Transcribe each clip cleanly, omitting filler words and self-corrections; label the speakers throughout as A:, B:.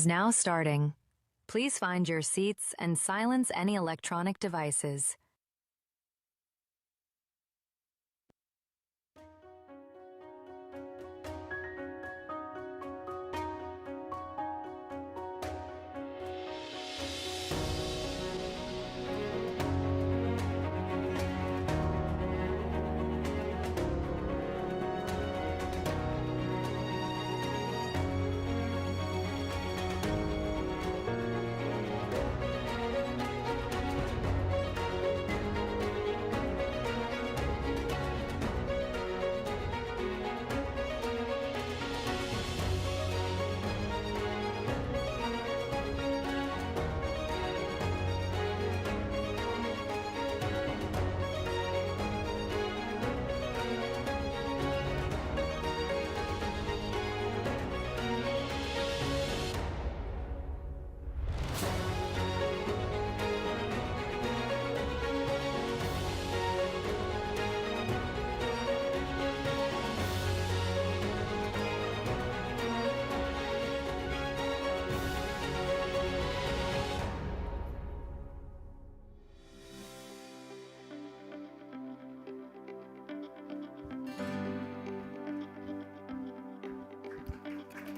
A: Is now starting. Please find your seats and silence any electronic devices.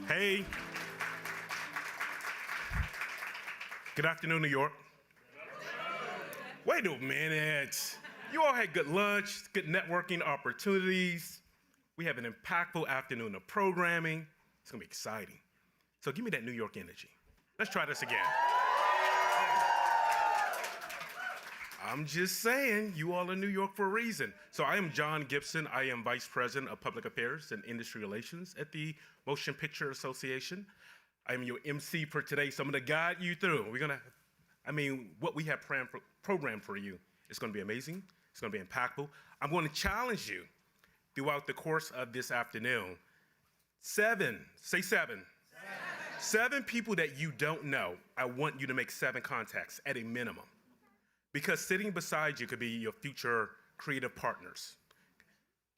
B: Hey. Good afternoon, New York. Wait a minute. You all had good lunch, good networking opportunities. We have an impactful afternoon of programming. It's gonna be exciting. So give me that New York energy. Let's try this again. I'm just saying, you all are New York for a reason. So I am John Gibson. I am Vice President of Public Affairs and Industry Relations at the Motion Picture Association. I am your MC for today, so I'm gonna guide you through. What we have programmed for you is gonna be amazing. It's gonna be impactful. I'm gonna challenge you throughout the course of this afternoon. Say seven. Seven people that you don't know, I want you to make 7 contacts at a minimum. Because sitting beside you could be your future creative partners,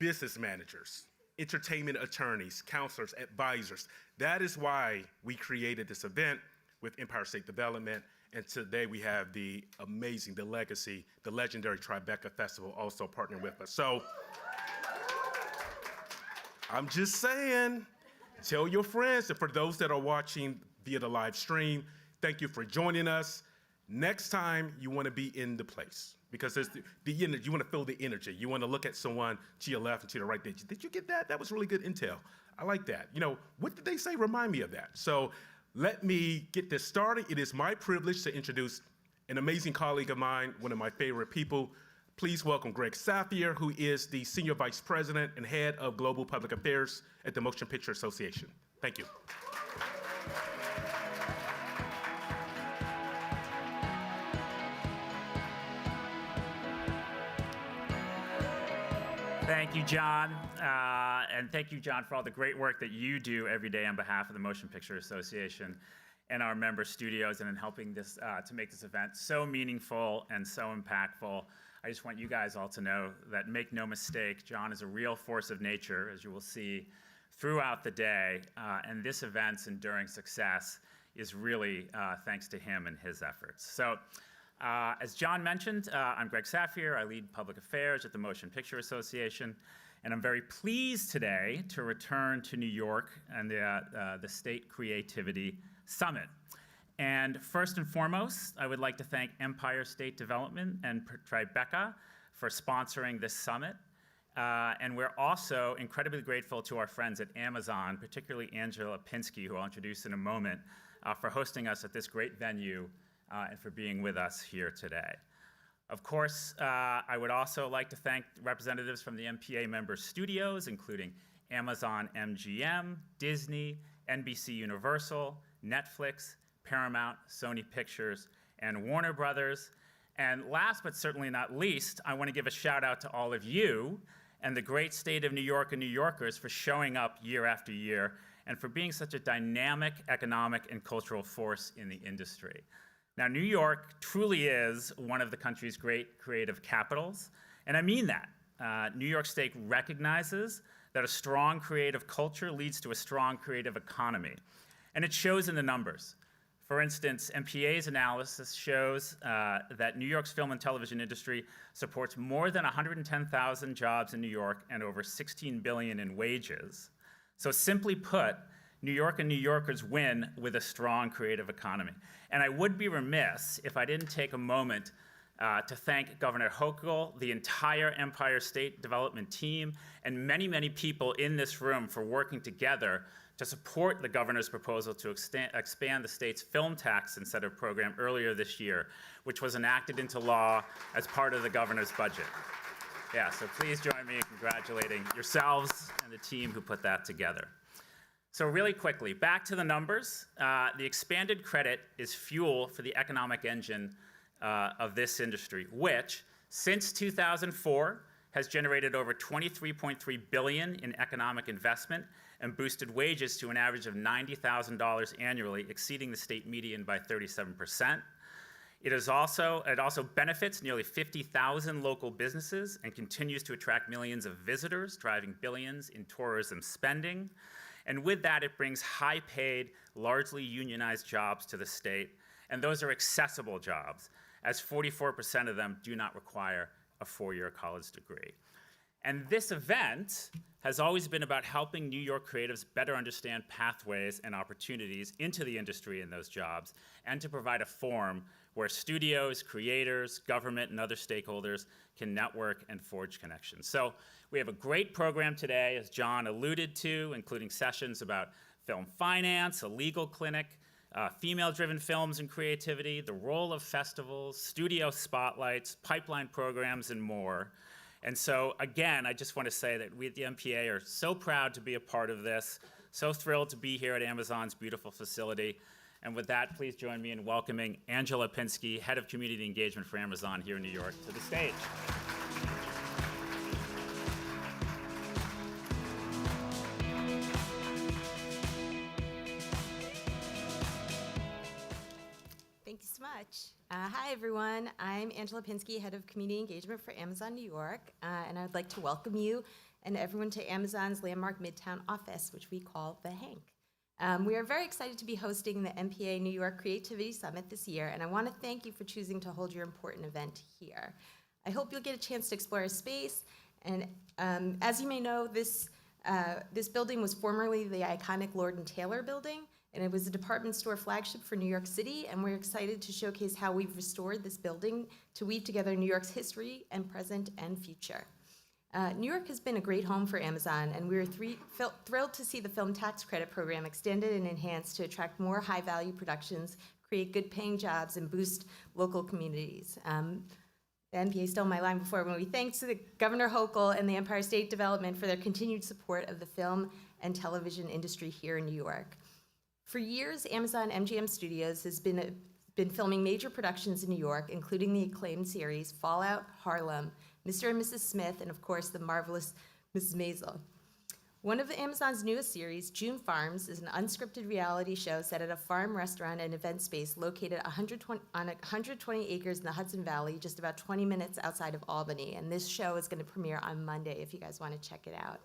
B: business managers, entertainment attorneys, counselors, advisors. That is why we created this event with Empire State Development. And today we have the amazing, the legacy, the legendary Tribeca Festival also partnering with us. So I'm just saying, tell your friends, and for those that are watching via the live stream, thank you for joining us. Next time, you want to be in the place because there's the energy. You want to feel the energy. You want to look at someone to your left and to the right. Did you get that? That was really good intel. I like that. What did they say? Remind me of that. So let me get this started. It is my privilege to introduce an amazing colleague of mine, one of my favorite people. Please welcome Greg Saphier, who is the Senior Vice President and Head of Global Public Affairs at the Motion Picture Association. Thank you.
C: Thank you, John. And thank you, John, for all the great work that you do every day on behalf of the Motion Picture Association and our member studios and in helping this to make this event so meaningful and so impactful. I just want you guys all to know that, make no mistake, John is a real force of nature, as you will see throughout the day. And this event's enduring success is really thanks to him and his efforts. So. As John mentioned, I'm Greg Saphier. I lead public affairs at the Motion Picture Association, and I'm very pleased today to return to New York and the State Creativity Summit. And first and foremost, I would like to thank Empire State Development and Tribeca for sponsoring this summit. And we're also incredibly grateful to our friends at Amazon, particularly Angela Pinsky, who I'll introduce in a moment, for hosting us at this great venue and for being with us here today. Of course, I would also like to thank representatives from the MPA member studios, including Amazon MGM, Disney, NBC Universal, Netflix, Paramount, Sony Pictures, and Warner Brothers. And last but certainly not least, I want to give a shout out to all of you and the great state of New York and New Yorkers for showing up year after year and for being such a dynamic economic and cultural force in the industry. Now, New York truly is one of the country's great creative capitals, and I mean that. New York State recognizes that a strong creative culture leads to a strong creative economy. And it shows in the numbers. For instance, MPA's analysis shows that New York's film and television industry supports more than 110,000 jobs in New York and over $16 billion in wages. So simply put, New York and New Yorkers win with a strong creative economy. And I would be remiss if I didn't take a moment to thank Governor Hochul, the entire Empire State Development team, and many, many people in this room for working together to support the governor's proposal to expand the state's film tax incentive program earlier this year, which was enacted into law as part of the governor's budget. Yeah, so please join me in congratulating yourselves and the team who put that together. So really quickly, back to the numbers. The expanded credit is fuel for the economic engine of this industry, which since 2004 has generated over $23.3 billion in economic investment and boosted wages to an average of $90,000 annually, exceeding the state median by 37%. It also benefits nearly 50,000 local businesses and continues to attract millions of visitors, driving billions in tourism spending. And with that, it brings high-paid, largely unionized jobs to the state, and those are accessible jobs, as 44% of them do not require a four-year college degree. And this event has always been about helping New York creatives better understand pathways and opportunities into the industry and those jobs, and to provide a forum where studios, creators, government, and other stakeholders can network and forge connections. So we have a great program today, as John alluded to, including sessions about film finance, a legal clinic, female-driven films and creativity, the role of festivals, studio spotlights, pipeline programs, and more. And so, again, I just want to say that we at the MPA are so proud to be a part of this, so thrilled to be here at Amazon's beautiful facility. And with that, please join me in welcoming Angela Pinsky, Head of Community Engagement for Amazon here in New York, to the stage.
D: Thank you so much. Hi, everyone. I'm Angela Pinsky, Head of Community Engagement for Amazon New York, and I'd like to welcome you and everyone to Amazon's landmark Midtown office, which we call The Hank. We are very excited to be hosting the MPA New York Creativity Summit this year, and I want to thank you for choosing to hold your important event here. I hope you'll get a chance to explore our space, and as you may know, this building was formerly the iconic Lord & Taylor building, and it was a department store flagship for New York City, and we're excited to showcase how we've restored this building to weave together New York's history and present and future. New York has been a great home for Amazon, and we were thrilled to see the film tax credit program extended and enhanced to attract more high-value productions, create good-paying jobs, and boost local communities. The MPA stole my line before when we thanked the Governor Hochul and the Empire State Development for their continued support of the film and television industry here in New York. For years, Amazon MGM Studios has been filming major productions in New York, including the acclaimed series Fallout, Harlem, Mr. and Mrs. Smith, and of course, the marvelous Mrs. Maisel. One of Amazon's newest series, June Farms, is an unscripted reality show set at a farm, restaurant, and event space located on 120 acres in the Hudson Valley, just about 20 minutes outside of Albany. And this show is going to premiere on Monday if you guys want to check it out.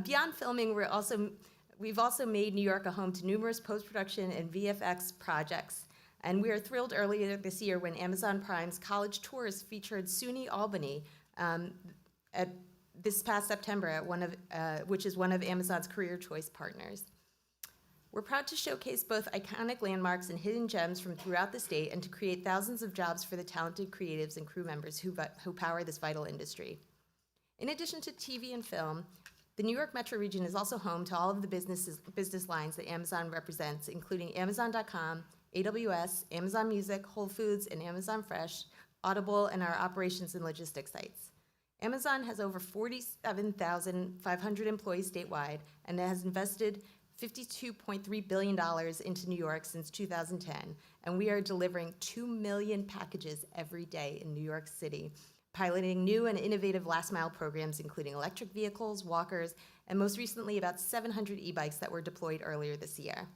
D: Beyond filming, we've also made New York a home to numerous post-production and VFX projects. And we are thrilled earlier this year when Amazon Prime's College Tours featured SUNY Albany this past September, which is one of Amazon's career choice partners. We're proud to showcase both iconic landmarks and hidden gems from throughout the state and to create thousands of jobs for the talented creatives and crew members who power this vital industry. In addition to TV and film, the New York metro region is also home to all of the business lines that Amazon represents, including Amazon.com, AWS, Amazon Music, Whole Foods, and Amazon Fresh, Audible, and our operations and logistics sites. Amazon has over 47,500 employees statewide and has invested $52.3 billion into New York since 2010, and we are delivering 2 million packages every day in New York City, piloting new and innovative last-mile programs including electric vehicles, walkers, and most recently about 700 e-bikes that were deployed earlier this year.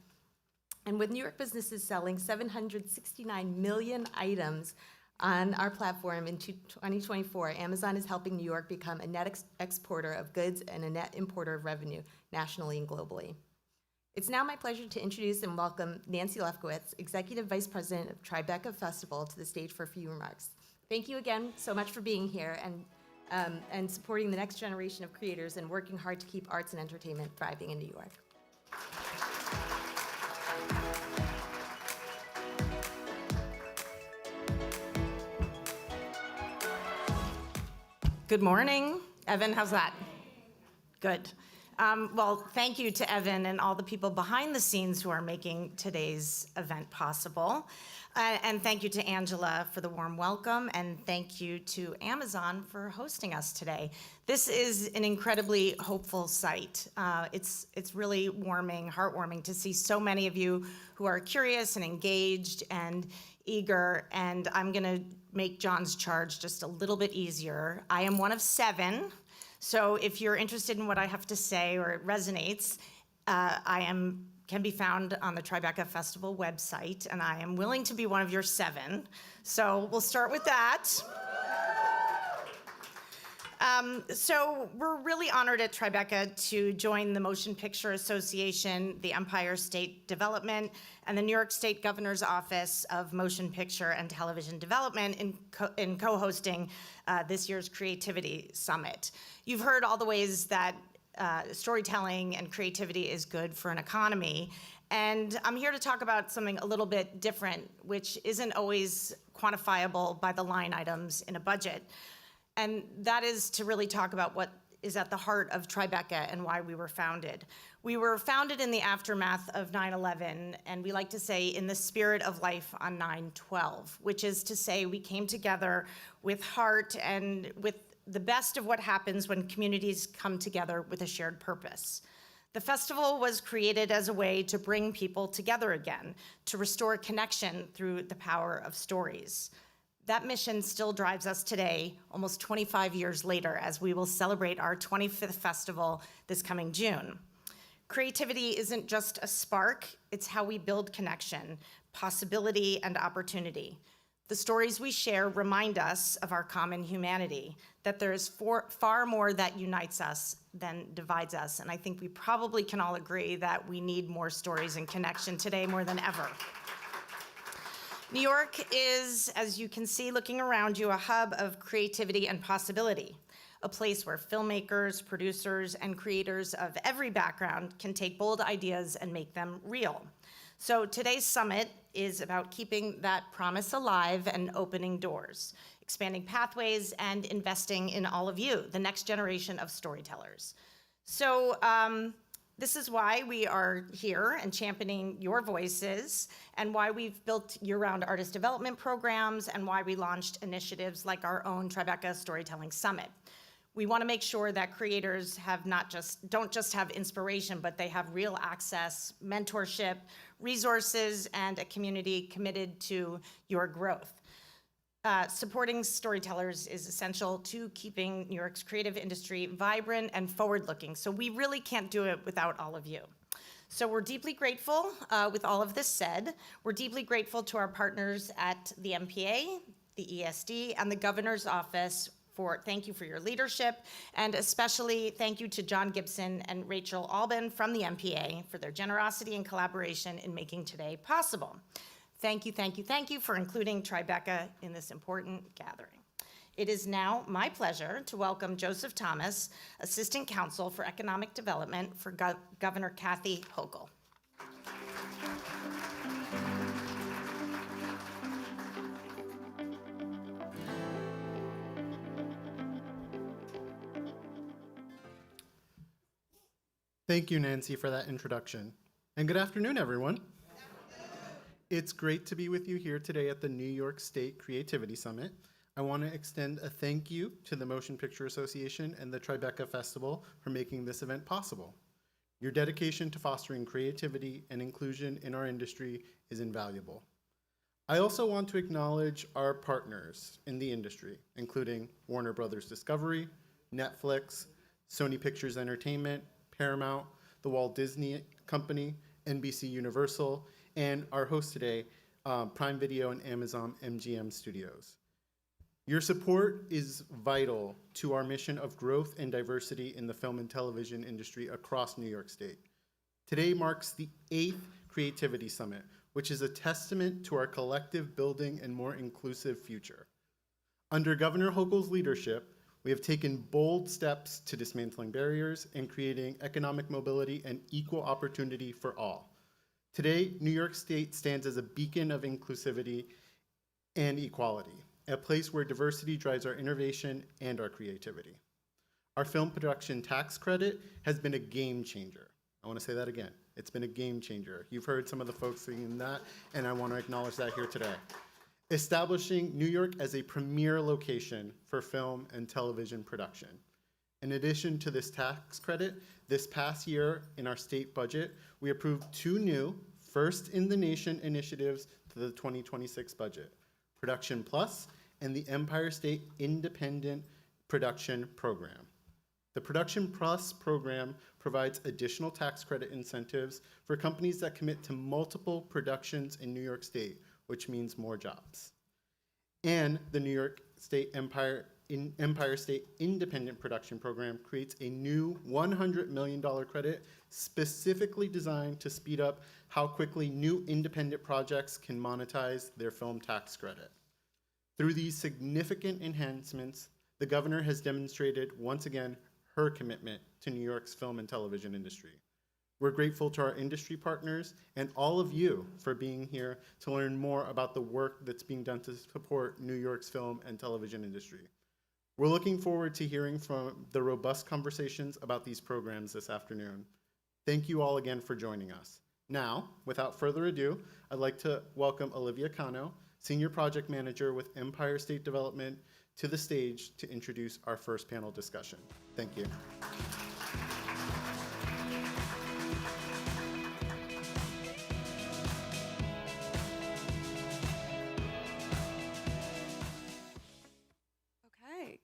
D: And with New York businesses selling 769 million items on our platform in 2024, Amazon is helping New York become a net exporter of goods and a net importer of revenue nationally and globally. It's now my pleasure to introduce and welcome Nancy Lefkowitz, Executive Vice President of Tribeca Festival, to the stage for a few remarks. Thank you again so much for being here and supporting the next generation of creators and working hard to keep arts and entertainment thriving in New York. Good morning. Evan, how's that? Good. Well, thank you to Evan and all the people behind the scenes who are making today's event possible. And thank you to Angela for the warm welcome, and thank you to Amazon for hosting us today. This is an incredibly hopeful site. It's really heartwarming to see so many of you who are curious and engaged and eager, and I'm gonna make John's charge just a little bit easier. I am one of 7, so if you're interested in what I have to say or it resonates, can be found on the Tribeca Festival website, and I am willing to be one of your 7. So we'll start with that. So we're really honored at Tribeca to join the Motion Picture Association, the Empire State Development, and the New York State Governor's Office of Motion Picture and Television Development in co-hosting this year's Creativity Summit. You've heard all the ways that storytelling and creativity is good for an economy. And I'm here to talk about something a little bit different, which isn't always quantifiable by the line items in a budget. And that is to really talk about what is at the heart of Tribeca and why we were founded. We were founded in the aftermath of 9/11, and we like to say in the spirit of life on 9/12, which is to say we came together with heart and with the best of what happens when communities come together with a shared purpose. The festival was created as a way to bring people together again, to restore connection through the power of stories. That mission still drives us today, almost 25 years later, as we will celebrate our 25th festival this coming June. Creativity isn't just a spark, it's how we build connection, possibility, and opportunity. The stories we share remind us of our common humanity, that there is far more that unites us than divides us, and I think we probably can all agree that we need more stories and connection today more than ever. New York is, as you can see looking around you, a hub of creativity and possibility, a place where filmmakers, producers, and creators of every background can take bold ideas and make them real. So today's summit is about keeping that promise alive and opening doors, expanding pathways, and investing in all of you, the next generation of storytellers. So this is why we are here and championing your voices, and why we've built year-round artist development programs, and why we launched initiatives like our own Tribeca Storytelling Summit. We want to make sure that creators don't just have inspiration, but they have real access, mentorship, resources, and a community committed to your growth. Supporting storytellers is essential to keeping New York's creative industry vibrant and forward-looking, so we really can't do it without all of you. So we're deeply grateful, with all of this said, we're deeply grateful to our partners at the MPA, the ESD, and the Governor's Office thank you for your leadership, and especially thank you to John Gibson and Rachel Albin from the MPA for their generosity and collaboration in making today possible. Thank you, thank you, thank you for including Tribeca in this important gathering. It is now my pleasure to welcome Joseph Thomas, Assistant Counsel for Economic Development for Governor Kathy Hochul.
E: Thank you, Nancy, for that introduction. And good afternoon, everyone. It's great to be with you here today at the New York State Creativity Summit. I want to extend a thank you to the Motion Picture Association and the Tribeca Festival for making this event possible. Your dedication to fostering creativity and inclusion in our industry is invaluable. I also want to acknowledge our partners in the industry, including Warner Brothers Discovery, Netflix, Sony Pictures Entertainment, Paramount, the Walt Disney Company, NBC Universal, and our host today, Prime Video and Amazon MGM Studios. Your support is vital to our mission of growth and diversity in the film and television industry across New York State. Today marks the 8th Creativity Summit, which is a testament to our collective building and more inclusive future. Under Governor Hochul's leadership, we have taken bold steps to dismantling barriers and creating economic mobility and equal opportunity for all. Today, New York State stands as a beacon of inclusivity and equality, a place where diversity drives our innovation and our creativity. Our film production tax credit has been a game changer. I want to say that again. It's been a game changer. You've heard some of the folks saying that, and I want to acknowledge that here today. Establishing New York as a premier location for film and television production. In addition to this tax credit, this past year in our state budget, we approved 2 new first-in-the-nation initiatives to the 2026 budget, Production Plus and the Empire State Independent Production Program. The Production Plus program provides additional tax credit incentives for companies that commit to multiple productions in New York State, which means more jobs. And the New York State Empire State Independent Production Program creates a new $100 million credit specifically designed to speed up how quickly new independent projects can monetize their film tax credit. Through these significant enhancements, the governor has demonstrated once again her commitment to New York's film and television industry. We're grateful to our industry partners and all of you for being here to learn more about the work that's being done to support New York's film and television industry. We're looking forward to hearing from the robust conversations about these programs this afternoon. Thank you all again for joining us. Now, without further ado, I'd like to welcome Olivia Cano, Senior Project Manager with Empire State Development, to the stage to introduce our first panel discussion. Thank you.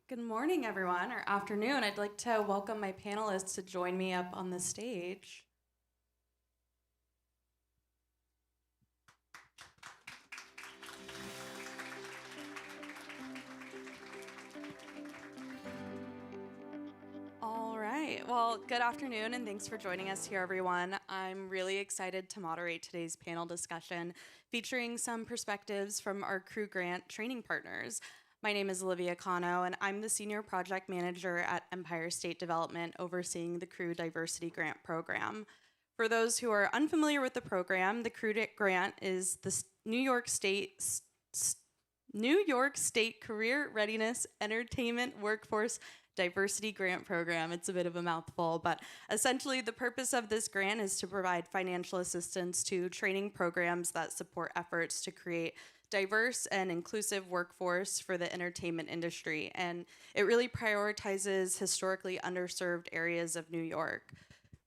F: Good morning, everyone, or afternoon. I'd like to welcome my panelists to join me up on the stage. All right, well, good afternoon, and thanks for joining us here, everyone. I'm really excited to moderate today's panel discussion featuring some perspectives from our Crew Grant training partners. My name is Olivia Cano, and I'm the Senior Project Manager at Empire State Development, overseeing the Crew Diversity Grant Program. For those who are unfamiliar with the program, the Crew Grant is the New York State Career Readiness Entertainment Workforce Diversity Grant Program. It's a bit of a mouthful, but essentially the purpose of this grant is to provide financial assistance to training programs that support efforts to create diverse and inclusive workforce for the entertainment industry, and it really prioritizes historically underserved areas of New York.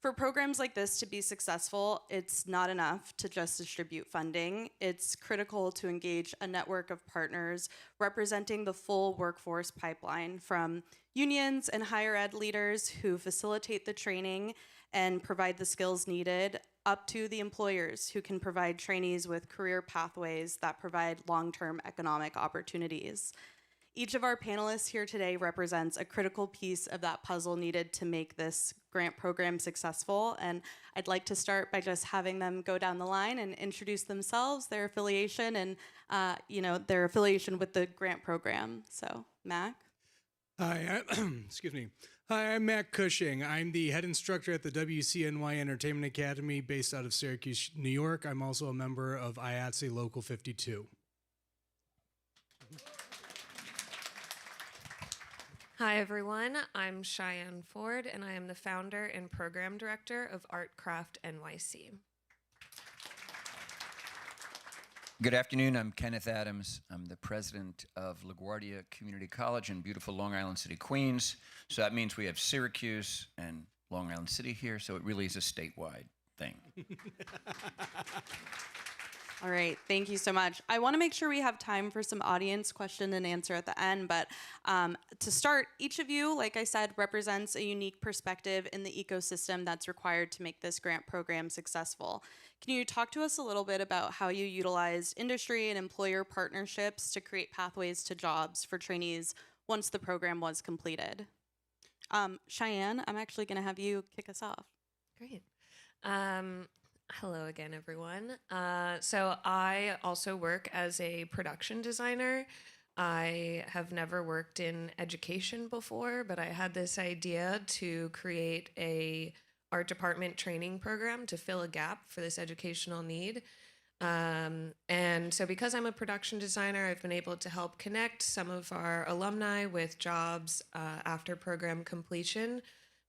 F: For programs like this to be successful, it's not enough to just distribute funding. It's critical to engage a network of partners representing the full workforce pipeline, from unions and higher ed leaders who facilitate the training and provide the skills needed, up to the employers who can provide trainees with career pathways that provide long-term economic opportunities. Each of our panelists here today represents a critical piece of that puzzle needed to make this grant program successful, and I'd like to start by just having them go down the line and introduce themselves, their affiliation, and their affiliation with the grant program. So, Mac?
G: Hi, excuse me. Hi, I'm Mac Cushing. I'm the head instructor at the WCNY Entertainment Academy based out of Syracuse, New York. I'm also a member of IATSE Local 52.
H: Hi, everyone. I'm Cheyenne Ford, and I am the founder and program director of ArtCraft NYC.
I: Good afternoon. I'm Kenneth Adams. I'm the president of LaGuardia Community College in beautiful Long Island City, Queens. So that means we have Syracuse and Long Island City here, so it really is a statewide thing.
F: All right, thank you so much. I want to make sure we have time for some audience question and answer at the end, but to start, each of you, like I said, represents a unique perspective in the ecosystem that's required to make this grant program successful. Can you talk to us a little bit about how you utilized industry and employer partnerships to create pathways to jobs for trainees once the program was completed? Cheyenne, I'm actually going to have you kick us off.
H: Great. Hello again, everyone. So I also work as a production designer. I have never worked in education before, but I had this idea to create a art department training program to fill a gap for this educational need. And so because I'm a production designer, I've been able to help connect some of our alumni with jobs after program completion.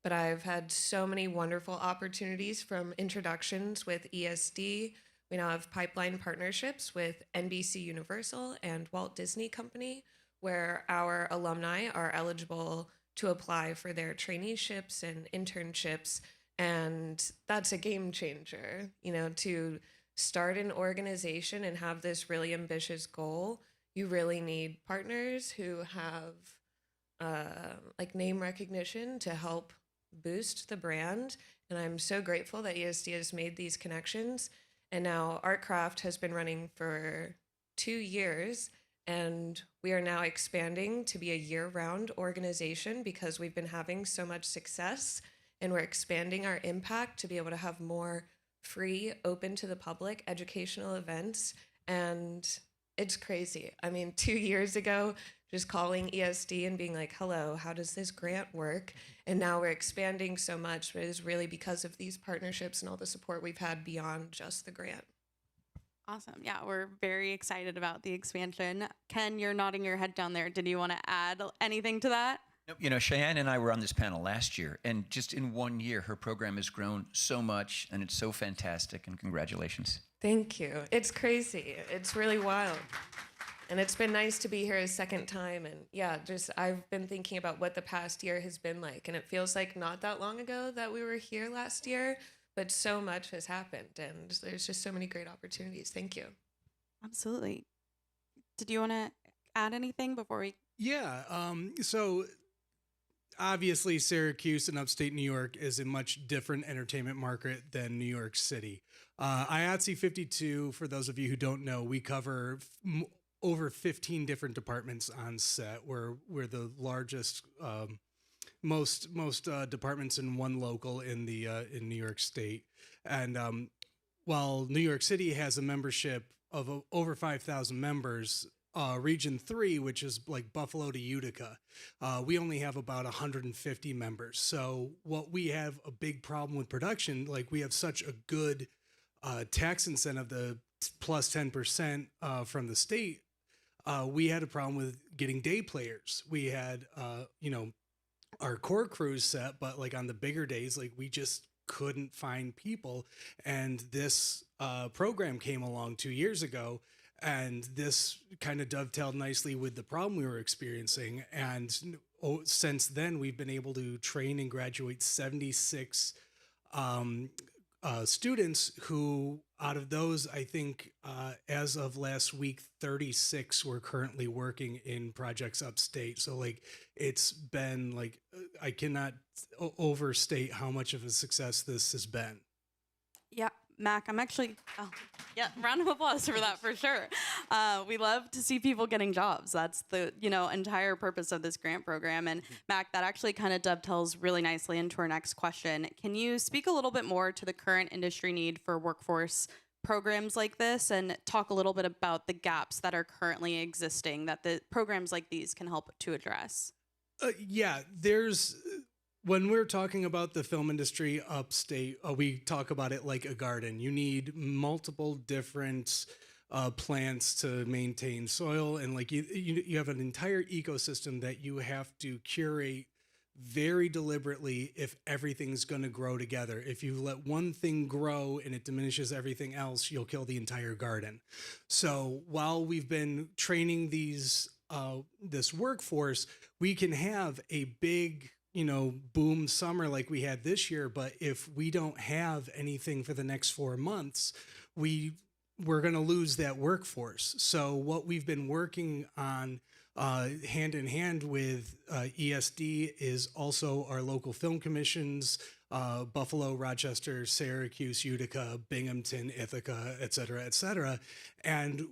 H: But I've had so many wonderful opportunities from introductions with ESD. We now have pipeline partnerships with NBC Universal and Walt Disney Company, where our alumni are eligible to apply for their traineeships and internships. And that's a game changer, to start an organization and have this really ambitious goal. You really need partners who have like name recognition to help boost the brand. And I'm so grateful that ESD has made these connections. And now ArtCraft has been running for 2 years, and we are now expanding to be a year-round organization because we've been having so much success, and we're expanding our impact to be able to have more free, open to the public educational events. And it's crazy. I mean, 2 years ago, just calling ESD and being like, hello, how does this grant work? And now we're expanding so much, but it is really because of these partnerships and all the support we've had beyond just the grant.
F: Awesome. Yeah, we're very excited about the expansion. Ken, you're nodding your head down there. Did you want to add anything to that?
I: Cheyenne and I were on this panel last year, and just in 1 year, her program has grown so much, and it's so fantastic, and congratulations.
H: Thank you. It's crazy. It's really wild. And it's been nice to be here a second time. And yeah, I've been thinking about what the past year has been like. And it feels like not that long ago that we were here last year, but so much has happened. And there's just so many great opportunities. Thank you.
F: Absolutely. Did you want to add anything before we?
G: Yeah. So obviously Syracuse and upstate New York is a much different entertainment market than New York City. IATSE 52, for those of you who don't know, we cover over 15 different departments on set. We're the largest, most departments in one local in New York State. And while New York City has a membership of over 5,000 members, Region 3, which is like Buffalo to Utica, we only have about 150 members. So what we have a big problem with production, like we have such a good tax incentive, the plus 10% from the state, we had a problem with getting day players. We had, our core crews set, but like on the bigger days, like we just couldn't find people. And this program came along 2 years ago, and this kind of dovetailed nicely with the problem we were experiencing. And since then, we've been able to train and graduate 76 students who, out of those, I think as of last week, 36 were currently working in projects upstate. So like it's been like, I cannot overstate how much of a success this has been.
F: Yeah, Mac, I'm actually, round of applause for that for sure. We love to see people getting jobs. That's the, entire purpose of this grant program. And Mac, that actually kind of dovetails really nicely into our next question. Can you speak a little bit more to the current industry need for workforce programs like this and talk a little bit about the gaps that are currently existing that the programs like these can help to address?
G: When we're talking about the film industry upstate, we talk about it like a garden. You need multiple different plants to maintain soil, and like you have an entire ecosystem that you have to curate very deliberately if everything's going to grow together. If you let one thing grow and it diminishes everything else, you'll kill the entire garden. So while we've been training this workforce, we can have a big boom summer like we had this year, but if we don't have anything for the next 4 months, we're going to lose that workforce. So what we've been working on hand in hand with ESD is also our local film commissions, Buffalo, Rochester, Syracuse, Utica, Binghamton, Ithaca, et cetera, and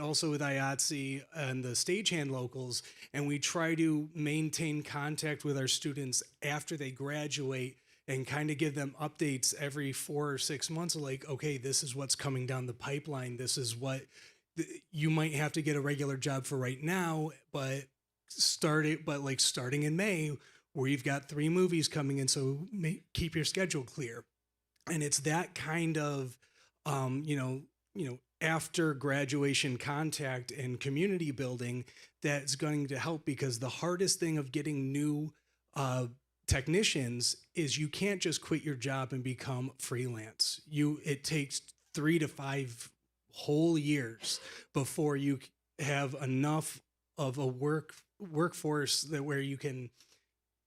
G: also with IATSE and the stagehand locals, and we try to maintain contact with our students after they graduate and kind of give them updates every 4 or 6 months, like, okay, this is what's coming down the pipeline. This is what you might have to get a regular job for right now, but starting in May, we've got 3 movies coming in, so keep your schedule clear. And it's that kind of, after graduation contact and community building that's going to help, because the hardest thing of getting new technicians is you can't just quit your job and become freelance. It takes 3 to 5 whole years before you have enough of a workforce that where you can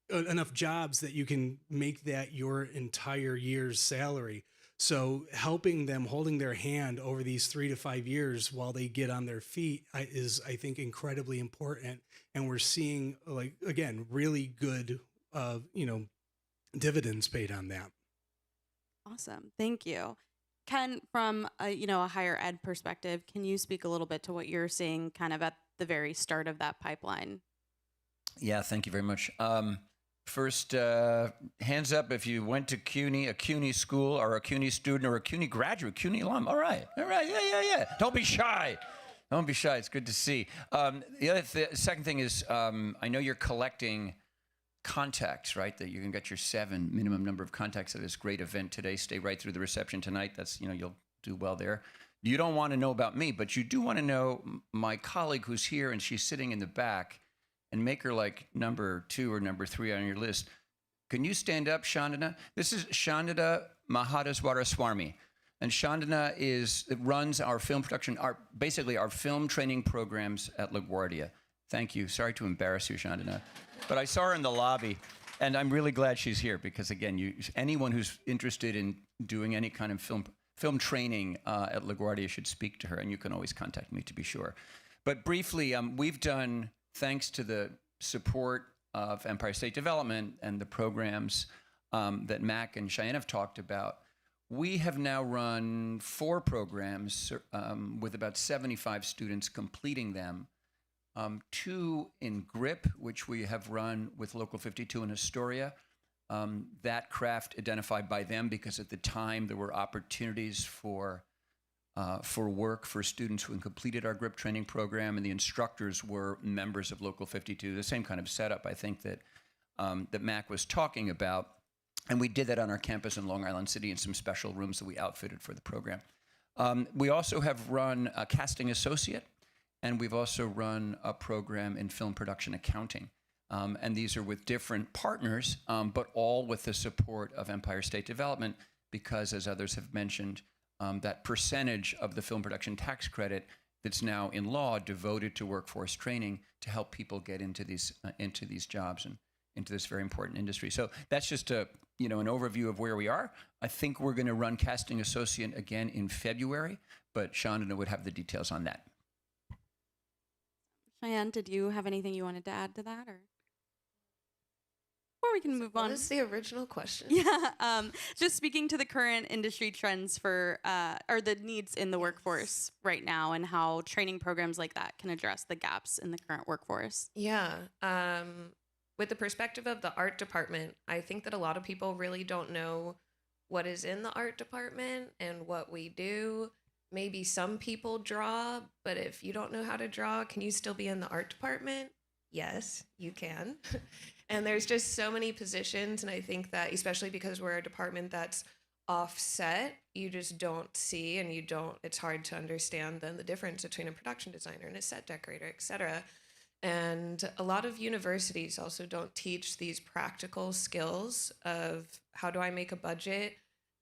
G: enough jobs that you can make that your entire year's salary. So helping them, holding their hand over these 3 to 5 years while they get on their feet is, I think, incredibly important. And we're seeing, like, again, really good, dividends paid on that.
F: Awesome. Thank you. Ken, from a higher ed perspective, can you speak a little bit to what you're seeing kind of at the very start of that pipeline?
I: Yeah, thank you very much. First, hands up if you went to CUNY, a CUNY school, or a CUNY student, or a CUNY graduate, CUNY alum. All right, yeah. Don't be shy. Don't be shy. It's good to see. The second thing is, I know you're collecting contacts, right? That you can get your 7 minimum number of contacts at this great event today. Stay right through the reception tonight. That's, you'll do well there. You don't want to know about me, but you do want to know my colleague who's here, and she's sitting in the back, and make her like number 2 or number 3 on your list. Can you stand up, Chandana? This is Chandana Mahadaswaraswamy. And Chandana runs our film production, basically our film training programs at LaGuardia. Thank you. Sorry to embarrass you, Chandana. But I saw her in the lobby, and I'm really glad she's here because, again, anyone who's interested in doing any kind of film training at LaGuardia should speak to her, and you can always contact me to be sure. But briefly, we've done, thanks to the support of Empire State Development and the programs that Mac and Cheyenne have talked about, we have now run 4 programs with about 75 students completing them. 2 in GRIP, which we have run with Local 52 in Astoria. That craft identified by them because at the time there were opportunities for work for students who had completed our GRIP training program, and the instructors were members of Local 52. The same kind of setup, I think, that Mac was talking about. And we did that on our campus in Long Island City in some special rooms that we outfitted for the program. We also have run a casting associate, and we've also run a program in film production accounting. And these are with different partners, but all with the support of Empire State Development, because, as others have mentioned, that percentage of the film production tax credit that's now in law devoted to workforce training to help people get into these jobs and into this very important industry. So that's just an overview of where we are. I think we're going to run Casting Associate again in February, but Chandana would have the details on that.
F: Cheyenne, did you have anything you wanted to add to that, or we can move on?
H: What is the original question?
F: Yeah, just speaking to the current industry trends for, or the needs in the workforce right now, and how training programs like that can address the gaps in the current workforce.
H: Yeah. With the perspective of the art department, I think that a lot of people really don't know what is in the art department and what we do. Maybe some people draw, but if you don't know how to draw, can you still be in the art department? Yes, you can. And there's just so many positions, and I think that especially because we're a department that's offset, you just don't see, and it's hard to understand then the difference between a production designer and a set decorator, et cetera. And a lot of universities also don't teach these practical skills of how do I make a budget?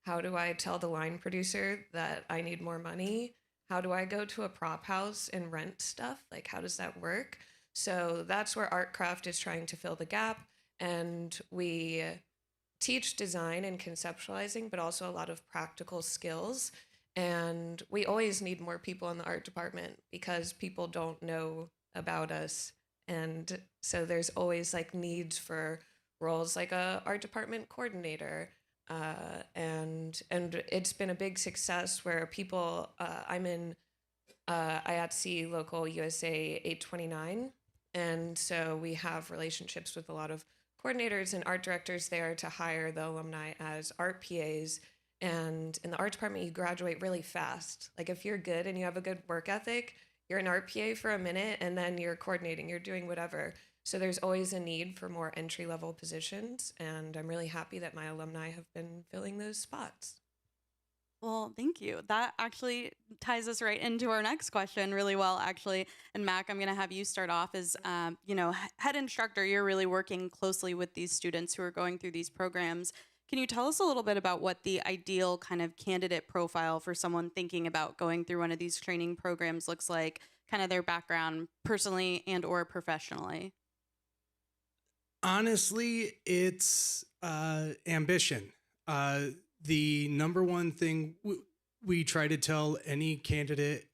H: How do I tell the line producer that I need more money? How do I go to a prop house and rent stuff? Like, how does that work? So that's where Artcraft is trying to fill the gap. And we teach design and conceptualizing, but also a lot of practical skills. And we always need more people in the art department because people don't know about us. And so there's always like needs for roles like a art department coordinator. And it's been a big success where people, I'm in IATSE Local USA 829. And so we have relationships with a lot of coordinators and art directors there to hire the alumni as art PAs. And in the art department, you graduate really fast. Like if you're good and you have a good work ethic, you're an art PA for a minute and then you're coordinating, you're doing whatever. So there's always a need for more entry-level positions. And I'm really happy that my alumni have been filling those spots.
F: Well, thank you. That actually ties us right into our next question really well, actually. And Mac, I'm going to have you start off as, head instructor. You're really working closely with these students who are going through these programs. Can you tell us a little bit about what the ideal kind of candidate profile for someone thinking about going through one of these training programs looks like, kind of their background personally and or professionally?
G: Honestly, it's ambition. The number one thing we try to tell any candidate,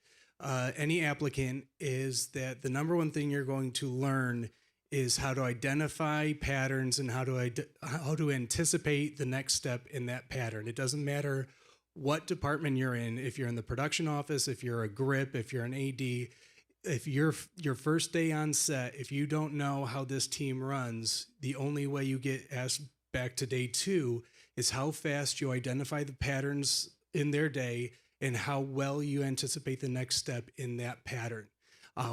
G: any applicant, is that the number one thing you're going to learn is how to identify patterns and how to anticipate the next step in that pattern. It doesn't matter what department you're in. If you're in the production office, if you're a grip, if you're an AD, if your first day on set, if you don't know how this team runs, the only way you get asked back to day 2 is how fast you identify the patterns in their day and how well you anticipate the next step in that pattern.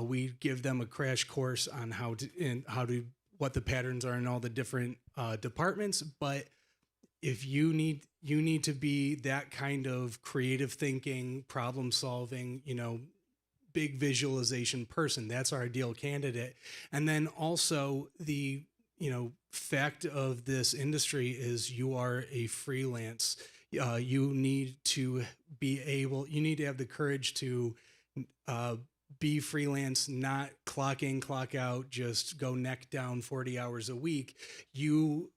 G: We give them a crash course on what the patterns are in all the different departments. But if you need to be that kind of creative thinking, problem solving, big visualization person, that's our ideal candidate. And then also the fact of this industry is you are a freelance. You need to have the courage to be freelance, not clock in, clock out, just go neck down 40 hours a week. You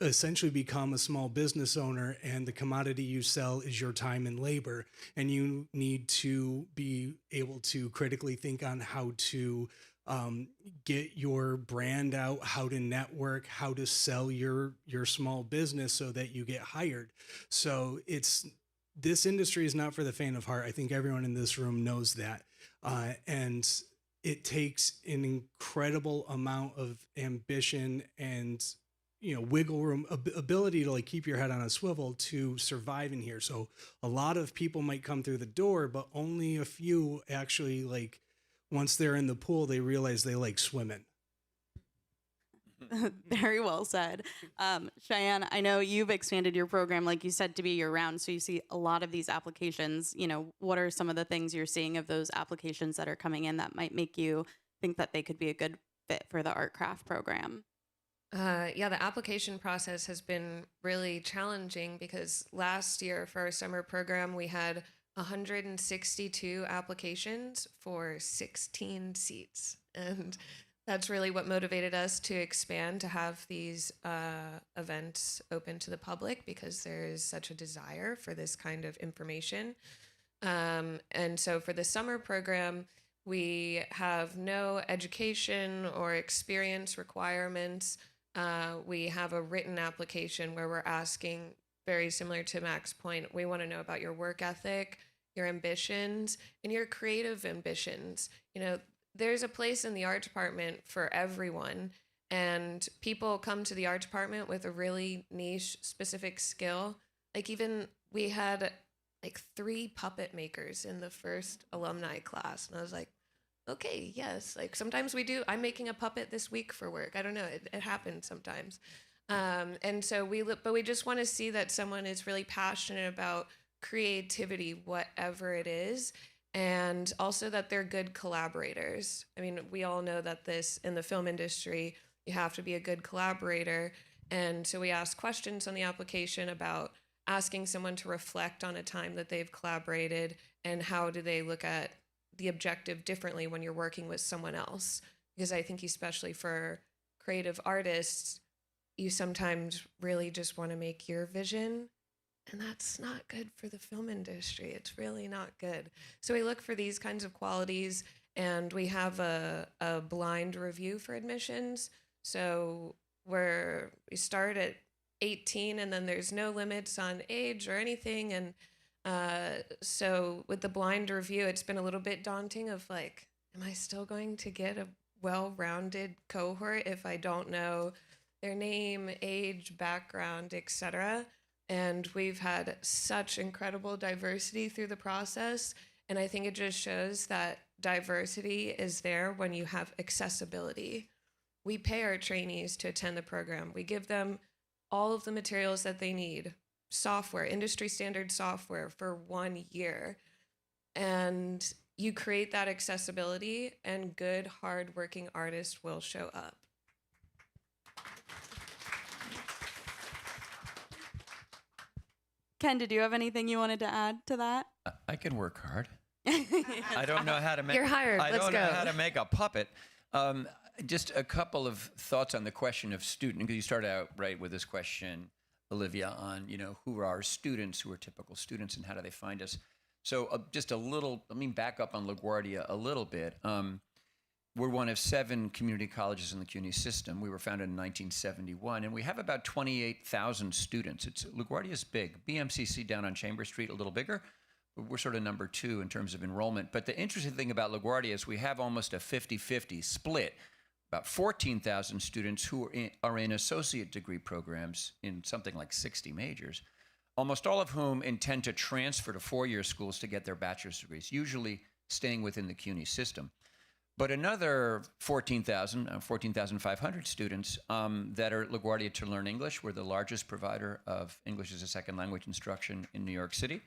G: essentially become a small business owner, and the commodity you sell is your time and labor. And you need to be able to critically think on how to get your brand out, how to network, how to sell your small business so that you get hired. So this industry is not for the faint of heart. I think everyone in this room knows that. And it takes an incredible amount of ambition and wiggle room, ability to keep your head on a swivel to survive in here. So a lot of people might come through the door, but only a few actually once they're in the pool, they realize they like swimming.
F: Very well said. Cheyenne, I know you've expanded your program, like you said, to be year-round, so you see a lot of these applications. What are some of the things you're seeing of those applications that are coming in that might make you think that they could be a good fit for the art craft program?
H: The application process has been really challenging because last year for our summer program, we had 162 applications for 16 seats. And that's really what motivated us to expand, to have these events open to the public, because there is such a desire for this kind of information. And so for the summer program, we have no education or experience requirements. We have a written application where we're asking, very similar to Mac's point, we want to know about your work ethic, your ambitions, and your creative ambitions. There's a place in the art department for everyone, and people come to the art department with a really niche, specific skill. We had 3 puppet makers in the first alumni class, and I was like, okay, yes. Sometimes we do. I'm making a puppet this week for work. I don't know. It happens sometimes. And so we just want to see that someone is really passionate about creativity, whatever it is, and also that they're good collaborators. I mean, we all know that in the film industry, you have to be a good collaborator. And so we ask questions on the application about asking someone to reflect on a time that they've collaborated, and how do they look at the objective differently when you're working with someone else. Because I think especially for creative artists, you sometimes really just want to make your vision, and that's not good for the film industry. It's really not good. So we look for these kinds of qualities, and we have a blind review for admissions. So we start at 18, and then there's no limits on age or anything. And so with the blind review, it's been a little bit daunting of am I still going to get a well-rounded cohort if I don't know their name, age, background, etc. And we've had such incredible diversity through the process. And I think it just shows that diversity is there when you have accessibility. We pay our trainees to attend the program. We give them all of the materials that they need, software, industry standard software for 1 year. And you create that accessibility and good, hardworking artists will show up.
F: Ken, did you have anything you wanted to add to that?
I: I can work hard. I don't know how to make.
H: You're hired.
I: I
H: Let's
I: don't
H: go.
I: know how to make a puppet. Just a couple of thoughts on the question of student, because you started out right with this question, Olivia, on who are our students, who are typical students, and how do they find us. So just a little. Let me back up on LaGuardia a little bit. We're one of 7 community colleges in the CUNY system. We were founded in 1971, and we have about 28,000 students. LaGuardia is big. BMCC down on Chambers Street, a little bigger. We're sort of number 2 in terms of enrollment. But the interesting thing about LaGuardia is we have almost a 50-50 split. About 14,000 students who are in associate degree programs in something like 60 majors, almost all of whom intend to transfer to 4-year schools to get their bachelor's degrees, usually staying within the CUNY system. But another 14,500 students that are at LaGuardia to learn English. We're the largest provider of English as a second language instruction in New York City.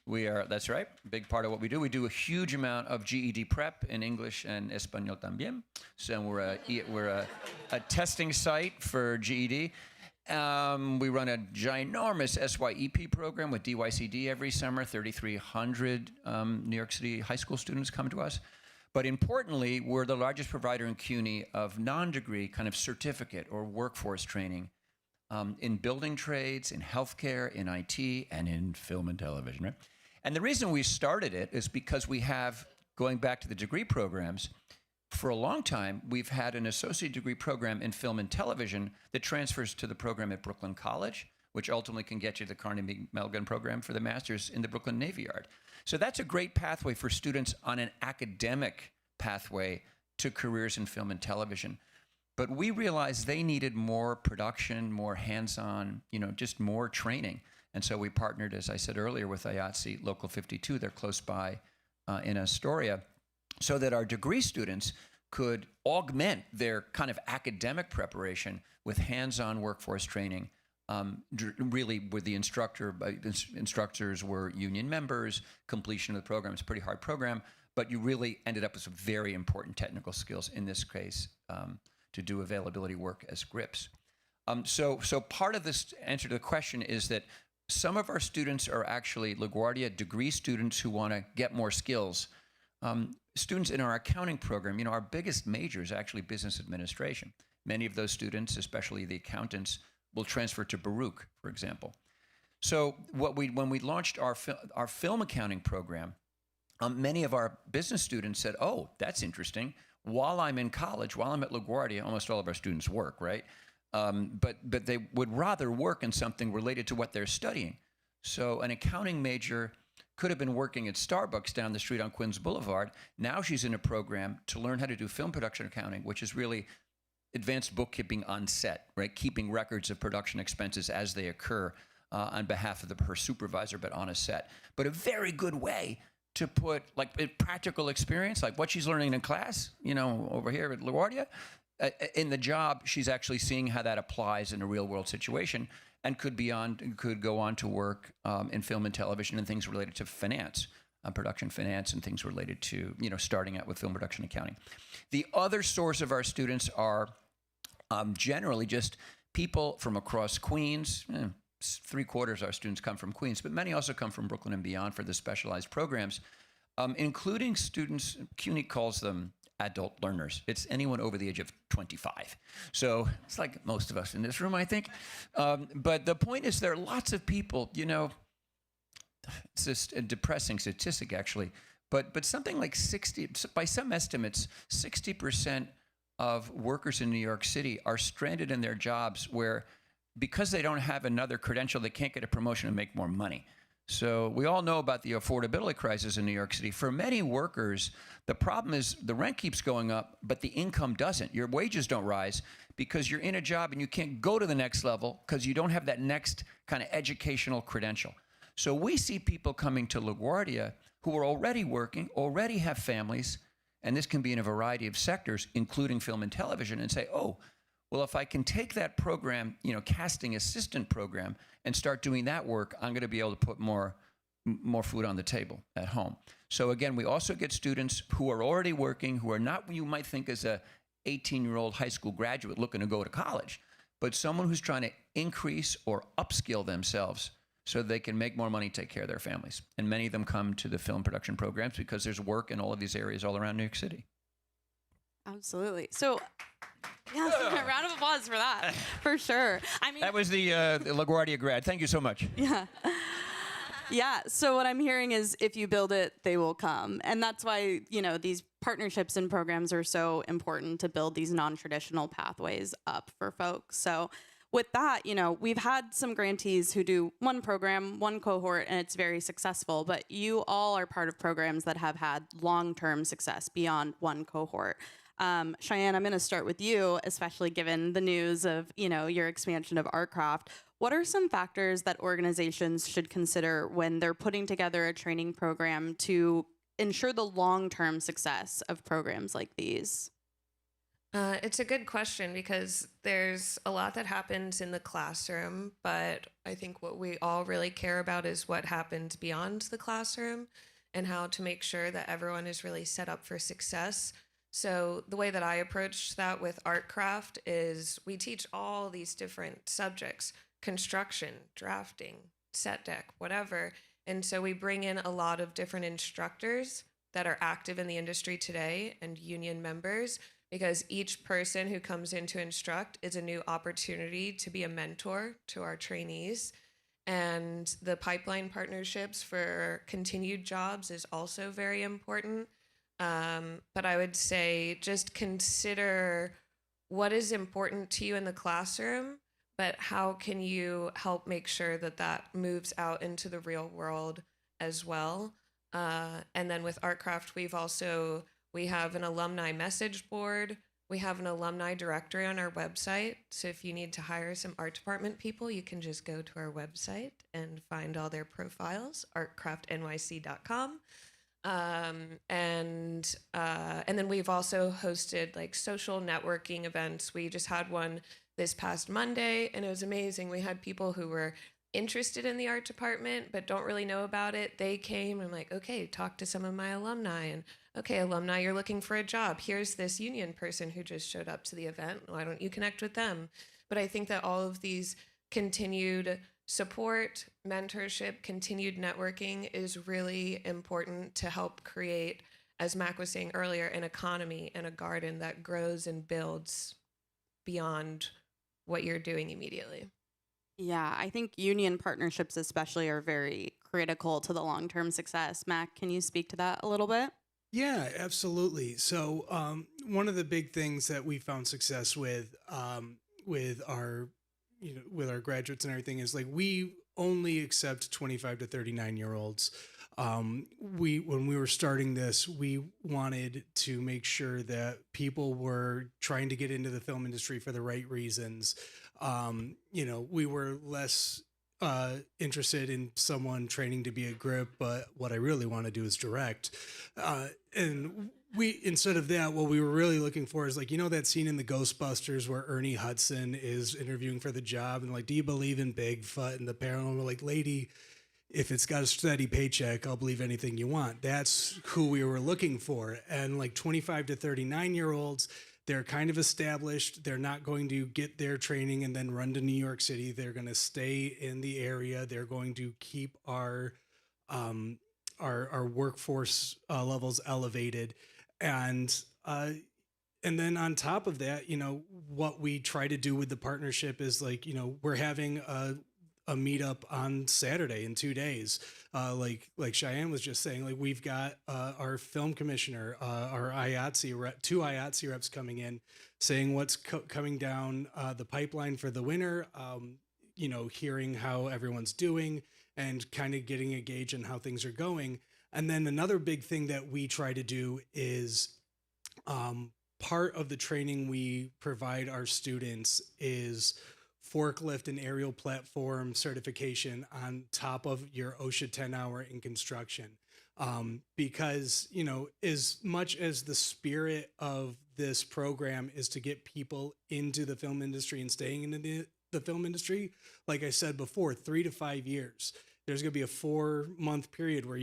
I: That's right, big part of what we do. We do a huge amount of GED prep in English and Español también. So we're a testing site for GED. We run a ginormous SYEP program with DYCD every summer. 3,300 New York City high school students come to us. But importantly, we're the largest provider in CUNY of non-degree kind of certificate or workforce training in building trades, in healthcare, in IT, and in film and television, right? And the reason we started it is because we have, going back to the degree programs, for a long time, we've had an associate degree program in film and television that transfers to the program at Brooklyn College, which ultimately can get you the Carnegie Mellon program for the master's in the Brooklyn Navy Yard. So that's a great pathway for students on an academic pathway to careers in film and television. But we realized they needed more production, more hands-on, just more training. And so we partnered, as I said earlier, with IATSE Local 52. They're close by in Astoria, so that our degree students could augment their kind of academic preparation with hands-on workforce training. Really, with the instructors were union members. Completion of the program is a pretty hard program, but you really ended up with some very important technical skills, in this case, to do availability work as grips. So part of this answer to the question is that some of our students are actually LaGuardia degree students who want to get more skills. Students in our accounting program, our biggest major is actually business administration. Many of those students, especially the accountants, will transfer to Baruch, for example. So when we launched our film accounting program, many of our business students said, "Oh, that's interesting. While I'm in college, while I'm at LaGuardia," almost all of our students work, right? But they would rather work in something related to what they're studying. So an accounting major could have been working at Starbucks down the street on Queens Boulevard. Now she's in a program to learn how to do film production accounting, which is really advanced bookkeeping on set, right? Keeping records of production expenses as they occur on behalf of her supervisor, but on a set. But a very good way to put like a practical experience, like what she's learning in class, over here at LaGuardia, in the job, she's actually seeing how that applies in a real world situation, and could go on to work in film and television and things related to finance, production finance, and things related to starting out with film production accounting. The other source of our students are generally just people from across Queens. 3/4 of our students come from Queens, but many also come from Brooklyn and beyond for the specialized programs, including students. CUNY calls them adult learners. It's anyone over the age of 25. So it's like most of us in this room, I think. But the point is, there are lots of people, it's just a depressing statistic, actually, but something like 60, by some estimates, 60% of workers in New York City are stranded in their jobs where, because they don't have another credential, they can't get a promotion and make more money. So we all know about the affordability crisis in New York City. For many workers, the problem is the rent keeps going up, but the income doesn't. Your wages don't rise because you're in a job and you can't go to the next level because you don't have that next kind of educational credential. So we see people coming to LaGuardia who are already working, already have families, and this can be in a variety of sectors, including film and television, and say, oh, well, if I can take that program, casting assistant program, and start doing that work, I'm going to be able to put more food on the table at home. So again, we also get students who are already working, who are not what you might think as a 18-year-old high school graduate looking to go to college, but someone who's trying to increase or upskill themselves so they can make more money, take care of their families. And many of them come to the film production programs because there's work in all of these areas all around New York City.
F: Absolutely. So, yeah, round of applause for that, for sure. I mean,
I: that was the LaGuardia grad. Thank you so much.
F: Yeah. Yeah. So what I'm hearing is if you build it, they will come. And that's why, these partnerships and programs are so important to build these non-traditional pathways up for folks. So with that, we've had some grantees who do one program, one cohort, and it's very successful. But you all are part of programs that have had long-term success beyond one cohort. Cheyenne, I'm going to start with you, especially given the news of, your expansion of Artcraft. What are some factors that organizations should consider when they're putting together a training program to ensure the long-term success of programs like these?
H: It's a good question because there's a lot that happens in the classroom, but I think what we all really care about is what happens beyond the classroom and how to make sure that everyone is really set up for success. So the way that I approach that with Artcraft is we teach all these different subjects: construction, drafting, set deck, whatever. And so we bring in a lot of different instructors that are active in the industry today and union members, because each person who comes in to instruct is a new opportunity to be a mentor to our trainees. And the pipeline partnerships for continued jobs is also very important. But I would say just consider what is important to you in the classroom, but how can you help make sure that that moves out into the real world as well. And then with Artcraft, we have an alumni message board. We have an alumni directory on our website. So if you need to hire some art department people, you can just go to our website and find all their profiles, artcraftnyc.com. And then we've also hosted social networking events. We just had one this past Monday, and it was amazing. We had people who were interested in the art department but don't really know about it. They came and I'm like, okay, talk to some of my alumni, and okay, alumni, you're looking for a job. Here's this union person who just showed up to the event. Why don't you connect with them? But I think that all of these continued support, mentorship, continued networking is really important to help create, as Mac was saying earlier, an economy and a garden that grows and builds beyond what you're doing immediately.
F: Yeah, I think union partnerships especially are very critical to the long-term success. Mac, can you speak to that a little bit?
G: Yeah, absolutely. So one of the big things that we found success with our with our graduates and everything is we only accept 25 to 39-year-olds. When we were starting this, we wanted to make sure that people were trying to get into the film industry for the right reasons. We were less interested in someone training to be a grip, but what I really want to do is direct. And instead of that, what we were really looking for is that scene in the Ghostbusters where Ernie Hudson is interviewing for the job and do you believe in Bigfoot? And the paranormal, lady, if it's got a steady paycheck, I'll believe anything you want. That's who we were looking for. And 25 to 39-year-olds, they're kind of established. They're not going to get their training and then run to New York City. They're going to stay in the area. They're going to keep our workforce levels elevated. And then on top of that, what we try to do with the partnership is we're having a meetup on Saturday in 2 days. Like Cheyenne was just saying, we've got our film commissioner, our IATSE rep, 2 IATSE reps coming in, saying what's coming down the pipeline for the winter, hearing how everyone's doing, and kind of getting a gauge on how things are going. And then another big thing that we try to do is part of the training we provide our students is forklift and aerial platform certification on top of your OSHA 10-hour in construction. Because, you know, as much as the spirit of this program is to get people into the film industry and staying in the film industry, like I said before, 3 to 5 years, there's going to be a 4-month period where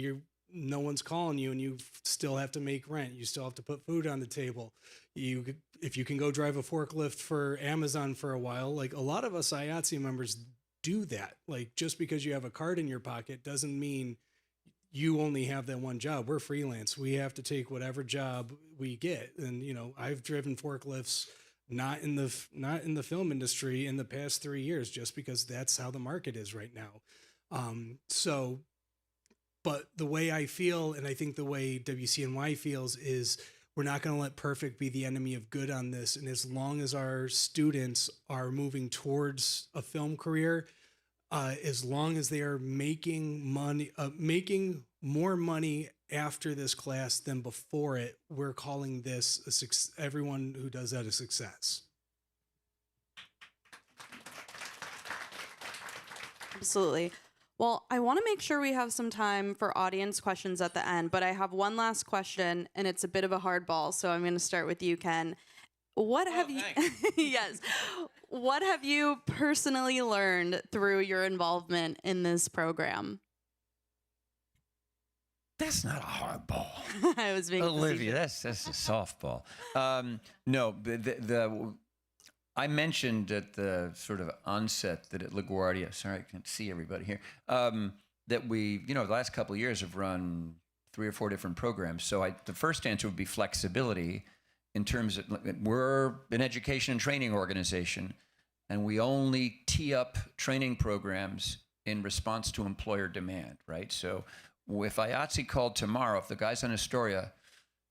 G: no one's calling you and you still have to make rent. You still have to put food on the table. If you can go drive a forklift for Amazon for a while, like a lot of us IATSE members do that. Like just because you have a card in your pocket doesn't mean you only have that one job. We're freelance. We have to take whatever job we get. And, you know, I've driven forklifts not in the film industry in the past 3 years, just because that's how the market is right now. But the way I feel, and I think the way WCNY feels, is we're not going to let perfect be the enemy of good on this. And as long as our students are moving towards a film career, as long as they are making more money after this class than before it, we're calling this everyone who does that a success.
F: Absolutely. Well, I want to make sure we have some time for audience questions at the end, but I have one last question, and it's a bit of a hardball, so I'm going to start with you, Ken. What have you yes. What have you personally learned through your involvement in this program?
I: That's not a hardball.
F: I was being
I: Olivia, that's a softball. No, I mentioned at the sort of onset that at LaGuardia, sorry, I can't see everybody here, that we, you know, the last couple of years have run 3 or 4 different programs. So the first answer would be flexibility in terms of, we're an education and training organization, and we only tee up training programs in response to employer demand, right? So if IATSE called tomorrow, if the guys on Astoria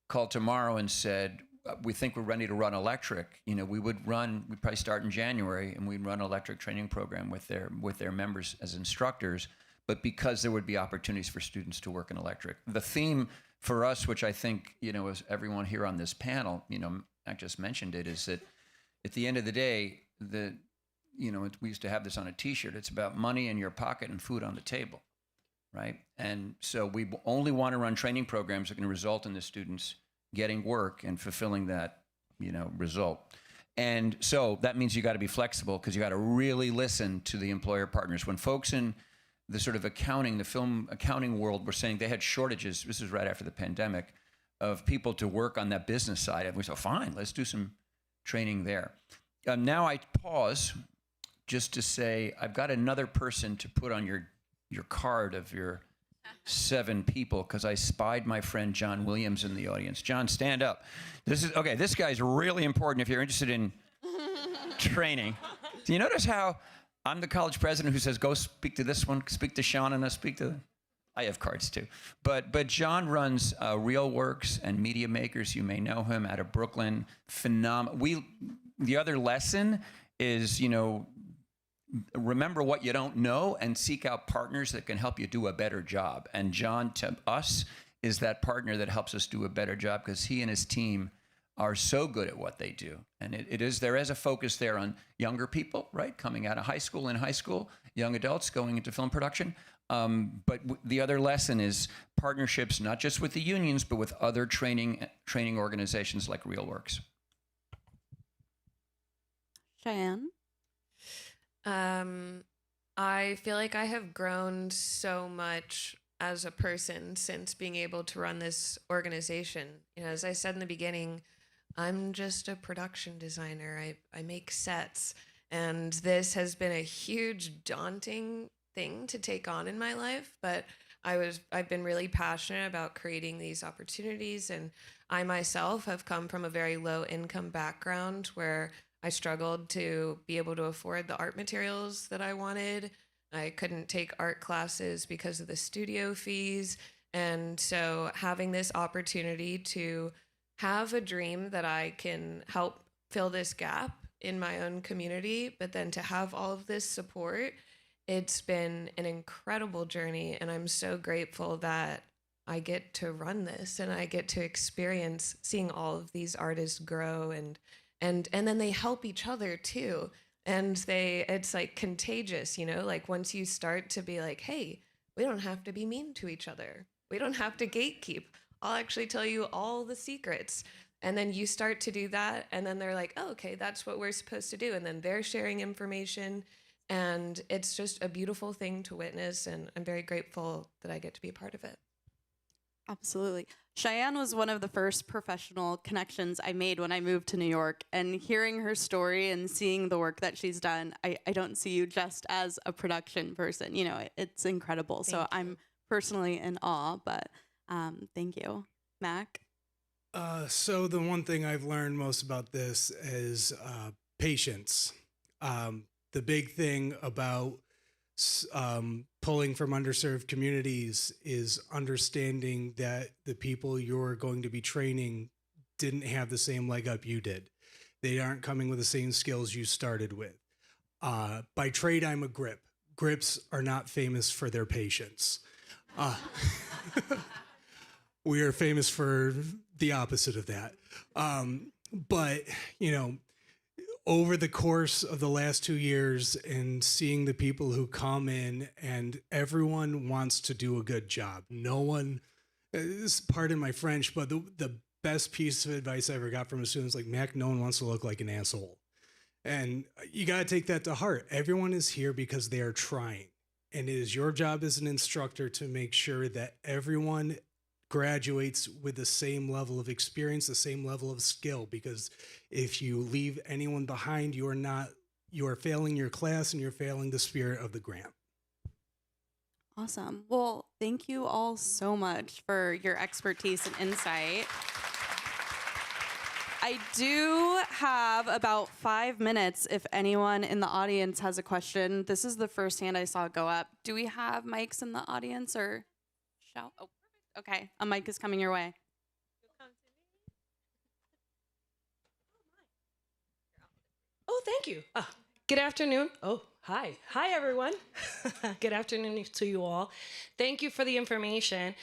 I: called tomorrow and said, we think we're ready to run electric, you know, we'd probably start in January, and we'd run an electric training program with their members as instructors, but because there would be opportunities for students to work in electric. The theme for us, which I think, you know, as everyone here on this panel, you know, I just mentioned it, is that at the end of the day, we used to have this on a t-shirt, it's about money in your pocket and food on the table, right? And so we only want to run training programs that can result in the students getting work and fulfilling that, you know, result. And so that means you got to be flexible, because you got to really listen to the employer partners. When folks in the sort of the film accounting world were saying they had shortages, this was right after the pandemic, of people to work on that business side, and we said, fine, let's do some training there. Now I pause just to say, I've got another person to put on your card of your 7 people, because I spied my friend John Williams in the audience. John, stand up. This guy's really important if you're interested in training. Do you notice how I'm the college president who says, go speak to this one, speak to Sean, and speak to... I have cards too. But John runs RealWorks and Media Makers. You may know him, out of Brooklyn. Phenomenal. The other lesson is, you know, remember what you don't know and seek out partners that can help you do a better job. And John, to us, is that partner that helps us do a better job, because he and his team are so good at what they do. And there is a focus there on younger people, right? Coming out of high school, young adults going into film production. But the other lesson is partnerships, not just with the unions, but with other training organizations like RealWorks.
F: Cheyenne?
H: I feel like I have grown so much as a person since being able to run this organization. You know, as I said in the beginning, I'm just a production designer. I make sets, and this has been a huge daunting thing to take on in my life, but I've been really passionate about creating these opportunities, and I myself have come from a very low income background where I struggled to be able to afford the art materials that I wanted. I couldn't take art classes because of the studio fees. And so having this opportunity to have a dream that I can help fill this gap in my own community, but then to have all of this support it's been an incredible journey, and I'm so grateful that I get to run this and I get to experience seeing all of these artists grow, and then they help each other too. And it's like contagious, you know, like once you start to be like, hey, we don't have to be mean to each other. We don't have to gatekeep. I'll actually tell you all the secrets. And then you start to do that, and then they're like, oh, okay, that's what we're supposed to do. And then they're sharing information, and it's just a beautiful thing to witness, and I'm very grateful that I get to be a part of it.
F: Absolutely. Cheyenne was one of the first professional connections I made when I moved to New York, and hearing her story and seeing the work that she's done, I don't see you just as a production person. You know, it's incredible. So I'm personally in awe, but thank you. Mac?
G: So the one thing I've learned most about this is patience. The big thing about pulling from underserved communities is understanding that the people you're going to be training didn't have the same leg up you did. They aren't coming with the same skills you started with. By trade, I'm a grip. Grips are not famous for their patience. We are famous for the opposite of that. But, you know, over the course of the last 2 years and seeing the people who come in, and everyone wants to do a good job. No one, pardon my French, but the best piece of advice I ever got from a student is like, Mac, no one wants to look like an asshole. And you got to take that to heart. Everyone is here because they are trying. And it is your job as an instructor to make sure that everyone graduates with the same level of experience, the same level of skill, because if you leave anyone behind, you are failing your class and you're failing the spirit of the grant.
F: Awesome. Well, thank you all so much for your expertise and insight. I do have about 5 minutes if anyone in the audience has a question. This is the first hand I saw go up. Do we have mics in the audience or shout? Oh, perfect. Okay, a mic is coming your way.
J: Oh, thank you. Good afternoon. Oh, hi. Hi, everyone. Good afternoon to you all. Thank you for the information.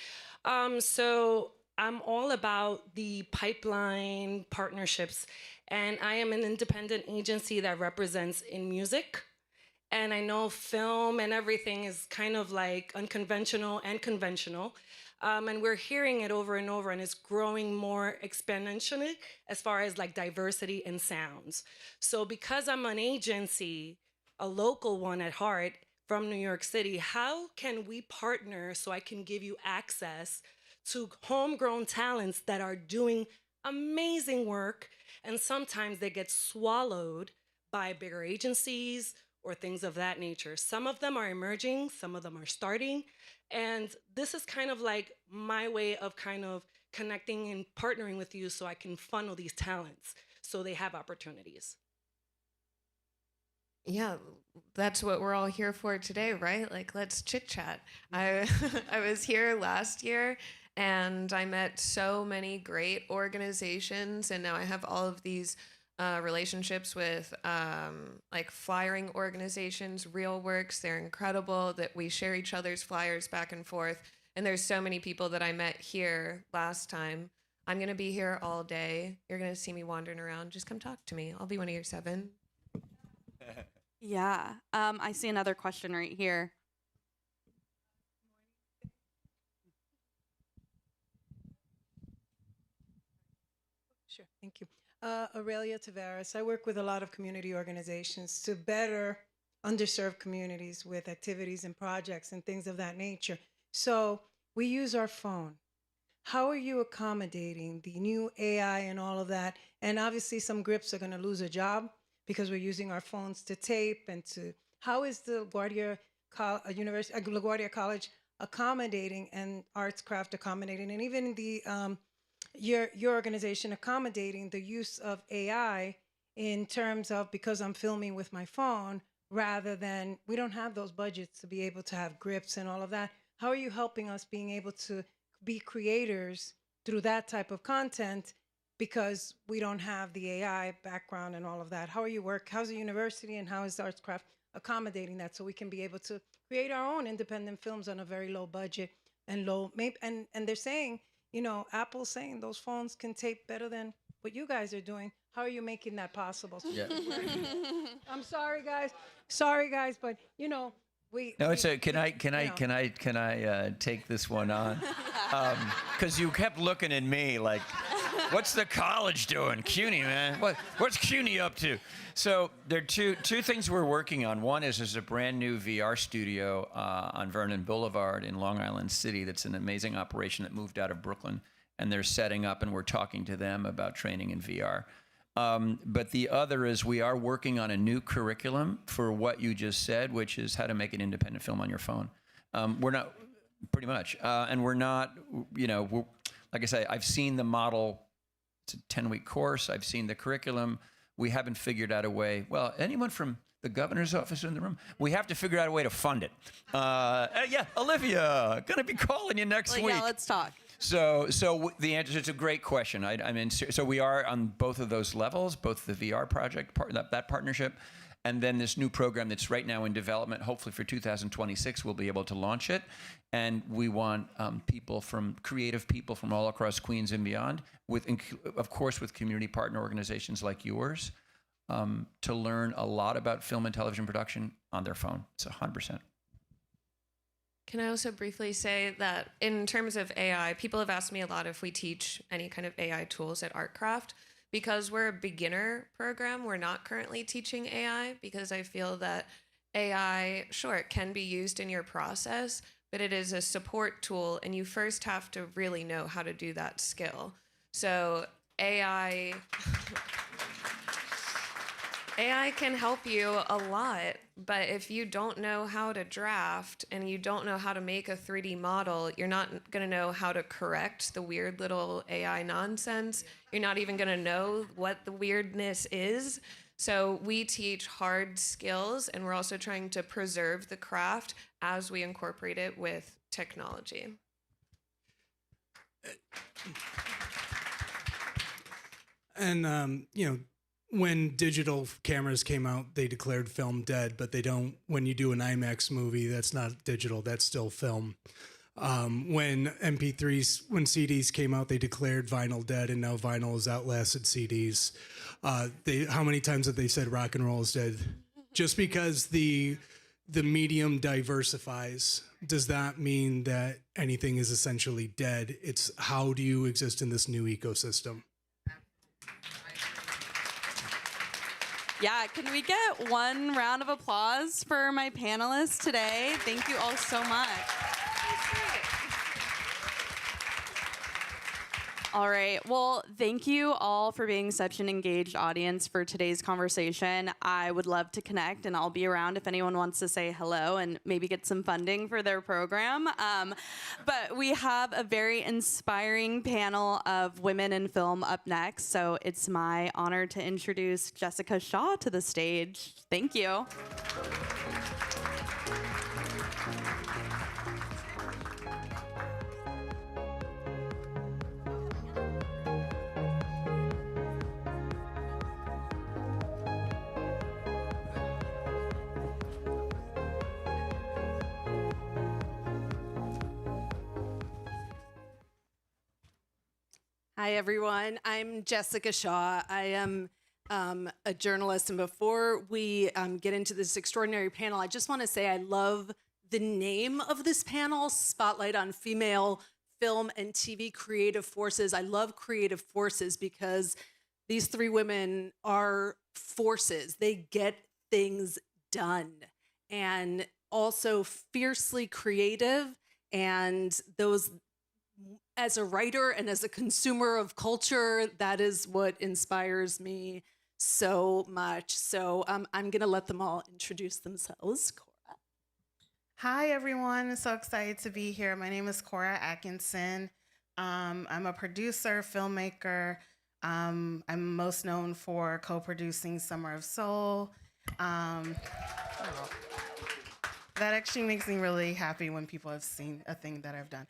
J: So I'm all about the pipeline partnerships, and I am an independent agency that represents in music. And I know film and everything is kind of like unconventional and conventional. And we're hearing it over and over, and it's growing more exponentially as far as like diversity in sounds. So because I'm an agency, a local one at heart from New York City, how can we partner so I can give you access to homegrown talents that are doing amazing work, and sometimes they get swallowed by bigger agencies or things of that nature. Some of them are emerging, some of them are starting, and this is kind of like my way of kind of connecting and partnering with you so I can funnel these talents so they have opportunities.
H: Yeah, that's what we're all here for today, right? Like, let's chit chat. I was here last year, and I met so many great organizations, and now I have all of these relationships with like flyering organizations, Real Works. They're incredible that we share each other's flyers back and forth. And there's so many people that I met here last time. I'm going to be here all day. You're going to see me wandering around. Just come talk to me. I'll be one of your 7.
F: Yeah. I see another question right here.
K: Sure, thank you. Aurelia Tavares. I work with a lot of community organizations to better underserved communities with activities and projects and things of that nature. So we use our phone. How are you accommodating the new AI and all of that? And obviously some grips are going to lose a job because we're using our phones to tape and to, how is the LaGuardia College accommodating and arts craft accommodating, and even the your organization accommodating the use of AI in terms of, because I'm filming with my phone, rather than, we don't have those budgets to be able to have grips and all of that. How are you helping us being able to be creators through that type of content, because we don't have the AI background and all of that? How are you how's the university and how is the arts craft accommodating that so we can be able to create our own independent films on a very low budget and and they're saying, you know, Apple's saying those phones can tape better than what you guys are doing. How are you making that possible?
I: Yeah.
K: I'm sorry, guys, but you know,
I: No, it's a. Can I take this one on? Because you kept looking at me like, what's the college doing, CUNY, man? What's CUNY up to? So there are two things we're working on. One is there's a brand new VR studio on Vernon Boulevard in Long Island City. That's an amazing operation that moved out of Brooklyn, and they're setting up, and we're talking to them about training in VR. But the other is we are working on a new curriculum for what you just said, which is how to make an independent film on your phone. We're not, pretty much, and we're not, you know, like I say, I've seen the model. It's a 10-week course. I've seen the curriculum. We haven't figured out a way. Well, anyone from the governor's office in the room? We have to figure out a way to fund it. Yeah, Olivia, gonna be calling you next week.
F: Yeah, let's talk.
I: So the answer is it's a great question. I mean, so we are on both of those levels, both the VR project, that partnership, and then this new program that's right now in development. Hopefully for 2026, we'll be able to launch it. And we want creative people from all across Queens and beyond, of course, with community partner organizations like yours, to learn a lot about film and television production on their phone. It's 100%.
H: Can I also briefly say that in terms of AI, people have asked me a lot if we teach any kind of AI tools at ArtCraft. Because we're a beginner program, we're not currently teaching AI because I feel that AI, sure, it can be used in your process, but it is a support tool and you first have to really know how to do that skill. So AI can help you a lot, but if you don't know how to draft and you don't know how to make a 3D model, you're not going to know how to correct the weird little AI nonsense. You're not even going to know what the weirdness is. So we teach hard skills, and we're also trying to preserve the craft as we incorporate it with technology.
G: And, you know, when digital cameras came out, they declared film dead, but they don't. When you do an IMAX movie, that's not digital, that's still film. When MP3s, when CDs came out, they declared vinyl dead, and now vinyl has outlasted CDs. How many times have they said rock and roll is dead? Just because the medium diversifies, does that mean that anything is essentially dead? It's how do you exist in this new ecosystem?
F: Yeah, can we get one round of applause for my panelists today? Thank you all so much. All right. Well, thank you all for being such an engaged audience for today's conversation. I would love to connect, and I'll be around if anyone wants to say hello and maybe get some funding for their program. But we have a very inspiring panel of women in film up next, so it's my honor to introduce Jessica Shaw to the stage. Thank you.
L: Hi, everyone. I'm Jessica Shaw. I am a journalist. And before we get into this extraordinary panel, I just want to say I love the name of this panel, Spotlight on Female Film and TV Creative Forces. I love creative forces because these three women are forces. They get things done and also fiercely creative. And those, as a writer and as a consumer of culture, that is what inspires me so much. So I'm going to let them all introduce themselves. Cora.
M: Hi, everyone. So excited to be here. My name is Cora Atkinson. I'm a producer, filmmaker. I'm most known for co-producing Summer of Soul. That actually makes me really happy when people have seen a thing that I've done.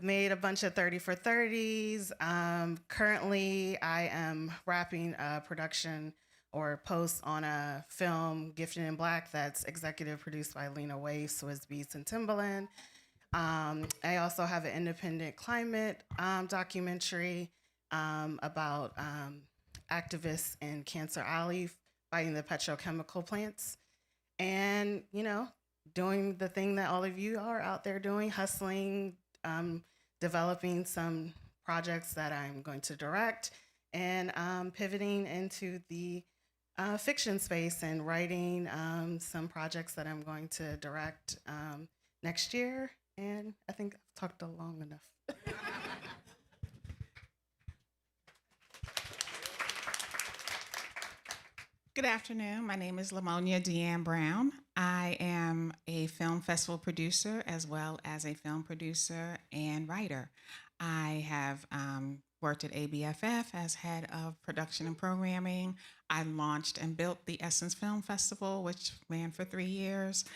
M: Made a bunch of 30 for 30s. Currently, I am wrapping a production, or post on a film, Gifted in Black, that's executive produced by Lena Waithe, Swizz Beatz, and Timbaland. I also have an independent climate documentary about activists in Cancer Alley fighting the petrochemical plants. And, you know, doing the thing that all of you are out there doing, hustling, developing some projects that I'm going to direct, and pivoting into the fiction space and writing some projects that I'm going to direct next year. And I think I've talked long enough.
N: Good afternoon. My name is Lamonia Deanne Brown. I am a film festival producer as well as a film producer and writer. I have worked at ABFF as head of production and programming. I launched and built the Essence Film Festival, which ran for 3 years.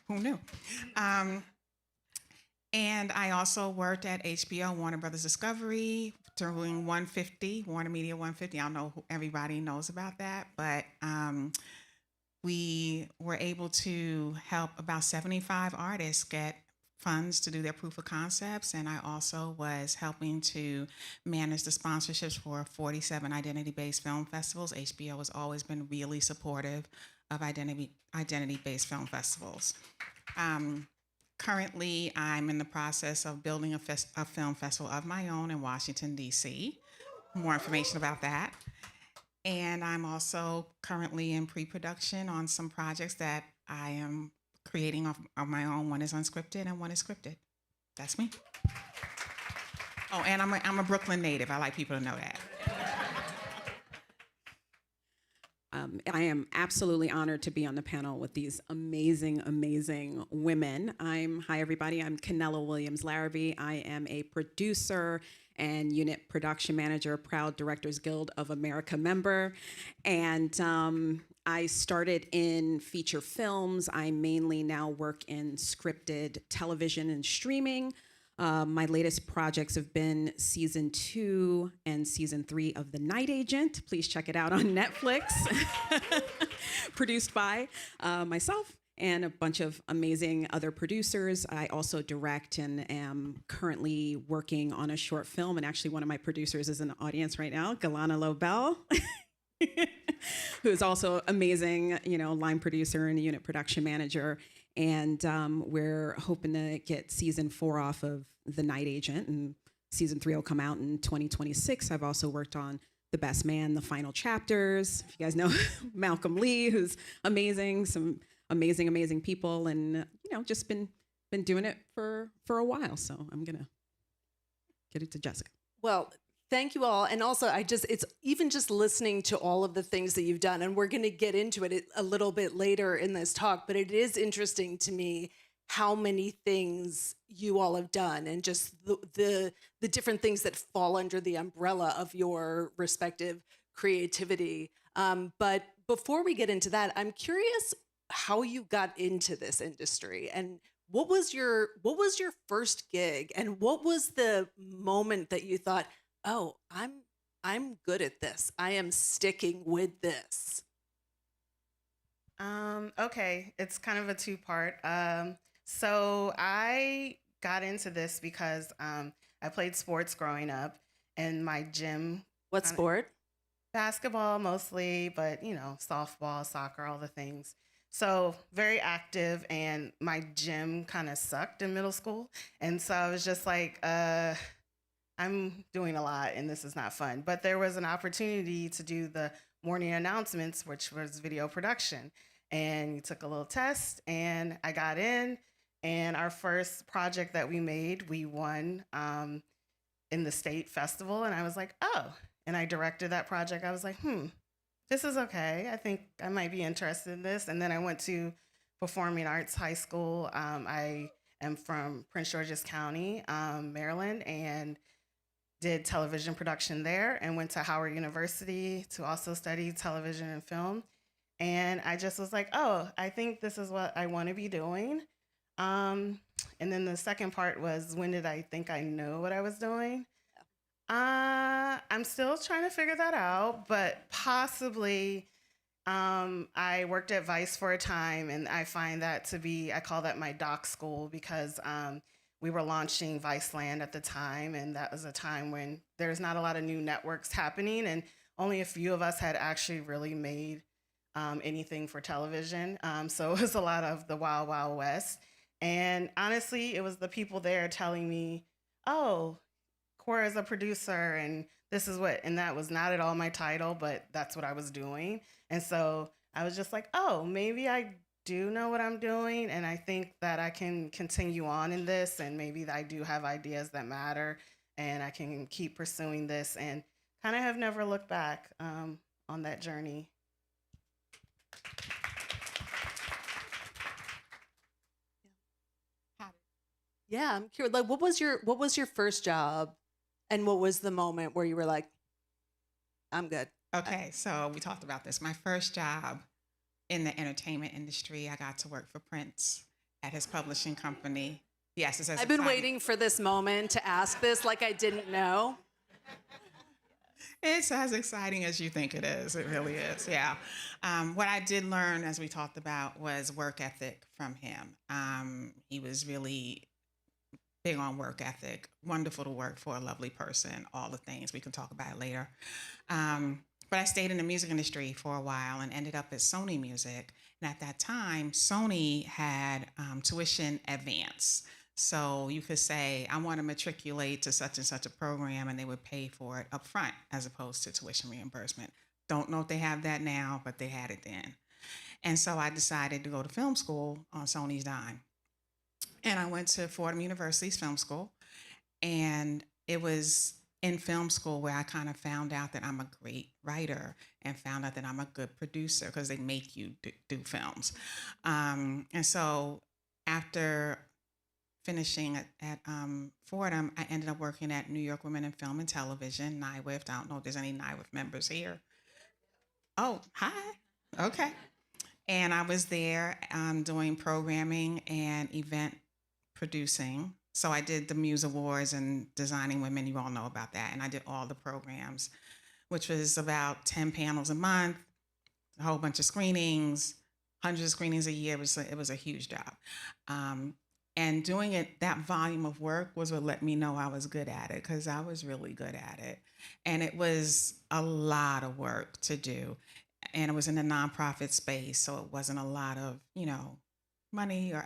N: Who knew? And I also worked at HBO, Warner Brothers Discovery, doing 150, Warner Media 150. I don't know who everybody knows about that, but we were able to help about 75 artists get funds to do their proof of concepts, and I also was helping to manage the sponsorships for 47 identity-based film festivals. HBO has always been really supportive of identity-based film festivals. Currently, I'm in the process of building a film festival of my own in Washington, D.C. More information about that. And I'm also currently in pre-production on some projects that I am creating of my own. One is unscripted and one is scripted. That's me. Oh, and I'm a Brooklyn native. I like people to know that.
O: I am absolutely honored to be on the panel with these amazing, amazing women. Hi everybody, I'm Canella Williams-Larrabee. I am a producer and unit production manager, proud Directors Guild of America member. And I started in feature films. I mainly now work in scripted television and streaming. My latest projects have been season 2 and season 3 of The Night Agent. Please check it out on Netflix. Produced by myself and a bunch of amazing other producers. I also direct and am currently working on a short film. And actually one of my producers is in the audience right now, Galana Lobel, who is also amazing, line producer and a unit production manager. And we're hoping to get season 4 off of The Night Agent, and season 3 will come out in 2026. I've also worked on The Best Man, the final chapters. If you guys know Malcolm Lee, who's amazing, some amazing, amazing people, and just been doing it for a while. So I'm gonna get it to Jessica.
L: Well, thank you all. And also, it's even just listening to all of the things that you've done, and we're going to get into it a little bit later in this talk, but it is interesting to me how many things you all have done and just the different things that fall under the umbrella of your respective creativity. But before we get into that, I'm curious how you got into this industry, and what was your first gig, and what was the moment that you thought, oh, I'm good at this. I am sticking with this.
M: Okay, it's kind of a two-part. So I got into this because I played sports growing up, and my gym.
L: What sport?
M: Basketball mostly, but softball, soccer, all the things. So very active, and my gym kind of sucked in middle school, and so I was just like, I'm doing a lot and this is not fun. But there was an opportunity to do the morning announcements, which was video production. And you took a little test and I got in. And our first project that we made, we won in the state festival. And I was like, oh, and I directed that project. I was like, this is okay. I think I might be interested in this. And then I went to Performing Arts High School. I am from Prince George's County, Maryland, and did television production there, and went to Howard University to also study television and film. And I just was like, oh, I think this is what I want to be doing. And then the second part was, when did I think I knew what I was doing? I'm still trying to figure that out, but possibly I worked at Vice for a time, and I find that to be, I call that my doc school, because we were launching Viceland at the time, and that was a time when there's not a lot of new networks happening, and only a few of us had actually really made anything for television. So it was a lot of the Wild Wild West. And honestly, it was the people there telling me, oh, Cora is a producer, and this is what, and that was not at all my title, but that's what I was doing. And so I was just like, oh, maybe I do know what I'm doing, and I think that I can continue on in this, and maybe that I do have ideas that matter, and I can keep pursuing this, and kind of have never looked back on that journey.
L: Yeah, I'm curious. Like, what was your first job, and what was the moment where you were like, I'm good?
N: Okay, so we talked about this. My first job in the entertainment industry, I got to work for Prince at his publishing company. Yes, it's as
L: I've been
N: exciting.
L: waiting for this moment to ask this, like I didn't know.
N: It's as exciting as you think it is. It really is, yeah. What I did learn, as we talked about, was work ethic from him. He was really big on work ethic, wonderful to work for, a lovely person, all the things. We can talk about it later. But I stayed in the music industry for a while and ended up at Sony Music. And at that time, Sony had tuition advance. So you could say, I want to matriculate to such and such a program, and they would pay for it up front as opposed to tuition reimbursement. Don't know if they have that now, but they had it then. And so I decided to go to film school on Sony's dime. And I went to Fordham University's film school, and it was in film school where I kind of found out that I'm a great writer and found out that I'm a good producer, because they make you do films. And so after finishing at Fordham, I ended up working at New York Women in Film and Television, NYWIF. I don't know if there's any NYWIF members here. Oh, hi. Okay. And I was there doing programming and event producing. So I did the Muse Awards and Designing Women. You all know about that. And I did all the programs, which was about 10 panels a month, a whole bunch of screenings, hundreds of screenings a year. It was a huge job. And doing it, that volume of work was what let me know I was good at it, because I was really good at it. And it was a lot of work to do. And it was in the nonprofit space, so it wasn't a lot of, money or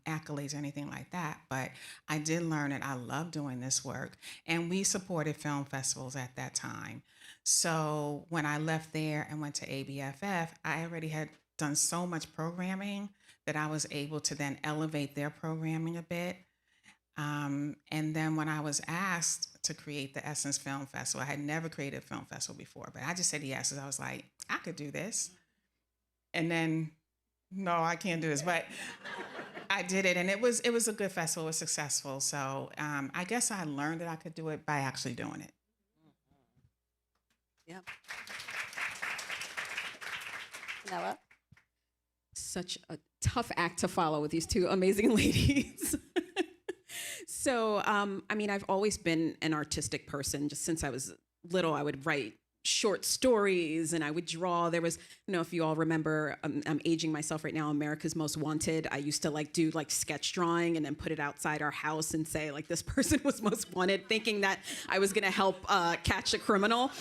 N: accolades or anything like that. But I did learn that I love doing this work. And we supported film festivals at that time. So when I left there and went to ABFF, I already had done so much programming that I was able to then elevate their programming a bit. And then when I was asked to create the Essence Film Festival, I had never created a film festival before, but I just said yes, because I was like, I could do this. And then, no, I can't do this, but I did it, and it was a good festival. It was successful. So I guess I learned that I could do it by actually doing it.
L: Yeah. Canella?
O: Such a tough act to follow with these two amazing ladies. So, I've always been an artistic person. Just since I was little, I would write short stories and I would draw. There was, I don't know if you all remember, I'm aging myself right now, America's Most Wanted. I used to do sketch drawing and then put it outside our house and say this person was most wanted, thinking that I was gonna help catch a criminal.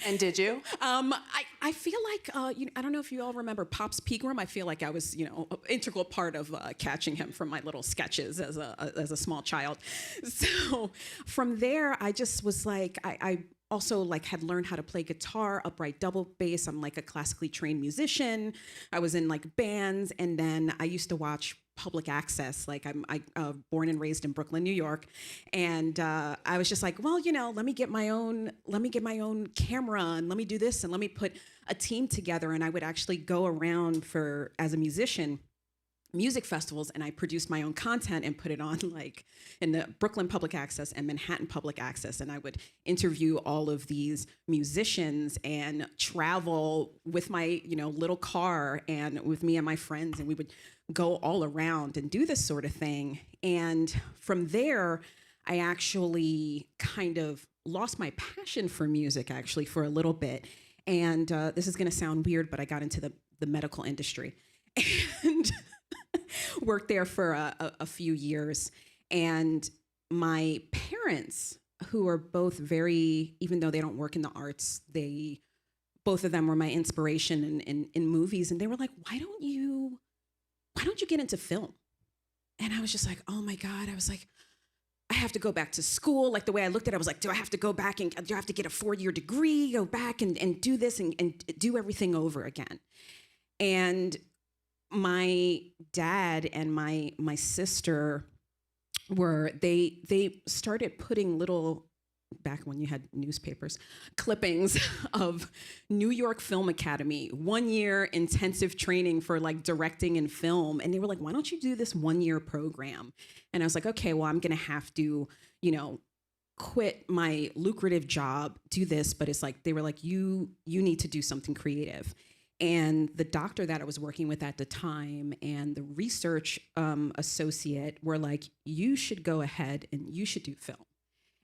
L: And did you?
O: I feel like, I don't know if you all remember Pops Pegram. I feel like I was, an integral part of catching him from my little sketches as a small child. So from there, I just was I also had learned how to play guitar, upright double bass. I'm a classically trained musician. I was in bands, and then I used to watch public access. I'm born and raised in Brooklyn, New York, and I was just well, let me get my own camera, and let me do this, and let me put a team together. And I would actually go around as a musician, music festivals, and I produced my own content and put it on in the Brooklyn Public Access and Manhattan Public Access. And I would interview all of these musicians and travel with my little car and with me and my friends, and we would go all around and do this sort of thing. And from there, I actually kind of lost my passion for music actually for a little bit. And this is going to sound weird, but I got into the medical industry and worked there for a few years. And my parents, who are both very, even though they don't work in the arts, both of them were my inspiration in movies. And they were like, why don't you get into film? And I was just like, oh my God. I was like, I have to go back to school. Like the way I looked at it, I was like, do I have to go back and do I have to get a 4-year degree, go back and do this and do everything over again? And my dad and my sister they started putting little, back when you had newspapers, clippings of New York Film Academy, 1-year intensive training for like directing and film. And they were like, why don't you do this 1-year program? And I was like, okay, well, I'm going to have to, quit my lucrative job, do this. But it's like, they were like, you need to do something creative. And the doctor that I was working with at the time and the research associate were like, you should go ahead and you should do film.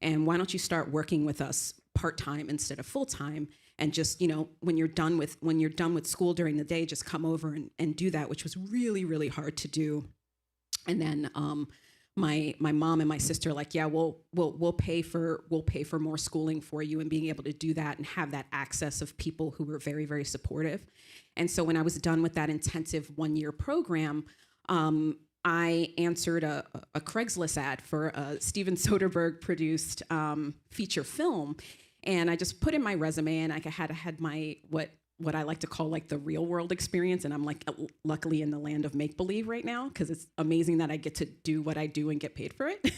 O: And why don't you start working with us part-time instead of full-time? And just, when you're done with school during the day, just come over and do that, which was really, really hard to do. And then my mom and my sister are like, yeah, we'll pay for more schooling for you, and being able to do that and have that access of people who were very, very supportive. And so when I was done with that intensive 1-year program, I answered a Craigslist ad for a Steven Soderbergh produced feature film. And I just put in my resume, and I had my, what I like to call like the real world experience. And I'm like, luckily in the land of make believe right now, because it's amazing that I get to do what I do and get paid for it.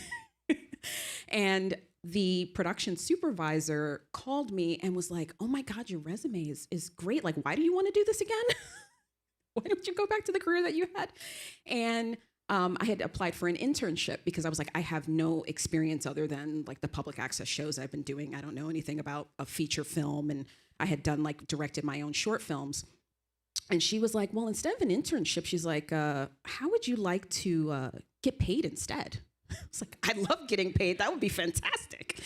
O: And the production supervisor called me and was like, oh my God, your resume is great. Like, why do you want to do this again? Why don't you go back to the career that you had? And I had applied for an internship because I was like, I have no experience other than like the public access shows I've been doing. I don't know anything about a feature film. And I had directed my own short films. And she was like, well, instead of an internship, she's like, how would you like to get paid instead? I was like, I love getting paid. That would be fantastic.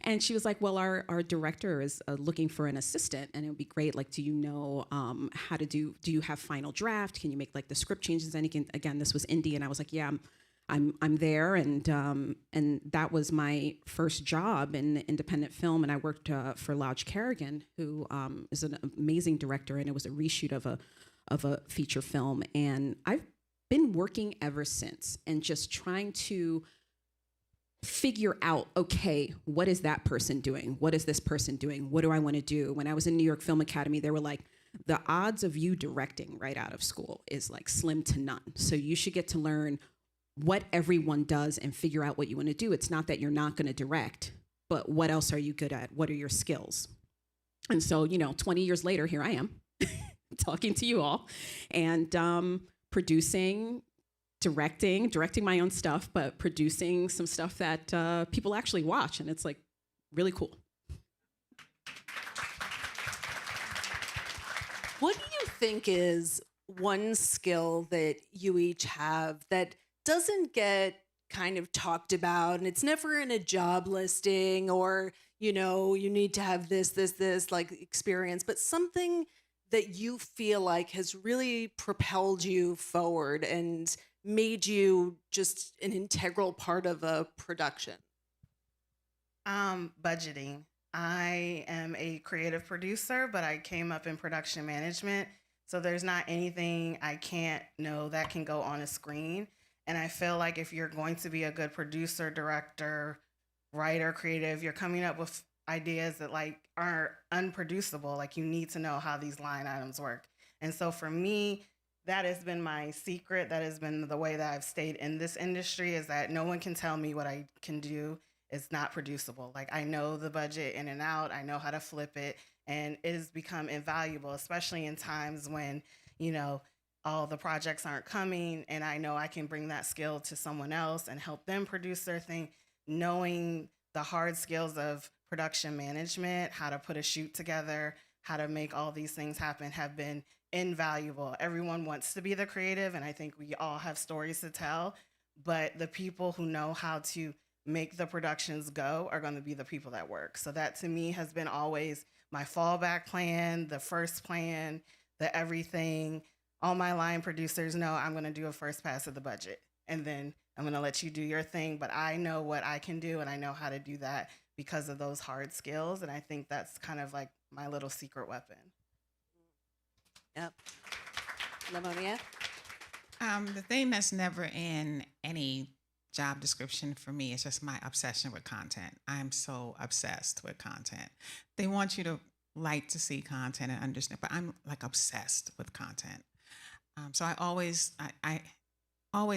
O: And she was like, well, our director is looking for an assistant, and it would be great. Like, do you know how to do you have final draft? Can you make like the script changes? And again, this was indie. And I was like, yeah, I'm there. And that was my first job in independent film. And I worked for Lodge Kerrigan, who is an amazing director. And it was a reshoot of a feature film. And I've been working ever since, and just trying to figure out, okay, what is that person doing? What is this person doing? What do I want to do? When I was in New York Film Academy, they were like, the odds of you directing right out of school is like slim to none. So you should get to learn what everyone does and figure out what you want to do. It's not that you're not going to direct, but what else are you good at? What are your skills? And so, 20 years later, here I am talking to you all, and producing, directing my own stuff, but producing some stuff that people actually watch. And it's like really cool.
L: What do you think is one skill that you each have that doesn't get kind of talked about, and it's never in a job listing, or, you need to have this like experience, but something that you feel like has really propelled you forward and made you just an integral part of a production?
M: Budgeting. I am a creative producer, but I came up in production management. So there's not anything I can't know that can go on a screen. And I feel like if you're going to be a good producer, director, writer, creative, you're coming up with ideas that like are unproducible. Like, you need to know how these line items work. And so for me, that has been my secret. That has been the way that I've stayed in this industry, is that no one can tell me what I can do is not producible. Like, I know the budget in and out. I know how to flip it. And it has become invaluable, especially in times when, all the projects aren't coming, and I know I can bring that skill to someone else and help them produce their thing. Knowing the hard skills of production management, how to put a shoot together, how to make all these things happen, have been invaluable. Everyone wants to be the creative, and I think we all have stories to tell, but the people who know how to make the productions go are going to be the people that work. So that to me has been always my fallback plan, the first plan, the everything. All my line producers know I'm going to do a first pass of the budget, and then I'm going to let you do your thing, but I know what I can do and I know how to do that because of those hard skills. And I think that's kind of like my little secret weapon.
L: Yep. Lamonia?
N: The thing that's never in any job description for me is just my obsession with content. I'm so obsessed with content. They want you to like to see content and understand, but I'm like obsessed with content. So I always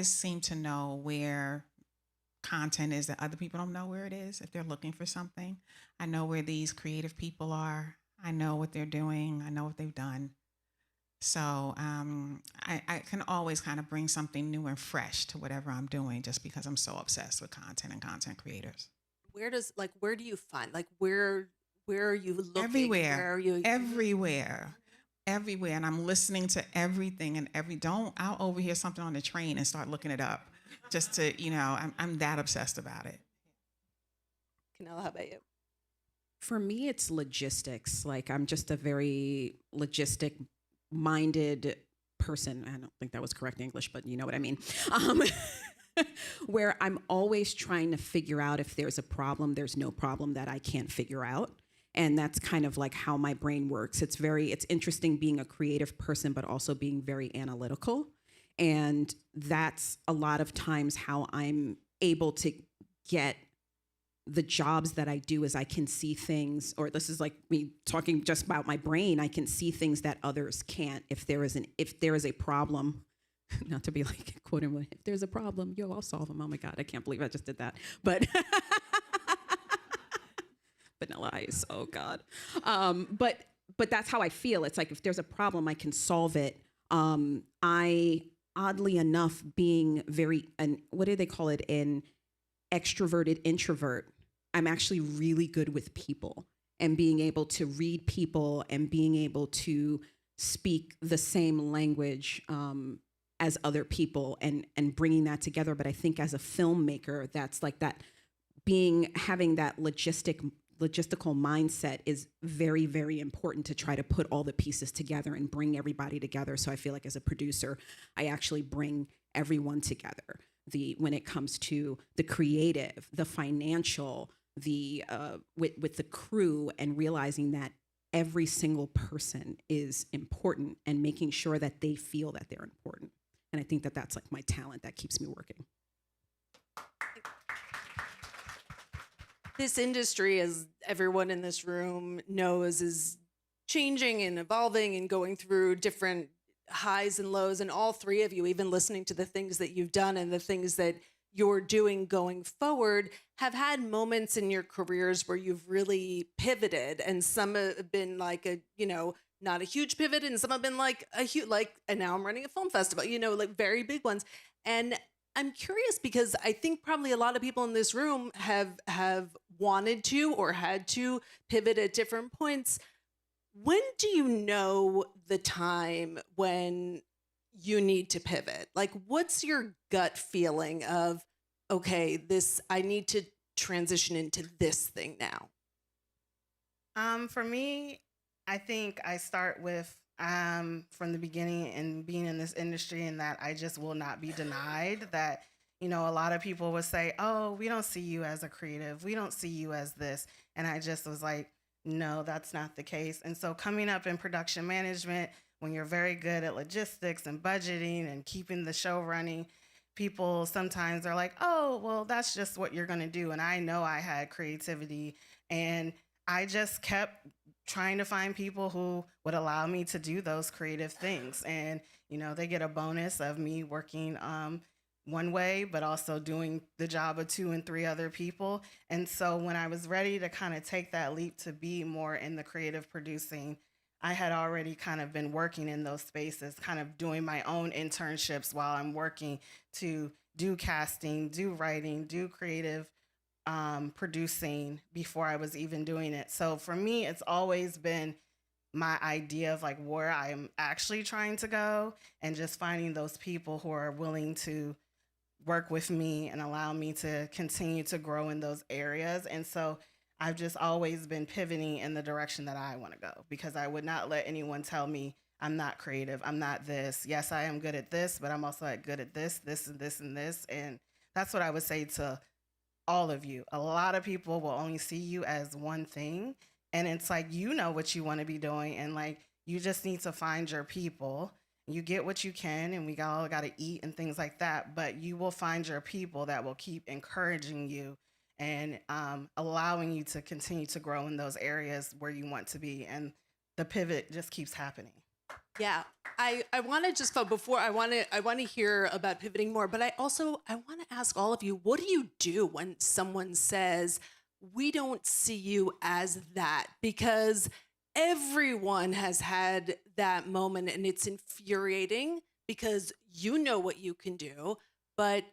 N: seem to know where content is that other people don't know where it is if they're looking for something. I know where these creative people are. I know what they're doing. I know what they've done. So I can always kind of bring something new and fresh to whatever I'm doing just because I'm so obsessed with content and content creators.
L: Where do you find, where are you looking?
N: Everywhere.
L: Where are you?
N: Everywhere. And I'm listening to everything and I'll overhear something on the train and start looking it up just to, I'm that obsessed about it.
L: Canella, how about you?
O: For me, it's logistics. Like, I'm just a very logistic-minded person. I don't think that was correct English, but you know what I mean. Where I'm always trying to figure out if there's a problem, there's no problem that I can't figure out. And that's kind of like how my brain works. It's interesting being a creative person, but also being very analytical. And that's a lot of times how I'm able to get the jobs that I do, is I can see things, or this is like me talking just about my brain, I can see things that others can't. If there is a problem, not to be like quoting, if there's a problem, I'll solve them. Oh my God, I can't believe I just did that. But Vanilla Ice, oh God. But that's how I feel. It's like if there's a problem, I can solve it. I, oddly enough, being what do they call it, an extroverted introvert, I'm actually really good with people and being able to read people and being able to speak the same language as other people and bringing that together. But I think as a filmmaker, that's like that having that logistical mindset is very, very important to try to put all the pieces together and bring everybody together. So I feel like as a producer, I actually bring everyone together. When it comes to the creative, the financial, with the crew, and realizing that every single person is important and making sure that they feel that they're important. And I think that that's like my talent that keeps me working.
L: This industry, as everyone in this room knows, is changing and evolving and going through different highs and lows, and all three of you, even listening to the things that you've done and the things that you're doing going forward, have had moments in your careers where you've really pivoted, and some have been like not a huge pivot, and some have been like a huge, and now I'm running a film festival, like very big ones. And I'm curious because I think probably a lot of people in this room have wanted to or had to pivot at different points. When do you know the time when you need to pivot? Like, what's your gut feeling of, okay, I need to transition into this thing now?
M: For me, I think I start with from the beginning and being in this industry, and that I just will not be denied that, a lot of people would say, oh, we don't see you as a creative. We don't see you as this. And I just was like, no, that's not the case. And so coming up in production management, when you're very good at logistics and budgeting and keeping the show running, people sometimes are like, oh, well, that's just what you're going to do. And I know I had creativity, and I just kept trying to find people who would allow me to do those creative things. And, they get a bonus of me working one way, but also doing the job of 2 and 3 other people. And so when I was ready to kind of take that leap to be more in the creative producing, I had already kind of been working in those spaces, kind of doing my own internships while I'm working to do casting, do writing, do creative producing before I was even doing it. So for me, it's always been my idea of like where I'm actually trying to go, and just finding those people who are willing to work with me and allow me to continue to grow in those areas. And so I've just always been pivoting in the direction that I want to go, because I would not let anyone tell me I'm not creative, I'm not this. Yes, I am good at this, but I'm also good at this, this, and this, and this. And that's what I would say to all of you. A lot of people will only see you as one thing. And it's like, you know what you want to be doing. And like, you just need to find your people. You get what you can, and we all got to eat and things like that. But you will find your people that will keep encouraging you and allowing you to continue to grow in those areas where you want to be. And the pivot just keeps happening.
L: Yeah, I want to just before I want to hear about pivoting more, but I want to ask all of you, what do you do when someone says we don't see you as that? Because everyone has had that moment, and it's infuriating because you know what you can do. But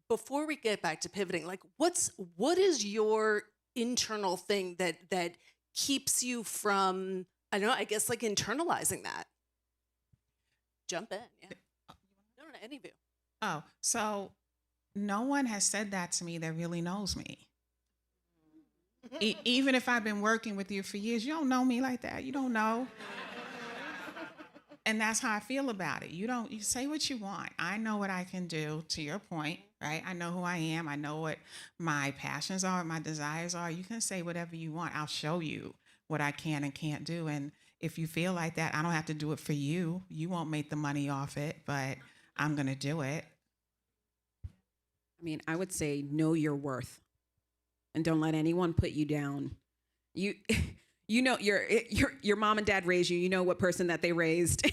L: before we get back to pivoting, like what is your internal thing that keeps you from, I don't know, I guess like internalizing that? Jump in, yeah. No, any of you.
N: Oh, so no one has said that to me that really knows me. Even if I've been working with you for years, you don't know me like that. You don't know. And that's how I feel about it. You say what you want. I know what I can do, to your point, right? I know who I am. I know what my passions are, what my desires are. You can say whatever you want. I'll show you what I can and can't do. And if you feel like that, I don't have to do it for you. You won't make the money off it, but I'm going to do it.
O: I mean, I would say know your worth and don't let anyone put you down. You know, your mom and dad raised you. You know what person that they raised.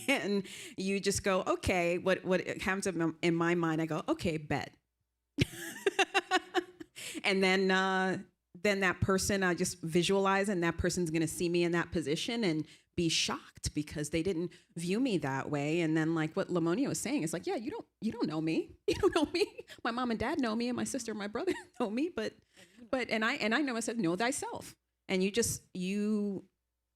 O: And you just go, okay, what happens in my mind, I go, okay, bet. And then that person, I just visualize, and that person's going to see me in that position and be shocked because they didn't view me that way. And then like what Lamonia was saying, it's like, yeah, you don't know me. You don't know me. My mom and dad know me, and my sister and my brother know me, but I know myself, know thyself. And you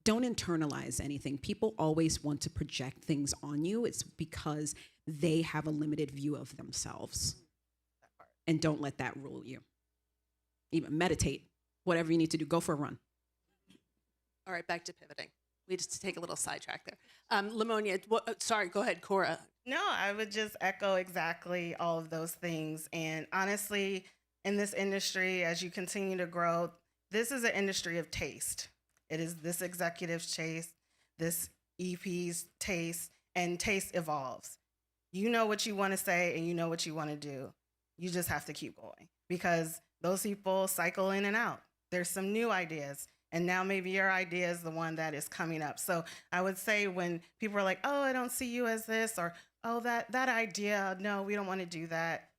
O: don't internalize anything. People always want to project things on you. It's because they have a limited view of themselves. And don't let that rule you. Even meditate, whatever you need to do, go for a run.
L: All right, back to pivoting. We just take a little sidetrack there. Lamonia, sorry, go ahead, Cora.
M: No, I would just echo exactly all of those things. And honestly, in this industry, as you continue to grow, this is an industry of taste. It is this executive's taste, this EP's taste, and taste evolves. You know what you want to say, and you know what you want to do. You just have to keep going, because those people cycle in and out. There's some new ideas, and now maybe your idea is the one that is coming up. So I would say when people are like, oh, I don't see you as this, or oh, that idea, no, we don't want to do that.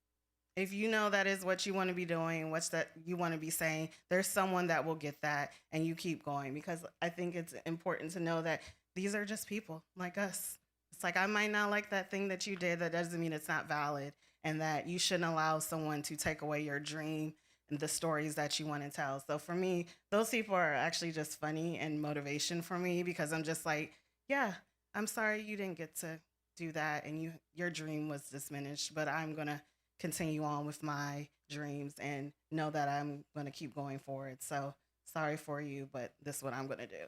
M: If you know that is what you want to be doing, what's that you want to be saying, there's someone that will get that, and you keep going. Because I think it's important to know that these are just people like us. It's like, I might not like that thing that you did. That doesn't mean it's not valid, and that you shouldn't allow someone to take away your dream and the stories that you want to tell. So for me, those people are actually just funny and motivation for me, because I'm just like, yeah, I'm sorry you didn't get to do that, and your dream was diminished, but I'm going to continue on with my dreams and know that I'm going to keep going forward. So sorry for you, but this is what I'm going to do.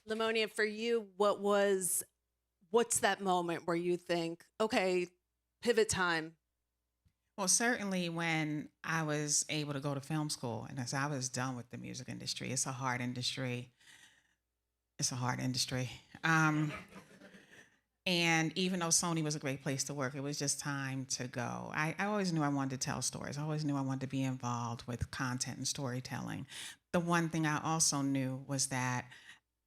L: Lamonia, for you, what's that moment where you think, okay, pivot time?
N: Well, certainly when I was able to go to film school, and as I was done with the music industry, it's a hard industry. It's a hard industry. And even though Sony was a great place to work, it was just time to go. I always knew I wanted to tell stories. I always knew I wanted to be involved with content and storytelling. The one thing I also knew was that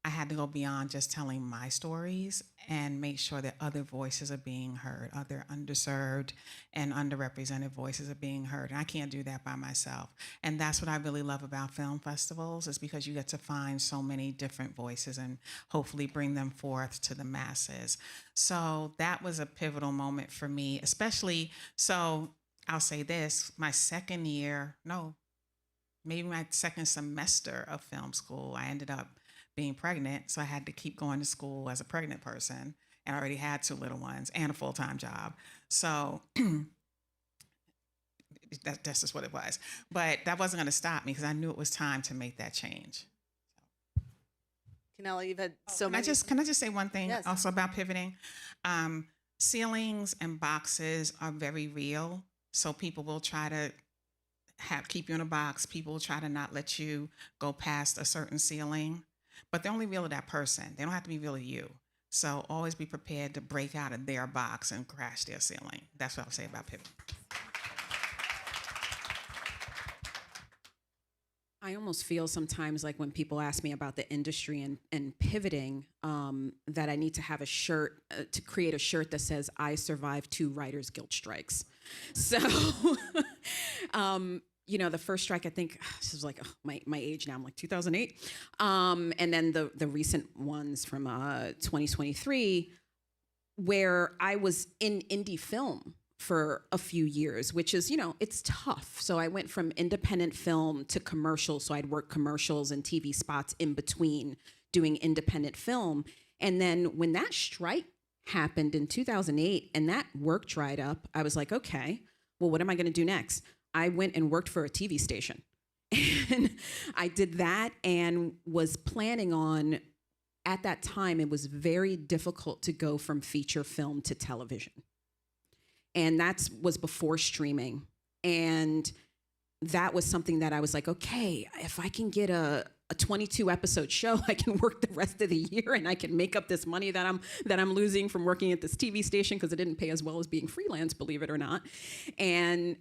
N: I had to go beyond just telling my stories and make sure that other voices are being heard, other underserved and underrepresented voices are being heard. And I can't do that by myself. And that's what I really love about film festivals, is because you get to find so many different voices and hopefully bring them forth to the masses. So that was a pivotal moment for me, especially, so I'll say this, my second semester of film school, I ended up being pregnant, so I had to keep going to school as a pregnant person. and I already had 2 little ones and a full-time job. So that's just what it was. But that wasn't going to stop me because I knew it was time to make that change.
L: Canella, you've had so
N: Can
L: many.
N: I just say one thing
L: Yes.
N: also about pivoting? Ceilings and boxes are very real. So people will try to keep you in a box. People will try to not let you go past a certain ceiling, but they're only real to that person. They don't have to be real to you. So always be prepared to break out of their box and crash their ceiling. That's what I'll say about pivoting.
O: I almost feel sometimes like when people ask me about the industry and pivoting, that I need to have a shirt, to create a shirt that says, I survived 2 Writers Guild strikes. So, you know, the first strike, I think, this is like my age now, I'm like 2008. And then the recent ones from 2023, where I was in indie film for a few years, which is, you know, it's tough. So I went from independent film to commercial. So I'd work commercials and TV spots in between doing independent film. And then when that strike happened in 2008 and that work dried up, I was like, okay, well, what am I going to do next? I went and worked for a TV station. And I did that and was planning on, at that time, it was very difficult to go from feature film to television. And that was before streaming. And that was something that I was like, okay, if I can get a 22 episode show, I can work the rest of the year and I can make up this money that I'm losing from working at this TV station, because it didn't pay as well as being freelance, believe it or not. And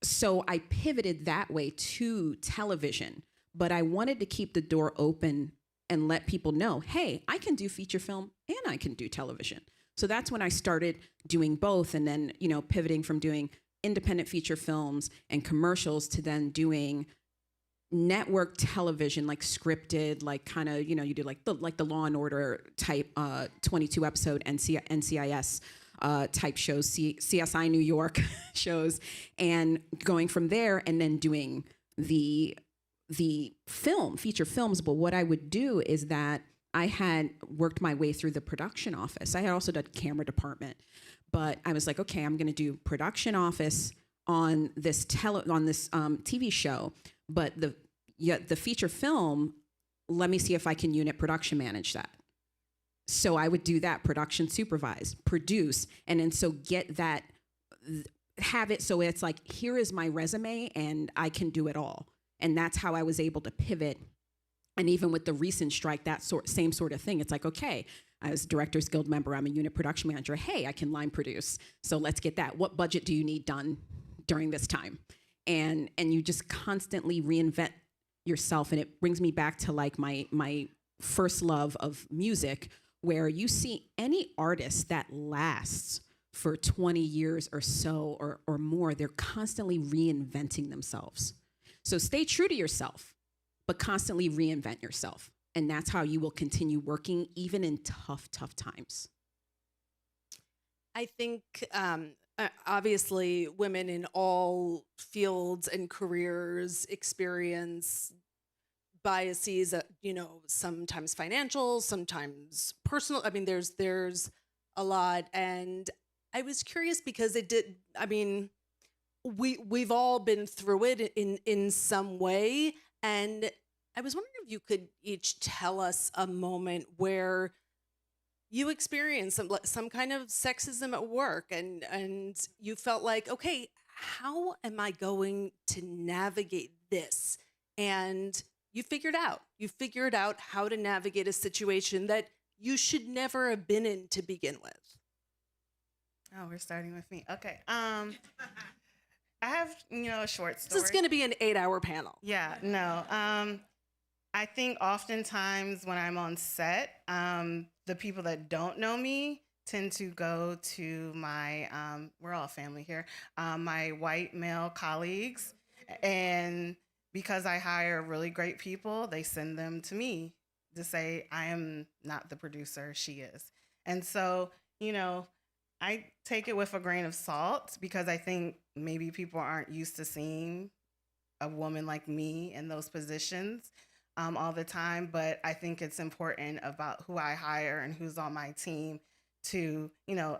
O: so I pivoted that way to television, but I wanted to keep the door open and let people know, hey, I can do feature film and I can do television. So that's when I started doing both, and then, you know, pivoting from doing independent feature films and commercials to then doing network television, like scripted, like kind of, you know, you do like the Law and Order type 22 episode NCIS type shows, CSI New York shows, and going from there and then doing the feature films. But what I would do is that I had worked my way through the production office. I had also done camera department, but I was like, okay, I'm going to do production office on this TV show, but the feature film, let me see if I can unit production manage that. So I would do that, production supervise, produce, and then so get that, have it so it's like, here is my resume and I can do it all. And that's how I was able to pivot. And even with the recent strike, that same sort of thing. It's like, okay, as Directors Guild member, I'm a unit production manager. Hey, I can line produce. So let's get that. What budget do you need done during this time? And you just constantly reinvent yourself. And it brings me back to like my first love of music, where you see any artist that lasts for 20 years or so or more, they're constantly reinventing themselves. So stay true to yourself, but constantly reinvent yourself. And that's how you will continue working even in tough times.
L: I think obviously women in all fields and careers experience biases, you know, sometimes financial, sometimes personal. I mean, there's a lot. And I was curious because we've all been through it in some way. And I was wondering if you could each tell us a moment where you experienced some kind of sexism at work and you felt like, okay, how am I going to navigate this? And you figured out how to navigate a situation that you should never have been in to begin with.
M: Oh, we're starting with me. Okay. I have, a short story.
L: This is going to be an 8-hour panel.
M: Yeah, no. I think oftentimes when I'm on set, the people that don't know me tend to go to my, we're all family here, my white male colleagues. And because I hire really great people, they send them to me to say, I am not the producer, she is. And so, I take it with a grain of salt because I think maybe people aren't used to seeing a woman like me in those positions all the time. But I think it's important about who I hire and who's on my team to,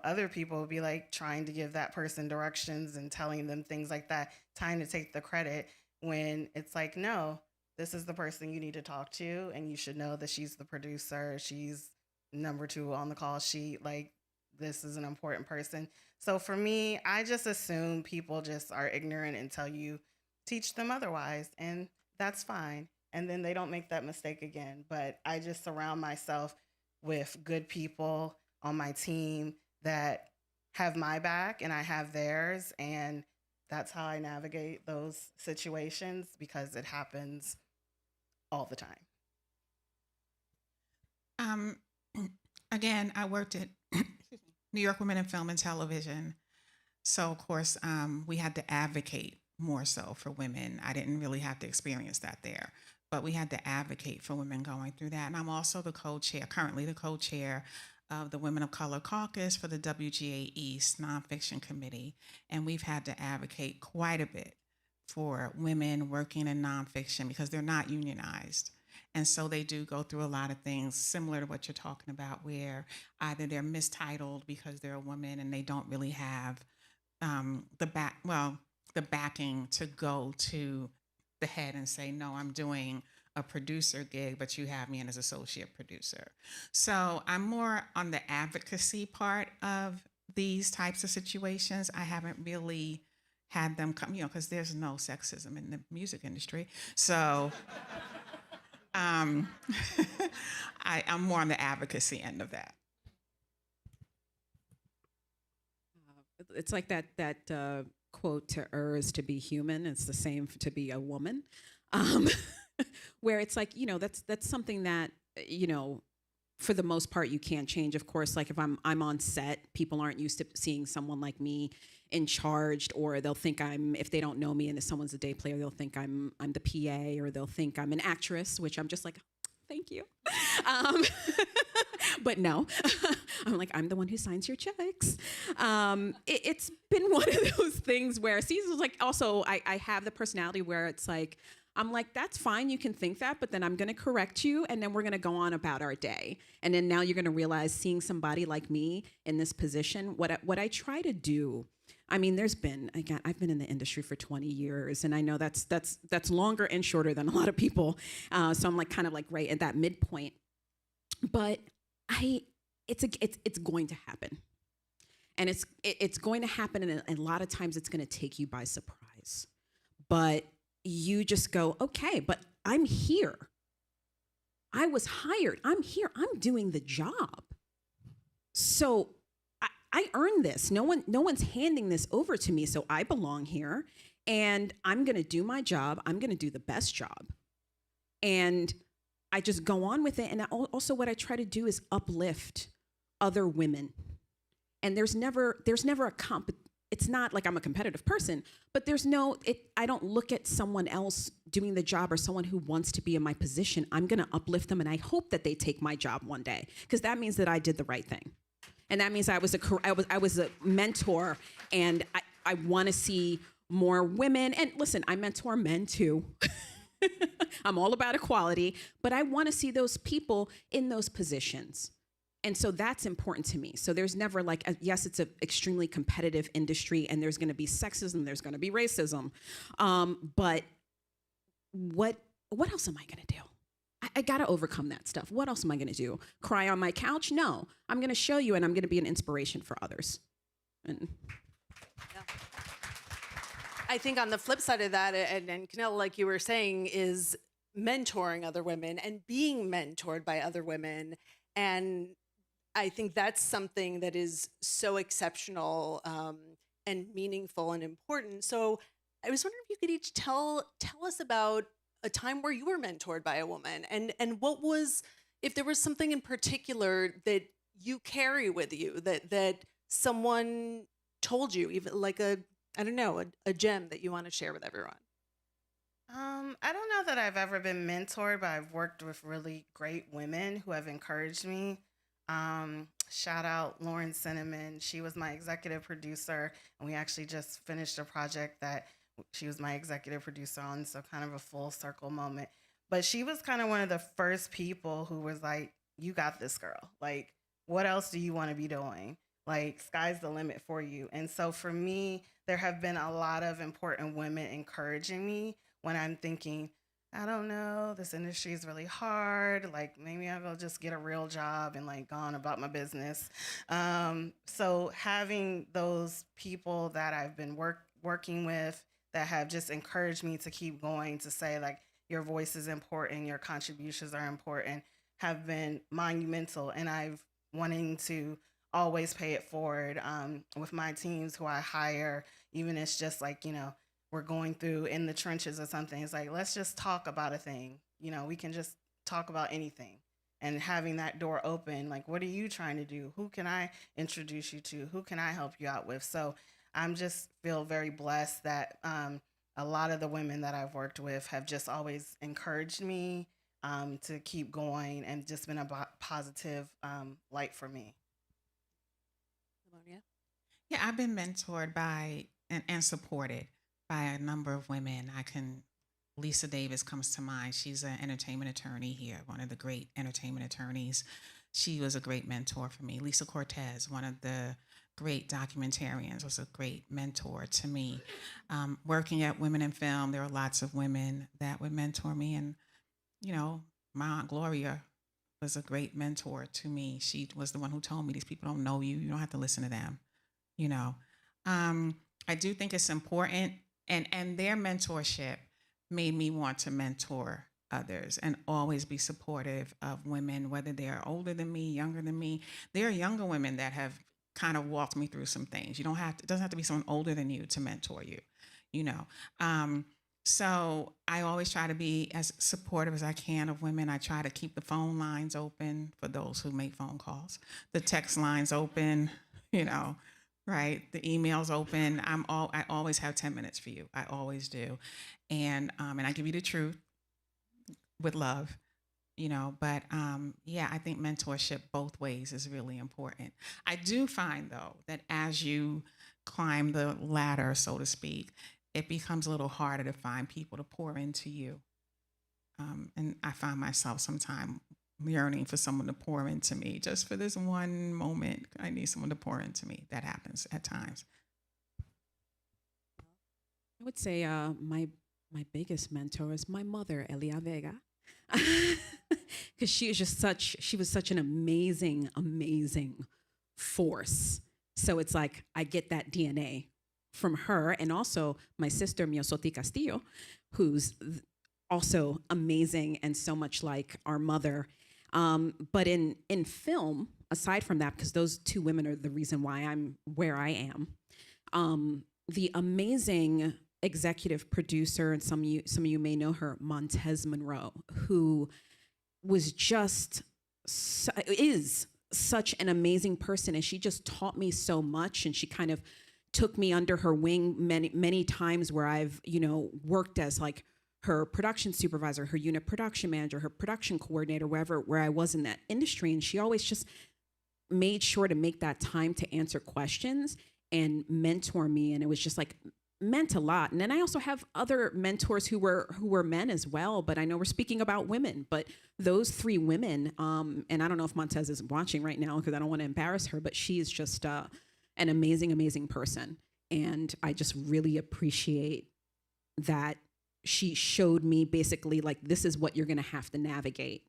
M: other people be like trying to give that person directions and telling them things like that, trying to take the credit when it's like, no, this is the person you need to talk to, and you should know that she's the producer, she's number 2 on the call sheet, like this is an important person. So for me, I just assume people just are ignorant until you teach them otherwise, and that's fine. And then they don't make that mistake again. But I just surround myself with good people on my team that have my back and I have theirs. And that's how I navigate those situations, because it happens all the time.
N: Again, I worked at New York Women in Film and Television. So, of course, we had to advocate more so for women. I didn't really have to experience that there, but we had to advocate for women going through that. And I'm also currently the co-chair of the Women of Color Caucus for the WGA East Nonfiction Committee. And we've had to advocate quite a bit for women working in nonfiction because they're not unionized. And so they do go through a lot of things similar to what you're talking about, where either they're mistitled because they're a woman and they don't really have the backing to go to the head and say, no, I'm doing a producer gig, but you have me in as associate producer. So I'm more on the advocacy part of these types of situations. I haven't really had them come, because there's no sexism in the music industry. So I'm more on the advocacy end of that.
O: It's like that quote, to err is to be human. It's the same to be a woman. Where it's like, that's something that, for the most part, you can't change. Of course, like if I'm on set, people aren't used to seeing someone like me in charge, or they'll think if they don't know me and if someone's a day player, they'll think I'm the PA, or they'll think I'm an actress, which I'm just like, thank you. But no, I'm like, I'm the one who signs your checks. It's been one of those things where Caesar's like, also, I have the personality where it's like, I'm like, that's fine, you can think that, but then I'm gonna correct you, and then we're gonna go on about our day. And then now you're gonna realize, seeing somebody like me in this position, what I try to do, I've been in the industry for 20 years, and I know that's longer and shorter than a lot of people. So I'm like kind of like right at that midpoint. But it's going to happen, and it's going to happen, and a lot of times it's going to take you by surprise. But you just go, okay, but I'm here. I was hired. I'm here. I'm doing the job. So I earned this. No one's handing this over to me. So I belong here, and I'm going to do my job. I'm going to do the best job. And I just go on with it. And also what I try to do is uplift other women. And there's never a it's not like I'm a competitive person, but I don't look at someone else doing the job or someone who wants to be in my position. I'm going to uplift them, and I hope that they take my job one day, because that means that I did the right thing. And that means I was a mentor, and I want to see more women. And listen, I mentor men too. I'm all about equality, but I want to see those people in those positions. And so that's important to me. So there's never yes, it's an extremely competitive industry, and there's going to be sexism, there's going to be racism. But what else am I going to do? I got to overcome that stuff. What else am I going to do? Cry on my couch? No, I'm going to show you, and I'm going to be an inspiration for others. And
L: I think on the flip side of that, and Canella, like you were saying, is mentoring other women and being mentored by other women. And I think that's something that is so exceptional and meaningful and important. So I was wondering if you could each tell us about a time where you were mentored by a woman, and what was, if there was something in particular that you carry with you that someone told you, even like a gem that you want to share with everyone.
M: I don't know that I've ever been mentored, but I've worked with really great women who have encouraged me. Shout out Lauren Cinnamon. She was my executive producer, and we actually just finished a project that she was my executive producer on, so kind of a full circle moment. But she was kind of one of the first people who was like, you got this, girl. Like, what else do you want to be doing? Like, sky's the limit for you. And so for me, there have been a lot of important women encouraging me when I'm thinking, I don't know, this industry is really hard. Like, maybe I'll go just get a real job and like go on about my business. So having those people that I've been working with that have just encouraged me to keep going, to say like, your voice is important, your contributions are important, have been monumental. And I've wanting to always pay it forward with my teams who I hire, even if it's just like, we're going through in the trenches or something. It's like, let's just talk about a thing. We can just talk about anything. And having that door open, like, what are you trying to do? Who can I introduce you to? Who can I help you out with? So I'm just feel very blessed that a lot of the women that I've worked with have just always encouraged me to keep going and just been a positive light for me.
L: Lamonia?
N: Yeah, I've been mentored by and supported by a number of women. Lisa Davis comes to mind. She's an entertainment attorney here, one of the great entertainment attorneys. She was a great mentor for me. Lisa Cortez, one of the great documentarians, was a great mentor to me. Working at Women in Film, there were lots of women that would mentor me. And, my Aunt Gloria was a great mentor to me. She was the one who told me, these people don't know you. You don't have to listen to them, I do think it's important. And their mentorship made me want to mentor others and always be supportive of women, whether they are older than me, younger than me. There are younger women that have kind of walked me through some things. It doesn't have to be someone older than you to mentor you, So I always try to be as supportive as I can of women. I try to keep the phone lines open for those who make phone calls, the text lines open, right? The emails open. I always have 10 minutes for you. I always do. And I give you the truth with love, but I think mentorship both ways is really important. I do find though, that as you climb the ladder, so to speak, it becomes a little harder to find people to pour into you. And I find myself sometimes yearning for someone to pour into me. Just for this one moment, I need someone to pour into me. That happens at times.
O: I would say my biggest mentor is my mother, Elia Vega, because she was such an amazing force. So it's like I get that DNA from her, and also my sister Miosoti Castillo, who's also amazing and so much like our mother. But in film, aside from that, because those two women are the reason why I'm where I am, the amazing executive producer, and some of you may know her, Montez Monroe, who was is such an amazing person, and she just taught me so much, and she kind of took me under her wing many times where I've worked as like her production supervisor, her unit production manager, her production coordinator, where I was in that industry, and she always just made sure to make that time to answer questions and mentor me, and it was just like meant a lot. And then I also have other mentors who were men as well, but I know we're speaking about women, but those three women, and I don't know if Montez is watching right now because I don't want to embarrass her, but she is just an amazing person. And I just really appreciate that she showed me basically like, this is what you're going to have to navigate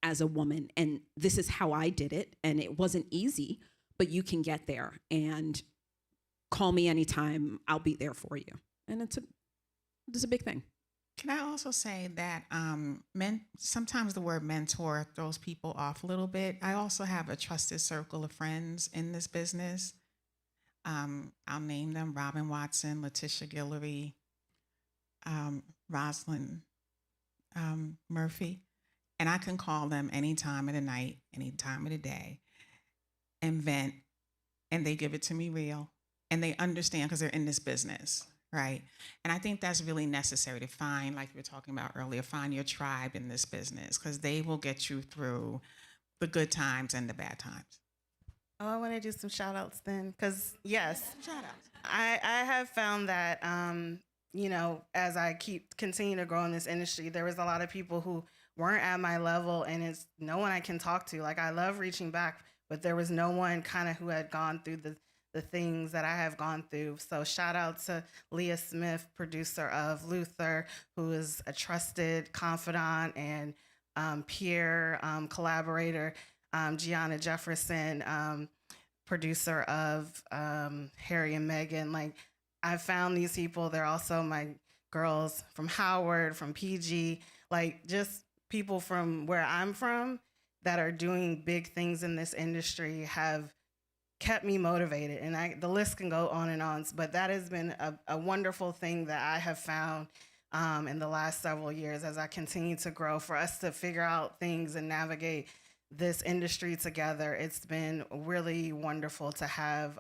O: as a woman. And this is how I did it. And it wasn't easy, but you can get there, and call me anytime. I'll be there for you. And it's a big thing.
N: Can I also say that sometimes the word mentor throws people off a little bit. I also have a trusted circle of friends in this business. I'll name them: Robin Watson, Letitia Guillory, Rosalind Murphy. And I can call them any time of the night, any time of the day, and vent, and they give it to me real. And they understand because they're in this business, right? And I think that's really necessary to find, like we were talking about earlier, find your tribe in this business, because they will get you through the good times and the bad times.
M: Oh, I want to do some shout outs then, because yes,
N: Shout outs.
M: I have found that, as I continue to grow in this industry, there was a lot of people who weren't at my level, and it's no one I can talk to. Like, I love reaching back but there was no one kind of who had gone through the things that I have gone through. So shout out to Leah Smith, producer of Luther, who is a trusted confidant and peer collaborator. Gianna Jefferson, producer of Harry and Meghan. Like, I found these people. They're also my girls from Howard, from PG, like just people from where I'm from that are doing big things in this industry have kept me motivated. And the list can go on and on, but that has been a wonderful thing that I have found in the last several years as I continue to grow, for us to figure out things and navigate this industry together. It's been really wonderful to have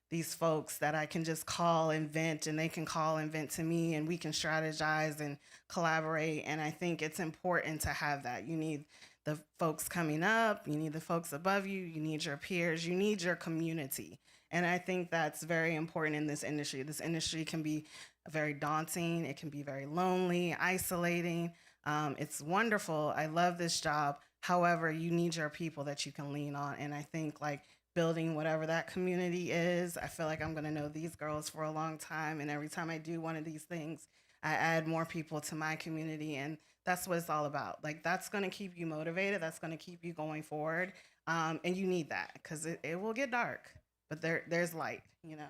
M: these folks that I can just call and vent, and they can call and vent to me, and we can strategize and collaborate. And I think it's important to have that. You need the folks coming up, you need the folks above you, you need your peers, you need your community. And I think that's very important in this industry. This industry can be very daunting. It can be very lonely, isolating. It's wonderful. I love this job. However, you need your people that you can lean on. And I think like building whatever that community is, I feel like I'm going to know these girls for a long time. And every time I do one of these things, I add more people to my community. And that's what it's all about. Like, that's going to keep you motivated. That's going to keep you going forward. And you need that because it will get dark, but there's light, you know?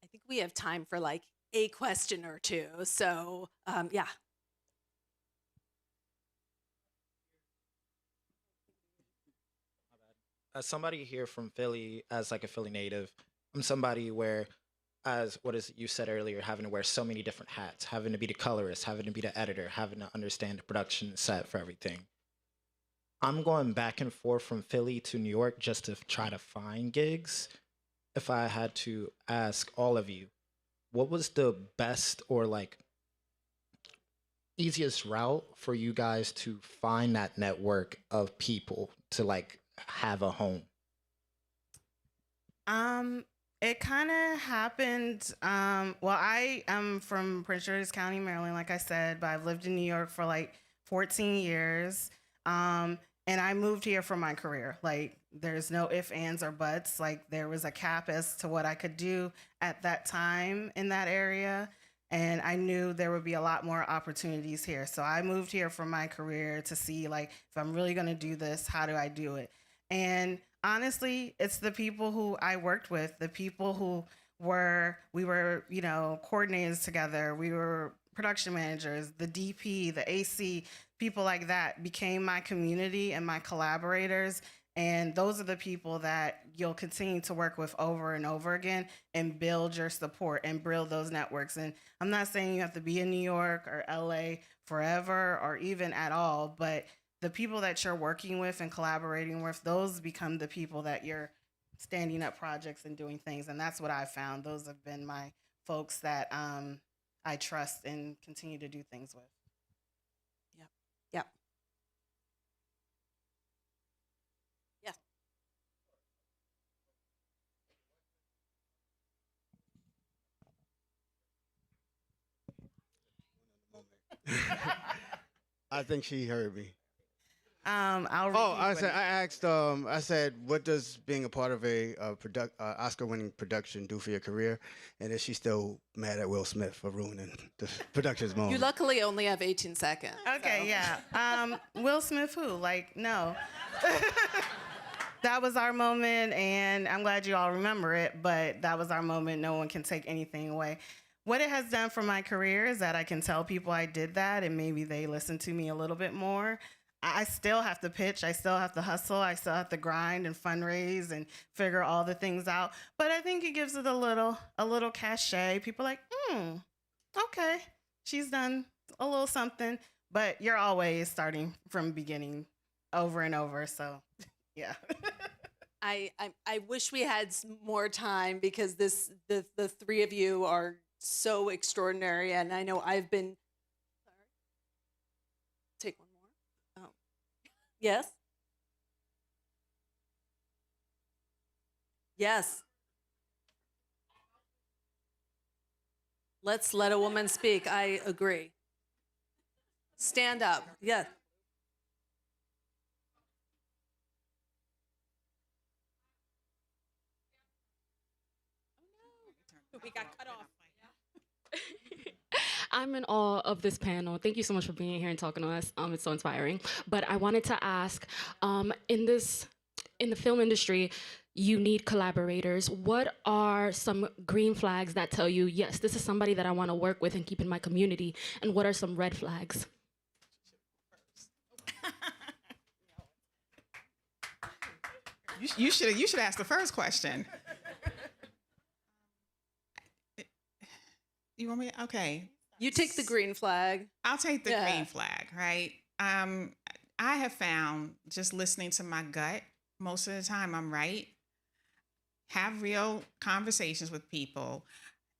L: I think we have time for like a question or two. So, yeah.
P: As somebody here from Philly, as like a Philly native, I'm somebody where, as what is you said earlier, having to wear so many different hats, having to be the colorist, having to be the editor, having to understand the production set for everything. I'm going back and forth from Philly to New York just to try to find gigs. If I had to ask all of you, what was the best or like easiest route for you guys to find that network of people to like have a home?
M: It kind of happened. Well, I am from Prince George's County, Maryland, like I said, but I've lived in New York for like 14 years. And I moved here for my career. Like, there's no ifs, ands, or buts. Like, there was a cap as to what I could do at that time in that area. And I knew there would be a lot more opportunities here. So I moved here for my career to see, like, if I'm really going to do this, how do I do it? And honestly, it's the people who I worked with, the people who we were, you know, coordinators together. We were production managers, the DP, the AC, people like that became my community and my collaborators. And those are the people that you'll continue to work with over and over again and build your support and build those networks. And I'm not saying you have to be in New York or LA forever or even at all, but the people that you're working with and collaborating with, those become the people that you're standing up projects and doing things. And that's what I found. Those have been my folks that I trust and continue to do things with.
L: Yep. Yep. Yes.
Q: I think she heard me.
M: I
Q: said, what does being a part of a Oscar-winning production do for your career? And is she still mad at Will Smith for ruining the production's moment?
L: You luckily only have 18 seconds.
M: Okay,
L: so.
M: yeah. Will Smith who? Like, no. That was our moment, and I'm glad you all remember it, but that was our moment. No one can take anything away. What it has done for my career is that I can tell people I did that, and maybe they listen to me a little bit more. I still have to pitch. I still have to hustle. I still have to grind and fundraise and figure all the things out. But I think it gives it a little cachet. People are like, okay, she's done a little something. But you're always starting from beginning over and over. So, yeah.
L: I wish we had more time because the three of you are so extraordinary, and I know I've been. Sorry. Take one more. Oh, yes. Yes. Let's let a woman speak. I agree. Stand up. Yes.
O: We got cut off.
R: I'm in awe of this panel. Thank you so much for being here and talking to us. It's so inspiring. But I wanted to ask, in the film industry, you need collaborators. What are some green flags that tell you, yes, this is somebody that I want to work with and keep in my community? And what are some red flags?
N: You should ask the first question. You want me? Okay.
L: You take the green flag.
N: I'll take the green flag, right? I have found, just listening to my gut, most of the time I'm right. Have real conversations with people.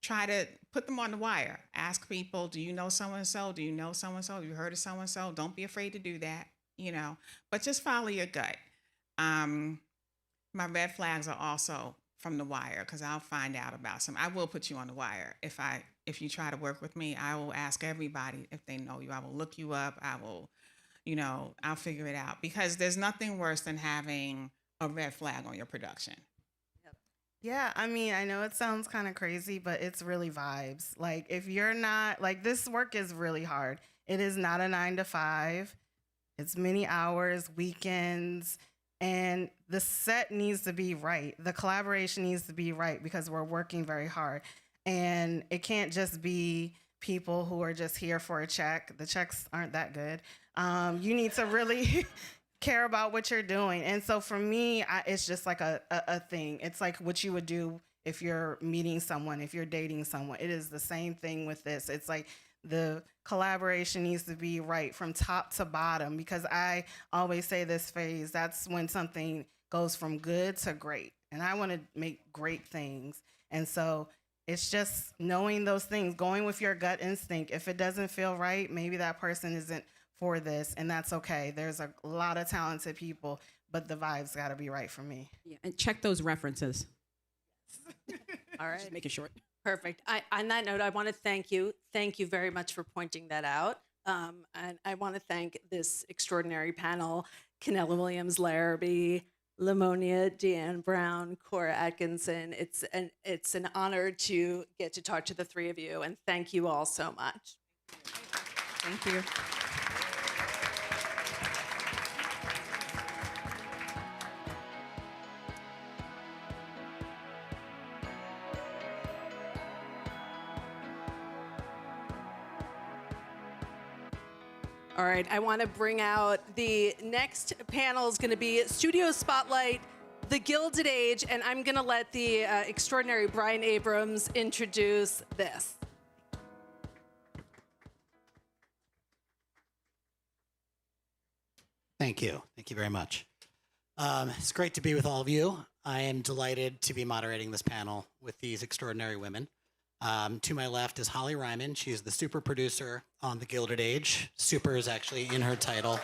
N: Try to put them on the wire. Ask people, do you know so-and-so? Do you know so-and-so? Have you heard of so-and-so? Don't be afraid to do that, but just follow your gut. My red flags are also from the wire, because I'll find out about some. I will put you on the wire. If you try to work with me, I will ask everybody if they know you. I will look you up. I will, I'll figure it out, because there's nothing worse than having a red flag on your production.
M: Yeah, I mean, I know it sounds kind of crazy, but it's really vibes. Like, if you're not, like, this work is really hard. It is not a 9 to 5. It's many hours, weekends, and the set needs to be right. The collaboration needs to be right, because we're working very hard. And it can't just be people who are just here for a check. The checks aren't that good. You need to really care about what you're doing. And so for me, it's just like a thing. It's like what you would do if you're meeting someone, if you're dating someone. It is the same thing with this. It's like the collaboration needs to be right from top to bottom, because I always say this phrase, that's when something goes from good to great. And I want to make great things. And so it's just knowing those things, going with your gut instinct. If it doesn't feel right, maybe that person isn't for this, and that's okay. There's a lot of talented people, but the vibes got to be right for me.
O: Yeah, and check those references.
L: All right.
O: Just make it short.
L: Perfect. On that note, I want to thank you. Thank you very much for pointing that out. And I want to thank this extraordinary panel, Canella, Williams-Larrabee, Lamonia, Deanne Brown, Cora Atkinson. It's an honor to get to talk to the three of you, and thank you all so much.
O: Thank you.
L: All right, I want to bring out the next panel is going to be Studio Spotlight, The Gilded Age, and I'm going to let the extraordinary Brian Abrams introduce this.
S: Thank you. Thank you very much. It's great to be with all of you. I am delighted to be moderating this panel with these extraordinary women. To my left is Holly Ryman. She's the super producer on The Gilded Age. Super is actually in her title,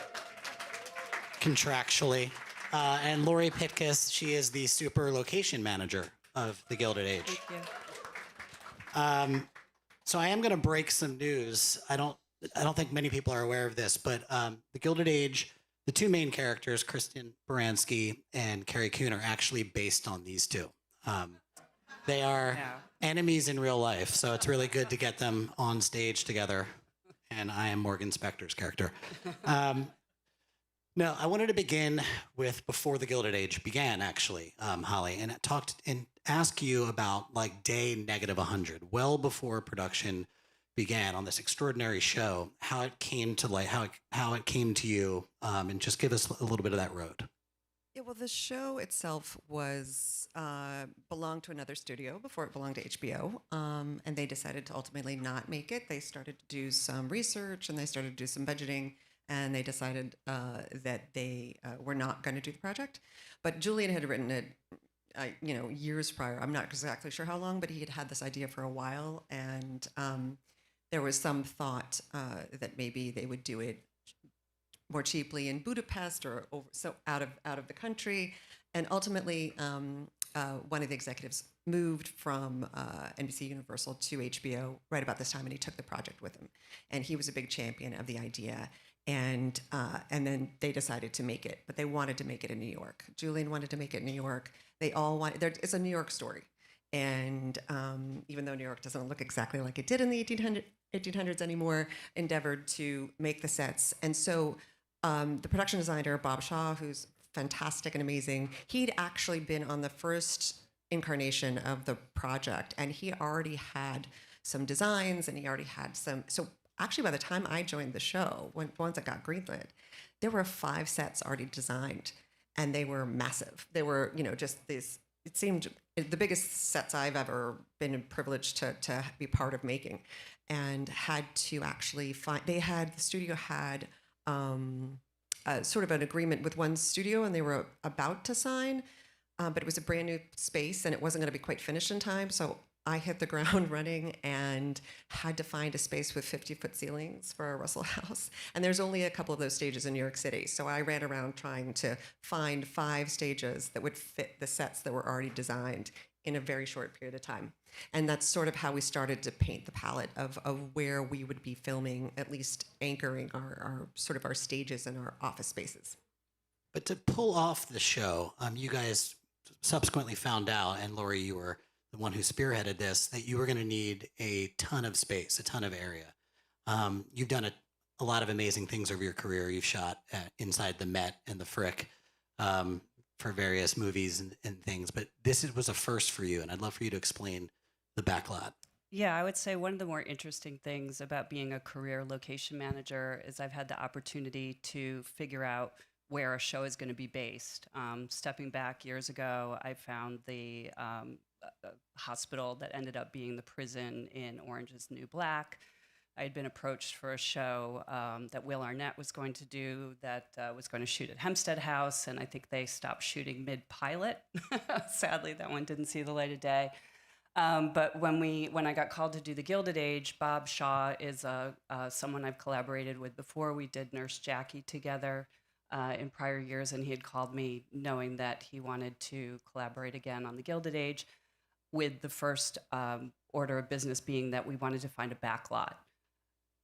S: contractually. And Lori Pitkus, she is the super location manager of The Gilded Age.
L: Thank you.
S: So I am going to break some news. I don't think many people are aware of this, but The Gilded Age, the two main characters, Kristen Baranski and Carrie Coon, are actually based on these two. They are enemies in real life, so it's really good to get them on stage together. And I am Morgan Spector's character. No, I wanted to begin with before The Gilded Age began, actually, Holly, and ask you about like day -100, well before production began on this extraordinary show, how it came to light, how it came to you, and just give us a little bit of that road.
T: Yeah, well, the show itself was belonged to another studio before it belonged to HBO, and they decided to ultimately not make it. They started to do some research and they started to do some budgeting, and they decided that they were not going to do the project. But Julian had written it, years prior. I'm not exactly sure how long, but he had had this idea for a while, and there was some thought that maybe they would do it more cheaply in Budapest or out of the country, and ultimately one of the executives moved from NBC Universal to HBO right about this time, and he took the project with him, and he was a big champion of the idea, and then they decided to make it, but they wanted to make it in New York. Julian wanted to make it in New York. They all wanted. It's a New York story, And even though New York doesn't look exactly like it did in the 1800s anymore, endeavored to make the sets. And so the production designer, Bob Shaw, who's fantastic and amazing, he'd actually been on the first incarnation of the project, and he already had some designs, and he already had some. So actually, by the time I joined the show, once it got greenlit, there were 5 sets already designed, and they were massive. They were, just these. It seemed the biggest sets I've ever been privileged to be part of making, and had to actually find. The studio had sort of an agreement with one studio, and they were about to sign, but it was a brand new space, and it wasn't going to be quite finished in time. So I hit the ground running and had to find a space with 50-foot ceilings for a Russell House. And there's only a couple of those stages in New York City. So I ran around trying to find 5 stages that would fit the sets that were already designed in a very short period of time. And that's sort of how we started to paint the palette of where we would be filming, at least anchoring our stages and our office spaces.
S: But to pull off the show, you guys subsequently found out, and Lori, you were the one who spearheaded this, that you were going to need a ton of space, a ton of area. You've done a lot of amazing things over your career. You've shot inside the Met and the Frick for various movies and things, but this was a first for you, and I'd love for you to explain the backlot.
U: Yeah, I would say one of the more interesting things about being a career location manager is I've had the opportunity to figure out where a show is going to be based. Stepping back years ago, I found the hospital that ended up being the prison in Orange is the New Black. I had been approached for a show that Will Arnett was going to do that was going to shoot at Hempstead House, and I think they stopped shooting mid-pilot. Sadly, that one didn't see the light of day. But when I got called to do the Gilded Age, Bob Shaw is someone I've collaborated with before. We did Nurse Jackie together in prior years, and he had called me knowing that he wanted to collaborate again on the Gilded Age, with the first order of business being that we wanted to find a backlot.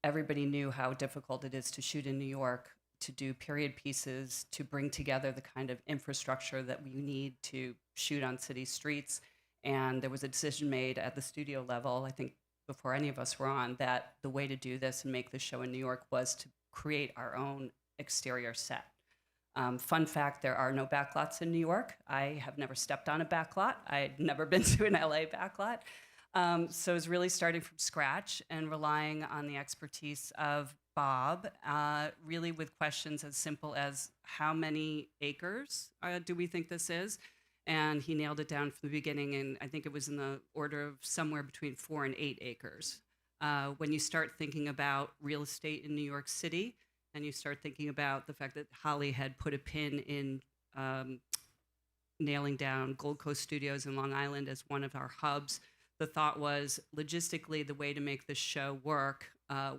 U: Everybody knew how difficult it is to shoot in New York, to do period pieces, to bring together the kind of infrastructure that we need to shoot on city streets. And there was a decision made at the studio level, I think before any of us were on, that the way to do this and make the show in New York was to create our own exterior set. Fun fact, there are no backlots in New York. I have never stepped on a backlot. I'd never been to an LA backlot. So it was really starting from scratch and relying on the expertise of Bob, really with questions as simple as how many acres do we think this is? And he nailed it down from the beginning, and I think it was in the order of somewhere between 4 and 8 acres. When you start thinking about real estate in New York City, and you start thinking about the fact that Holly had put a pin in nailing down Gold Coast Studios in Long Island as one of our hubs, the thought was logistically the way to make this show work,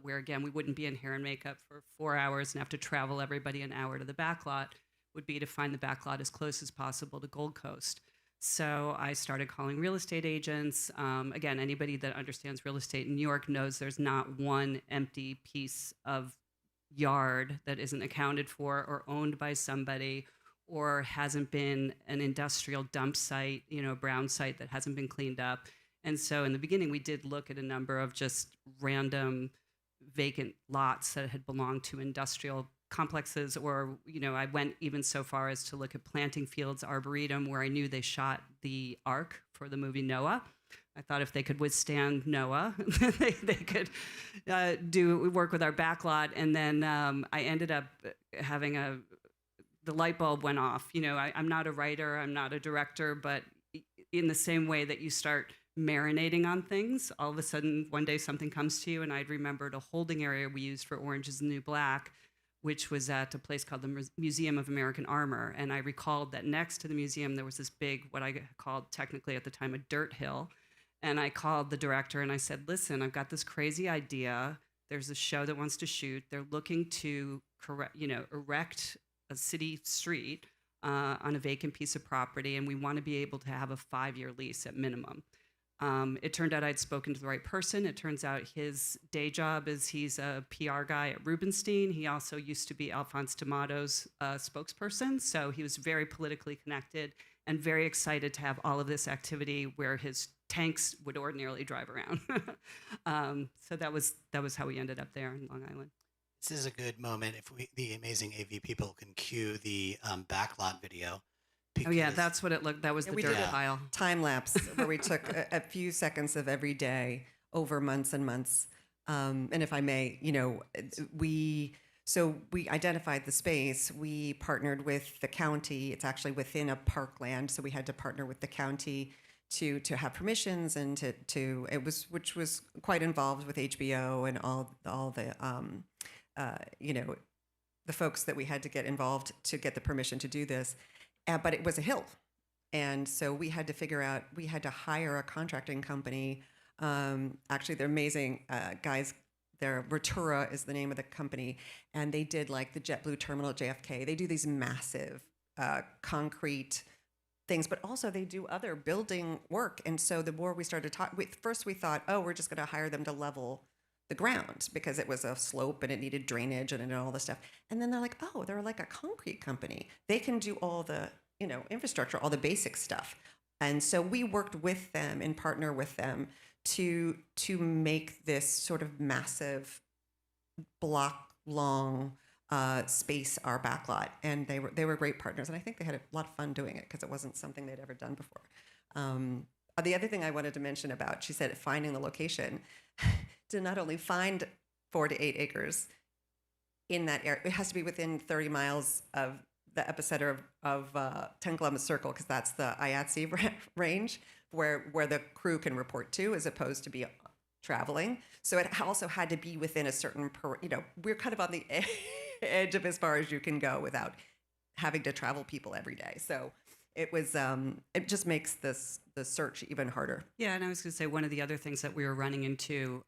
U: where again we wouldn't be in hair and makeup for 4 hours and have to travel everybody an hour to the backlot, would be to find the backlot as close as possible to Gold Coast. So I started calling real estate agents. Again, anybody that understands real estate in New York knows there's not one empty piece of yard that isn't accounted for or owned by somebody, or hasn't been an industrial dump site, a brown site that hasn't been cleaned up. And so in the beginning, we did look at a number of just random vacant lots that had belonged to industrial complexes, or, I went even so far as to look at Planting Fields Arboretum, where I knew they shot the Ark for the movie Noah. I thought if they could withstand Noah, they could work with our backlot. And then I ended up having the light bulb went off. I'm not a writer, I'm not a director, but in the same way that you start marinating on things, all of a sudden one day something comes to you, and I'd remembered a holding area we used for Orange is the New Black, which was at a place called the Museum of American Armor. And I recalled that next to the museum, there was this big, what I called technically at the time, a dirt hill. And I called the director and I said, listen, I've got this crazy idea. There's a show that wants to shoot. They're looking to erect a city street on a vacant piece of property, and we want to be able to have a 5-year lease at minimum. It turned out I'd spoken to the right person. It turns out his day job is he's a PR guy at Rubenstein. He also used to be Alphonse D'Amato's spokesperson, so he was very politically connected and very excited to have all of this activity where his tanks would ordinarily drive around. So that was how we ended up there in Long Island.
S: This is a good moment if the amazing AV people can cue the backlot video.
U: Oh yeah, that's what it looked. That was the
T: we
U: dirt
T: did a
U: pile.
T: time lapse where we took a few seconds of every day over months and months. And if I may, we identified the space. We partnered with the county. It's actually within a parkland, so we had to partner with the county to have permissions and which was quite involved with HBO and all the the folks that we had to get involved to get the permission to do this. But it was a hill. And so we had to figure out, we had to hire a contracting company. Actually, they're amazing guys. Rotura is the name of the company. And they did like the JetBlue terminal at JFK. They do these massive concrete things, but also they do other building work. And so the more we started talking, first we thought, oh, we're just going to hire them to level the ground because it was a slope and it needed drainage and all this stuff. And then they're like, oh, they're like a concrete company. They can do all the, infrastructure, all the basic stuff. And so we worked with them and partner with them to make this sort of massive block long space our backlot. And they were great partners. And I think they had a lot of fun doing it because it wasn't something they'd ever done before. The other thing I wanted to mention about, she said, finding the location, to not only find 4 to 8 acres in that area, it has to be within 30 miles of the epicenter of 10 Columbus Circle, because that's the IATSE range where the crew can report to, as opposed to be traveling. So it also had to be within a certain, we're kind of on the edge of as far as you can go without having to travel people every day. So it was, it just makes the search even harder.
U: Yeah, and I was going to say one of the other things that we were running into,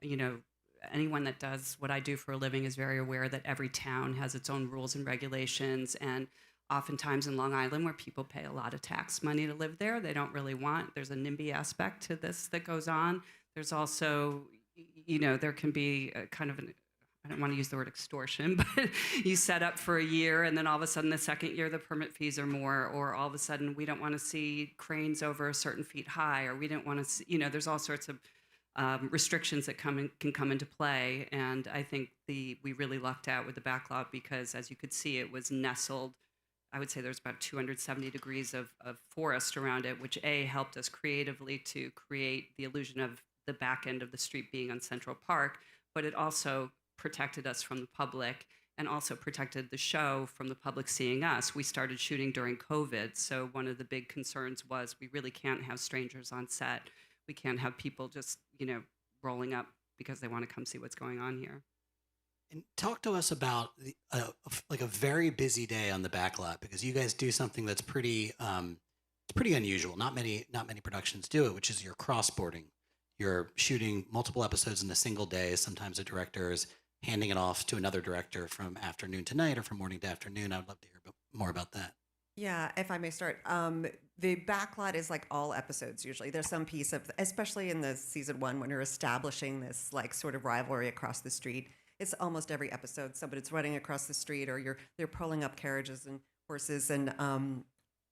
U: anyone that does what I do for a living is very aware that every town has its own rules and regulations. And oftentimes in Long Island, where people pay a lot of tax money to live there, they don't really want, there's a NIMBY aspect to this that goes on. There's also, there can be a kind of I don't want to use the word extortion, but you set up for a year and then all of a sudden the second year the permit fees are more, or all of a sudden we don't want to see cranes over a certain feet high, or we don't want to see, there's all sorts of restrictions that can come into play. And I think we really lucked out with the backlot because, as you could see, it was nestled. I would say there's about 270 degrees of forest around it, which helped us creatively to create the illusion of the back end of the street being on Central Park, but it also protected us from the public and also protected the show from the public seeing us. We started shooting during COVID, so one of the big concerns was we really can't have strangers on set. We can't have people just, rolling up because they want to come see what's going on here.
S: And talk to us about a very busy day on the backlot, because you guys do something that's pretty unusual. Not many productions do it, which is your crossboarding. You're shooting multiple episodes in a single day. Sometimes a director is handing it off to another director from afternoon to night or from morning to afternoon. I would love to hear more about that.
T: Yeah, if I may start. The backlot is like all episodes usually. There's some piece of, especially in the season 1 when you're establishing this like sort of rivalry across the street. It's almost every episode somebody's running across the street, or they're pulling up carriages and horses, and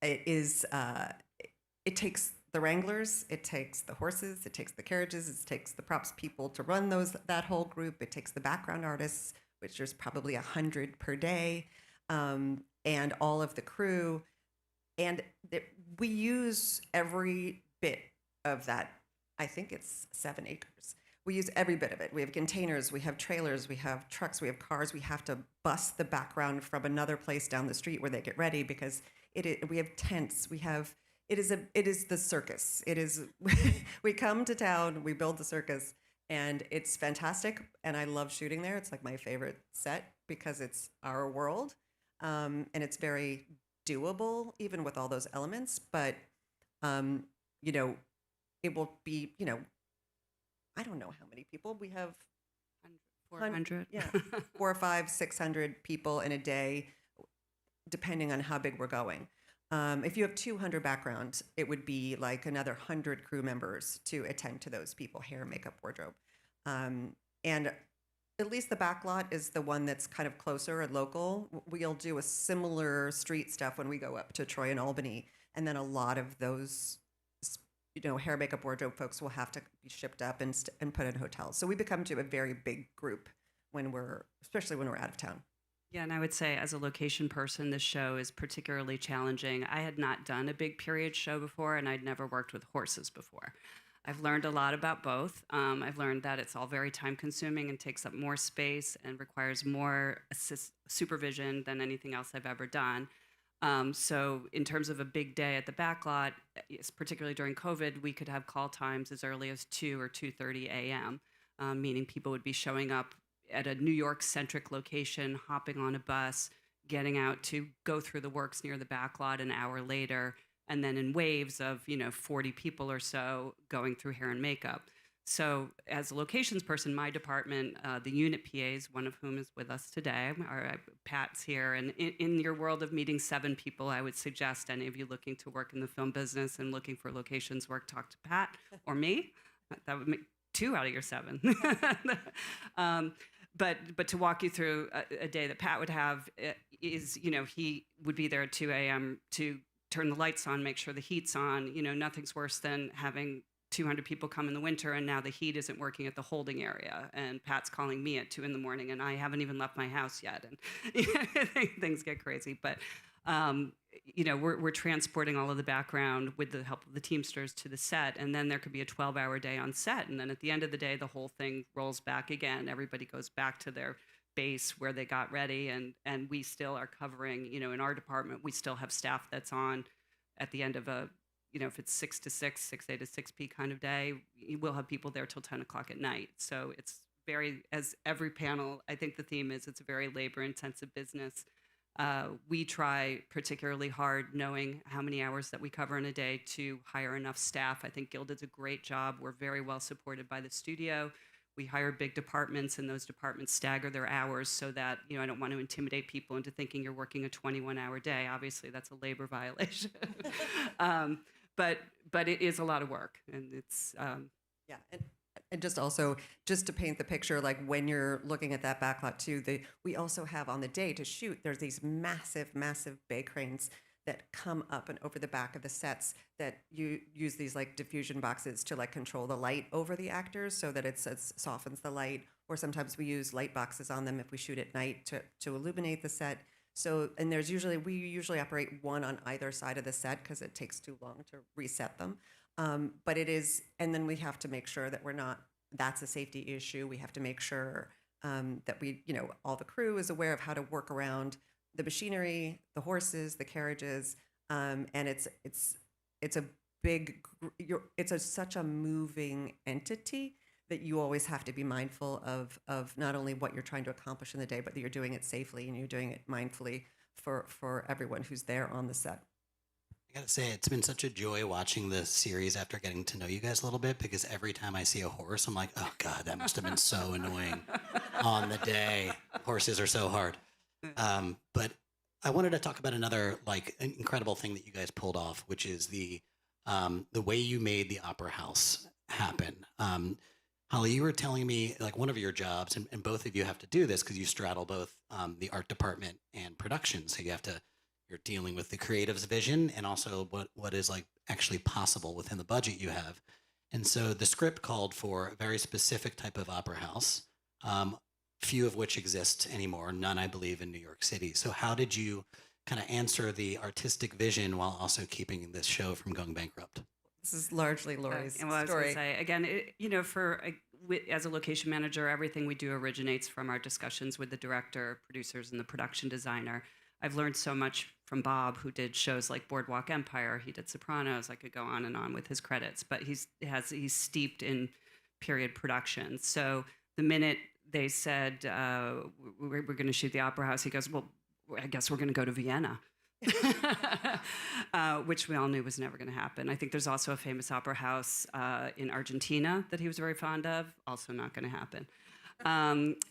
T: it takes the wranglers, it takes the horses, it takes the carriages, it takes the props people to run that whole group, it takes the background artists, which there's probably 100 per day, and all of the crew, and we use every bit of that. I think it's 7 acres. We use every bit of it. We have containers, we have trailers, we have trucks, we have cars. We have to bus the background from another place down the street where they get ready, because we have tents. It is the circus. It is, we come to town, we build the circus, and it's fantastic. And I love shooting there. It's like my favorite set because it's our world. And it's very doable, even with all those elements. But, it will be, I don't know how many people we have.
U: 400.
T: Yeah, 400, 500, 600 people in a day, depending on how big we're going. If you have 200 backgrounds, it would be like another 100 crew members to attend to those people, hair, makeup, wardrobe. And at least the backlot is the one that's kind of closer and local. We'll do a similar street stuff when we go up to Troy and Albany. And then a lot of those, hair, makeup, wardrobe folks will have to be shipped up and put in hotels. So we become to a very big group especially when we're out of town.
U: Yeah, and I would say as a location person, this show is particularly challenging. I had not done a big period show before, and I'd never worked with horses before. I've learned a lot about both. I've learned that it's all very time consuming and takes up more space and requires more supervision than anything else I've ever done. So in terms of a big day at the backlot, particularly during COVID, we could have call times as early as 2 or 2:30 a.m., meaning people would be showing up at a New York-centric location, hopping on a bus, getting out to go through the works near the backlot an hour later, and then in waves of 40 people or so going through hair and makeup. So as a locations person, my department, the unit PAs, one of whom is with us today, Pat's here, and in your world of meeting 7 people, I would suggest any of you looking to work in the film business and looking for locations work, talk to Pat or me. That would make 2 out of your 7. But to walk you through a day that Pat would have is, he would be there at 2 a.m. to turn the lights on, make sure the heat's on. Nothing's worse than having 200 people come in the winter and now the heat isn't working at the holding area. And Pat's calling me at 2 in the morning and I haven't even left my house yet. And things get crazy. But, we're transporting all of the background with the help of the Teamsters to the set. And then there could be a 12-hour day on set. And then at the end of the day, the whole thing rolls back again. Everybody goes back to their base where they got ready. And we still are covering, in our department, we still have staff that's on at the end of if it's 6 to 6, 6A to 6P kind of day, we'll have people there till 10 o'clock at night. So it's as every panel, I think the theme is it's a very labor-intensive business. We try particularly hard, knowing how many hours that we cover in a day, to hire enough staff. I think Gilded's a great job. We're very well supported by the studio. We hire big departments, and those departments stagger their hours so that, I don't want to intimidate people into thinking you're working a 21-hour day. Obviously, that's a labor violation. But it is a lot of work, and it's
T: yeah. And just to paint the picture, like when you're looking at that backlot too, we also have on the day to shoot, there's these massive, massive bay cranes that come up and over the back of the sets that you use these like diffusion boxes to like control the light over the actors so that it softens the light. Or sometimes we use light boxes on them if we shoot at night to illuminate the set. So, and we usually operate one on either side of the set because it takes too long to reset them. But it is, and then we have to make sure that that's a safety issue. We have to make sure that all the crew is aware of how to work around the machinery, the horses, the carriages, and it's a big, such a moving entity that you always have to be mindful of not only what you're trying to accomplish in the day, but that you're doing it safely and you're doing it mindfully for everyone who's there on the set.
S: I gotta say, it's been such a joy watching the series after getting to know you guys a little bit, because every time I see a horse, I'm like, oh God, that must have been so annoying on the day. Horses are so hard. But I wanted to talk about another incredible thing that you guys pulled off, which is the way you made the Opera House happen. Holly, you were telling me one of your jobs, and both of you have to do this because you straddle both the art department and production. So you're dealing with the creative's vision and also what is actually possible within the budget you have. And so the script called for a very specific type of opera house, few of which exist anymore, none, I believe, in New York City. So how did you kind of answer the artistic vision while also keeping this show from going bankrupt?
T: This is largely Lori's
U: and what
T: story.
U: I was going to say, again, as a location manager, everything we do originates from our discussions with the director, producers, and the production designer. I've learned so much from Bob, who did shows like Boardwalk Empire. He did Sopranos. I could go on and on with his credits, but he's steeped in period production. So the minute they said we're going to shoot the Opera House, he goes, well, I guess we're going to go to Vienna. Which we all knew was never going to happen. I think there's also a famous opera house in Argentina that he was very fond of, also not going to happen.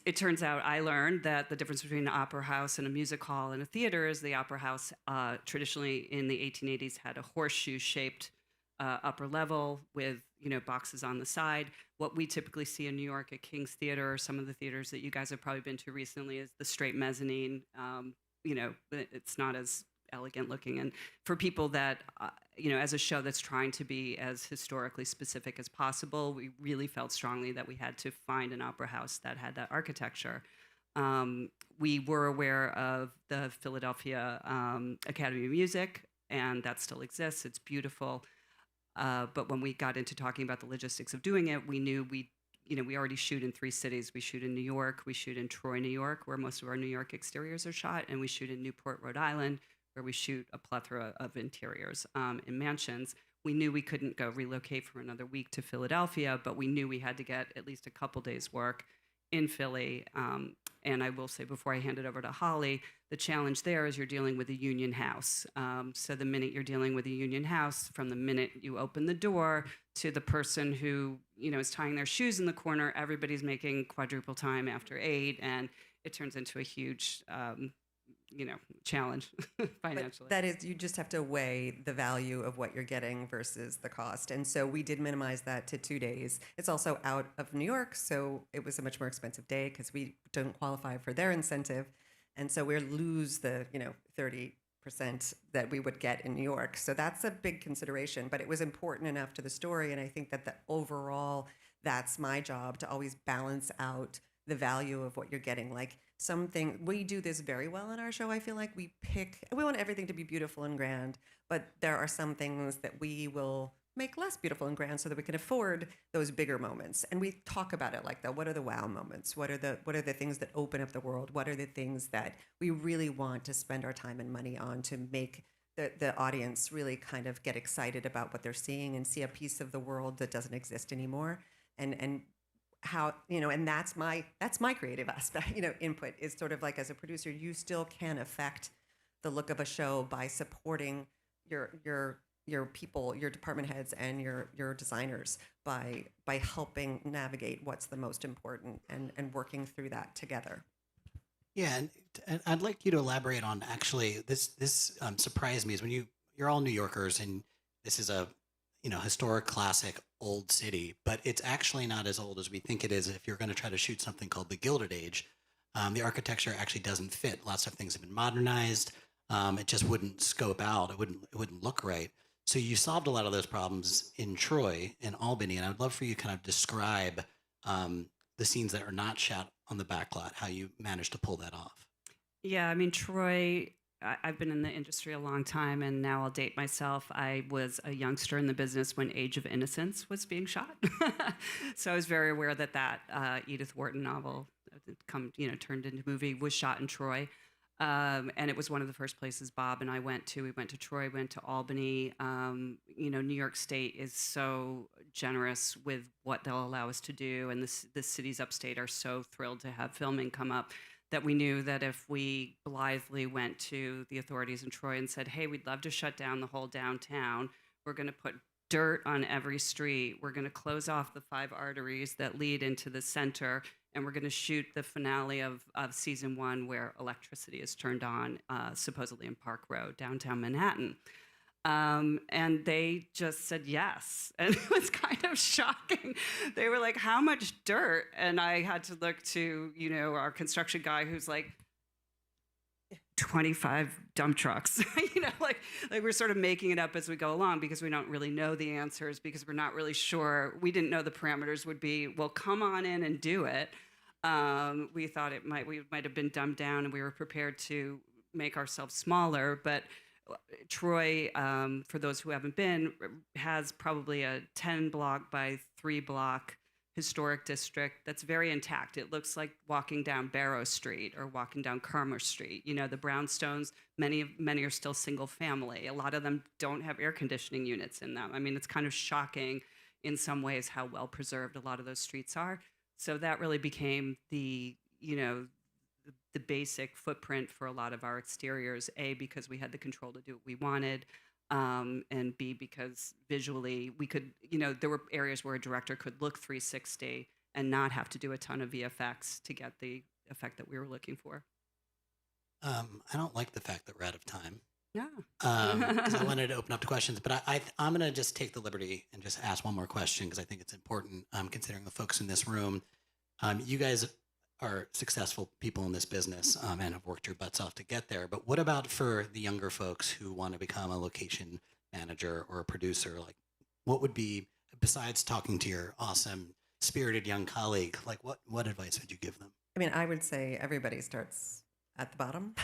U: It turns out I learned that the difference between an opera house and a music hall and a theater is the opera house traditionally in the 1880s had a horseshoe-shaped upper level with boxes on the side. What we typically see in New York at King's Theater or some of the theaters that you guys have probably been to recently is the straight mezzanine. It's not as elegant looking. And for people that, as a show that's trying to be as historically specific as possible, we really felt strongly that we had to find an opera house that had that architecture. We were aware of the Philadelphia Academy of Music, and that still exists. It's beautiful. But when we got into talking about the logistics of doing it, we knew we already shoot in 3 cities. We shoot in New York, we shoot in Troy, New York, where most of our New York exteriors are shot, and we shoot in Newport, Rhode Island, where we shoot a plethora of interiors in mansions. We knew we couldn't go relocate for another week to Philadelphia, but we knew we had to get at least a couple days work in Philly. And I will say before I hand it over to Holly, the challenge there is you're dealing with a union house. So the minute you're dealing with a union house, from the minute you open the door to the person who is tying their shoes in the corner, everybody's making quadruple time after 8, and it turns into a huge challenge financially.
T: But that is, you just have to weigh the value of what you're getting versus the cost. And so we did minimize that to 2 days. It's also out of New York, so it was a much more expensive day because we don't qualify for their incentive. And so we lose the 30% that we would get in New York. So that's a big consideration, but it was important enough to the story. And I think that overall, that's my job, to always balance out the value of what you're getting. Like, we do this very well in our show. I feel like we want everything to be beautiful and grand, but there are some things that we will make less beautiful and grand so that we can afford those bigger moments. And we talk about it like that. What are the wow moments? What are the things that open up the world? What are the things that we really want to spend our time and money on to make the audience really kind of get excited about what they're seeing and see a piece of the world that doesn't exist anymore? And how, and that's my creative aspect, input is sort of like, as a producer, you still can affect the look of a show by supporting your people, your department heads, and your designers by helping navigate what's the most important and working through that together.
S: Yeah, and I'd like you to elaborate on, actually, this surprised me, is when you're all New Yorkers, and this is a historic, classic, old city, but it's actually not as old as we think it is. If you're going to try to shoot something called the Gilded Age, the architecture actually doesn't fit. Lots of things have been modernized. It just wouldn't scope out. It wouldn't look right. So you solved a lot of those problems in Troy and Albany, and I would love for you to kind of describe the scenes that are not shot on the backlot, how you managed to pull that off.
U: Yeah, I mean, Troy, I've been in the industry a long time, and now I'll date myself. I was a youngster in the business when Age of Innocence was being shot. So I was very aware that Edith Wharton novel, turned into movie, was shot in Troy. And it was one of the first places Bob and I went to. We went to Troy, went to Albany. New York State is so generous with what they'll allow us to do, and the cities upstate are so thrilled to have filming come up, that we knew that if we blithely went to the authorities in Troy and said, hey, we'd love to shut down the whole downtown, we're going to put dirt on every street, we're going to close off the 5 arteries that lead into the center, and we're going to shoot the finale of season 1 where electricity is turned on, supposedly in Park Row, downtown Manhattan. And they just said yes. And it was kind of shocking. They were like, how much dirt? And I had to look to, our construction guy, who's like, 25 dump trucks. Like we're sort of making it up as we go along, because we don't really know the answers, because we're not really sure. We didn't know the parameters would be, well, come on in and do it. We thought we might have been dumbed down, and we were prepared to make ourselves smaller. But Troy, for those who haven't been, has probably a 10 block by 3 block historic district that's very intact. It looks like walking down Barrow Street or walking down Carmer Street. The brownstones, many are still single family. A lot of them don't have air conditioning units in them. I mean, it's kind of shocking in some ways how well preserved a lot of those streets are. So that really became the basic footprint for a lot of our exteriors, A, because we had the control to do what we wanted, and B, because visually we could, there were areas where a director could look 360 and not have to do a ton of VFX to get the effect that we were looking for.
S: I don't like the fact that we're out of time.
U: Yeah.
S: Because I wanted to open up to questions, but I'm going to just take the liberty and just ask one more question, because I think it's important, considering the folks in this room. You guys are successful people in this business and have worked your butts off to get there. But what about for the younger folks who want to become a location manager or a producer? Like, what would be, besides talking to your awesome, spirited young colleague, like what advice would you give them?
T: I mean, I would say everybody starts at the bottom.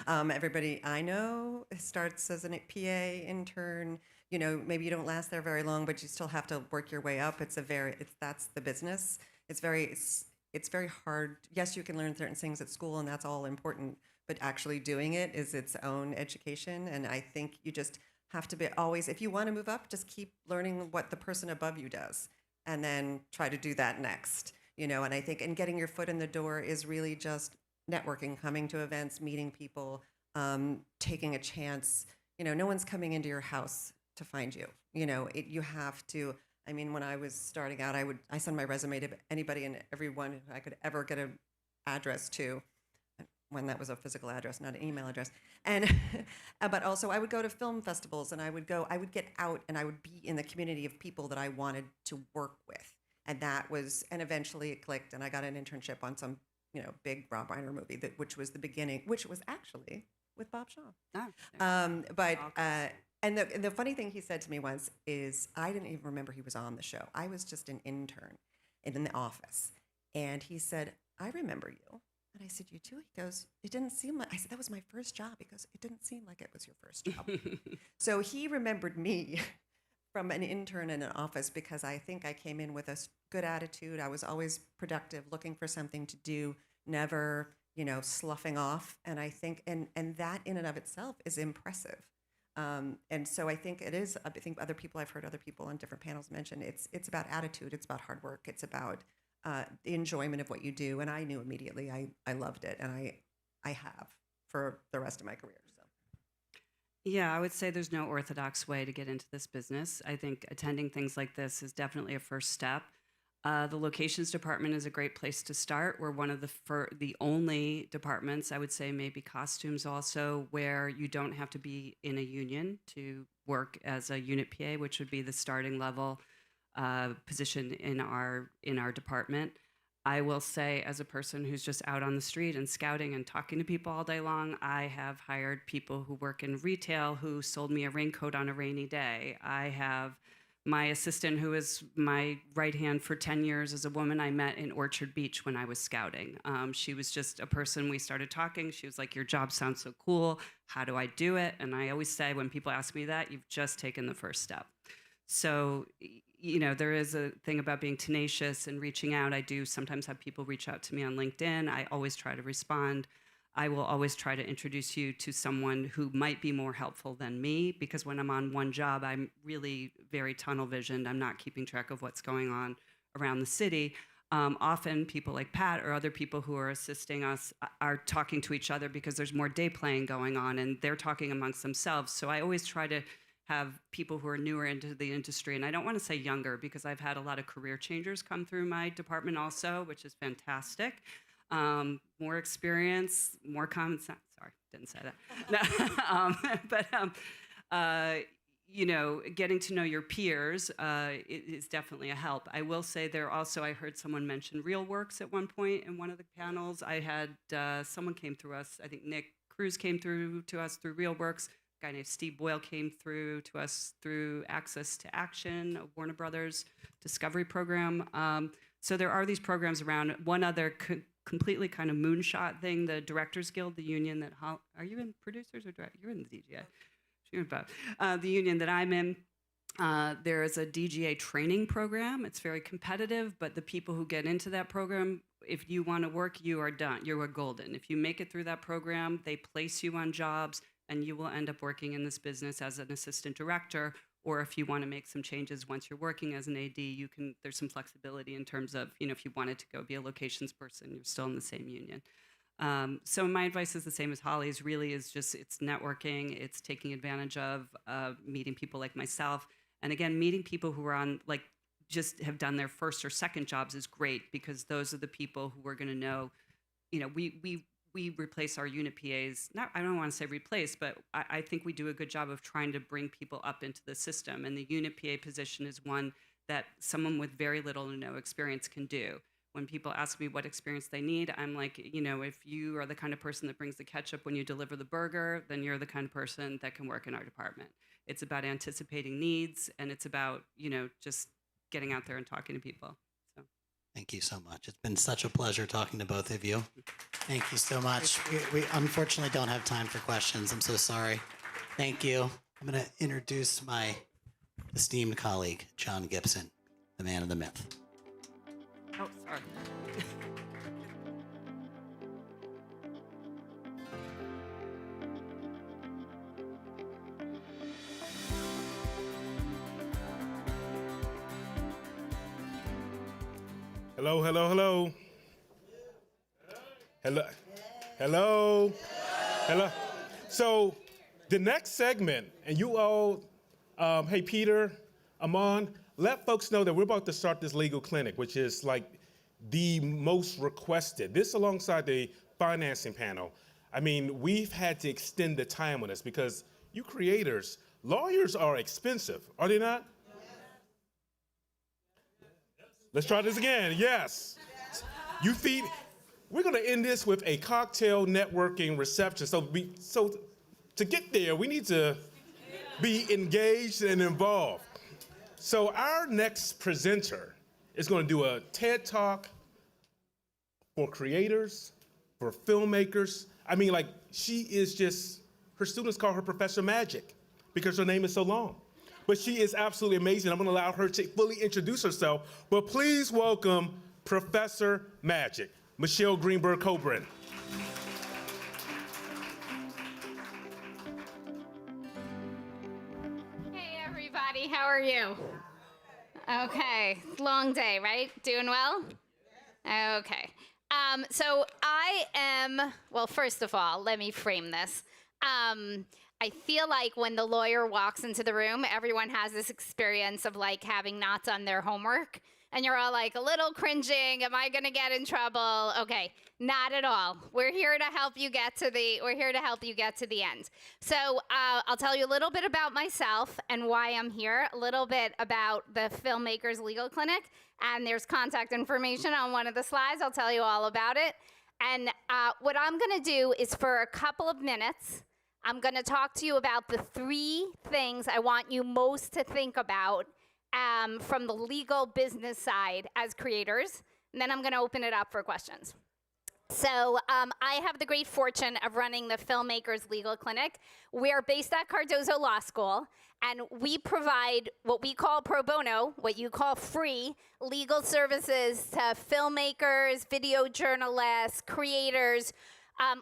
T: Everybody I know starts as an PA intern. You know, maybe you don't last there very long, but you still have to work your way up. That's the business. It's very hard. Yes, you can learn certain things at school, and that's all important. But actually doing it is its own education. And I think you just have to be always, if you want to move up, just keep learning what the person above you does, and then try to do that next. You know, and I think, and getting your foot in the door is really just networking, coming to events, meeting people, taking a chance. You know, no one's coming into your house to find you. You know, you have to. I mean, when I was starting out, I send my resume to anybody and everyone I could ever get an address to, when that was a physical address, not an email address. And but also I would go to film festivals, and I would get out, and I would be in the community of people that I wanted to work with. And and eventually it clicked, and I got an internship on some, you know, big Rob Reiner movie which was the beginning, which was actually with Bob Shaw. And the funny thing he said to me once is, I didn't even remember he was on the show. I was just an intern in the office. And he said, I remember you. And I said, you too? He goes, it didn't seem like, I said, that was my first job. He goes, it didn't seem like it was your first job. So he remembered me from an intern in an office, because I think I came in with a good attitude. I was always productive, looking for something to do, never, you know, sloughing off. And I think, and that in and of itself is impressive. And so I think it is, I think I've heard other people on different panels mention, it's about attitude, it's about hard work, it's about the enjoyment of what you do. And I knew immediately I loved it, and I have for the rest of my career. So.
U: Yeah, I would say there's no orthodox way to get into this business. I think attending things like this is definitely a first step. The locations department is a great place to start. We're one of the only departments, I would say, maybe costumes also, where you don't have to be in a union to work as a unit PA, which would be the starting level position in our department. I will say, as a person who's just out on the street and scouting and talking to people all day long, I have hired people who work in retail who sold me a raincoat on a rainy day. I have my assistant, who is my right hand for 10 years, is a woman I met in Orchard Beach when I was scouting. She was just a person, we started talking. She was like, your job sounds so cool. How do I do it? And I always say, when people ask me that, you've just taken the first step. So, you know, there is a thing about being tenacious and reaching out. I do sometimes have people reach out to me on LinkedIn. I always try to respond. I will always try to introduce you to someone who might be more helpful than me, because when I'm on one job, I'm really very tunnel visioned. I'm not keeping track of what's going on around the city. Often people like Pat or other people who are assisting us are talking to each other because there's more day playing going on, and they're talking amongst themselves. So I always try to have people who are newer into the industry, and I don't want to say younger, because I've had a lot of career changers come through my department also, which is fantastic. More experience, more common sense. Sorry, didn't say that. You know, getting to know your peers is definitely a help. I will say there also, I heard someone mention RealWorks at one point in one of the panels. I had someone came through us, I think Nick Cruz came through to us through RealWorks. A guy named Steve Boyle came through to us through Access to Action, a Warner Brothers Discovery program. So there are these programs around. One other completely kind of moonshot thing, the Directors Guild, the union that, are you in producers or directors? You're in the DGA. You're in both. The union that I'm in, there is a DGA training program. It's very competitive, but the people who get into that program, if you want to work, you are done. You are golden. If you make it through that program, they place you on jobs, and you will end up working in this business as an assistant director. Or if you want to make some changes once you're working as an AD, you can. There's some flexibility in terms of, you know, if you wanted to go be a locations person, you're still in the same union. So my advice is the same as Holly's. Really, is just it's networking, it's taking advantage of meeting people like myself, and again, meeting people who are on just have done their first or second jobs is great, because those are the people who are going to know. You know, we replace our unit PAs. I don't want to say replace, but I think we do a good job of trying to bring people up into the system. And the unit PA position is one that someone with very little to no experience can do. When people ask me what experience they need, I'm like, if you are the kind of person that brings the ketchup when you deliver the burger, then you're the kind of person that can work in our department. It's about anticipating needs, and it's about, just getting out there and talking to people. So.
S: Thank you so much. It's been such a pleasure talking to both of you. Thank you so much. We unfortunately don't have time for questions. I'm so sorry. Thank you. I'm going to introduce my esteemed colleague, John Gibson, the man of the myth.
U: Oh, sorry.
B: Hello, hello, hello. Hello, hello, hello. So the next segment, and you all, hey, Peter, Amon, let folks know that we're about to start this legal clinic, which is like the most requested. This alongside the financing panel. I mean, we've had to extend the time on this because you creators, lawyers are expensive, are they not? Let's try this again. Yes. We're going to end this with a cocktail networking reception. So to get there, we need to be engaged and involved. So our next presenter is going to do a TED Talk for creators, for filmmakers. I mean, like, she is just, her students call her Professor Magic because her name is so long. But she is absolutely amazing. I'm going to allow her to fully introduce herself. But please welcome Professor Magic, Michelle Greenberg-Coburn.
A: Hey, everybody. How are you? Okay. Long day, right? Doing well? Okay. So I am, well, first of all, let me frame this. I feel like when the lawyer walks into the room, everyone has this experience of like having not done their homework. And you're all like a little cringing. Am I going to get in trouble? Okay, not at all. We're here to help you get to the end. So I'll tell you a little bit about myself and why I'm here, a little bit about the Filmmakers Legal Clinic, and there's contact information on one of the slides. I'll tell you all about it. And what I'm going to do is for a couple of minutes, I'm going to talk to you about the 3 things I want you most to think about from the legal business side as creators, and then I'm going to open it up for questions. So I have the great fortune of running the Filmmakers Legal Clinic. We're based at Cardozo Law School, and we provide what we call pro bono, what you call free, legal services to filmmakers, video journalists, creators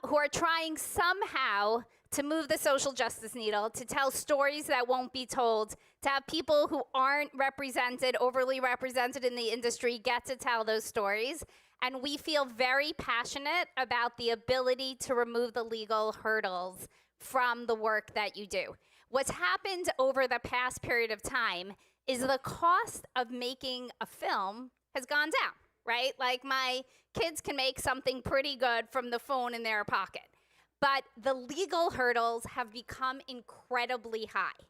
A: who are trying somehow to move the social justice needle, to tell stories that won't be told, to have people who aren't represented, overly represented in the industry get to tell those stories. And we feel very passionate about the ability to remove the legal hurdles from the work that you do. What's happened over the past period of time is the cost of making a film has gone down, right? Like my kids can make something pretty good from the phone in their pocket. But the legal hurdles have become incredibly high.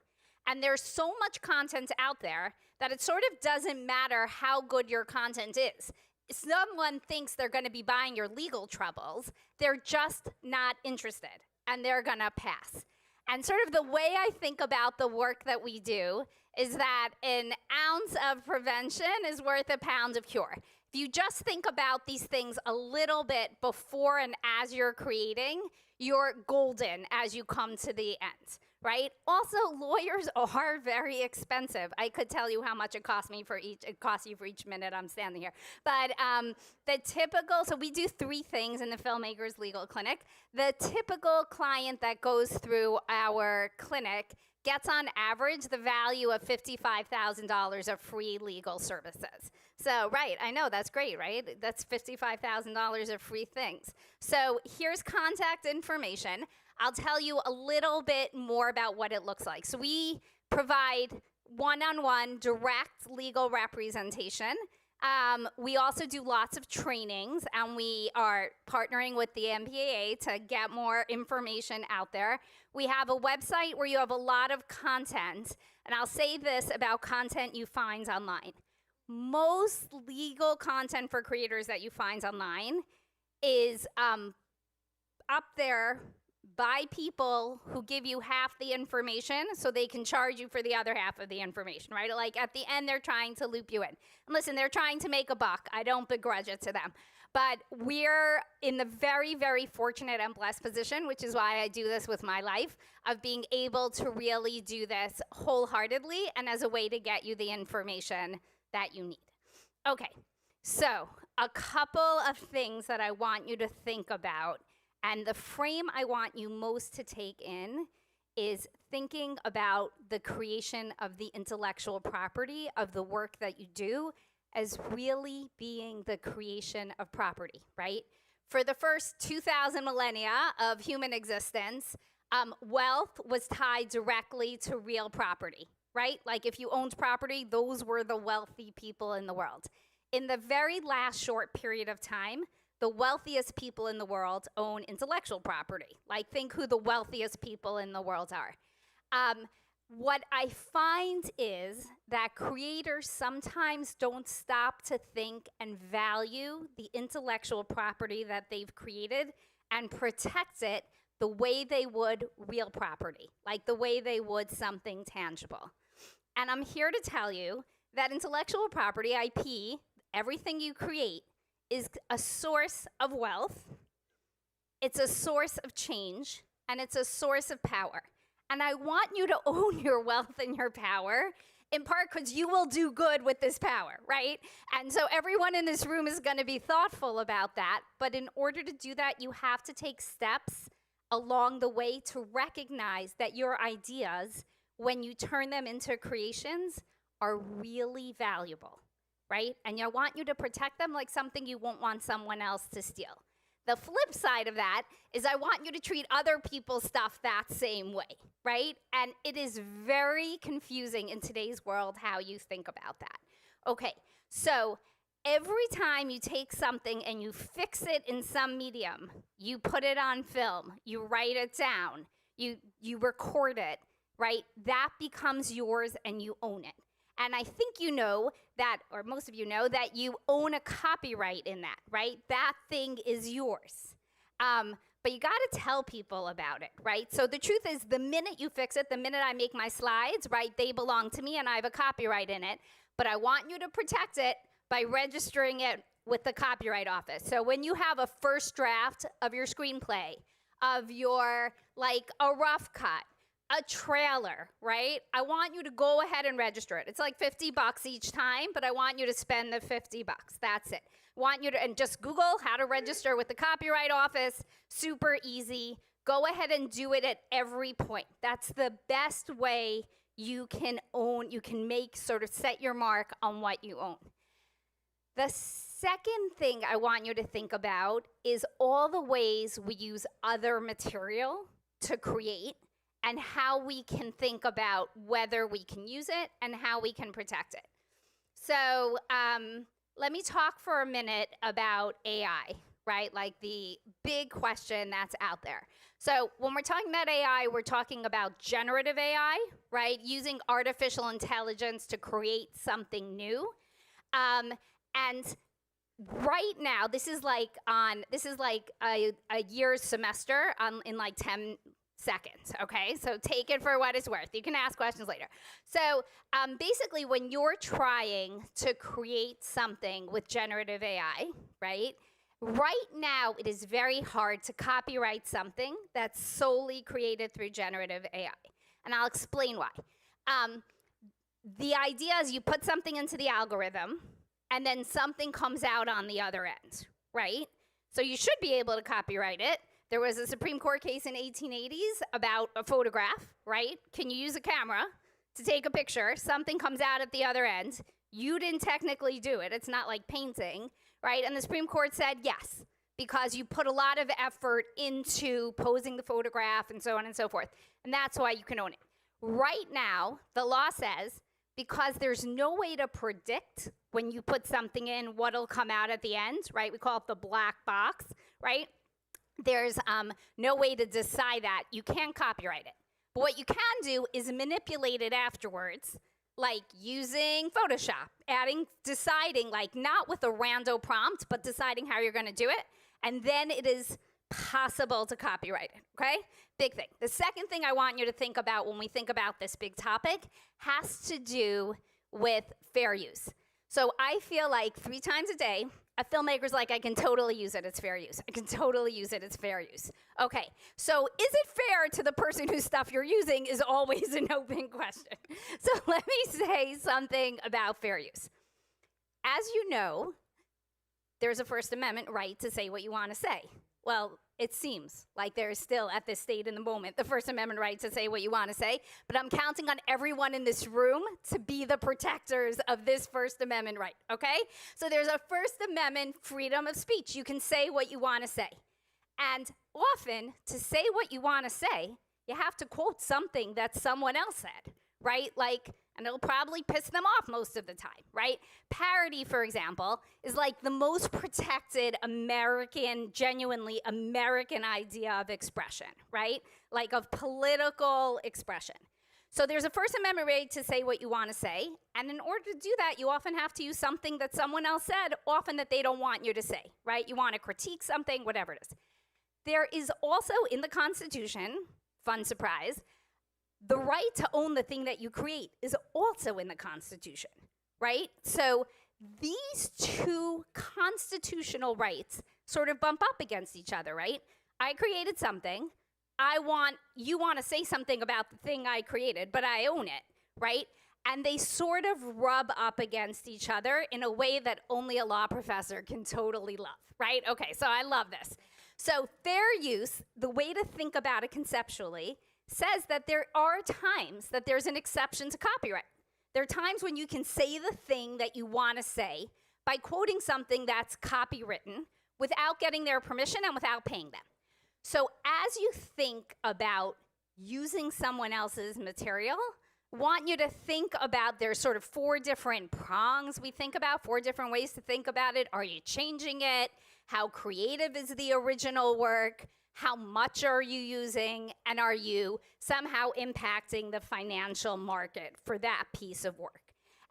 A: And there's so much content out there that it sort of doesn't matter how good your content is. If someone thinks they're going to be buying your legal troubles, they're just not interested, and they're going to pass. And sort of the way I think about the work that we do is that an ounce of prevention is worth a pound of cure. If you just think about these things a little bit before and as you're creating, you're golden as you come to the end, right? Also, lawyers are very expensive. I could tell you how much it costs you for each minute I'm standing here. But so we do 3 things in the Filmmakers Legal Clinic. The typical client that goes through our clinic gets on average the value of $55,000 of free legal services. So, right, I know, that's great, right? That's $55,000 of free things. So here's contact information. I'll tell you a little bit more about what it looks like. So we provide one-on-one direct legal representation. We also do lots of trainings, and we are partnering with the MPAA to get more information out there. We have a website where you have a lot of content, and I'll say this about content you find online. most legal content for creators that you find online is up there by people who give you half the information so they can charge you for the other half of the information, right? Like at the end, they're trying to loop you in. And listen, they're trying to make a buck. I don't begrudge it to them. But we're in the very, very fortunate and blessed position, which is why I do this with my life, of being able to really do this wholeheartedly and as a way to get you the information that you need. Okay, so a couple of things that I want you to think about, and the frame I want you most to take in is thinking about the creation of the intellectual property of the work that you do as really being the creation of property, right? For the first 2,000 millennia of human existence, wealth was tied directly to real property, right? Like if you owned property, those were the wealthy people in the world. In the very last short period of time, the wealthiest people in the world own intellectual property. Like think who the wealthiest people in the world are. What I find is that creators sometimes don't stop to think and value the intellectual property that they've created and protect it the way they would real property, like the way they would something tangible. And I'm here to tell you that intellectual property, IP, everything you create, is a source of wealth, it's a source of change, and it's a source of power. And I want you to own your wealth and your power, in part because you will do good with this power, right? And so everyone in this room is going to be thoughtful about that. But in order to do that, you have to take steps along the way to recognize that your ideas, when you turn them into creations, are really valuable, right? And I want you to protect them like something you won't want someone else to steal. The flip side of that is I want you to treat other people's stuff that same way, right? And it is very confusing in today's world how you think about that. Okay, so every time you take something and you fix it in some medium, you put it on film, you write it down, you record it, right? That becomes yours and you own it. And I think you know that, or most of you know, that you own a copyright in that, right? That thing is yours. But you got to tell people about it, right? So the truth is, the minute you fix it, the minute I make my slides, right, they belong to me and I have a copyright in it. But I want you to protect it by registering it with the Copyright Office. So when you have a first draft of your screenplay, of your, like, a rough cut, a trailer, right? I want you to go ahead and register it. It's like $50 each time, but I want you to spend the $50. That's it. Want you to, and just Google how to register with the Copyright Office. Super easy. Go ahead and do it at every point. That's the best way you can own, you can make, sort of set your mark on what you own. The second thing I want you to think about is all the ways we use other material to create, and how we can think about whether we can use it and how we can protect it. So let me talk for a minute about AI, right? Like the big question that's out there. So when we're talking about AI, we're talking about generative AI, right? Using artificial intelligence to create something new. And right now, this is like a year's semester in like 10 seconds, okay? So take it for what it's worth. You can ask questions later. So basically, when you're trying to create something with generative AI, right? Right now, it is very hard to copyright something that's solely created through generative AI. And I'll explain why. The idea is you put something into the algorithm, and then something comes out on the other end, right? So you should be able to copyright it. There was a Supreme Court case in 1880s about a photograph, right? Can you use a camera to take a picture? Something comes out at the other end. You didn't technically do it. It's not like painting, right? And the Supreme Court said yes, because you put a lot of effort into posing the photograph and so on and so forth. And that's why you can own it. Right now, the law says, because there's no way to predict when you put something in what'll come out at the end, right? We call it the black box, right? There's no way to decide that. You can't copyright it. But what you can do is manipulate it afterwards, like using Photoshop, deciding, like, not with a rando prompt, but deciding how you're going to do it. And then it is possible to copyright it, okay? Big thing. The second thing I want you to think about when we think about this big topic has to do with fair use. So I feel like 3 times a day, a filmmaker's like, I can totally use it, it's fair use. I can totally use it, it's fair use. Okay, so is it fair to the person whose stuff you're using is always an open question. So let me say something about fair use. As you know, there's a First Amendment right to say what you want to say. Well, it seems like there is still, at this state in the moment, the First Amendment right to say what you want to say, but I'm counting on everyone in this room to be the protectors of this First Amendment right, okay? So there's a First Amendment freedom of speech. You can say what you want to say. And often, to say what you want to say, you have to quote something that someone else said, right? Like, and it'll probably piss them off most of the time, right? Parody, for example, is like the most protected American, genuinely American idea of expression, right? Like of political expression. So there's a First Amendment right to say what you want to say, and in order to do that, you often have to use something that someone else said, often that they don't want you to say, right? You want to critique something, whatever it is. There is also in the Constitution, fun surprise, the right to own the thing that you create is also in the Constitution, right? So these two constitutional rights sort of bump up against each other, right? I created something. You want to say something about the thing I created, but I own it, right? And they sort of rub up against each other in a way that only a law professor can totally love, right? Okay, so I love this. So fair use, the way to think about it conceptually, says that there are times that there's an exception to copyright. There are times when you can say the thing that you want to say by quoting something that's copywritten without getting their permission and without paying them. So as you think about using someone else's material, I want you to think about there's sort of 4 different prongs we think about, 4 different ways to think about it. Are you changing it? How creative is the original work? How much are you using? And are you somehow impacting the financial market for that piece of work?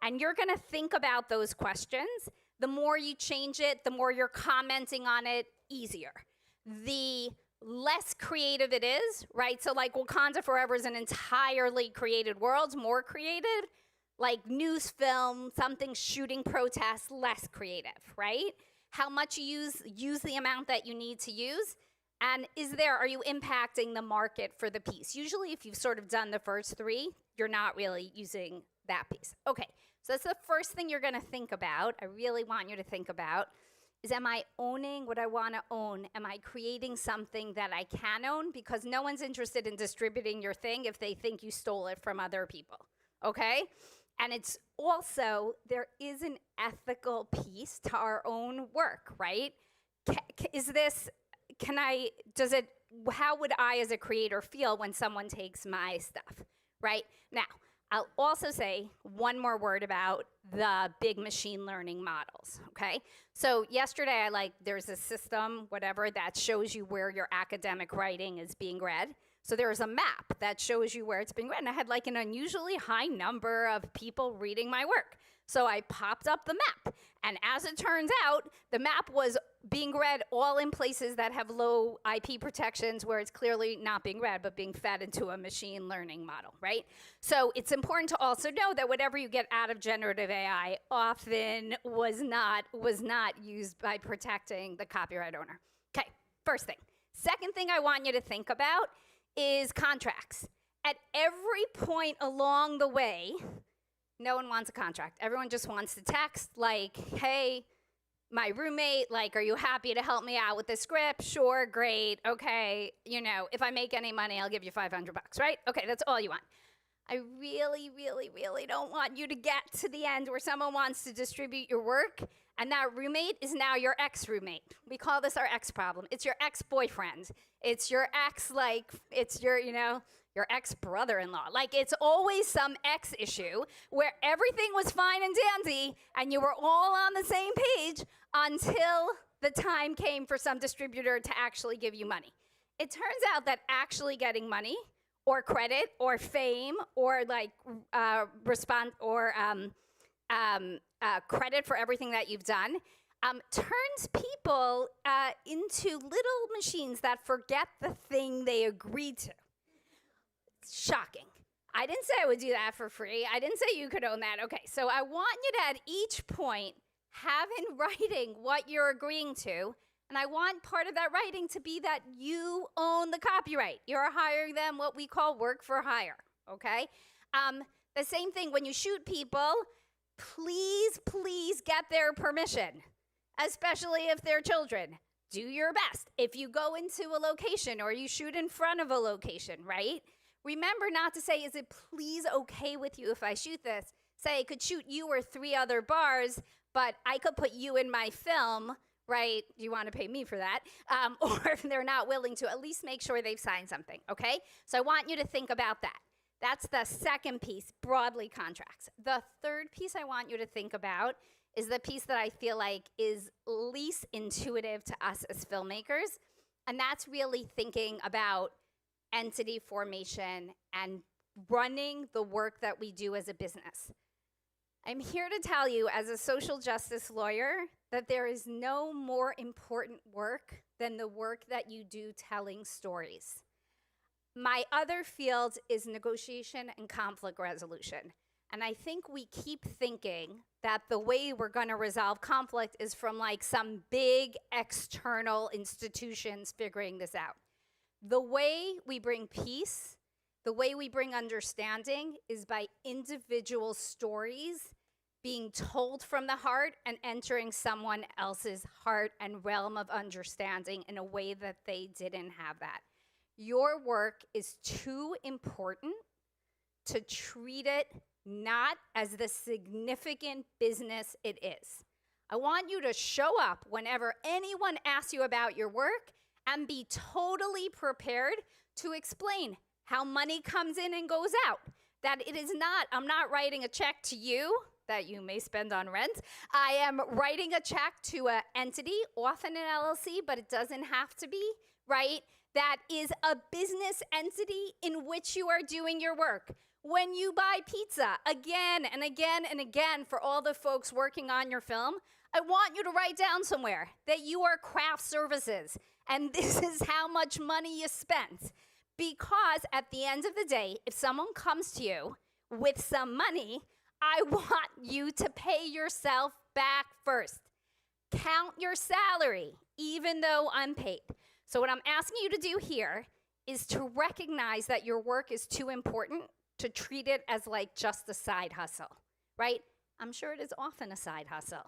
A: And you're going to think about those questions. The more you change it, the more you're commenting on it, easier. The less creative it is, right? So like Wakanda Forever is an entirely created world, more creative. Like news film, something shooting protests, less creative, right? How much you use the amount that you need to use. And are you impacting the market for the piece? Usually if you've sort of done the first 3, you're not really using that piece. Okay, so that's the first thing you're gonna think about. I really want you to think about is, am I owning what I wanna own? Am I creating something that I can own? Because no one's interested in distributing your thing if they think you stole it from other people, okay? And it's also, there is an ethical piece to our own work, right? How would I as a creator feel when someone takes my stuff, right? Now, I'll also say one more word about the big machine learning models, okay? So yesterday there's a system, whatever, that shows you where your academic writing is being read. So there's a map that shows you where it's being read, and I had like an unusually high number of people reading my work. So I popped up the map, and as it turns out, the map was being read all in places that have low IP protections where it's clearly not being read, but being fed into a machine learning model, right? So it's important to also know that whatever you get out of generative AI often was not used by protecting the copyright owner. Okay, first thing. Second thing I want you to think about is contracts. At every point along the way, no one wants a contract. Everyone just wants to text like, hey, my roommate, like, are you happy to help me out with this script? Sure, great, okay. If I make any money, I'll give you $500, right? Okay, that's all you want. I really, really, really don't want you to get to the end where someone wants to distribute your work and that roommate is now your ex-roommate. We call this our ex problem. It's your ex-boyfriend. It's your ex, it's your ex-brother-in-law. Like, it's always some ex issue where everything was fine and dandy and you were all on the same page until the time came for some distributor to actually give you money. It turns out that actually getting money or credit or fame or like credit for everything that you've done, turns people into little machines that forget the thing they agreed to. Shocking. I didn't say I would do that for free. I didn't say you could own that. Okay, so I want you to at each point have in writing what you're agreeing to, and I want part of that writing to be that you own the copyright. You're hiring them what we call work for hire, okay? The same thing when you shoot people, please get their permission, especially if they're children. Do your best. If you go into a location or you shoot in front of a location, right? Remember not to say, is it please okay with you if I shoot this? Say, I could shoot you or 3 other bars, but I could put you in my film, right? Do you want to pay me for that? Or if they're not willing to, at least make sure they've signed something, okay? So I want you to think about that. That's the second piece, broadly contracts. The third piece I want you to think about is the piece that I feel like is least intuitive to us as filmmakers, and that's really thinking about entity formation and running the work that we do as a business. I'm here to tell you as a social justice lawyer that there is no more important work than the work that you do telling stories. My other field is negotiation and conflict resolution. And I think we keep thinking that the way we're going to resolve conflict is from like some big external institutions figuring this out. The way we bring peace, the way we bring understanding is by individual stories being told from the heart and entering someone else's heart and realm of understanding in a way that they didn't have that. Your work is too important to treat it not as the significant business it is. I want you to show up whenever anyone asks you about your work and be totally prepared to explain how money comes in and goes out. That it is not, I'm not writing a check to you that you may spend on rent. I am writing a check to an entity, often an LLC, but it doesn't have to be, right? That is a business entity in which you are doing your work. When you buy pizza, again and again and again for all the folks working on your film, I want you to write down somewhere that you are craft services and this is how much money you spent. Because at the end of the day, if someone comes to you with some money, I want you to pay yourself back first. Count your salary, even though unpaid. So what I'm asking you to do here is to recognize that your work is too important to treat it as like just a side hustle, right? I'm sure it is often a side hustle,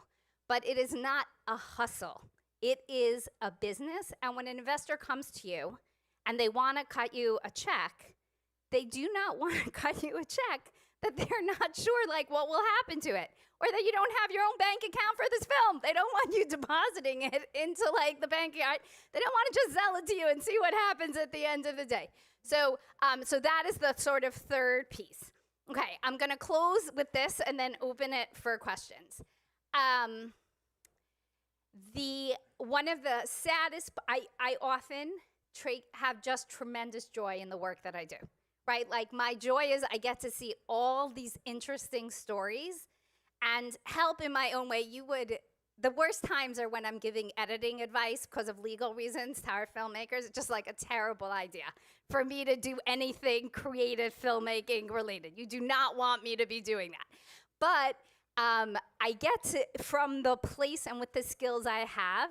A: but it is not a hustle. It is a business, and when an investor comes to you and they want to cut you a check, they do not want to cut you a check that they're not sure like what will happen to it, or that you don't have your own bank account for this film. They don't want you depositing it into like the bank account. They don't want to just sell it to you and see what happens at the end of the day. So, so that is the sort of third piece. Okay, I'm gonna close with this and then open it for questions. One of the saddest, I often have just tremendous joy in the work that I do, right? Like my joy is I get to see all these interesting stories and help in my own way. The worst times are when I'm giving editing advice because of legal reasons to our filmmakers. It's just like a terrible idea for me to do anything creative filmmaking related. You do not want me to be doing that. But I get to, from the place and with the skills I have,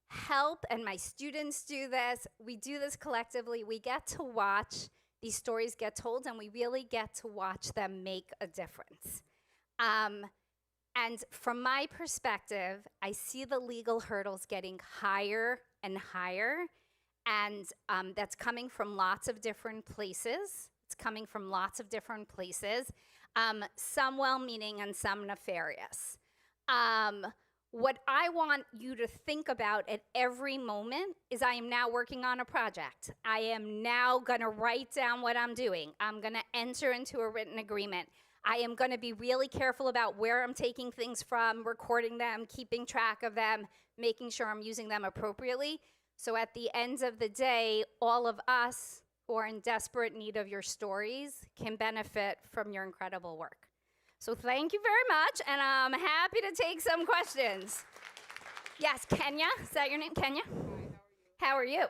A: help, and my students do this. We do this collectively. We get to watch these stories get told, and we really get to watch them make a difference. And from my perspective, I see the legal hurdles getting higher and higher, and that's coming from lots of different places. It's coming from lots of different places, some well-meaning and some nefarious. What I want you to think about at every moment is I am now working on a project. I am now gonna write down what I'm doing. I'm gonna enter into a written agreement. I am gonna be really careful about where I'm taking things from, recording them, keeping track of them, making sure I'm using them appropriately. So at the end of the day, all of us who are in desperate need of your stories can benefit from your incredible work. So thank you very much, and I'm happy to take some questions. Yes, Kenya, is that your name, Kenya? How are you?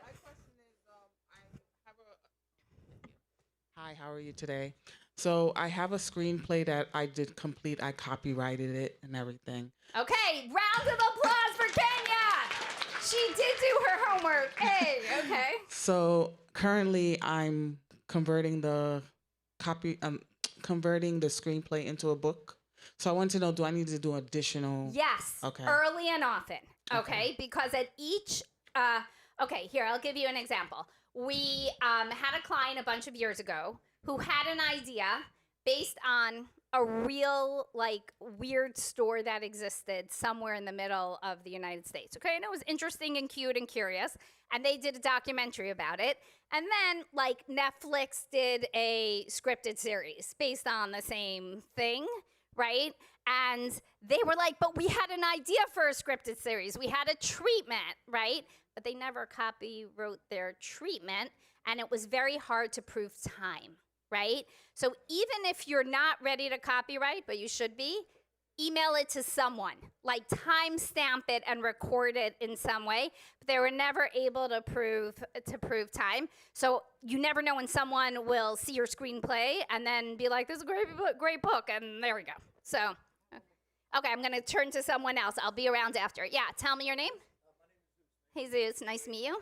C: Hi, how are you today? So I have a screenplay that I did complete. I copyrighted it and everything.
A: Okay, round of applause for Kenya. She did do her homework. Hey, okay.
C: So currently I'm converting the screenplay into a book. So I want to know, do I need to do additional?
A: Yes,
C: Okay.
A: early and often, okay? Because at each, okay, here, I'll give you an example. We had a client a bunch of years ago who had an idea based on a real, like, weird store that existed somewhere in the middle of the United States, okay? And it was interesting and cute and curious, and they did a documentary about it. And then, like, Netflix did a scripted series based on the same thing, right? And they were like, but we had an idea for a scripted series. We had a treatment, right? But they never copywrote their treatment, and it was very hard to prove time, right? So even if you're not ready to copyright, but you should be, email it to someone, like timestamp it and record it in some way. But they were never able to prove time. So you never know when someone will see your screenplay and then be like, this is a great book, and there we go. So, okay, I'm gonna turn to someone else. I'll be around after. Yeah, tell me your name. Jesus, nice to meet you.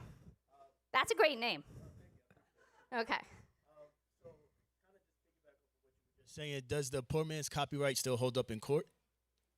A: That's a great name. Okay.
V: Saying, does the poor man's copyright still hold up in court?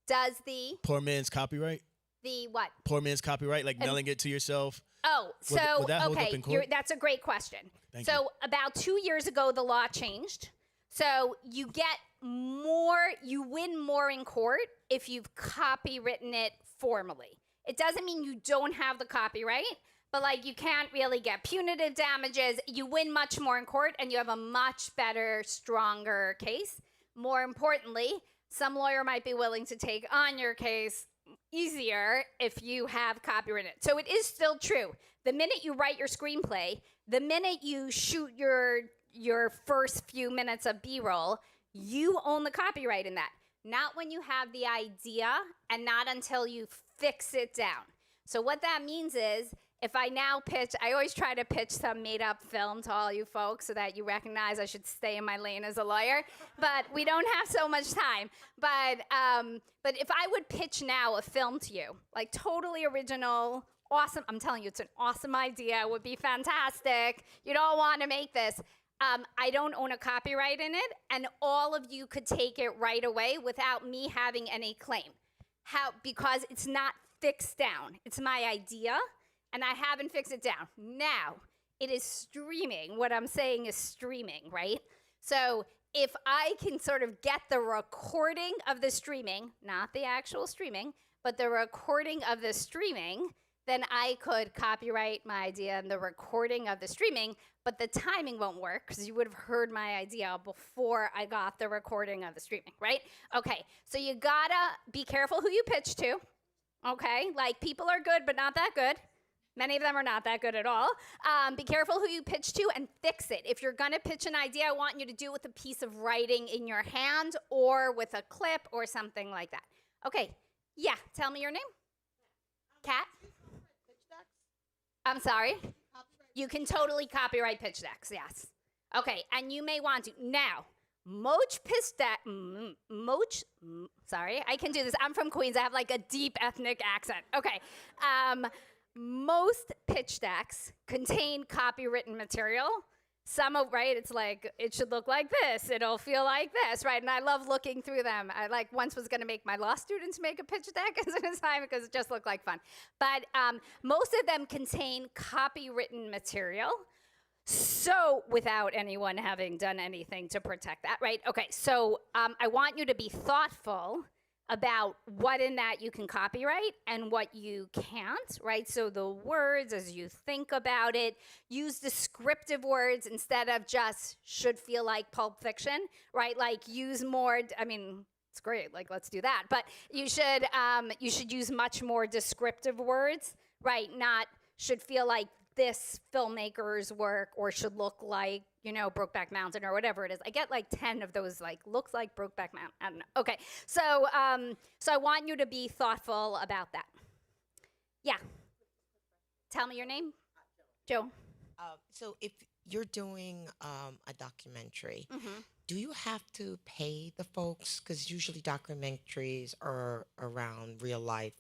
A: Does the
V: Poor man's copyright?
A: the what?
V: Poor man's copyright, like mailing it to yourself?
A: Oh, so
V: Would that hold up
A: okay,
V: in court?
A: that's a great question.
V: Thank
A: So about 2 years ago, the law changed. So you get more, you win more in court if you've copywritten it formally. It doesn't mean you don't have the copyright, but like you can't really get punitive damages. You win much more in court and you have a much better, stronger case. More importantly, some lawyer might be willing to take on your case easier if you have copywritten it. So it is still true. The minute you write your screenplay, the minute you shoot your first few minutes of B-roll, you own the copyright in that. Not when you have the idea and not until you fix it down. So what that means is, if I now pitch, I always try to pitch some made-up film to all you folks so that you recognize I should stay in my lane as a lawyer. But we don't have so much time. But if I would pitch now a film to you, like totally original, awesome, I'm telling you, it's an awesome idea, it would be fantastic, you'd all want to make this. I don't own a copyright in it, and all of you could take it right away without me having any claim. Because it's not fixed down. It's my idea, and I haven't fixed it down. Now, it is streaming. What I'm saying is streaming, right? So if I can sort of get the recording of the streaming, not the actual streaming, but the recording of the streaming, then I could copyright my idea and the recording of the streaming, but the timing won't work because you would have heard my idea before I got the recording of the streaming, right? Okay, so you gotta be careful who you pitch to, okay? Like, people are good, but not that good. Many of them are not that good at all. Be careful who you pitch to and fix it. If you're gonna pitch an idea, I want you to do it with a piece of writing in your hand or with a clip or something like that. Okay, yeah, tell me your name. Kat? I'm sorry? You can totally copyright pitch decks, yes. Okay, and you may want to. Now, sorry, I can do this. I'm from Queens. I have like a deep ethnic accent. Okay. Most pitch decks contain copywritten material. Some of, right, it's like, it should look like this. It'll feel like this, right? And I love looking through them. I once was gonna make my law students make a pitch deck as an assignment because it just looked like fun. But most of them contain copywritten material. So without anyone having done anything to protect that, right? Okay, so I want you to be thoughtful about what in that you can copyright and what you can't, right? So the words, as you think about it, use descriptive words instead of just should feel like Pulp Fiction, right? Like use more, I mean, it's great, like let's do that. But you should use much more descriptive words, right? Not should feel like this filmmaker's work or should look like, you know, Brokeback Mountain or whatever it is. I get like 10 of those, like, looks like Brokeback Mountain. I don't know. Okay, so I want you to be thoughtful about that. Yeah. Tell me your name. Joe.
D: So if you're doing a documentary, do you have to pay the folks? Because usually documentaries are around real life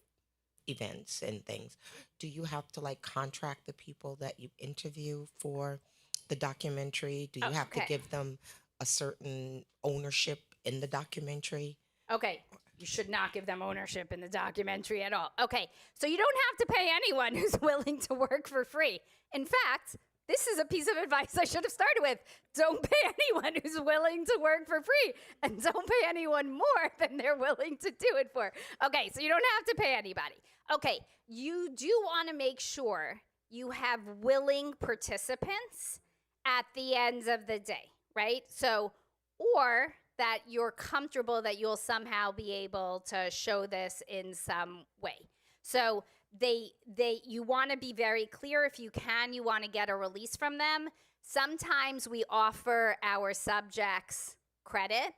D: events and things. Do you have to like contract the people that you interview for the documentary? Do you have to give them a certain ownership in the documentary?
A: Okay, you should not give them ownership in the documentary at all. Okay, so you don't have to pay anyone who's willing to work for free. In fact, this is a piece of advice I should have started with. Don't pay anyone who's willing to work for free, and don't pay anyone more than they're willing to do it for. Okay, so you don't have to pay anybody. Okay, you do want to make sure you have willing participants at the end of the day, right? So, or that you're comfortable that you'll somehow be able to show this in some way. So you want to be very clear. If you can, you want to get a release from them. Sometimes we offer our subjects credit,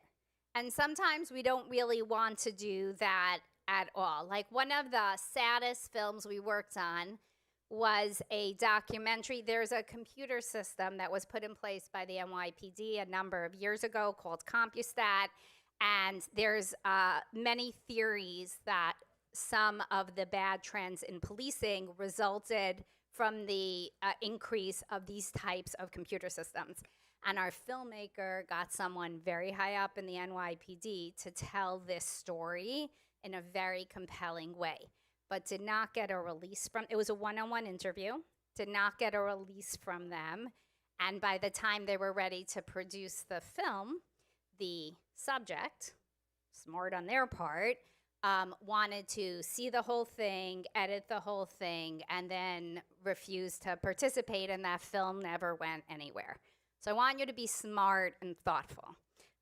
A: and sometimes we don't really want to do that at all. Like one of the saddest films we worked on was a documentary. There's a computer system that was put in place by the NYPD a number of years ago called CompuStat, and there's many theories that some of the bad trends in policing resulted from the increase of these types of computer systems. And our filmmaker got someone very high up in the NYPD to tell this story in a very compelling way, but did not get a release from, it was a one-on-one interview, did not get a release from them. And by the time they were ready to produce the film, the subject, smart on their part, wanted to see the whole thing, edit the whole thing, and then refused to participate, and that film never went anywhere. So I want you to be smart and thoughtful.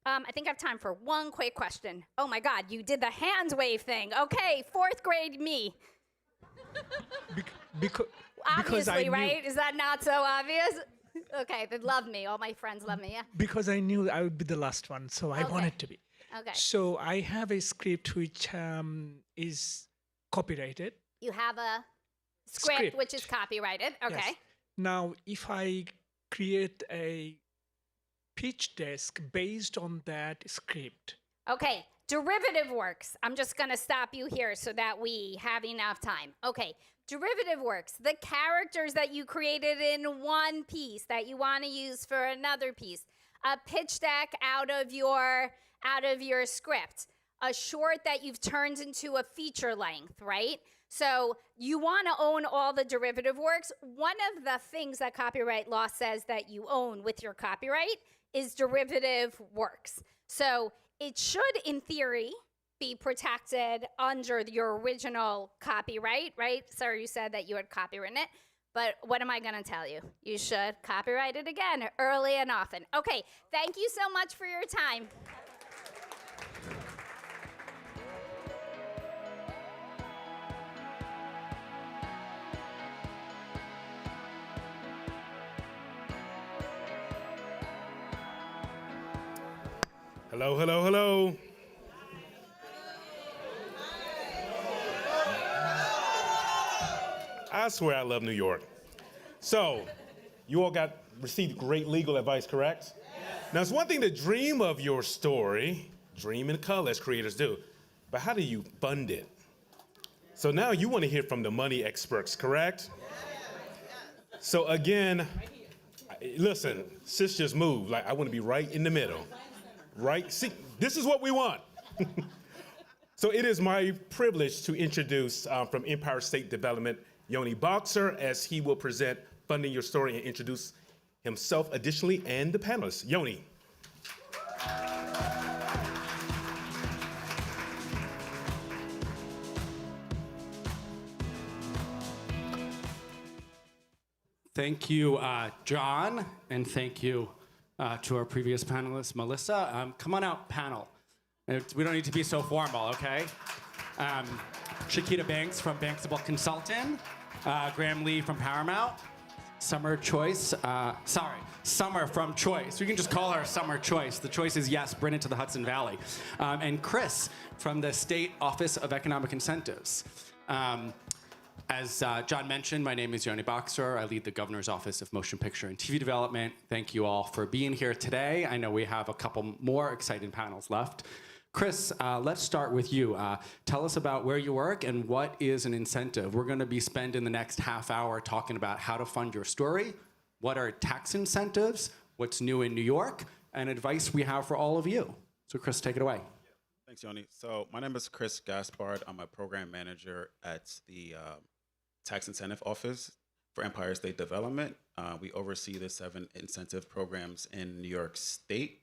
A: I think I have time for one quick question. Oh my God, you did the hand wave thing. Okay, 4th grade me.
E: Because
A: Obviously, right? Is that not so obvious? Okay, they love me. All my friends love me, yeah?
E: Because I knew I would be the last one, so I wanted to be.
A: Okay.
E: So I have a script which is copyrighted.
A: You have a script which is copyrighted. Okay.
E: Yes. Now, if I create a pitch deck based on that script.
A: Okay, derivative works. I'm just going to stop you here so that we have enough time. Okay, derivative works. The characters that you created in one piece that you want to use for another piece. A pitch deck out of your script. A short that you've turned into a feature length, right? So you want to own all the derivative works. One of the things that copyright law says that you own with your copyright is derivative works. So it should, in theory, be protected under your original copyright, right? Sir, you said that you had copywritten it. But what am I going to tell you? You should copyright it again, early and often. Okay, thank you so much for your time.
B: Hello, hello, hello. I swear I love New York. So, you all received great legal advice, correct? Yes. Now, it's one thing to dream of your story, dream in color as creators do, but how do you fund it? So now you want to hear from the money experts, correct? Yes. So again, listen, sis just moved. Like, I want to be right in the middle. Right? See, this is what we want. So it is my privilege to introduce from Empire State Development, Yoni Boxer, as he will present Funding Your Story and introduce himself additionally and the panelists. Yoni.
W: Thank you, John, and thank you to our previous panelist, Melissa. Come on out, panel. We don't need to be so formal, okay? Shakita Banks from Banksable Consulting, Graham Lee from Paramount, Summer Choice. Summer from Choice. We can just call her Summer Choice. The choice is yes, bring it to the Hudson Valley. And Chris from the State Office of Economic Incentives. As John mentioned, my name is Yoni Boxer. I lead the Governor's Office of Motion Picture and TV Development. Thank you all for being here today. I know we have a couple more exciting panels left. Chris, let's start with you. Tell us about where you work and what is an incentive. We're going to be spending the next half hour talking about how to fund your story, what are tax incentives, what's new in New York, and advice we have for all of you. So Chris, take it away.
I: Thanks, Yoni. So my name is Chris Gaspard. I'm a program manager at the Tax Incentive Office for Empire State Development. We oversee the 7 incentive programs in New York State.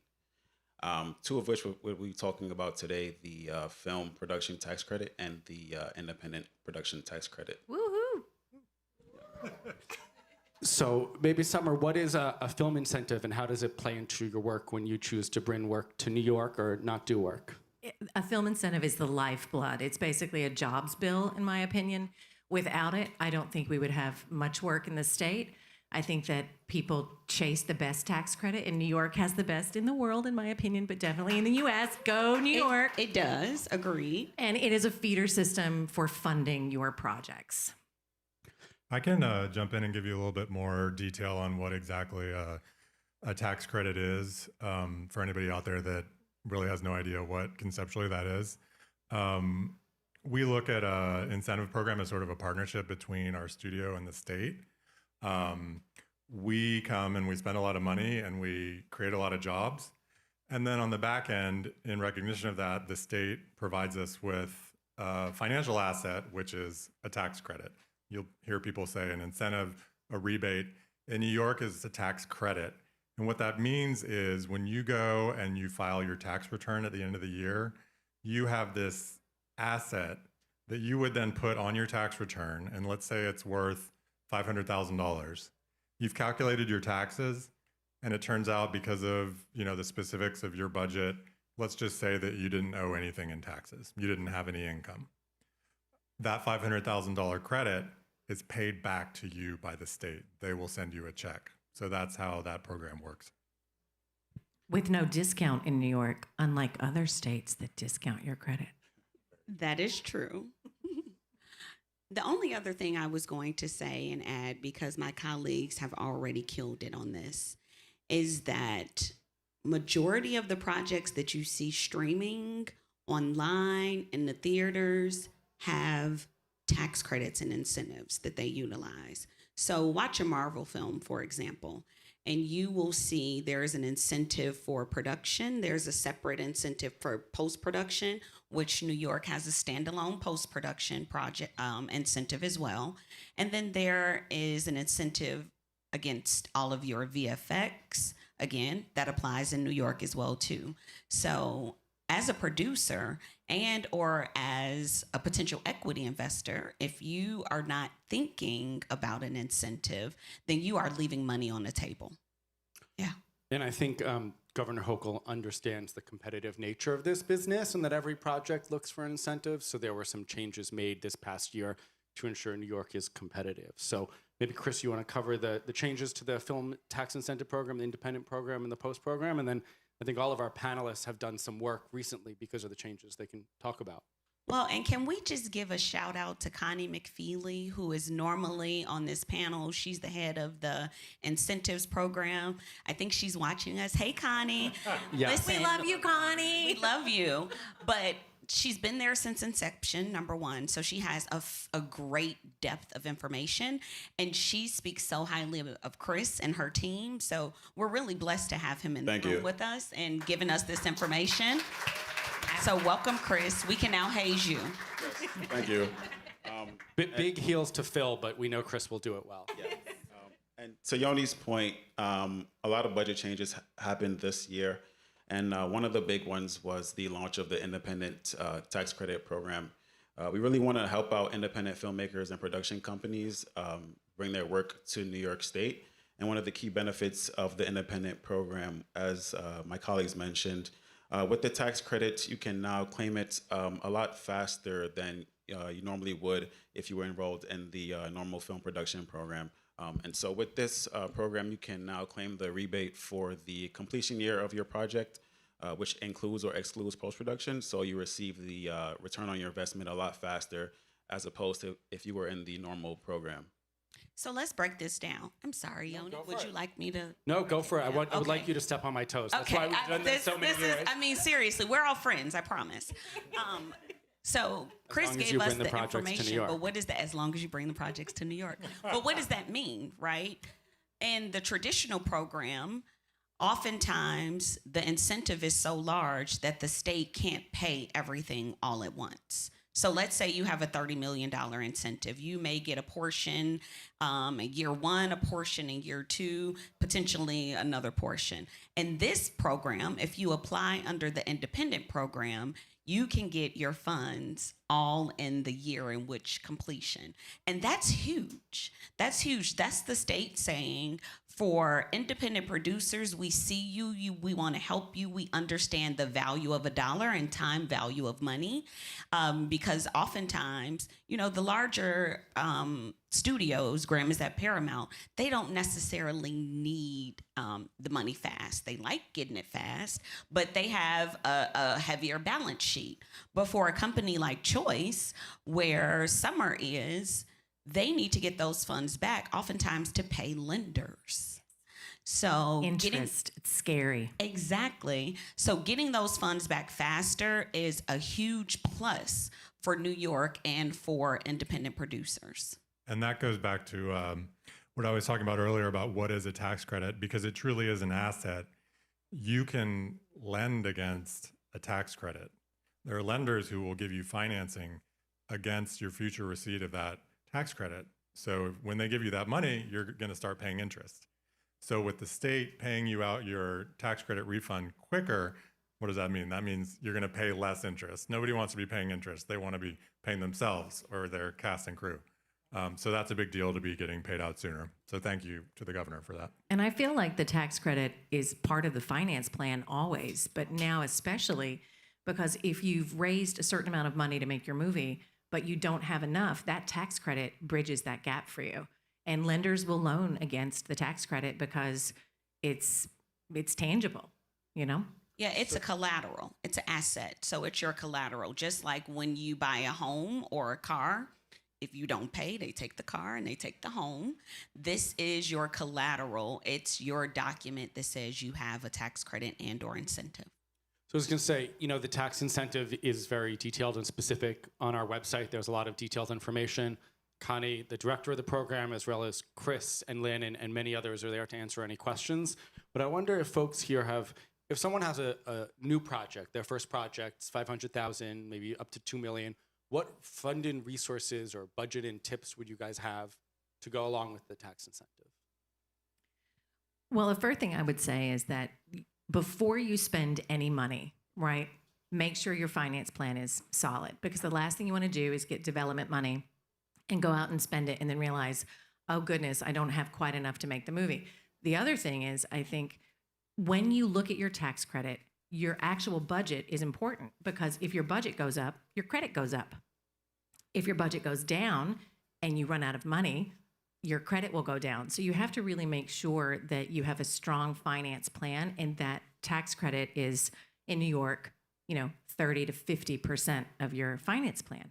I: 2 of which we'll be talking about today, the film production tax credit and the independent production tax credit.
A: Woohoo!
W: So maybe Summer, what is a film incentive and how does it play into your work when you choose to bring work to New York or not do work?
J: A film incentive is the lifeblood. It's basically a jobs bill, in my opinion. Without it, I don't think we would have much work in the state. I think that people chase the best tax credit, and New York has the best in the world, in my opinion, but definitely in the U.S. Go New York.
K: It does, agreed.
J: And it is a feeder system for funding your projects.
X: I can jump in and give you a little bit more detail on what exactly a tax credit is for anybody out there that really has no idea what conceptually that is. We look at an incentive program as sort of a partnership between our studio and the state. We come and we spend a lot of money and we create a lot of jobs. And then on the back end, in recognition of that, the state provides us with a financial asset, which is a tax credit. You'll hear people say an incentive, a rebate. In New York, is a tax credit. And what that means is when you go and you file your tax return at the end of the year, you have this asset that you would then put on your tax return. And let's say it's worth $500,000. You've calculated your taxes, and it turns out because of the specifics of your budget, let's just say that you didn't owe anything in taxes. You didn't have any income. That $500,000 credit is paid back to you by the state. They will send you a check. So that's how that program works.
J: With no discount in New York, unlike other states that discount your credit.
K: That is true. The only other thing I was going to say and add, because my colleagues have already killed it on this, is that majority of the projects that you see streaming online in the theaters have tax credits and incentives that they utilize. So watch a Marvel film, for example, and you will see there's an incentive for production. There's a separate incentive for post-production, which New York has a standalone post-production project incentive as well. And then there is an incentive against all of your VFX. Again, that applies in New York as well too. So as a producer and or as a potential equity investor, if you are not thinking about an incentive, then you are leaving money on the table. Yeah.
W: And I think Governor Hochul understands the competitive nature of this business and that every project looks for an incentive. So there were some changes made this past year to ensure New York is competitive. So maybe, Chris, you want to cover the changes to the film tax incentive program, the independent program, and the post program. And then I think all of our panelists have done some work recently because of the changes they can talk about.
K: Well, and can we just give a shout out to Connie McFeely, who is normally on this panel. She's the head of the incentives program. I think she's watching us. Hey, Connie.
W: Yes.
K: Listen, we love you, Connie. We love you. But she's been there since inception, number one. So she has a great depth of information. And she speaks so highly of Chris and her team. So we're really blessed to have him in the room with us and giving us this information. So welcome, Chris. We can now haze you.
I: Yes, thank you.
W: Big heels to fill, but we know Chris will do it well.
I: Yeah. And to Yoni's point, a lot of budget changes happened this year. And one of the big ones was the launch of the independent tax credit program. We really want to help out independent filmmakers and production companies bring their work to New York State. And one of the key benefits of the independent program, as my colleagues mentioned, with the tax credit, you can now claim it a lot faster than you normally would if you were enrolled in the normal film production program. And so with this program, you can now claim the rebate for the completion year of your project, which includes or excludes post-production. So you receive the return on your investment a lot faster as opposed to if you were in the normal program.
K: So let's break this down. I'm sorry, Yoni. Would you like me to?
W: No, go for it. I would like you to step on my toes. That's why we've done this so many years.
K: I mean, seriously, we're all friends, I promise. So Chris gave us the information, but what is that? As long as you bring the projects to New York. But what does that mean, right? In the traditional program, oftentimes the incentive is so large that the state can't pay everything all at once. So let's say you have a $30 million incentive. You may get a portion in year one, a portion in year two, potentially another portion. In this program, if you apply under the independent program, you can get your funds all in the year in which completion. And that's huge. That's huge. That's the state saying, for independent producers, we see you, we want to help you. We understand the value of $1 and time value of money, because oftentimes, the larger studios, Grammys at Paramount, they don't necessarily need the money fast. They like getting it fast, but they have a heavier balance sheet. But for a company like Choice, where Summer is, they need to get those funds back, oftentimes to pay lenders. So
J: Interest, it's scary.
K: Exactly. So getting those funds back faster is a huge plus for New York and for independent producers.
X: And that goes back to what I was talking about earlier about what is a tax credit, because it truly is an asset. You can lend against a tax credit. There are lenders who will give you financing against your future receipt of that tax credit. So when they give you that money, you're going to start paying interest. So with the state paying you out your tax credit refund quicker, what does that mean? That means you're going to pay less interest. Nobody wants to be paying interest. They want to be paying themselves or their cast and crew. So that's a big deal to be getting paid out sooner. So thank you to the governor for that.
J: And I feel like the tax credit is part of the finance plan always, but now especially because if you've raised a certain amount of money to make your movie, but you don't have enough, that tax credit bridges that gap for you. And lenders will loan against the tax credit because it's tangible,
K: Yeah, it's a collateral. It's an asset. So it's your collateral. Just like when you buy a home or a car, if you don't pay, they take the car and they take the home. This is your collateral. It's your document that says you have a tax credit and or incentive.
W: So I was going to say, the tax incentive is very detailed and specific on our website. There's a lot of detailed information. Connie, the director of the program, as well as Chris and Lynn and many others are there to answer any questions. But I wonder if folks here if someone has a new project, their first project's $500,000, maybe up to $2 million, what funding resources or budget and tips would you guys have to go along with the tax incentive?
J: Well, the first thing I would say is that before you spend any money, right, make sure your finance plan is solid, because the last thing you want to do is get development money and go out and spend it and then realize, oh goodness, I don't have quite enough to make the movie. The other thing is, I think when you look at your tax credit, your actual budget is important, because if your budget goes up, your credit goes up. If your budget goes down and you run out of money, your credit will go down. So you have to really make sure that you have a strong finance plan, and that tax credit is in New York, 30 to 50% of your finance plan.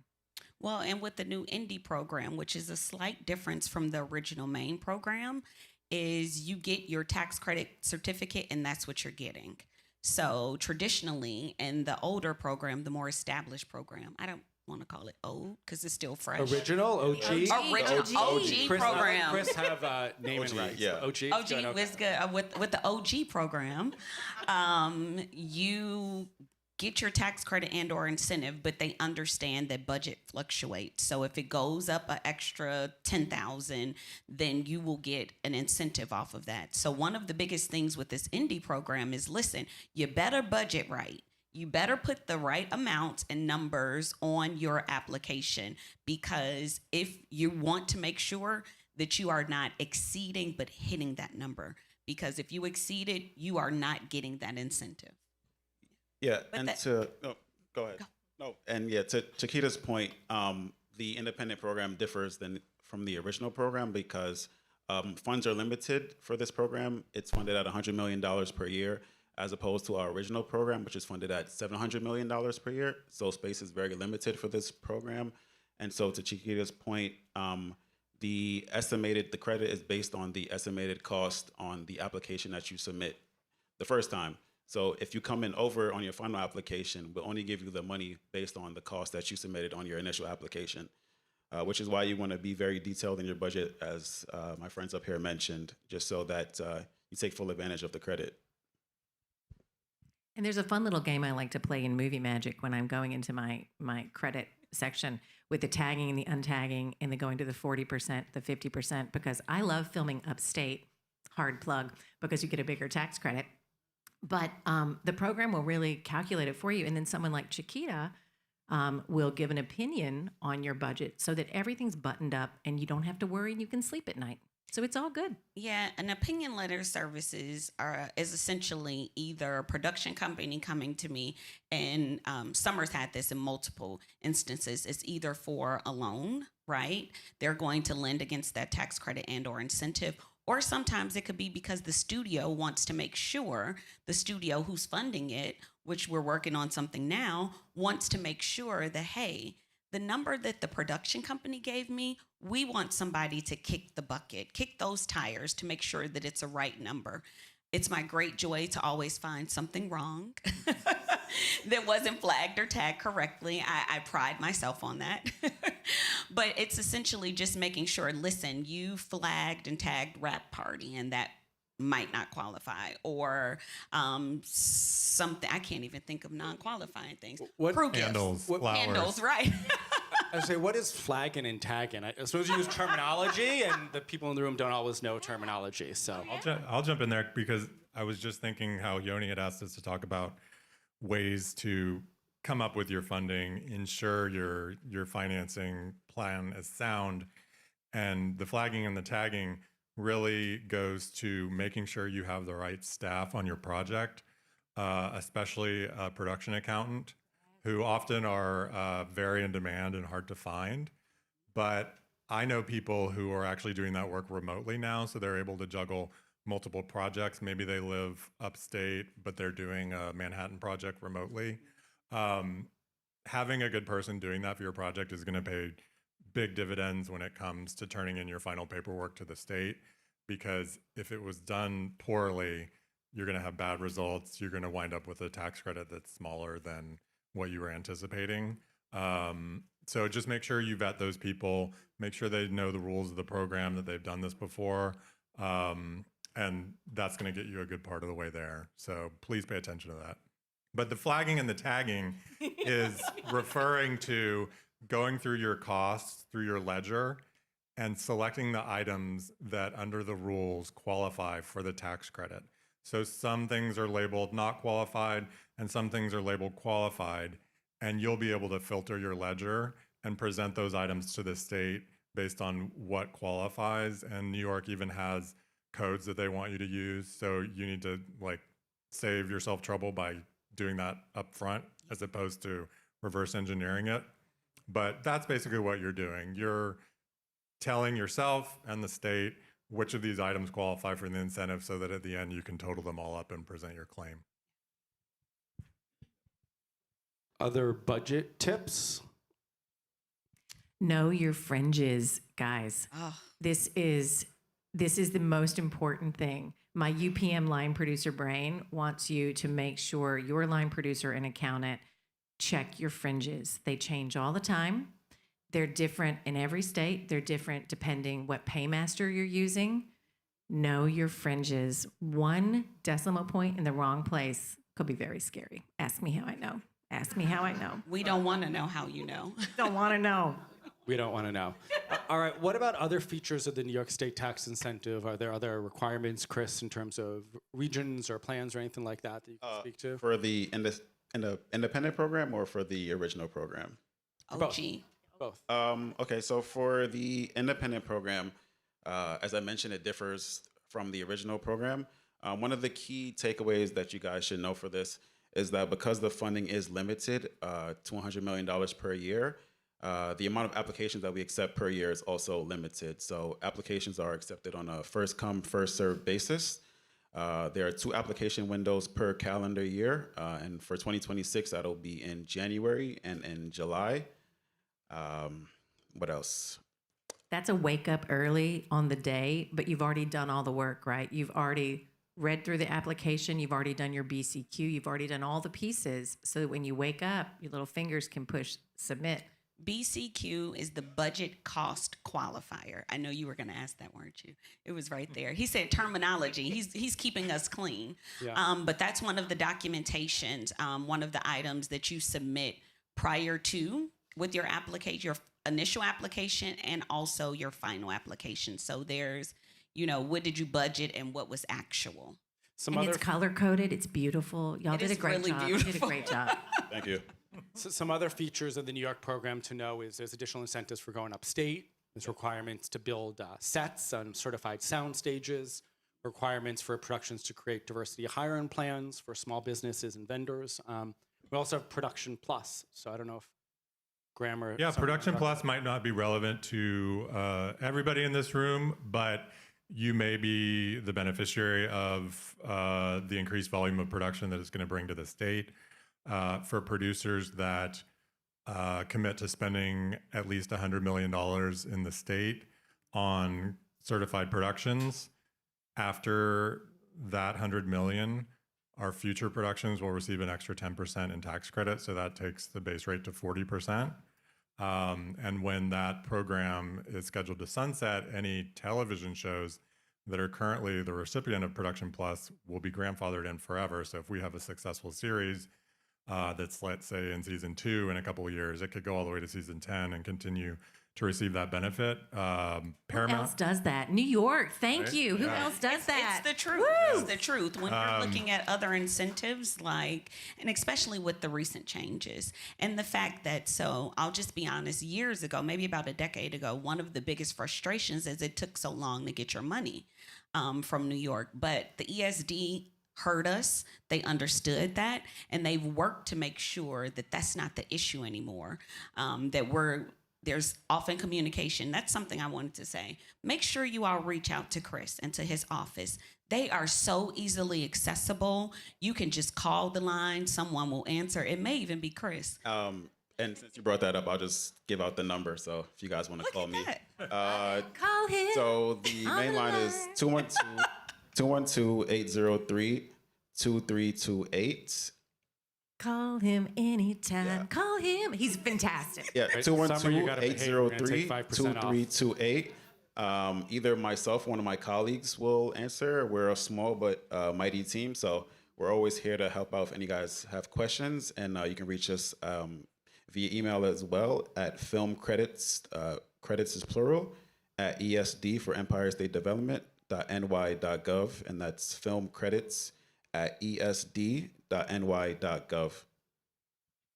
K: Well, and with the new indie program, which is a slight difference from the original main program, is you get your tax credit certificate and that's what you're getting. So traditionally in the older program, the more established program, I don't want to call it old because it's still fresh.
W: Original, OG?
K: OG program.
W: Chris have naming rights.
I: Yeah.
W: OG.
K: OG is good. With the OG program, you get your tax credit and or incentive, but they understand that budget fluctuates. So if it goes up an extra $10,000, then you will get an incentive off of that. So one of the biggest things with this indie program is, listen, you better budget right. You better put the right amounts and numbers on your application, because if you want to make sure that you are not exceeding but hitting that number, because if you exceed it, you are not getting that incentive.
I: Yeah, and go ahead. No, and yeah, to Chiquita's point, the independent program differs from the original program because Funds are limited for this program. It's funded at $100 million per year, as opposed to our original program, which is funded at $700 million per year. So space is very limited for this program. And so to Chiquita's point, the credit is based on the estimated cost on the application that you submit the first time. So if you come in over on your final application, we'll only give you the money based on the cost that you submitted on your initial application, which is why you want to be very detailed in your budget, as my friends up here mentioned, just so that you take full advantage of the credit.
J: And there's a fun little game I like to play in Movie Magic when I'm going into my credit section with the tagging and the untagging and the going to the 40%, the 50%, because I love filming upstate, hard plug, because you get a bigger tax credit. But the program will really calculate it for you. And then someone like Chiquita will give an opinion on your budget so that everything's buttoned up and you don't have to worry and you can sleep at night. So it's all good.
K: Yeah, an opinion letter services is essentially either a production company coming to me, and Summer's had this in multiple instances. It's either for a loan, right? They're going to lend against that tax credit and or incentive, or sometimes it could be because the studio wants to make sure the studio who's funding it, which we're working on something now, wants to make sure that, hey, the number that the production company gave me, we want somebody to kick the bucket, kick those tires to make sure that it's a right number. It's my great joy to always find something wrong that wasn't flagged or tagged correctly. I pride myself on that. But it's essentially just making sure, listen, you flagged and tagged Rap Party, and that might not qualify, or something. I can't even think of non-qualifying things.
X: Candles, flowers.
K: Candles, right?
W: I say, what is flagging and tagging? I suppose you use terminology, and the people in the room don't always know terminology. So
X: I'll jump in there because I was just thinking how Yoni had asked us to talk about ways to come up with your funding, ensure your financing plan is sound, and the flagging and the tagging really goes to making sure you have the right staff on your project, especially a production accountant, who often are very in demand and hard to find. But I know people who are actually doing that work remotely now, so they're able to juggle multiple projects. Maybe they live upstate, but they're doing a Manhattan project remotely. Having a good person doing that for your project is going to pay big dividends when it comes to turning in your final paperwork to the state, because if it was done poorly, you're going to have bad results. You're going to wind up with a tax credit that's smaller than what you were anticipating. So just make sure you vet those people, make sure they know the rules of the program, that they've done this before, and that's going to get you a good part of the way there. So please pay attention to that. But the flagging and the tagging is referring to going through your costs, through your ledger, and selecting the items that under the rules qualify for the tax credit. So some things are labeled not qualified and some things are labeled qualified, and you'll be able to filter your ledger and present those items to the state based on what qualifies. And New York even has codes that they want you to use. So you need to save yourself trouble by doing that up front as opposed to reverse engineering it. But that's basically what you're doing. You're telling yourself and the state which of these items qualify for the incentive so that at the end you can total them all up and present your claim.
W: Other budget tips?
J: Know your fringes, guys.
K: Oh.
J: This is the most important thing. My UPM line producer brain wants you to make sure your line producer and accountant check your fringes. They change all the time. They're different in every state. They're different depending what paymaster you're using. Know your fringes. 1 decimal point in the wrong place could be very scary. Ask me how I know. Ask me how I know.
K: We don't want to know how you know.
J: Don't want to know.
W: We don't want to know. All right, what about other features of the New York State tax incentive? Are there other requirements, Chris, in terms of regions or plans or anything like that that you can speak to?
I: For the independent program or for the original program?
K: OG.
W: Both.
I: Okay, so for the independent program, as I mentioned, it differs from the original program. One of the key takeaways that you guys should know for this is that because the funding is limited to $100 million per year, The amount of applications that we accept per year is also limited. So applications are accepted on a first come, first served basis. There are 2 application windows per calendar year. And for 2026, that'll be in January and in July. What else?
J: That's a wake up early on the day, but you've already done all the work, right? You've already read through the application. You've already done your BCQ. You've already done all the pieces so that when you wake up, your little fingers can push submit.
K: BCQ is the budget cost qualifier. I know you were going to ask that, weren't you? It was right there. He said terminology. He's keeping us clean.
W: Yeah.
K: But that's one of the documentations, one of the items that you submit prior to with your application, your initial application, and also your final application. So there's, what did you budget and what was actual.
J: It's color coded. It's beautiful. Y'all did a great
K: really
J: job.
K: beautiful.
J: You did a great job.
I: Thank you.
W: So some other features of the New York program to know is there's additional incentives for going upstate. There's requirements to build sets on certified sound stages, requirements for productions to create diversity hiring plans for small businesses and vendors. We also have Production Plus. So I don't know if grammar.
X: Yeah, Production Plus might not be relevant to everybody in this room, but you may be the beneficiary of the increased volume of production that it's going to bring to the state. For producers that commit to spending at least $100 million in the state on certified productions, after that $100 million, our future productions will receive an extra 10% in tax credit. So that takes the base rate to 40%. And when that program is scheduled to sunset, any television shows that are currently the recipient of Production Plus will be grandfathered in forever. So if we have a successful series that's, let's say, in season 2 in a couple of years, it could go all the way to season 10 and continue to receive that benefit.
J: Who
W: Paramount.
J: else does that? New York. Thank
W: Right?
J: you. Who
W: Yeah.
J: else does that?
K: It's the truth.
J: Woo!
K: It's the truth. When you're looking at other incentives, and especially with the recent changes and the fact that, so I'll just be honest, years ago, maybe about a decade ago, one of the biggest frustrations is it took so long to get your money from New York. But the ESD heard us, they understood that, and they've worked to make sure that that's not the issue anymore, there's often communication. That's something I wanted to say. Make sure you all reach out to Chris and to his office. They are so easily accessible. You can just call the line. Someone will answer. It may even be Chris.
I: And since you brought that up, I'll just give out the number. So if you guys want to call me.
J: Call him.
I: So the main line is 212-803-2328.
J: Call him anytime. Yeah. Call him. He's fantastic.
I: Yeah, 212-803-2328. Either myself or one of my colleagues will answer. We're a small but mighty team, so we're always here to help out if any guys have questions. And you can reach us via email as well at film credits, credits is plural, at ESD for Empire State Development, .ny.gov, and that's film credits at esd.ny.gov.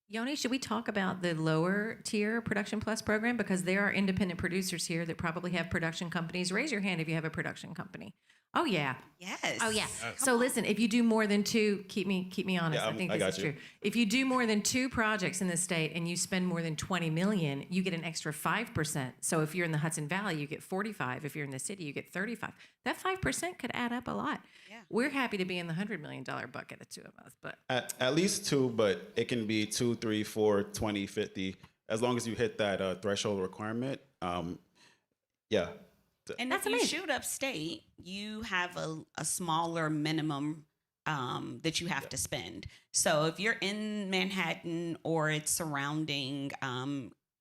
J: Yoni, should we talk about the lower tier Production Plus program? Because there are independent producers here that probably have production companies. Raise your hand if you have a production company. Oh, yeah.
K: Yes.
J: Oh, yeah. So listen, if you do more than 2, keep me honest.
I: Yeah,
J: I think
I: I
J: this
I: got
J: is
I: you.
J: true. If you do more than 2 projects in the state and you spend more than $20 million, you get an extra 5%. So if you're in the Hudson Valley, you get 45. If you're in the city, you get 35. That 5% could add up a lot. Yeah. We're happy to be in the $100 million bucket, the 2 of us. But
I: At least 2, but it can be 2, 3, 4, 20, 50, as long as you hit that threshold requirement. Yeah.
K: And if you shoot upstate, you have a smaller minimum that you have to spend. So if you're in Manhattan or its surrounding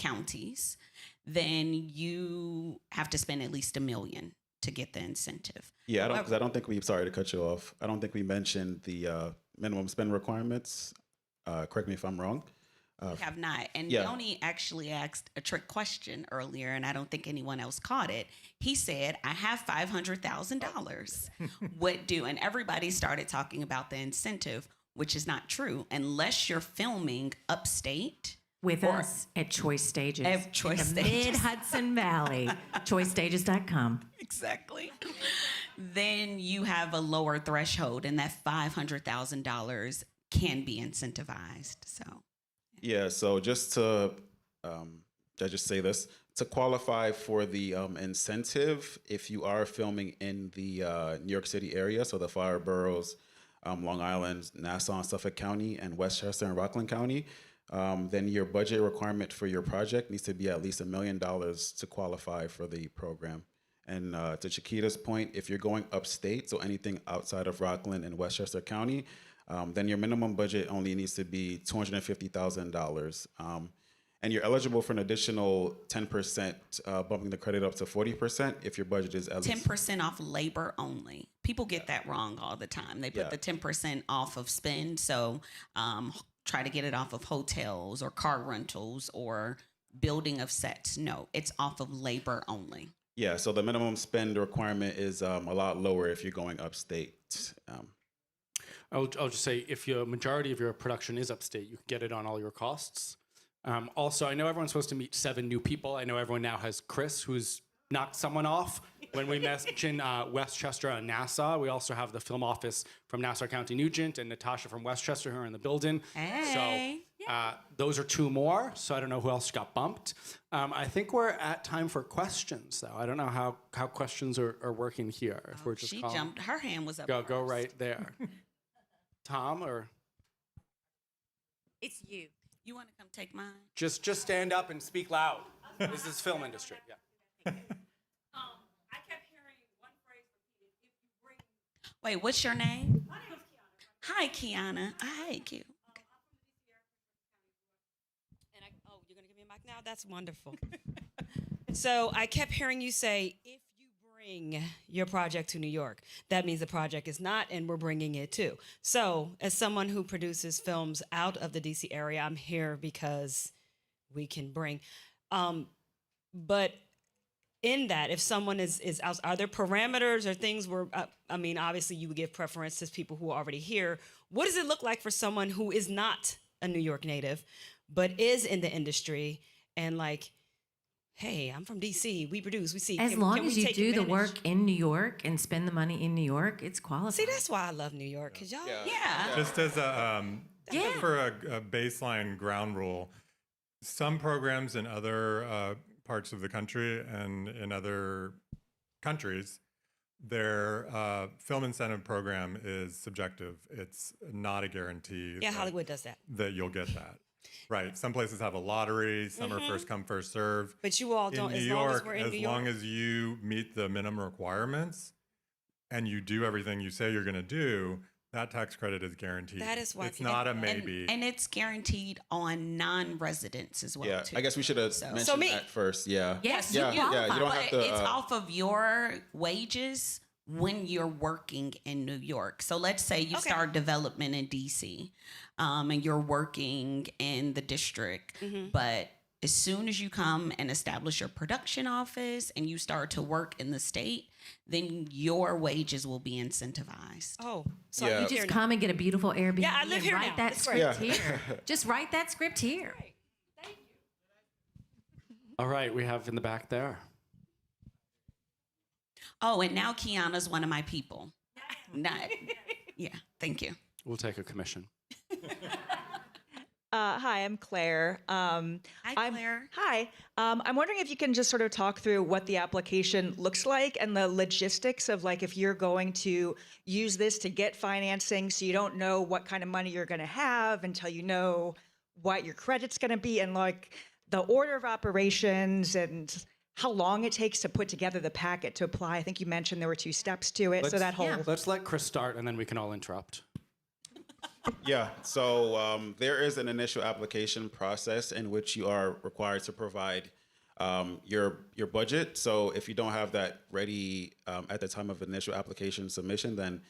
K: counties, then you have to spend at least $1 million to get the incentive.
I: Yeah, because I don't think sorry to cut you off. I don't think we mentioned the minimum spend requirements. Correct me if I'm wrong.
K: We have not. And
I: yeah.
K: Yoni actually asked a trick question earlier, and I don't think anyone else caught it. He said, I have $500,000. What do? And everybody started talking about the incentive, which is not true. Unless you're filming upstate.
J: with us at Choice Stages.
K: At Choice
J: in the
K: Stages.
J: Mid-Hudson Valley. ChoiceStages.com.
K: Exactly. Then you have a lower threshold, and that $500,000 can be incentivized. So.
I: Yeah, so just to I just say this, to qualify for the incentive, if you are filming in the New York City area, so the five boroughs, Long Island, Nassau and Suffolk County, and Westchester and Rockland County, then your budget requirement for your project needs to be at least $1 million to qualify for the program. And to Chiquita's point, if you're going upstate, so anything outside of Rockland and Westchester County, then your minimum budget only needs to be $250,000. And you're eligible for an additional 10%, bumping the credit up to 40% if your budget is at least
K: 10% off labor only. People get that wrong all the time. They put the 10% off of spend. So try to get it off of hotels or car rentals or building of sets. No, it's off of labor only.
I: Yeah, so the minimum spend requirement is a lot lower if you're going upstate.
W: I'll just say, if your majority of your production is upstate, you can get it on all your costs. Also, I know everyone's supposed to meet 7 new people. I know everyone now has Chris, who's knocked someone off. When we mention Westchester and Nassau, we also have the film office from Nassau County Nugent and Natasha from Westchester who are in the building.
K: Hey.
W: So those are 2 more. So I don't know who else got bumped. I think we're at time for questions, though. I don't know how questions are working here. If we're just
K: She
W: calling.
K: jumped. Her hand was up.
W: Go right there. Tom, or
K: It's you. You want to come take mine?
W: just stand up and speak loud. This is film industry. Yeah.
K: I kept hearing one phrase repeated. If you bring. Wait, what's your name? My name is Kiana. Hi, Kiana. Hi, Q. Okay.
F: And you're gonna give me a mic now? That's wonderful. So I kept hearing you say, if you bring your project to New York, that means the project is not, and we're bringing it too. So as someone who produces films out of the DC area, I'm here because we can bring. But in that, if someone is out, are there parameters or things where, I mean, obviously you would give preference to people who are already here. What does it look like for someone who is not a New York native, but is in the industry and like, hey, I'm from DC, we produce, we see.
J: As long as you do the work in New York and spend the money in New York, it's qualified.
F: See, that's why I love New York, because y'all,
X: Just as for a baseline ground rule, some programs in other parts of the country and in other countries, their film incentive program is subjective. It's not a guarantee.
F: Yeah, Hollywood does that.
X: That you'll get that. Right. Some places have a lottery. Some are first come, first serve.
F: But you all don't.
X: In New York, as long as you meet the minimum requirements and you do everything you say you're going to do, that tax credit is guaranteed.
F: That is why
X: it's not a maybe.
K: And it's guaranteed on non-residents as well.
I: Yeah,
K: too.
I: I guess we should have mentioned that first. Yeah.
K: Yes,
I: yeah,
K: you qualify.
I: yeah. You don't have to.
K: It's off of your wages when you're working in New York. So let's say you start development in DC, and you're working in the district, but as soon as you come and establish your production office and you start to work in the state, then your wages will be incentivized.
F: Oh,
K: so
J: You just come and get a beautiful Airbnb
K: Yeah, I live
J: and
K: here
J: write
K: now.
J: that
K: That's
J: script
K: great.
J: here. Just write that script here.
W: All right, we have in the back there.
K: Oh, and now Kiana's one of my people. Yeah, thank you.
W: We'll take a commission.
G: Hi, I'm Claire.
K: Hi, Claire.
G: Hi. I'm wondering if you can just sort of talk through what the application looks like and the logistics of like if you're going to use this to get financing, so you don't know what kind of money you're going to have until you know what your credit's going to be, and like the order of operations and how long it takes to put together the packet to apply. I think you mentioned there were 2 steps to it. So that whole
W: Let's let Chris start, and then we can all interrupt.
I: Yeah, so there is an initial application process in which you are required to provide your budget. So if you don't have that ready at the time of initial application submission, then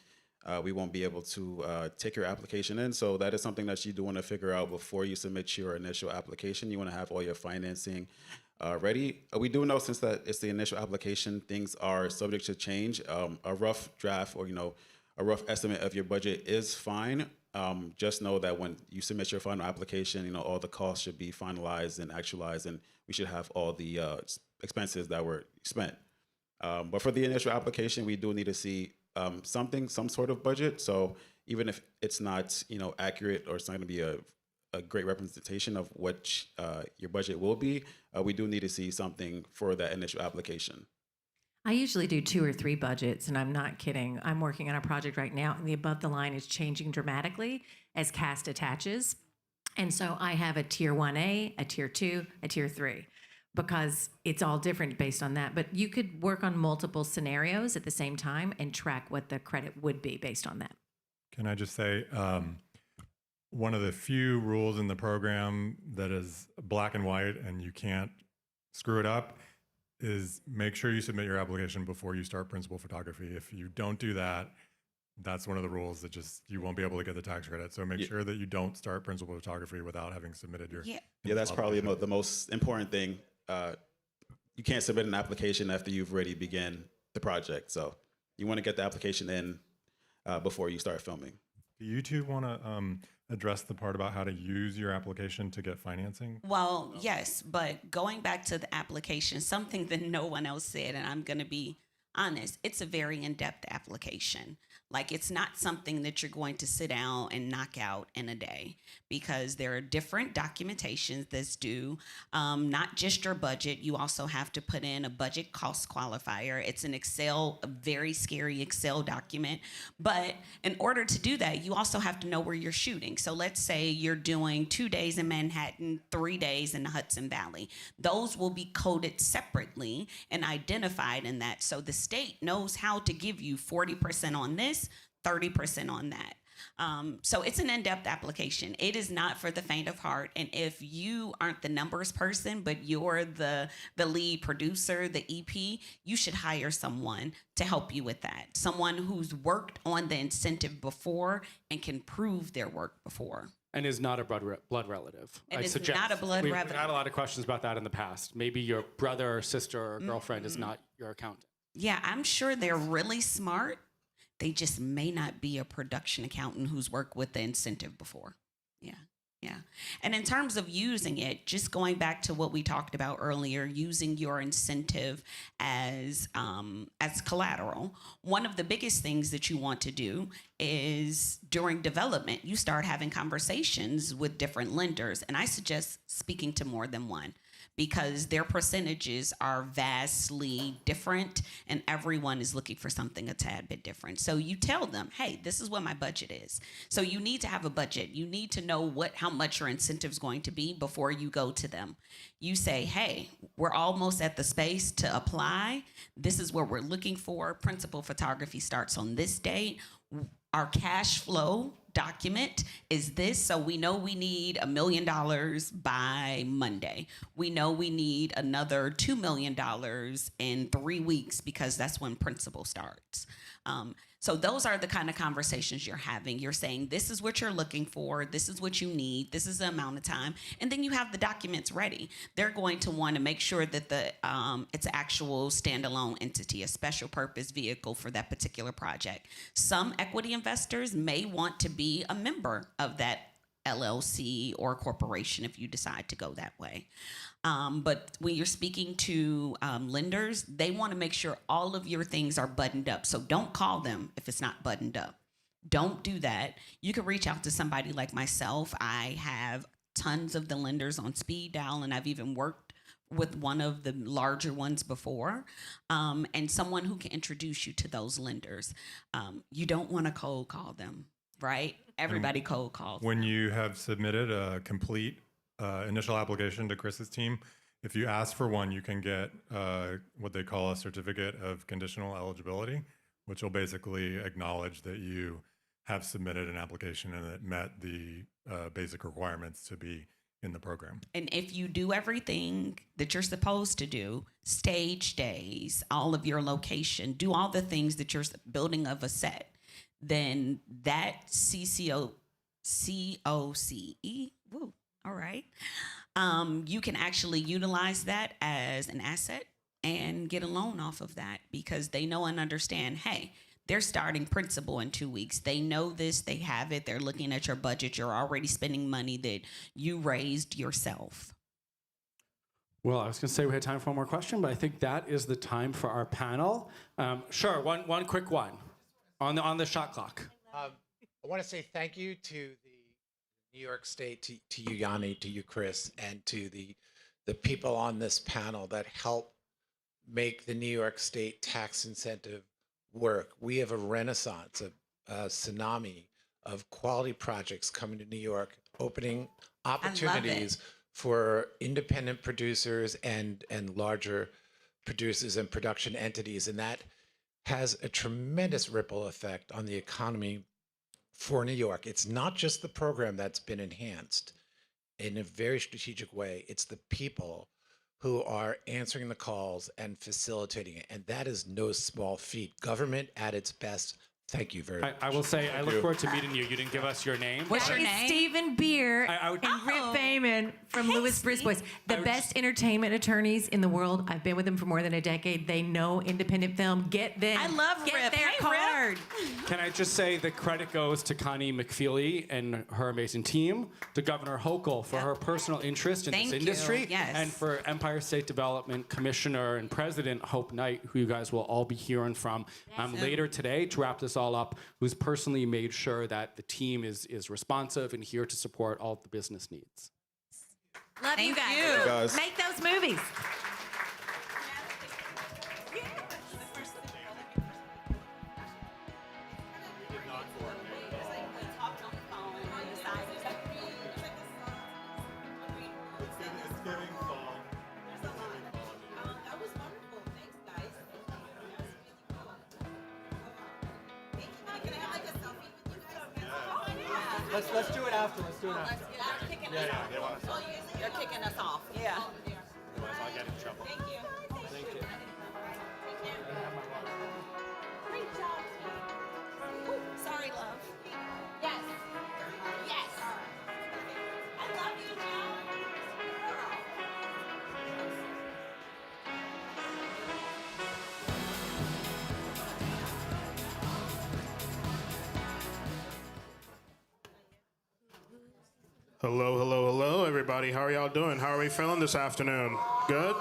I: we won't be able to take your application in. So that is something that you do want to figure out before you submit your initial application. You want to have all your financing ready. We do know, since that it's the initial application, things are subject to change. A rough draft or a rough estimate of your budget is fine. Just know that when you submit your final application, all the costs should be finalized and actualized, and we should have all the expenses that were spent. But for the initial application, we do need to see some sort of budget. So even if it's not, accurate, or it's not going to be a great representation of what your budget will be, we do need to see something for that initial application.
J: I usually do 2 or 3 budgets, and I'm not kidding. I'm working on a project right now, and the above the line is changing dramatically as cast attaches. And so I have a tier 1A, a tier 2, a tier 3, because it's all different based on that. But you could work on multiple scenarios at the same time and track what the credit would be based on that.
X: Can I just say, one of the few rules in the program that is black and white and you can't screw it up is make sure you submit your application before you start principal photography. If you don't do that, that's one of the rules that just, you won't be able to get the tax credit. So make sure that you don't start principal photography without having submitted your.
I: Yeah, that's probably the most important thing. You can't submit an application after you've already begun the project. So you want to get the application in before you start filming.
X: Do you two want to address the part about how to use your application to get financing?
K: Well, yes, but going back to the application, something that no one else said, and I'm going to be honest, it's a very in-depth application. Like, it's not something that you're going to sit down and knock out in a day, because there are different documentations that's due, not just your budget. You also have to put in a budget cost qualifier. It's an Excel, a very scary Excel document. But in order to do that, you also have to know where you're shooting. So let's say you're doing 2 days in Manhattan, 3 days in the Hudson Valley. Those will be coded separately and identified in that. So the state knows how to give you 40% on this, 30% on that. So it's an in-depth application. It is not for the faint of heart. And if you aren't the numbers person, but you're the lead producer, the EP, you should hire someone to help you with that. Someone who's worked on the incentive before and can prove their work before.
W: And is not a blood relative.
K: And is not a blood
W: We've
K: relative.
W: had a lot of questions about that in the past. Maybe your brother or sister or girlfriend is not your accountant.
K: Yeah, I'm sure they're really smart. They just may not be a production accountant who's worked with the incentive before. Yeah. And in terms of using it, just going back to what we talked about earlier, using your incentive as collateral, one of the biggest things that you want to do is during development, you start having conversations with different lenders. And I suggest speaking to more than one, because their percentages are vastly different and everyone is looking for something a tad bit different. So you tell them, hey, this is what my budget is. So you need to have a budget. You need to know how much your incentive is going to be before you go to them. You say, hey, we're almost at the space to apply. This is what we're looking for. Principal photography starts on this date. Our cash flow document is this. So we know we need $1 million by Monday. We know we need another $2 million in 3 weeks, because that's when principal starts. So those are the kind of conversations you're having. You're saying, this is what you're looking for. This is what you need. This is the amount of time. And then you have the documents ready. They're going to want to make sure that it's an actual standalone entity, a special purpose vehicle for that particular project. Some equity investors may want to be a member of that LLC or corporation if you decide to go that way. But when you're speaking to lenders, they want to make sure all of your things are buttoned up. So don't call them if it's not buttoned up. Don't do that. You can reach out to somebody like myself. I have tons of the lenders on speed dial, and I've even worked with one of the larger ones before, and someone who can introduce you to those lenders. You don't want to cold call them, right? Everybody cold calls.
X: When you have submitted a complete initial application to Chris's team, if you ask for one, you can get what they call a certificate of conditional eligibility, which will basically acknowledge that you have submitted an application and it met the basic requirements to be in the program.
K: And if you do everything that you're supposed to do, stage days, all of your location, do all the things that you're building of a set, then that COCE, woo, all right, you can actually utilize that as an asset and get a loan off of that, because they know and understand, hey, they're starting principal in 2 weeks. They know this, they have it, they're looking at your budget, you're already spending money that you raised yourself.
W: Well, I was going to say we had time for one more question, but I think that is the time for our panel. Sure, one quick one on the shot clock.
H: I want to say thank you to the New York State, to you, Yanni, to you, Chris, and to the people on this panel that help make the New York State tax incentive work. We have a renaissance, a tsunami of quality projects coming to New York, opening opportunities for independent producers and larger producers and production entities. And that has a tremendous ripple effect on the economy for New York. It's not just the program that's been enhanced in a very strategic way. It's the people who are answering the calls and facilitating it. And that is no small feat. Government at its best. Thank you very much.
W: I will say, I look forward to meeting you. You didn't give us your name.
J: What's your name? Stephen Beer and Rip Bayman from Lewis Bruce Boys. The best entertainment attorneys in the world. I've been with them for more than a decade. They know independent film. Get them.
K: I love
J: Get
K: Rip.
J: their
K: Hey,
J: card.
W: Can I just say the credit goes to Connie McFeely and her amazing team, to Governor Hochul for her personal interest in
K: Thank
W: this
K: you.
W: industry,
K: Yes.
W: and for Empire State Development Commissioner and President Hope Knight, who you guys will all be hearing from later today to wrap this all up, who's personally made sure that the team is responsive and here to support all of the business needs.
J: Love you guys.
W: you. Guys.
J: Make those movies.
P: Let's do it after. Let's do it after.
Q: You're kicking us off. You're kicking us off. Yeah.
W: I'll get in trouble.
Q: Thank you.
W: Thank you.
Q: Great job. Sorry, love. Yes. Yes. I love you, John.
R: Hello, hello, hello, everybody. How are y'all doing? How are we feeling this afternoon? Good?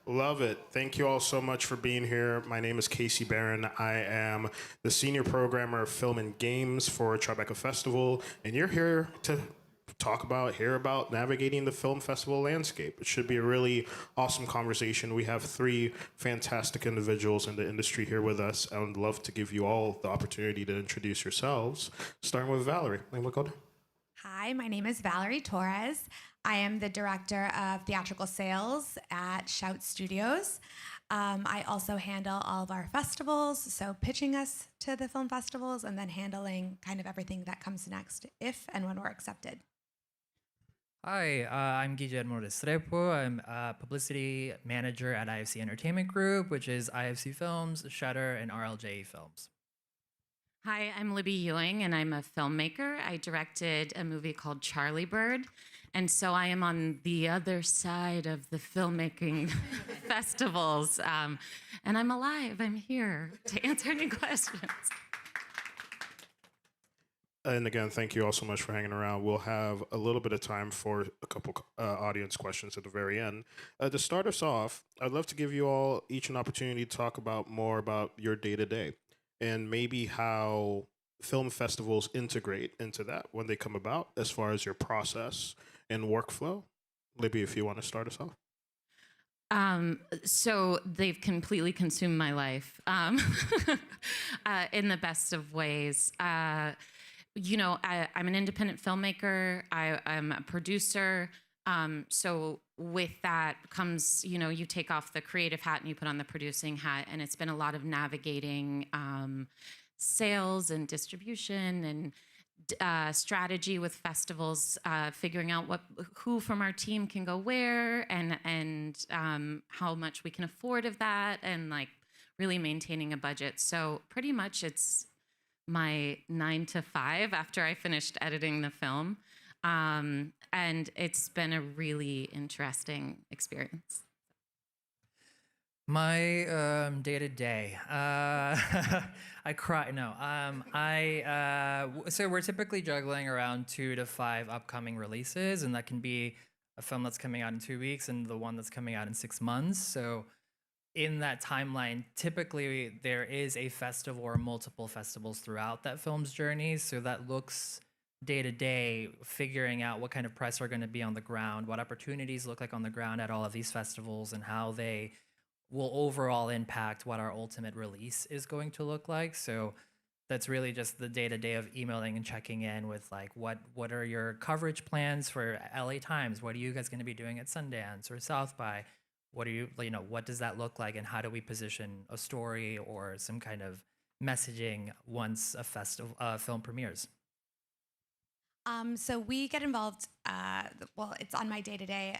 R: Love it. Thank you all so much for being here. My name is Casey Barron. I am the Senior Programmer of Film and Games for Tribeca Festival, and you're here to hear about navigating the film festival landscape. It should be a really awesome conversation. We have three fantastic individuals in the industry here with us. I would love to give you all the opportunity to introduce yourselves, starting with Valerie.
Y: Hi, my name is Valerie Torres. I am the Director of Theatrical Sales at Shout Studios. I also handle all of our festivals, so pitching us to the film festivals and then handling kind of everything that comes next if and when we're accepted.
Z: Hi, I'm Guillermo Restrepo. I'm a publicity manager at IFC Entertainment Group, which is IFC Films, Shutter, and RLJ Films.
J: Hi, I'm Libby Ewing, and I'm a filmmaker. I directed a movie called Charlie Bird, and so I am on the other side of the filmmaking festivals, and I'm alive. I'm here to answer any questions.
R: And again, thank you all so much for hanging around. We'll have a little bit of time for a couple audience questions at the very end. To start us off, I'd love to give you all each an opportunity to talk more about your day-to-day and maybe how film festivals integrate into that when they come about as far as your process and workflow. Libby, if you want to start us off.
J: So they've completely consumed my life in the best of ways. I'm an independent filmmaker. I'm a producer. So with that comes, you take off the creative hat and you put on the producing hat. And it's been a lot of navigating sales and distribution and strategy with festivals, figuring out who from our team can go where and how much we can afford of that, and like really maintaining a budget. So pretty much it's my 9 to 5 after I finished editing the film. And it's been a really interesting experience.
Z: My day-to-day, I cry. No, so we're typically juggling around 2 to 5 upcoming releases, and that can be a film that's coming out in 2 weeks and the one that's coming out in 6 months. So in that timeline, typically there is a festival or multiple festivals throughout that film's journey. So that looks day to day figuring out what kind of press are going to be on the ground, what opportunities look like on the ground at all of these festivals, and how they will overall impact what our ultimate release is going to look like. So that's really just the day to day of emailing and checking in with like what are your coverage plans for LA Times? What are you guys going to be doing at Sundance or South by? What are what does that look like, and how do we position a story or some kind of messaging once a film premieres?
Y: So we get involved, well, it's on my day-to-day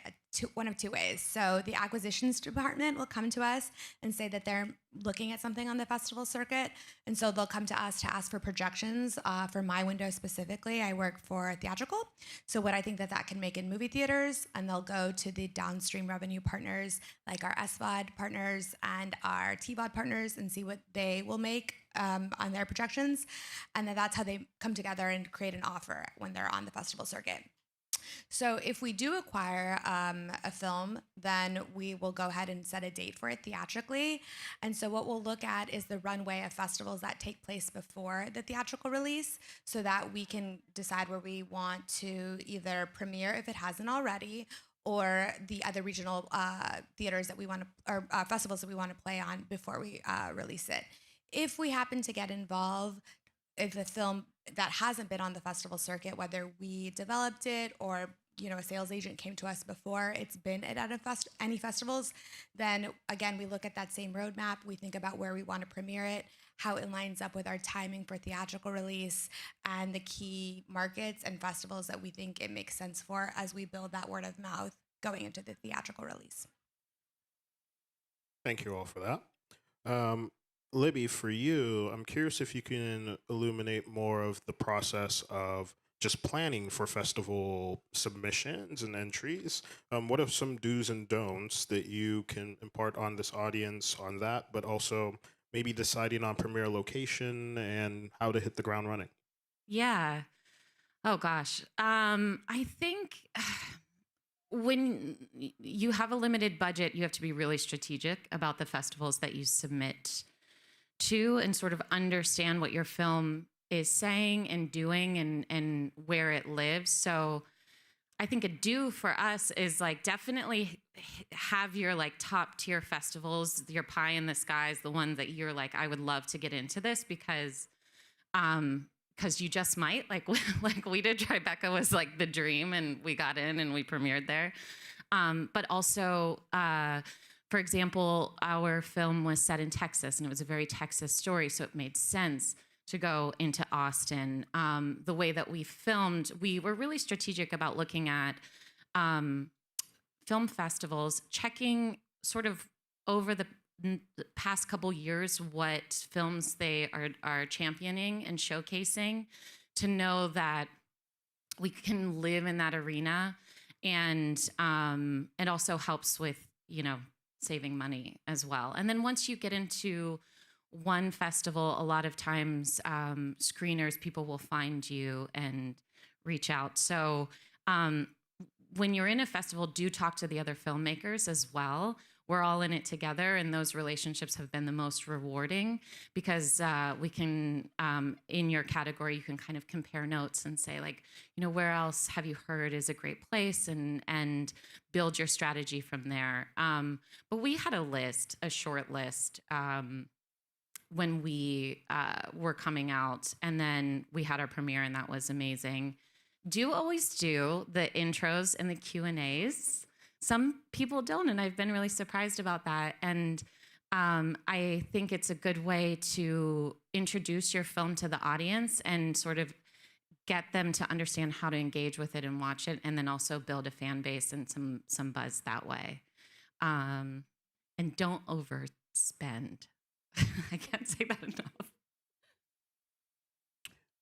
Y: one of two ways. So the acquisitions department will come to us and say that they're looking at something on the festival circuit. And so they'll come to us to ask for projections. For my window specifically, I work for theatrical. So what I think that can make in movie theaters, and they'll go to the downstream revenue partners like our SVOD partners and our TVOD partners and see what they will make on their projections. And then that's how they come together and create an offer when they're on the festival circuit. So if we do acquire a film, then we will go ahead and set a date for it theatrically. And so what we'll look at is the runway of festivals that take place before the theatrical release, so that we can decide where we want to either premiere if it hasn't already, or the other regional theaters that we want to, or festivals that we want to play on before we release it. If we happen to get involved, if the film that hasn't been on the festival circuit, whether we developed it or a sales agent came to us before it's been at any festivals, then again we look at that same roadmap. We think about where we want to premiere it, how it lines up with our timing for theatrical release, and the key markets and festivals that we think it makes sense for as we build that word of mouth going into the theatrical release.
R: Thank you all for that. Libby, for you, I'm curious if you can illuminate more of the process of just planning for festival submissions and entries. What are some do's and don'ts that you can impart on this audience on that, but also maybe deciding on premiere location and how to hit the ground running?
J: Yeah. Oh, gosh. I think when you have a limited budget, you have to be really strategic about the festivals that you submit to and sort of understand what your film is saying and doing and where it lives. So I think a do for us is like definitely have your like top tier festivals, your pie in the skies, the ones that you're like, I would love to get into this because you just might, like we did. Tribeca was like the dream, and we got in and we premiered there. But also, for example, our film was set in Texas, and it was a very Texas story, so it made sense to go into Austin. The way that we filmed, we were really strategic about looking at film festivals, checking sort of over the past couple years what films they are championing and showcasing, to know that we can live in that arena, and it also helps with saving money as well. And then once you get into one festival, a lot of times screeners, people will find you and reach out. So when you're in a festival, do talk to the other filmmakers as well. We're all in it together, and those relationships have been the most rewarding because we can, in your category, you can kind of compare notes and say like, where else have you heard is a great place, and build your strategy from there. But we had a short list when we were coming out, and then we had our premiere, and that was amazing. Do always do the intros and the Q&As. Some people don't, and I've been really surprised about that. And I think it's a good way to introduce your film to the audience and sort of get them to understand how to engage with it and watch it, and then also build a fan base and some buzz that way. And don't overspend. I can't say that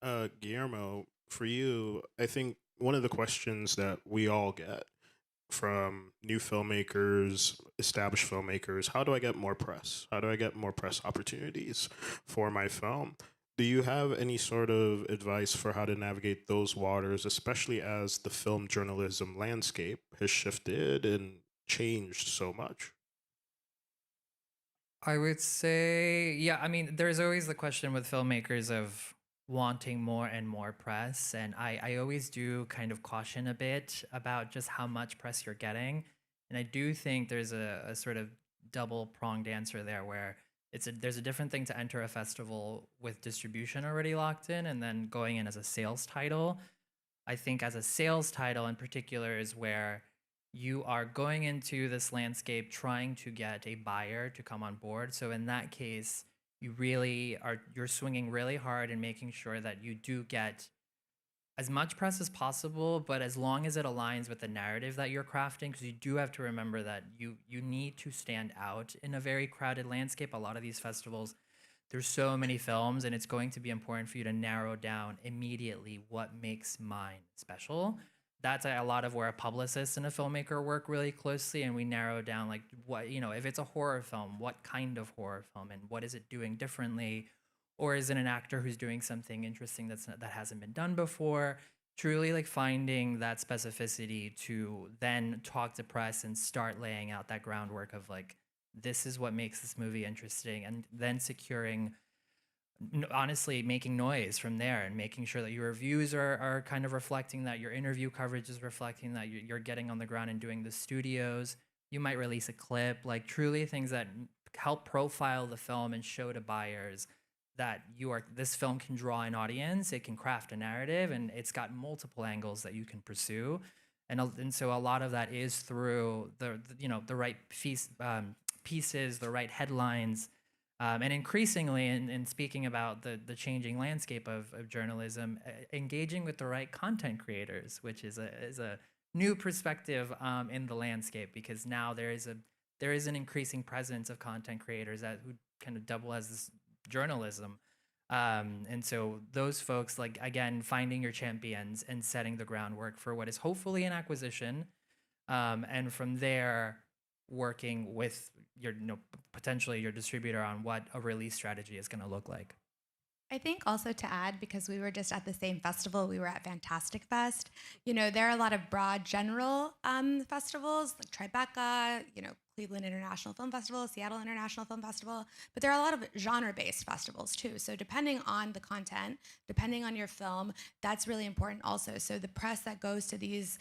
J: enough.
R: Guillermo, for you, I think one of the questions that we all get from new filmmakers, established filmmakers, how do I get more press? How do I get more press opportunities for my film? Do you have any sort of advice for how to navigate those waters, especially as the film journalism landscape has shifted and changed so much?
Z: I would say, yeah, I mean, there's always the question with filmmakers of wanting more and more press. And I always do kind of caution a bit about just how much press you're getting. And I do think there's a sort of double pronged answer there where there's a different thing to enter a festival with distribution already locked in and then going in as a sales title. I think as a sales title in particular is where you are going into this landscape trying to get a buyer to come on board. So in that case, you're swinging really hard and making sure that you do get as much press as possible, but as long as it aligns with the narrative that you're crafting, because you do have to remember that you need to stand out in a very crowded landscape. A lot of these festivals, there's so many films, and it's going to be important for you to narrow down immediately what makes mine special. That's a lot of where a publicist and a filmmaker work really closely, and we narrow down like what, if it's a horror film, what kind of horror film, and what is it doing differently? Or is it an actor who's doing something interesting that hasn't been done before? Truly like finding that specificity to then talk to press and start laying out that groundwork of like, this is what makes this movie interesting, and then securing, honestly, making noise from there and making sure that your reviews are kind of reflecting that, your interview coverage is reflecting that, you're getting on the ground and doing the studios. You might release a clip, like truly things that help profile the film and show to buyers that this film can draw an audience, it can craft a narrative, and it's got multiple angles that you can pursue. And so a lot of that is through the right pieces, the right headlines, and increasingly, in speaking about the changing landscape of journalism, engaging with the right content creators, which is a new perspective in the landscape, because now there is an increasing presence of content creators who kind of double as this journalism. And so those folks, like, again, finding your champions and setting the groundwork for what is hopefully an acquisition, and from there working with potentially your distributor on what a release strategy is going to look like.
Y: I think also to add, because we were just at the same festival, we were at Fantastic Fest. There are a lot of broad general festivals like Tribeca, Cleveland International Film Festival, Seattle International Film Festival, but there are a lot of genre-based festivals too. So depending on the content, depending on your film, that's really important also. So the press that goes to these,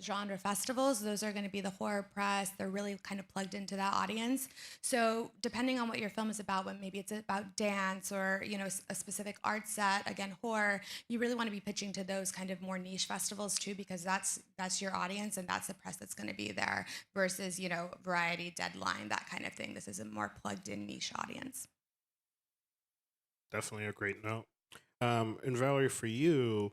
Y: genre festivals, those are going to be the horror press. They're really kind of plugged into that audience. So depending on what your film is about, when maybe it's about dance or, a specific art set, again, horror, you really want to be pitching to those kind of more niche festivals too, because that's your audience and that's the press that's going to be there versus, Variety, Deadline, that kind of thing. This is a more plugged in niche audience.
R: Definitely a great note. And Valerie, for you,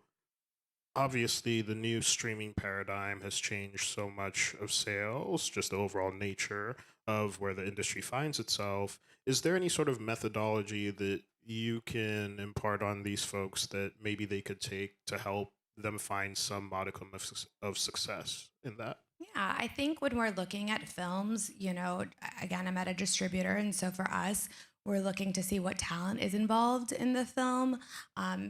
R: obviously the new streaming paradigm has changed so much of sales, just the overall nature of where the industry finds itself. Is there any sort of methodology that you can impart on these folks that maybe they could take to help them find some modicum of success in that?
Y: Yeah, I think when we're looking at films, again, I'm at a distributor, and so for us, we're looking to see what talent is involved in the film.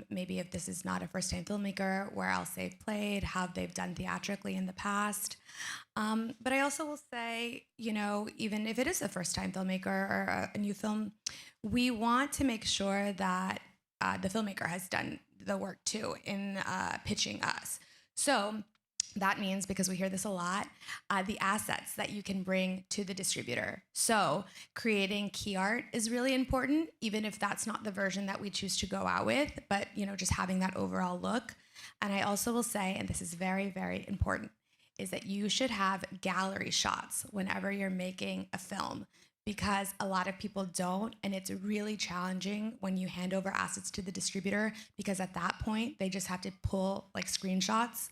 Y: Maybe if this is not a first-time filmmaker, where else they've played, how they've done theatrically in the past. But I also will say, even if it is a first-time filmmaker or a new film, we want to make sure that the filmmaker has done the work too in pitching us. So that means, because we hear this a lot, the assets that you can bring to the distributor. So creating key art is really important, even if that's not the version that we choose to go out with, but just having that overall look. And I also will say, and this is very, very important, is that you should have gallery shots whenever you're making a film, because a lot of people don't, and it's really challenging when you hand over assets to the distributor, because at that point they just have to pull like screenshots,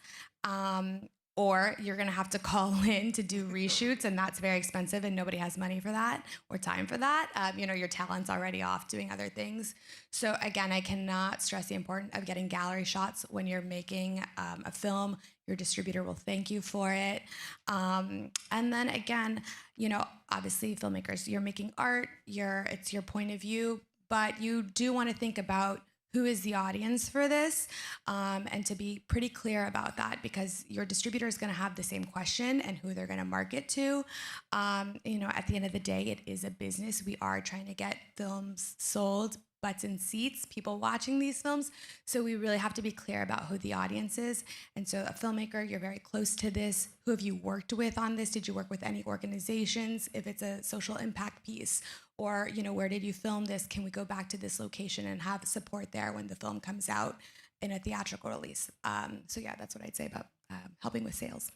Y: or you're gonna have to call in to do reshoots, and that's very expensive, and nobody has money for that or time for that. Your talent's already off doing other things. So again, I cannot stress the importance of getting gallery shots when you're making a film. Your distributor will thank you for it. And then again, obviously filmmakers, you're making art, it's your point of view, but you do want to think about who is the audience for this, and to be pretty clear about that, because your distributor is going to have the same question and who they're going to market to. At the end of the day, it is a business. We are trying to get films sold butts in seats, people watching these films. So we really have to be clear about who the audience is. And so a filmmaker, you're very close to this. Who have you worked with on this? Did you work with any organizations? If it's a social impact piece, or, you know, where did you film this? Can we go back to this location and have support there when the film comes out in a theatrical release? So yeah, that's what I'd say about helping with sales.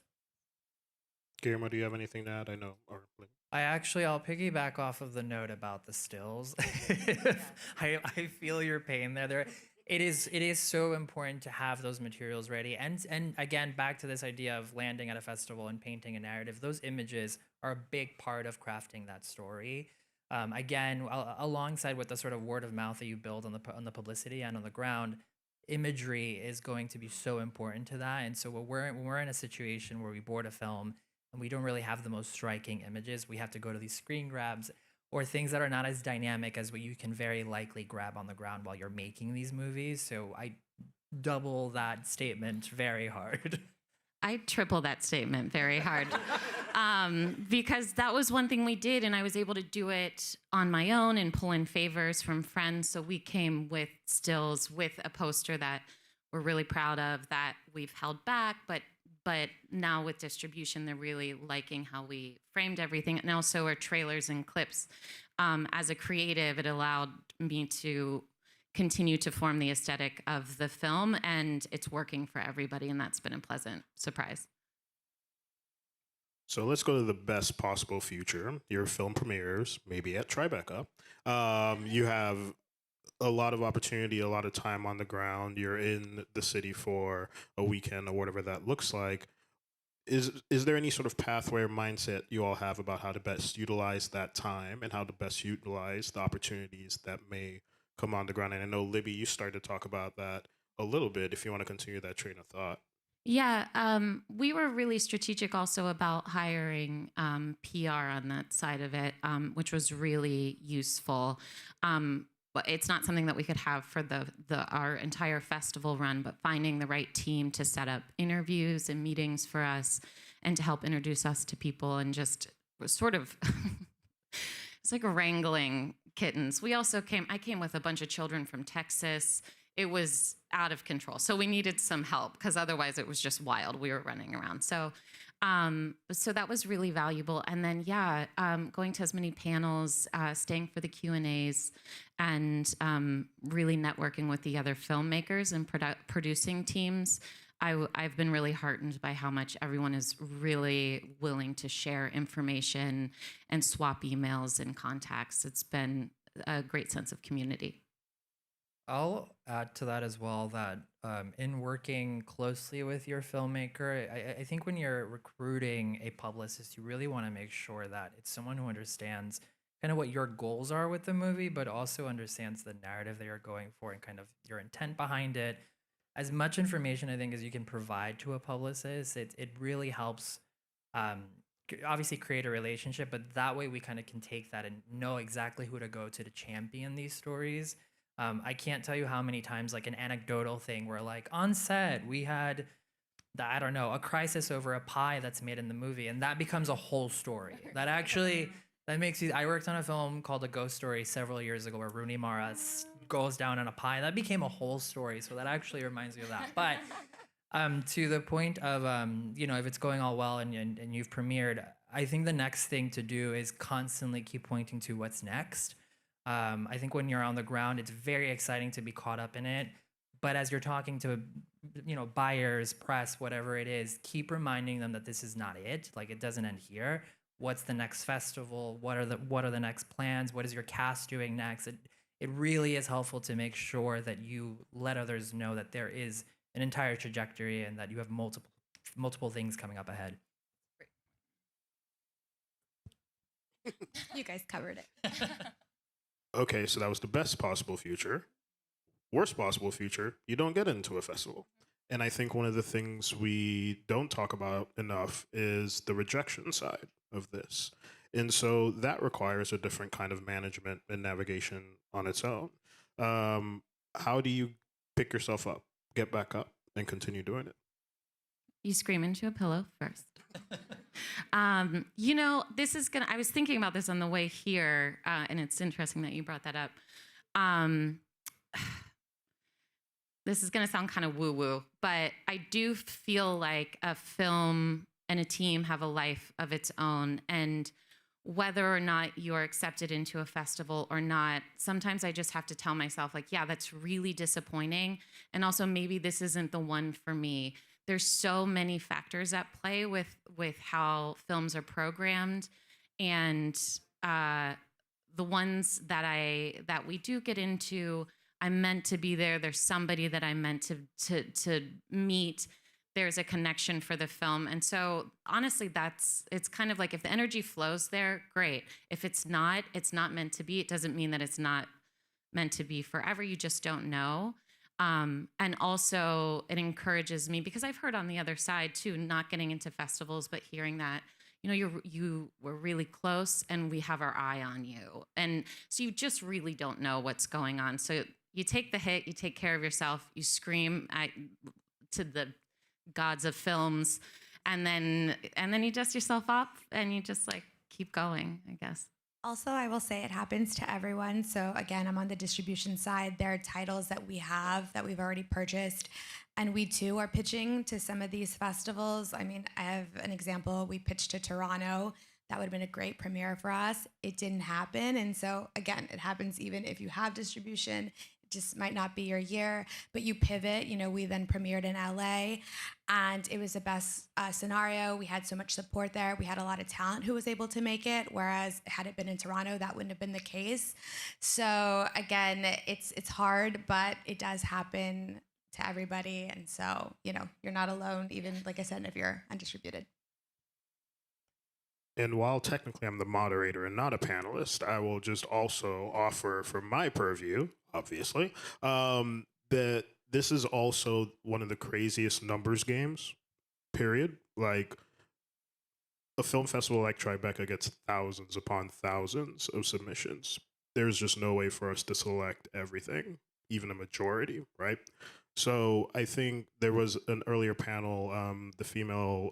R: Guillermo, do you have anything to add? I know.
Z: I'll piggyback off of the note about the stills. I feel your pain there. It is so important to have those materials ready. And again, back to this idea of landing at a festival and painting a narrative. Those images are a big part of crafting that story. Again, alongside with the sort of word of mouth that you build on the publicity and on the ground, imagery is going to be so important to that. And so when we're in a situation where we board a film and we don't really have the most striking images, we have to go to these screen grabs or things that are not as dynamic as what you can very likely grab on the ground while you're making these movies. So I double that statement very hard.
L: I triple that statement very hard because that was one thing we did, and I was able to do it on my own and pull in favors from friends. So we came with stills with a poster that we're really proud of that we've held back, but now with distribution, they're really liking how we framed everything. And also our trailers and clips. As a creative, it allowed me to continue to form the aesthetic of the film, and it's working for everybody, and that's been a pleasant surprise.
R: So let's go to the best possible future. Your film premieres, maybe at Tribeca. You have a lot of opportunity, a lot of time on the ground. You're in the city for a weekend or whatever that looks like. Is there any sort of pathway or mindset you all have about how to best utilize that time and how to best utilize the opportunities that may come on the ground? And I know, Libby, you started to talk about that a little bit, if you want to continue that train of thought.
L: Yeah, we were really strategic also about hiring PR on that side of it, which was really useful. But it's not something that we could have for our entire festival run, but finding the right team to set up interviews and meetings for us and to help introduce us to people and just sort of, it's like wrangling kittens. I came with a bunch of children from Texas. It was out of control. So we needed some help because otherwise it was just wild. We were running around. So that was really valuable. And then, going to as many panels, staying for the Q&As, and really networking with the other filmmakers and producing teams. I've been really heartened by how much everyone is really willing to share information and swap emails and contacts. It's been a great sense of community.
Z: I'll add to that as well that in working closely with your filmmaker, I think when you're recruiting a publicist, you really want to make sure that it's someone who understands kind of what your goals are with the movie, but also understands the narrative that you're going for and kind of your intent behind it. As much information, I think, as you can provide to a publicist, it really helps obviously create a relationship, but that way we kind of can take that and know exactly who to go to champion these stories. I can't tell you how many times, like an anecdotal thing where, like, on set we had a crisis over a pie that's made in the movie, and that becomes a whole story. That makes you. I worked on a film called A Ghost Story several years ago where Rooney Mara goes down in a pie. That became a whole story, so that actually reminds me of that. But to the point of if it's going all well and you've premiered, I think the next thing to do is constantly keep pointing to what's next. I think when you're on the ground, it's very exciting to be caught up in it. But as you're talking to, buyers, press, whatever it is, keep reminding them that this is not it. Like, it doesn't end here. What's the next festival? What are the next plans? What is your cast doing next? It really is helpful to make sure that you let others know that there is an entire trajectory and that you have multiple things coming up ahead.
Y: You guys covered it.
R: Okay, so that was the best possible future. Worst possible future, you don't get into a festival. And I think one of the things we don't talk about enough is the rejection side of this. And so that requires a different kind of management and navigation on its own. How do you pick yourself up, get back up, and continue doing it?
L: You scream into a pillow first. I was thinking about this on the way here, and it's interesting that you brought that up. Um, this is going to sound kind of woo-woo, but I do feel like a film and a team have a life of its own. And whether or not you're accepted into a festival or not, sometimes I just have to tell myself, like, yeah, that's really disappointing. And also maybe this isn't the one for me. There's so many factors at play with how films are programmed. And the ones that we do get into, I'm meant to be there. There's somebody that I'm meant to meet. There's a connection for the film. And so honestly, it's kind of like if the energy flows there, great. If it's not meant to be. It doesn't mean that it's not meant to be forever. You just don't know. And also it encourages me, because I've heard on the other side too, not getting into festivals, but hearing that, you know, you were really close and we have our eye on you. And so you just really don't know what's going on. So you take the hit, you take care of yourself, you scream to the gods of films, and then you dust yourself up and you just like keep going, I guess.
Y: Also, I will say it happens to everyone. So again, I'm on the distribution side. There are titles that we have that we've already purchased, and we too are pitching to some of these festivals. I mean, I have an example. We pitched to Toronto. That would have been a great premiere for us. It didn't happen. And so again, it happens even if you have distribution. Just might not be your year, but you pivot. You know, we then premiered in LA, and it was the best scenario. We had so much support there. We had a lot of talent who was able to make it, whereas had it been in Toronto, that wouldn't have been the case. So again, it's hard, but it does happen to everybody. And so, you know, you're not alone, even like I said, if you're undistributed.
R: And while technically I'm the moderator and not a panelist, I will just also offer from my purview, obviously, that this is also one of the craziest numbers games, period. Like, a film festival like Tribeca gets thousands upon thousands of submissions. There's just no way for us to select everything, even a majority, right? So I think there was an earlier panel, the female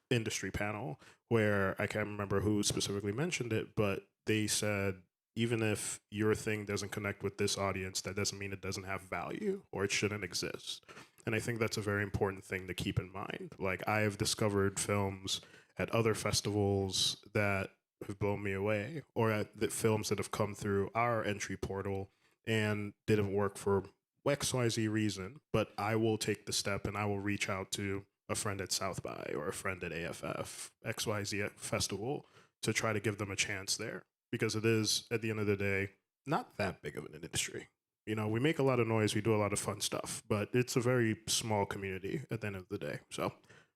R: industry panel, where I can't remember who specifically mentioned it, but they said, even if your thing doesn't connect with this audience, that doesn't mean it doesn't have value or it shouldn't exist. And I think that's a very important thing to keep in mind. Like, I have discovered films at other festivals that have blown me away, or at the films that have come through our entry portal and didn't work for XYZ reason, but I will take the step and I will reach out to a friend at South by or a friend at AFF, XYZ festival, to try to give them a chance there. Because it is, at the end of the day, not that big of an industry. You know, we make a lot of noise, we do a lot of fun stuff, but it's a very small community at the end of the day. So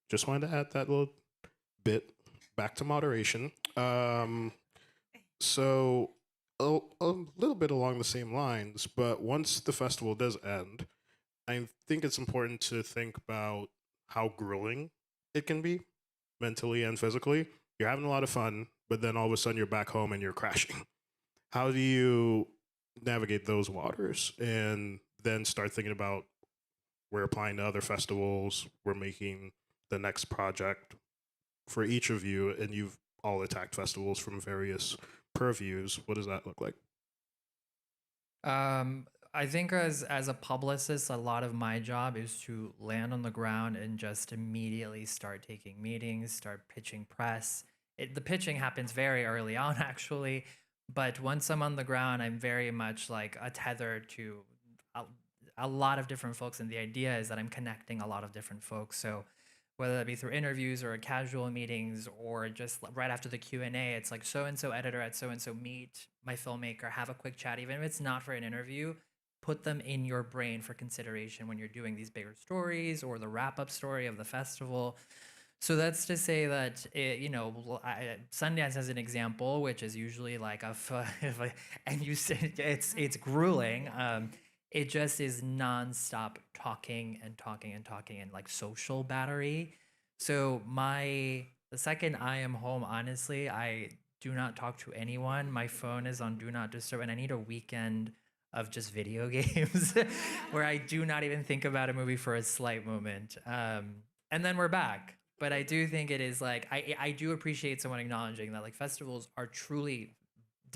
R: just wanted to add that little bit back to moderation. So a little bit along the same lines, but once the festival does end, I think it's important to think about how grueling it can be, mentally and physically. You're having a lot of fun, but then all of a sudden you're back home and you're crashing. How do you navigate those waters and then start thinking about, we're applying to other festivals, we're making the next project for each of you, and you've all attacked festivals from various purviews. What does that look like?
Z: I think as a publicist, a lot of my job is to land on the ground and just immediately start taking meetings, start pitching press. The pitching happens very early on, actually, but once I'm on the ground, I'm very much like a tether to a lot of different folks, and the idea is that I'm connecting a lot of different folks. So whether that be through interviews or casual meetings or just right after the Q&A, it's like so-and-so editor at so-and-so meet my filmmaker, have a quick chat, even if it's not for an interview. Put them in your brain for consideration when you're doing these bigger stories or the wrap-up story of the festival. So that's to say that, Sundance as an example, which is usually like and you say it's grueling. It just is nonstop talking and like social battery. So the second I am home, honestly, I do not talk to anyone. My phone is on Do Not Disturb, and I need a weekend of just video games where I do not even think about a movie for a slight moment. And then we're back. But I do think it is like, I do appreciate someone acknowledging that like festivals are truly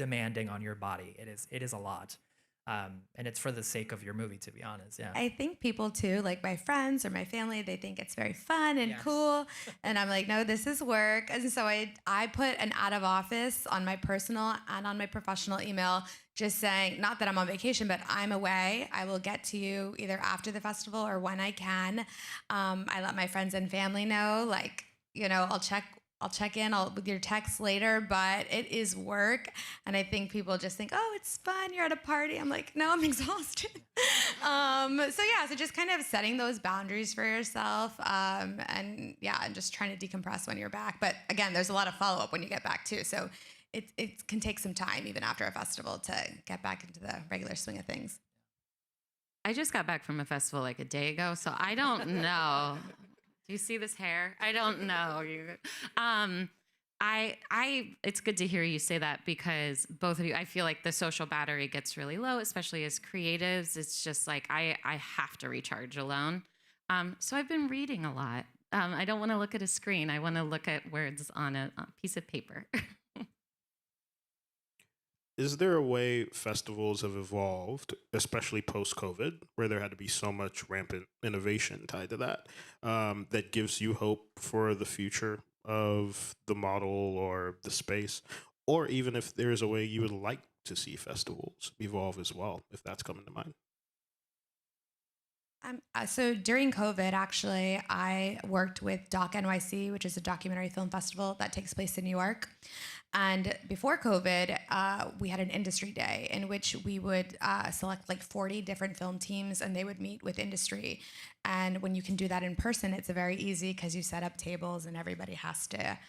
Z: demanding on your body. It is a lot. And it's for the sake of your movie, to be honest. Yeah.
Y: I think people too, like my friends or my family, they think it's very fun and cool. And I'm like, no, this is work. And so I put an out of office on my personal and on my professional email, just saying, not that I'm on vacation, but I'm away. I will get to you either after the festival or when I can. I let my friends and family know, like, you know, I'll check in with your texts later, but it is work. And I think people just think, oh, it's fun, you're at a party. I'm like, no, I'm exhausted. So just kind of setting those boundaries for yourself. And just trying to decompress when you're back. But again, there's a lot of follow-up when you get back too. So it can take some time even after a festival to get back into the regular swing of things.
L: I just got back from a festival like a day ago, so I don't know. Do you see this hair? I don't know. It's good to hear you say that, because both of you, I feel like the social battery gets really low, especially as creatives. It's just like, I have to recharge alone. So I've been reading a lot. I don't want to look at a screen. I want to look at words on a piece of paper.
R: Is there a way festivals have evolved, especially post-COVID, where there had to be so much rampant innovation tied to that, that gives you hope for the future of the model or the space? Or even if there's a way you would like to see festivals evolve as well, if that's coming to mind?
Y: So during COVID, actually, I worked with Doc NYC, which is a documentary film festival that takes place in New York. And before COVID, we had an industry day in which we would select like 40 different film teams, and they would meet with industry. And when you can do that in person, it's very easy because you set up tables and everybody has to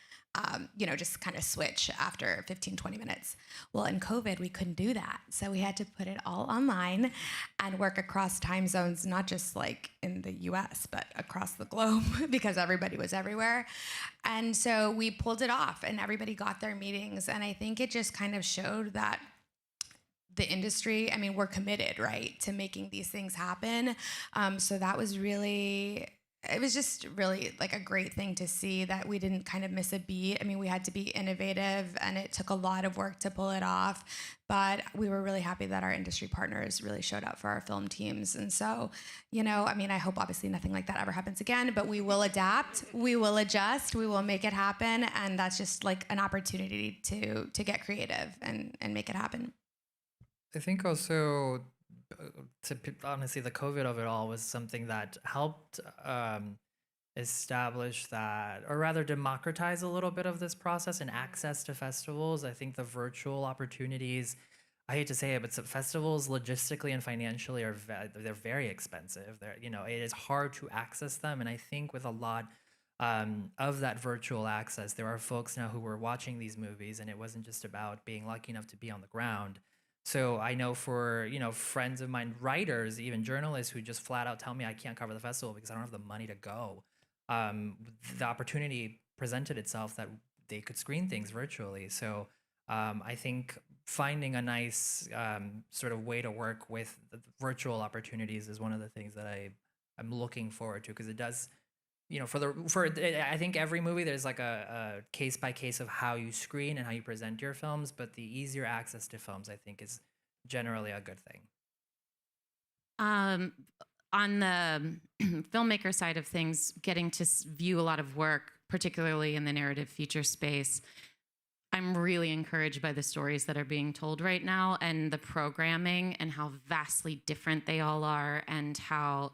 Y: just kind of switch after 15, 20 minutes. Well, in COVID, we couldn't do that. So we had to put it all online and work across time zones, not just like in the US, but across the globe because everybody was everywhere. And so we pulled it off and everybody got their meetings. And I think it just kind of showed that the industry, I mean, we're committed, right, to making these things happen. So that was really... It was just really like a great thing to see that we didn't kind of miss a beat. I mean, we had to be innovative and it took a lot of work to pull it off, but we were really happy that our industry partners really showed up for our film teams. And so, I hope obviously nothing like that ever happens again, but we will adapt, we will adjust, we will make it happen. And that's just like an opportunity to get creative and make it happen.
Z: I think also, honestly, the COVID of it all was something that helped establish that, or rather democratize a little bit of this process and access to festivals. I think the virtual opportunities, I hate to say it, but some festivals logistically and financially they're very expensive. It is hard to access them. And I think with a lot of that virtual access, there are folks now who were watching these movies, and it wasn't just about being lucky enough to be on the ground. So I know for, friends of mine, writers, even journalists, who just flat out tell me I can't cover the festival because I don't have the money to go. The opportunity presented itself that they could screen things virtually. So I think finding a nice sort of way to work with the virtual opportunities is one of the things that I'm looking forward to, because it does, I think every movie there's like a case by case of how you screen and how you present your films, but the easier access to films, I think, is generally a good thing.
L: On the filmmaker side of things, getting to view a lot of work, particularly in the narrative feature space, I'm really encouraged by the stories that are being told right now and the programming and how vastly different they all are, and how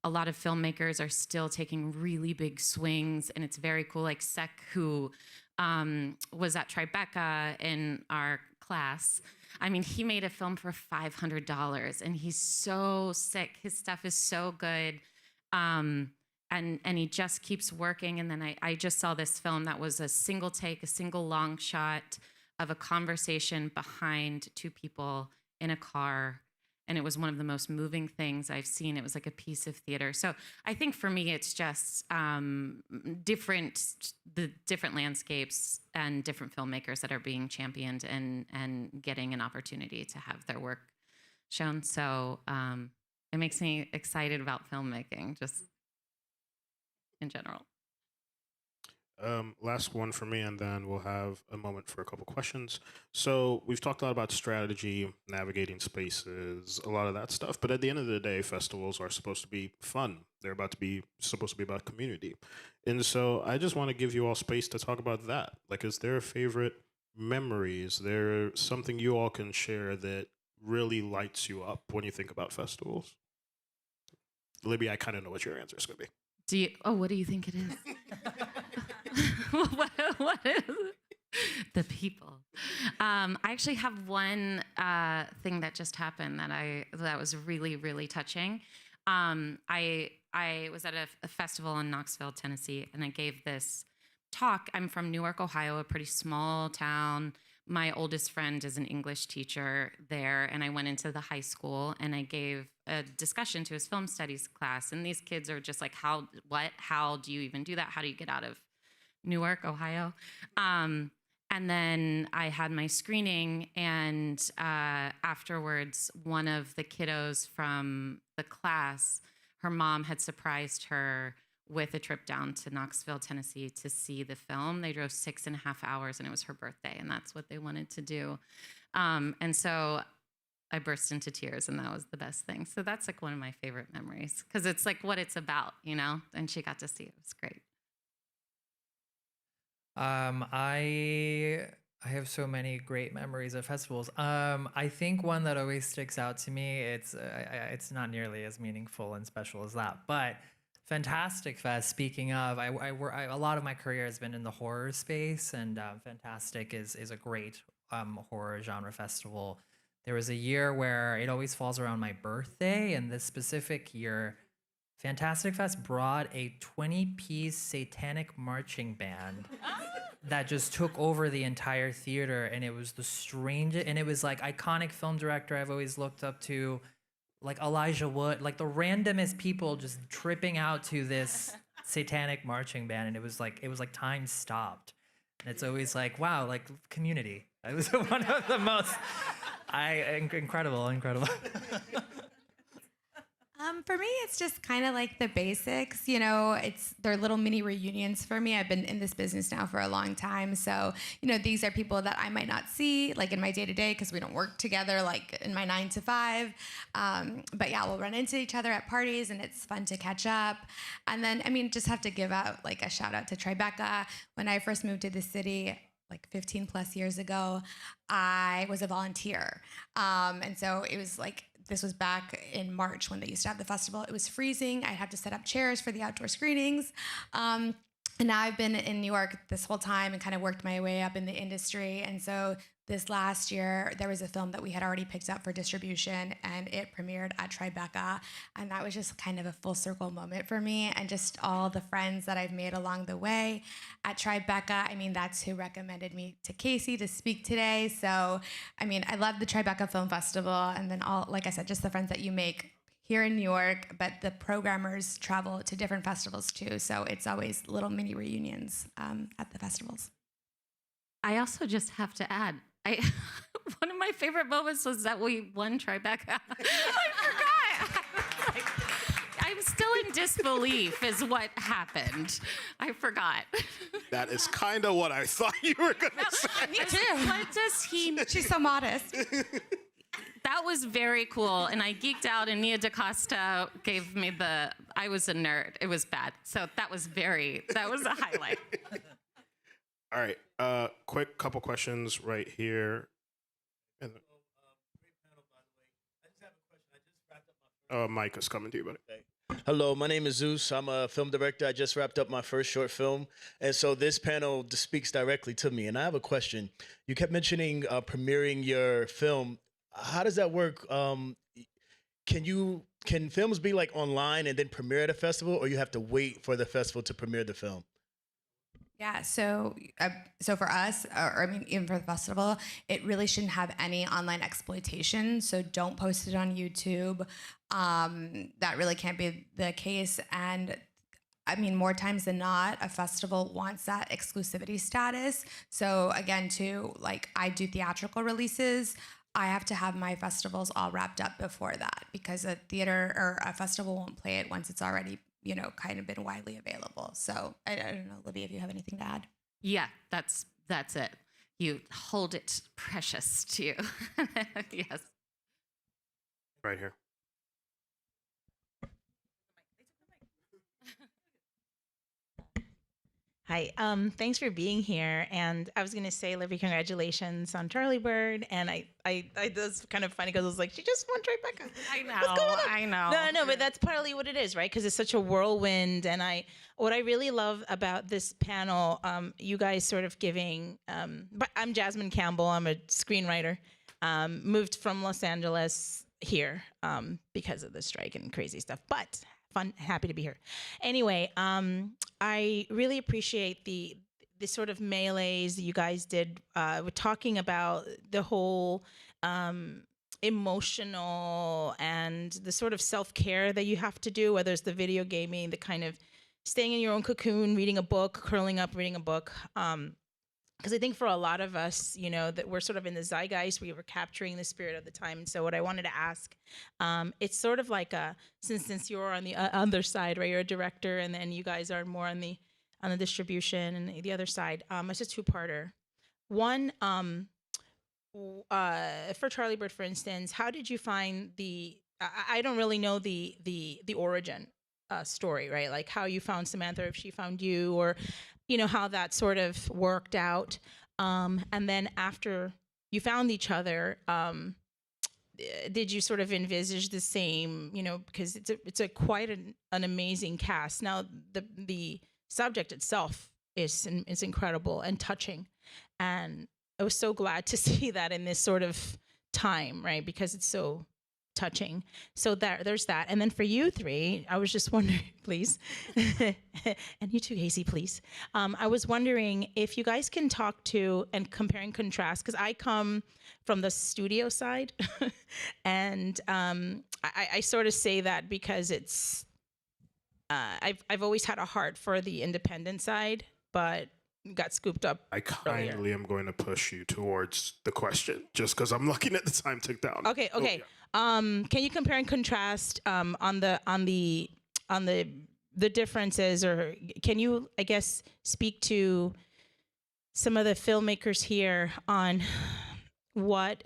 L: a lot of filmmakers are still taking really big swings. And it's very cool. Like Sek, who was at Tribeca in our class, I mean, he made a film for $500 and he's so sick. His stuff is so good. And he just keeps working. And then I just saw this film that was a single take, a single long shot of a conversation behind two people in a car. And it was one of the most moving things I've seen. It was like a piece of theater. So I think for me, it's just the different landscapes and different filmmakers that are being championed and getting an opportunity to have their work shown. So it makes me excited about filmmaking, just in general.
R: Last one for me, and then we'll have a moment for a couple questions. So we've talked a lot about strategy, navigating spaces, a lot of that stuff. But at the end of the day, festivals are supposed to be fun. They're supposed to be about community. And so I just want to give you all space to talk about that. Like, is there a favorite memory? Is there something you all can share that really lights you up when you think about festivals? Libby, I kind of know what your answer is going to be.
L: What do you think it is? what is it? The people. I actually have one thing that just happened that was really, really touching. I was at a festival in Knoxville, Tennessee, and I gave this talk. I'm from Newark, Ohio, a pretty small town. My oldest friend is an English teacher there, and I went into the high school and I gave a discussion to his film studies class. And these kids are just like, how do you even do that? How do you get out of Newark, Ohio? And then I had my screening, and afterwards, one of the kiddos from the class, her mom had surprised her with a trip down to Knoxville, Tennessee to see the film. They drove 6.5 hours, and it was her birthday, and that's what they wanted to do. And so I burst into tears, and that was the best thing. So that's like one of my favorite memories, because it's like what it's about, you know? And she got to see it. It was great.
Z: I have so many great memories of festivals. I think one that always sticks out to me, it's not nearly as meaningful and special as that, but Fantastic Fest, speaking of, a lot of my career has been in the horror space, and Fantastic is a great horror genre festival. There was a year where it always falls around my birthday, and this specific year, Fantastic Fest brought a 20-piece satanic marching band that just took over the entire theater, and it was the strangest, and it was like iconic film director I've always looked up to, like Elijah Wood, like the randomest people just tripping out to this satanic marching band, and it was like time stopped. And it's always like, wow, like community. It was one of the most incredible.
Y: For me, it's just kind of like the basics, you know, they're little mini reunions for me. I've been in this business now for a long time. So, you know, these are people that I might not see like in my day to day because we don't work together like in my 9 to 5. But yeah, we'll run into each other at parties and it's fun to catch up. And then, I mean, just have to give out like a shout out to Tribeca. When I first moved to the city, like 15 plus years ago, I was a volunteer. And so it was like, this was back in March when they used to have the festival. It was freezing. I'd have to set up chairs for the outdoor screenings. And now I've been in New York this whole time and kind of worked my way up in the industry. And so this last year, there was a film that we had already picked up for distribution, and it premiered at Tribeca. And that was just kind of a full circle moment for me, and just all the friends that I've made along the way at Tribeca. I mean, that's who recommended me to Casey to speak today. So, I mean, I love the Tribeca Film Festival, and then all, like I said, just the friends that you make here in New York, but the programmers travel to different festivals too. So it's always little mini reunions at the festivals.
L: I also just have to add, one of my favorite moments was that we won Tribeca. I forgot. I'm still in disbelief is what happened. I forgot.
R: That is kind of what I thought you were going to say.
Y: Me too.
L: What does he...
Y: She's so modest.
L: That was very cool, and I geeked out, and Nia DaCosta gave me I was a nerd. It was bad. So that was a highlight.
R: All right, quick couple questions right here. Mike is coming to you, buddy.
V: Hello, my name is Zeus. I'm a film director. I just wrapped up my first short film. And so this panel speaks directly to me. And I have a question. You kept mentioning premiering your film. How does that work? Can films be like online and then premiere at a festival, or you have to wait for the festival to premiere the film?
Y: Yeah, so for us, or I mean, even for the festival, it really shouldn't have any online exploitation. So don't post it on YouTube. That really can't be the case. And I mean, more times than not, a festival wants that exclusivity status. So again, too, like I do theatrical releases. I have to have my festivals all wrapped up before that, because a theater or a festival won't play it once it's already kind of been widely available. So I don't know, Olivia, if you have anything to add.
L: Yeah, that's it. You hold it precious to you. Yes.
R: Right here.
M: Hi, thanks for being here. And I was gonna say, Olivia, congratulations on Charlie Bird. And I that's kind of funny because I was like, she just won Tribeca.
L: I know,
M: What's going on?
L: I know.
M: No, but that's partly what it is, right? Because it's such a whirlwind. And what I really love about this panel, you guys sort of giving. But I'm Jasmine Campbell. I'm a screenwriter. Moved from Los Angeles here because of the strike and crazy stuff. But fun, happy to be here. Anyway, I really appreciate the sort of melees you guys did. We're talking about the whole emotional and the sort of self-care that you have to do, whether it's the video gaming, the kind of staying in your own cocoon, reading a book, curling up, reading a book. Because I think for a lot of us, that we're sort of in the zeitgeist, we were capturing the spirit of the time. And so what I wanted to ask, it's sort of like since you're on the other side, right? You're a director, and then you guys are more on the distribution and the other side. It's a two-parter. One, for Charlie Bird, for instance, how did you find I don't really know the origin story, right? Like how you found Samantha, if she found you, or how that sort of worked out. And then after you found each other, did you sort of envisage the same, because it's a quite an amazing cast. Now, the subject itself is incredible and touching. And I was so glad to see that in this sort of time, right? Because it's so touching. So there's that. And then for you three, I was just wondering, please, and you too, Casey, please. I was wondering if you guys can talk to and compare and contrast, because I come from the studio side, and I sort of say that because it's, I've always had a heart for the independent side, but got scooped up.
R: I kindly am going to push you towards the question, just because I'm looking at the time tick down.
M: Okay.
R: Oh, yeah.
M: Can you compare and contrast on the differences, or can you, I guess, speak to some of the filmmakers here on what,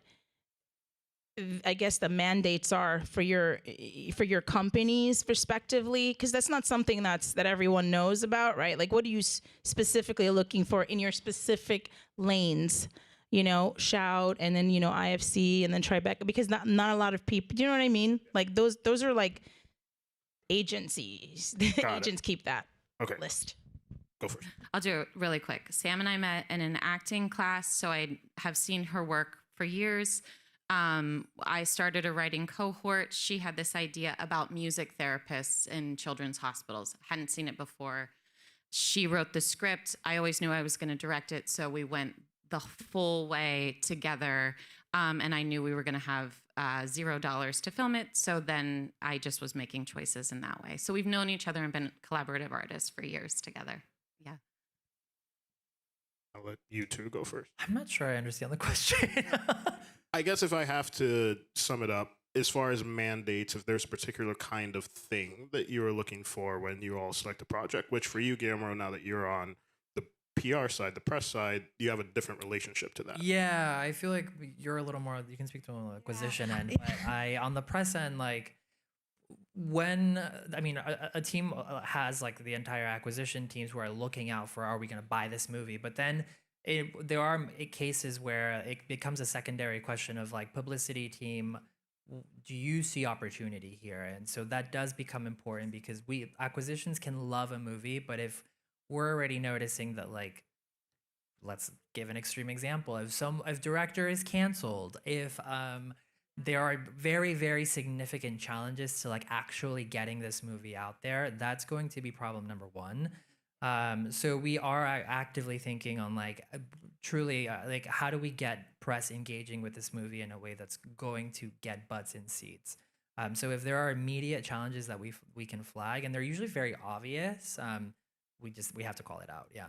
M: I guess, the mandates are for your companies respectively? Because that's not something that everyone knows about, right? Like, what are you specifically looking for in your specific lanes? Shout, and then, IFC, and then Tribeca, because not a lot of people, do you know what I mean? Like those are like agencies. Agents keep that list.
R: Go first.
L: I'll do it really quick. Sam and I met in an acting class, so I have seen her work for years. I started a writing cohort. She had this idea about music therapists in children's hospitals. Hadn't seen it before. She wrote the script. I always knew I was going to direct it, so we went the full way together. And I knew we were going to have $0 to film it. So then I just was making choices in that way. So we've known each other and been collaborative artists for years together. Yeah.
R: I'll let you two go first.
Z: I'm not sure I understand the question.
R: I guess if I have to sum it up, as far as mandates, if there's a particular kind of thing that you are looking for when you all select a project, which for you, Guillermo, now that you're on the PR side, the press side, you have a different relationship to that.
Z: Yeah, I feel like you're a little more, you can speak to an acquisition end, but on the press end, like, when, I mean, a team has like the entire acquisition teams who are looking out for, are we going to buy this movie? But then there are cases where it becomes a secondary question of like, publicity team, do you see opportunity here? And so that does become important, because acquisitions can love a movie, but if we're already noticing that, like, let's give an extreme example, if director is canceled, if there are very, very significant challenges to like actually getting this movie out there, that's going to be problem number one. So we are actively thinking on like truly like, how do we get press engaging with this movie in a way that's going to get butts in seats? So if there are immediate challenges that we can flag, and they're usually very obvious, we have to call it out. Yeah.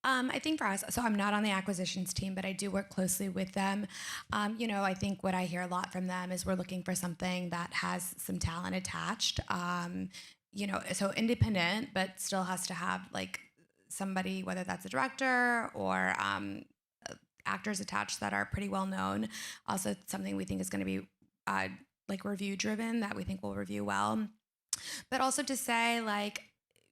Y: I think for us, so I'm not on the acquisitions team, but I do work closely with them. I think what I hear a lot from them is we're looking for something that has some talent attached. so independent, but still has to have like somebody, whether that's a director or actors attached that are pretty well known. Also, something we think is going to be like review driven, that we think will review well. But also to say, like,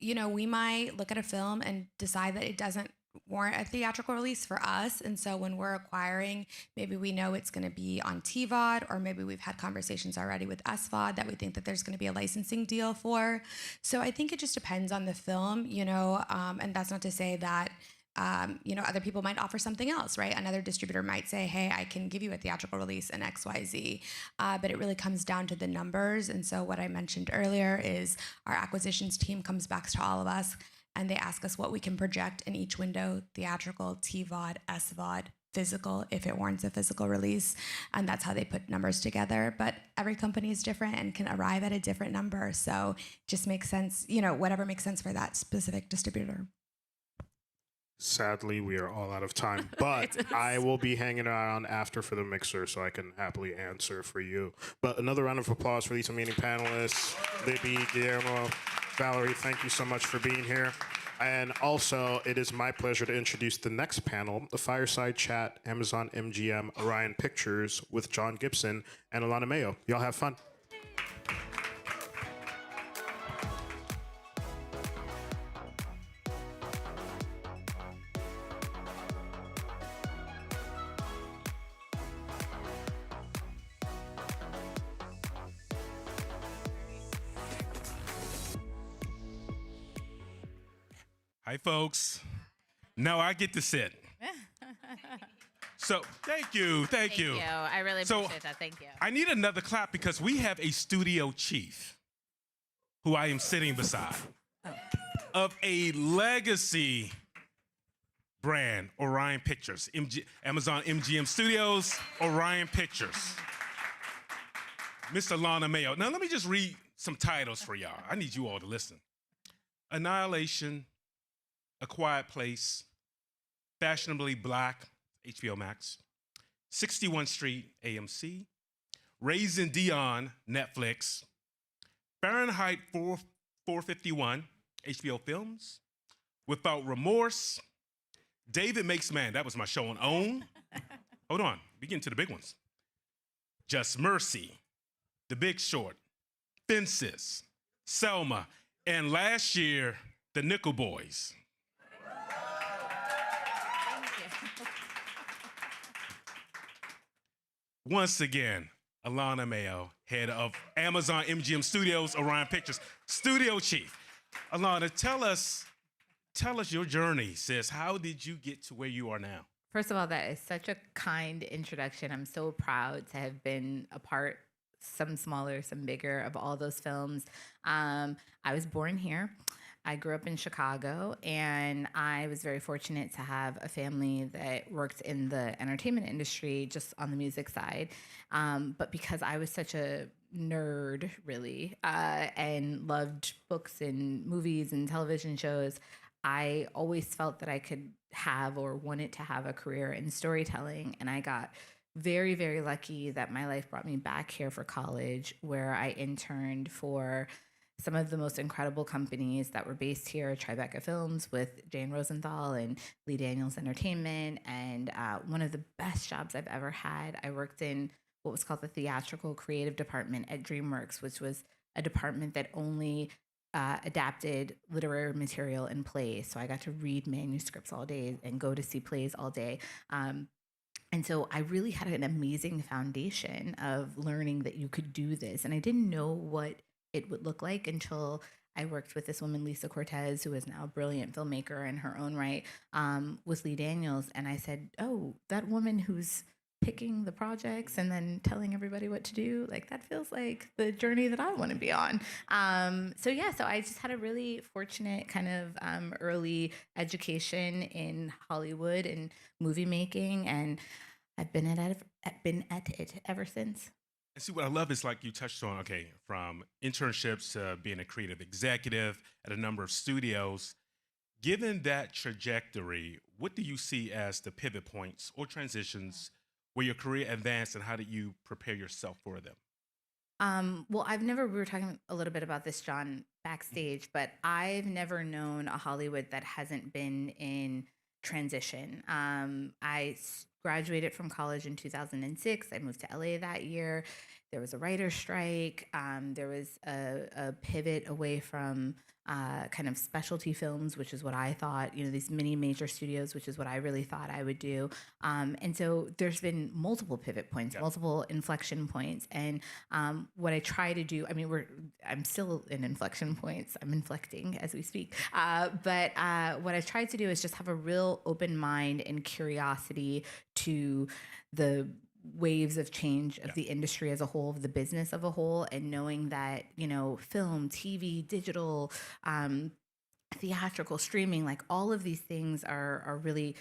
Y: we might look at a film and decide that it doesn't warrant a theatrical release for us. And so when we're acquiring, maybe we know it's going to be on TVOD, or maybe we've had conversations already with SVOD that we think that there's going to be a licensing deal for. So I think it just depends on the film, and that's not to say that other people might offer something else, right? Another distributor might say, hey, I can give you a theatrical release in XYZ, but it really comes down to the numbers. And so what I mentioned earlier is our acquisitions team comes back to all of us and they ask us what we can project in each window: theatrical, TVOD, SVOD, physical, if it warrants a physical release. And that's how they put numbers together. But every company is different and can arrive at a different number. So it just makes sense, whatever makes sense for that specific distributor.
R: Sadly, we are all out of time, but I will be hanging around after for the mixer so I can happily answer for you. But another round of applause for these amazing panelists, Libby, Guillermo, Valerie, thank you so much for being here. And also, it is my pleasure to introduce the next panel, the Fireside Chat, Amazon MGM, Orion Pictures with John Gibson and Alana Mayo. Y'all have fun.
B: Hi, folks. Now I get to sit. So thank you.
C: Thank you. I really appreciate that. Thank you.
B: I need another clap because we have a studio chief who I am sitting beside of a legacy brand, Orion Pictures, Amazon MGM Studios, Orion Pictures. Mr. Lana Mayo. Now let me just read some titles for y'all. I need you all to listen. Annihilation, A Quiet Place, Fashionably Black, HBO Max, 61 Street, AMC, Raising Dion, Netflix, Fahrenheit 451, HBO Films, Without Remorse, David Makes Man, that was my show on OWN. Hold on, we get into the big ones. Just Mercy, The Big Short, Fences, Selma, and last year, The Nickel Boys. Once again, Alana Mayo, head of Amazon MGM Studios, Orion Pictures, studio chief. Alana, tell us your journey, sis. How did you get to where you are now?
C: First of all, that is such a kind introduction. I'm so proud to have been a part, some smaller, some bigger, of all those films. I was born here. I grew up in Chicago, and I was very fortunate to have a family that worked in the entertainment industry, just on the music side. But because I was such a nerd, really, and loved books and movies and television shows, I always felt that I could have or wanted to have a career in storytelling. And I got very, very lucky that my life brought me back here for college, where I interned for some of the most incredible companies that were based here, Tribeca Films with Jane Rosenthal and Lee Daniels Entertainment. And one of the best jobs I've ever had, I worked in what was called the Theatrical Creative Department at DreamWorks, which was a department that only adapted literary material in plays. So I got to read manuscripts all day and go to see plays all day. And so I really had an amazing foundation of learning that you could do this. And I didn't know what it would look like until I worked with this woman, Lisa Cortez, who is now a brilliant filmmaker in her own right, with Lee Daniels. And I said, oh, that woman who's picking the projects and then telling everybody what to do, like, that feels like the journey that I want to be on. So I just had a really fortunate kind of early education in Hollywood and movie making, and I've been at it ever since.
B: And see, what I love is, like you touched on, okay, from internships to being a creative executive at a number of studios. Given that trajectory, what do you see as the pivot points or transitions where your career advanced, and how did you prepare yourself for them?
C: Well, we were talking a little bit about this, John, backstage, but I've never known a Hollywood that hasn't been in transition. Graduated from college in 2006. I moved to LA that year. There was a writer's strike. There was a pivot away from kind of specialty films, which is what I thought, these mini major studios, which is what I really thought I would do. And so there's been multiple pivot points, multiple inflection points. And what I try to do, I'm still in inflection points. I'm inflecting as we speak. But what I tried to do is just have a real open mind and curiosity to the waves of change of the industry as a whole, of the business of a whole, and knowing that, film, TV, digital, theatrical, streaming, like all of these things are really,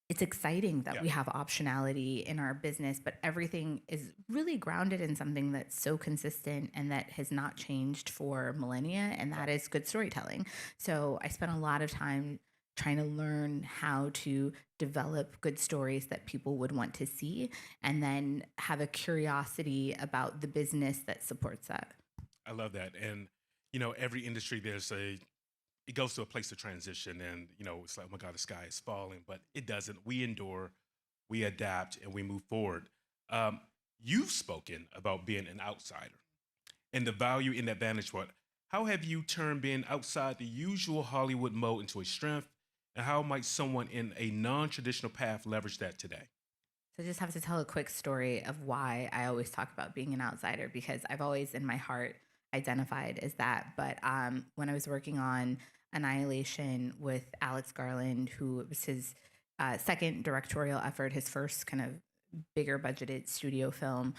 C: it's exciting that we have optionality in our business, but everything is really grounded in something that's so consistent and that has not changed for millennia, and that is good storytelling. So I spent a lot of time trying to learn how to develop good stories that people would want to see, and then have a curiosity about the business that supports that.
B: I love that. And, every industry, it goes to a place of transition, and, it's like, oh my God, the sky is falling, but it doesn't. We endure, we adapt, and we move forward. You've spoken about being an outsider and the value in that vantage point. How have you turned being outside the usual Hollywood mode into a strength? And how might someone in a non-traditional path leverage that today?
C: So I just have to tell a quick story of why I always talk about being an outsider, because I've always in my heart identified as that. But when I was working on Annihilation with Alex Garland, who was his second directorial effort, his first kind of bigger budgeted studio film,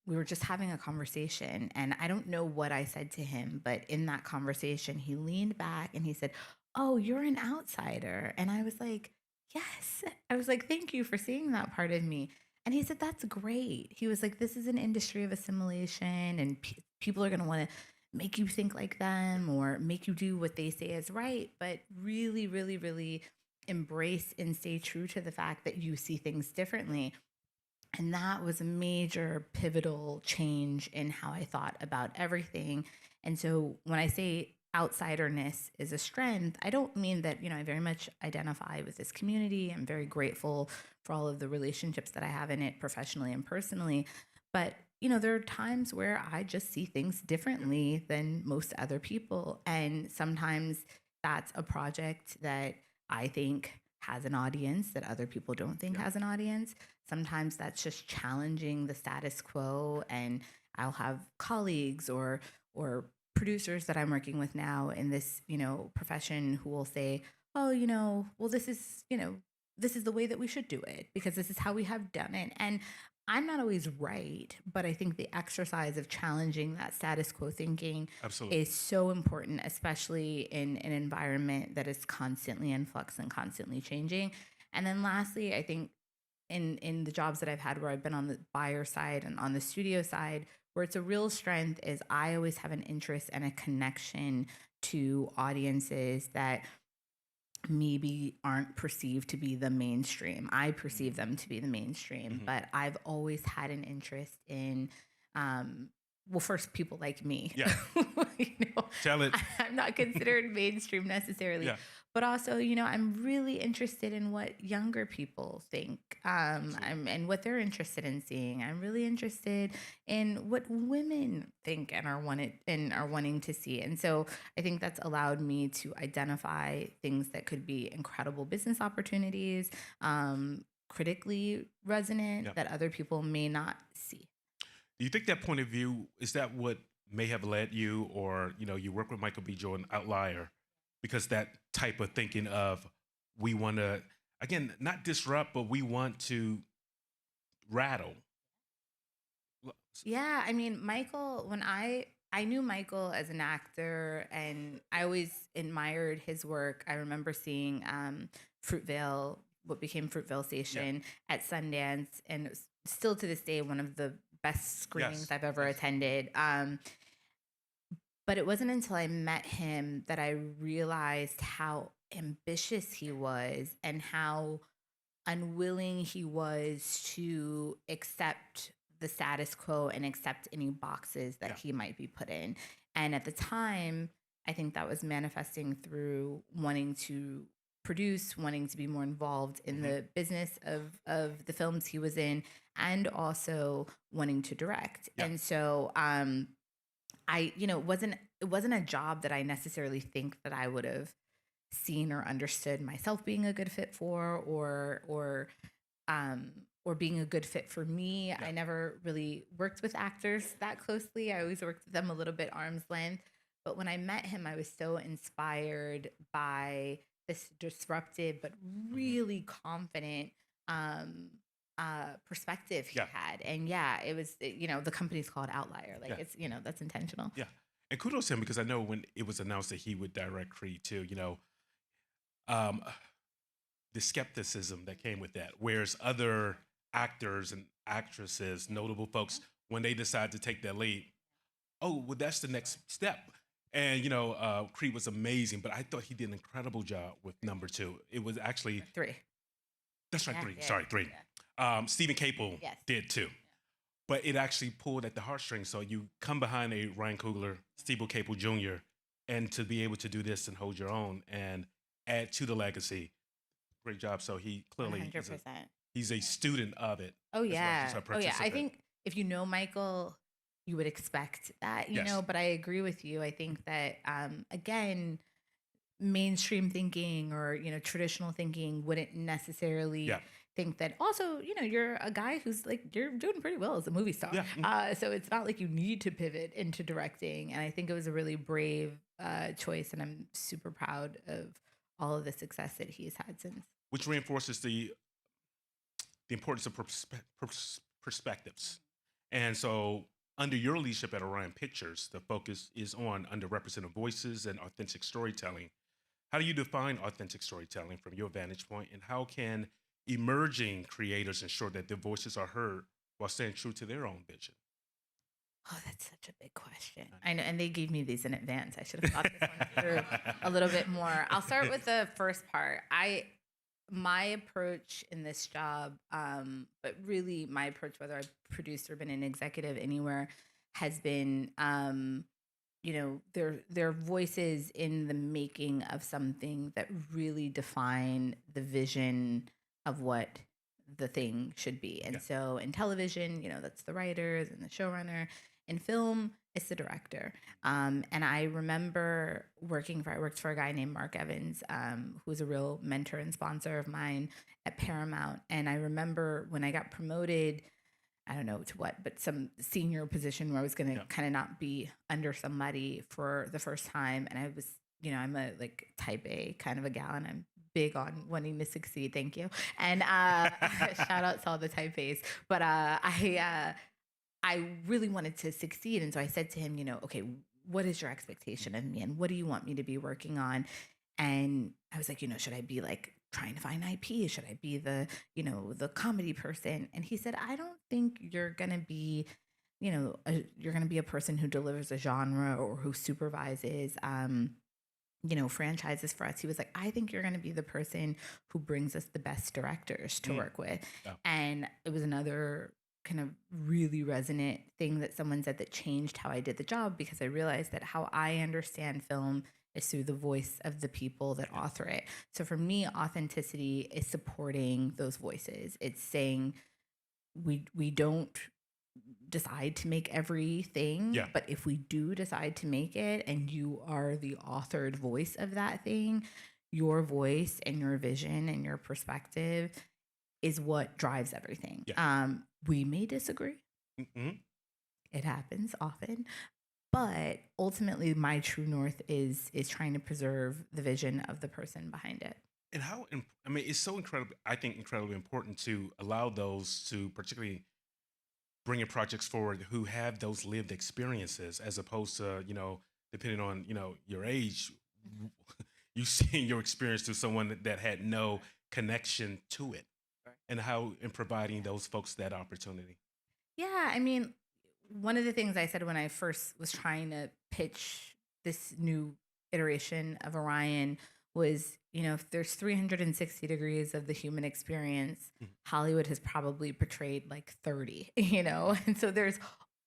C: we were just having a conversation, and I don't know what I said to him, but in that conversation, he leaned back and he said, "Oh, you're an outsider." And I was like, yes. I was like, thank you for seeing that part of me. And he said, that's great. He was like, this is an industry of assimilation, and people are going to want to make you think like them or make you do what they say is right. But really, really, really embrace and stay true to the fact that you see things differently. And that was a major pivotal change in how I thought about everything. And so when I say outsiderness is a strength, I don't mean that, I very much identify with this community. I'm very grateful for all of the relationships that I have in it professionally and personally. But, there are times where I just see things differently than most other people. And sometimes that's a project that I think has an audience that other people don't think has an audience. Sometimes that's just challenging the status quo, and I'll have colleagues or producers that I'm working with now in this, profession who will say, oh, well, this is the way that we should do it because this is how we have done it. And I'm not always right, but I think the exercise of challenging that status quo thinking is so important, especially in an environment that is constantly in flux and constantly changing. And then lastly, I think in the jobs that I've had where I've been on the buyer side and on the studio side, where it's a real strength is I always have an interest and a connection to audiences that maybe aren't perceived to be the mainstream. I perceive them to be the mainstream, but I've always had an interest in, first, people like me.
B: Yeah. Tell it.
C: I'm not considered mainstream necessarily, but also, I'm really interested in what younger people think, and what they're interested in seeing. I'm really interested in what women think and are wanting to see. And so I think that's allowed me to identify things that could be incredible business opportunities, critically resonant, that other people may not see.
B: Do you think that point of view, is that what may have led you, or, you work with Michael B. Jordan, Outlier, because that type of thinking of, we want to, again, not disrupt, but we want to rattle.
C: Yeah, Michael, when I knew Michael as an actor, and I always admired his work. I remember seeing Fruitvale, what became Fruitvale Station at Sundance, and it was still to this day one of the best screenings I've ever attended. But it wasn't until I met him that I realized how ambitious he was and how unwilling he was to accept the status quo and accept any boxes that he might be put in. And at the time, I think that was manifesting through wanting to produce, wanting to be more involved in the business of the films he was in, and also wanting to direct. And so I, it wasn't a job that I necessarily think that I would have seen or understood myself being a good fit for, or being a good fit for me. I never really worked with actors that closely. I always worked with them a little bit arm's length. But when I met him, I was so inspired by this disruptive but really confident perspective he had. And it was, the company's called Outlier. Like it's, that's intentional.
B: Yeah. And kudos to him, because I know when it was announced that he would direct Creed too, the skepticism that came with that. Whereas other actors and actresses, notable folks, when they decide to take that lead, oh, well, that's the next step. And, Creed was amazing, but I thought he did an incredible job with number 2. It was actually
C: 3.
B: That's right, 3. Sorry, 3. Stephen Capel did too. But it actually pulled at the heartstrings. So you come behind a Ryan Coogler, Stephen Capel Jr., and to be able to do this and hold your own and add to the legacy. Great job. So he clearly
C: 100%.
B: He's a student of it.
C: Oh, yeah.
B: As well as a
C: Oh, yeah. I
B: participant.
C: think if you know Michael, you would expect that, you know, but I agree with you. I think that, again, mainstream thinking or, traditional thinking wouldn't necessarily think that also, you're a guy who's like, you're doing pretty well as a movie star. So it's not like you need to pivot into directing. And I think it was a really brave choice. And I'm super proud of all of the success that he's had since.
B: Which reinforces the importance of perspectives. And so under your leadership at Orion Pictures, the focus is on underrepresented voices and authentic storytelling. How do you define authentic storytelling from your vantage point, and how can emerging creators ensure that their voices are heard while staying true to their own vision?
C: Oh, that's such a big question. I know, and they gave me these in advance. I should have thought this one through a little bit more. I'll start with the first part. My approach in this job, but really my approach, whether I've produced or been an executive anywhere, has been, their voices in the making of something that really define the vision of what the thing should be. And so in television, that's the writers and the showrunner. In film, it's the director. And I remember I worked for a guy named Mark Evans, who was a real mentor and sponsor of mine at Paramount. And I remember when I got promoted, I don't know to what, but some senior position where I was going to kind of not be under somebody for the first time. And I was, I'm a like type A kind of a gal, and I'm big on wanting to succeed. Thank you. And shout out to all the type A's. But I really wanted to succeed. And so I said to him, okay, what is your expectation of me? And what do you want me to be working on? And I was like, should I be like trying to find IP? Should I be the, the comedy person? And he said, I don't think you're going to be, you're going to be a person who delivers a genre or who supervises, franchises for us. He was like, I think you're going to be the person who brings us the best directors to work with. And it was another kind of really resonant thing that someone said that changed how I did the job, because I realized that how I understand film is through the voice of the people that author it. So for me, authenticity is supporting those voices. It's saying we don't decide to make everything, but if we do decide to make it and you are the authored voice of that thing, your voice and your vision and your perspective is what drives everything. We may disagree. It happens often. But ultimately, my true north is trying to preserve the vision of the person behind it.
B: And it's so incredibly important to allow those to particularly bring in projects forward who have those lived experiences, as opposed to, depending on, your age, you seeing your experience through someone that had no connection to it. And how in providing those folks that opportunity.
C: Yeah, I mean, one of the things I said when I first was trying to pitch this new iteration of Orion was, if there's 360 degrees of the human experience, Hollywood has probably portrayed like 30, and so there's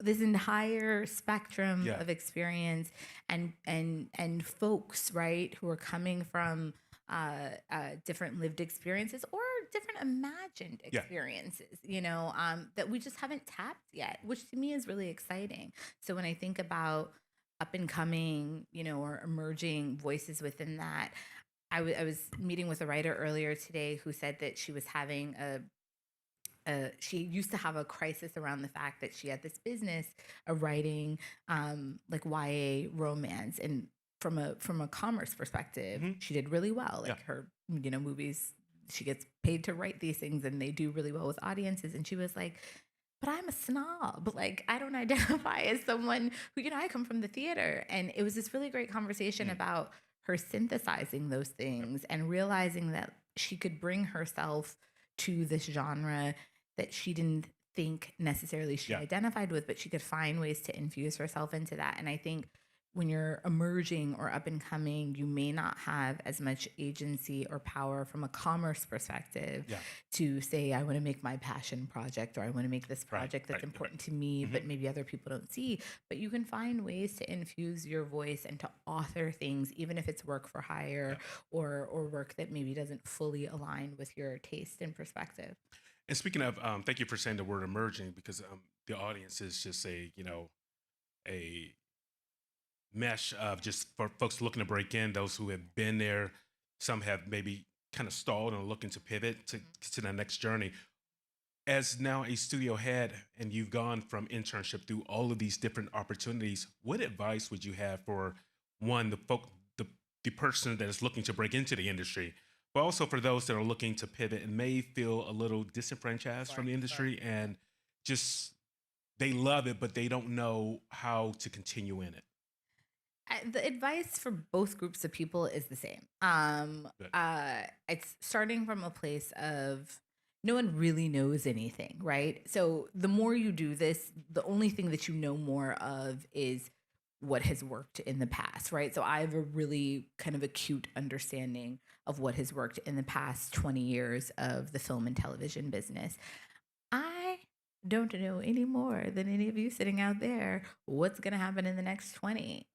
C: this entire spectrum of experience and folks, right, who are coming from different lived experiences or different imagined experiences, that we just haven't tapped yet, which to me is really exciting. So when I think about up and coming, or emerging voices within that, I was meeting with a writer earlier today who said that she was having she used to have a crisis around the fact that she had this business of writing like YA romance, and from a commerce perspective, she did really well. Like her, movies, she gets paid to write these things and they do really well with audiences. And she was like, but I'm a snob. Like, I don't identify as someone who, I come from the theater. And it was this really great conversation about her synthesizing those things and realizing that she could bring herself to this genre that she didn't think necessarily she identified with, but she could find ways to infuse herself into that. And I think when you're emerging or up and coming, you may not have as much agency or power from a commerce perspective to say, I want to make my passion project, or I want to make this project that's important to me, but maybe other people don't see. But you can find ways to infuse your voice and to author things, even if it's work for hire or work that maybe doesn't fully align with your taste and perspective.
B: And speaking of, thank you for saying the word emerging, because the audience is just a mesh of just for folks looking to break in, those who have been there. Some have maybe kind of stalled and are looking to pivot to the next journey. As now a studio head, and you've gone from internship through all of these different opportunities, what advice would you have for one, the person that is looking to break into the industry, but also for those that are looking to pivot and may feel a little disenfranchised from the industry and just they love it, but they don't know how to continue in it?
C: The advice for both groups of people is the same. It's starting from a place of no one really knows anything, right? So the more you do this, the only thing that you know more of is what has worked in the past, right? So I have a really kind of acute understanding of what has worked in the past 20 years of the film and television business. I don't know any more than any of you sitting out there what's going to happen in the next 20.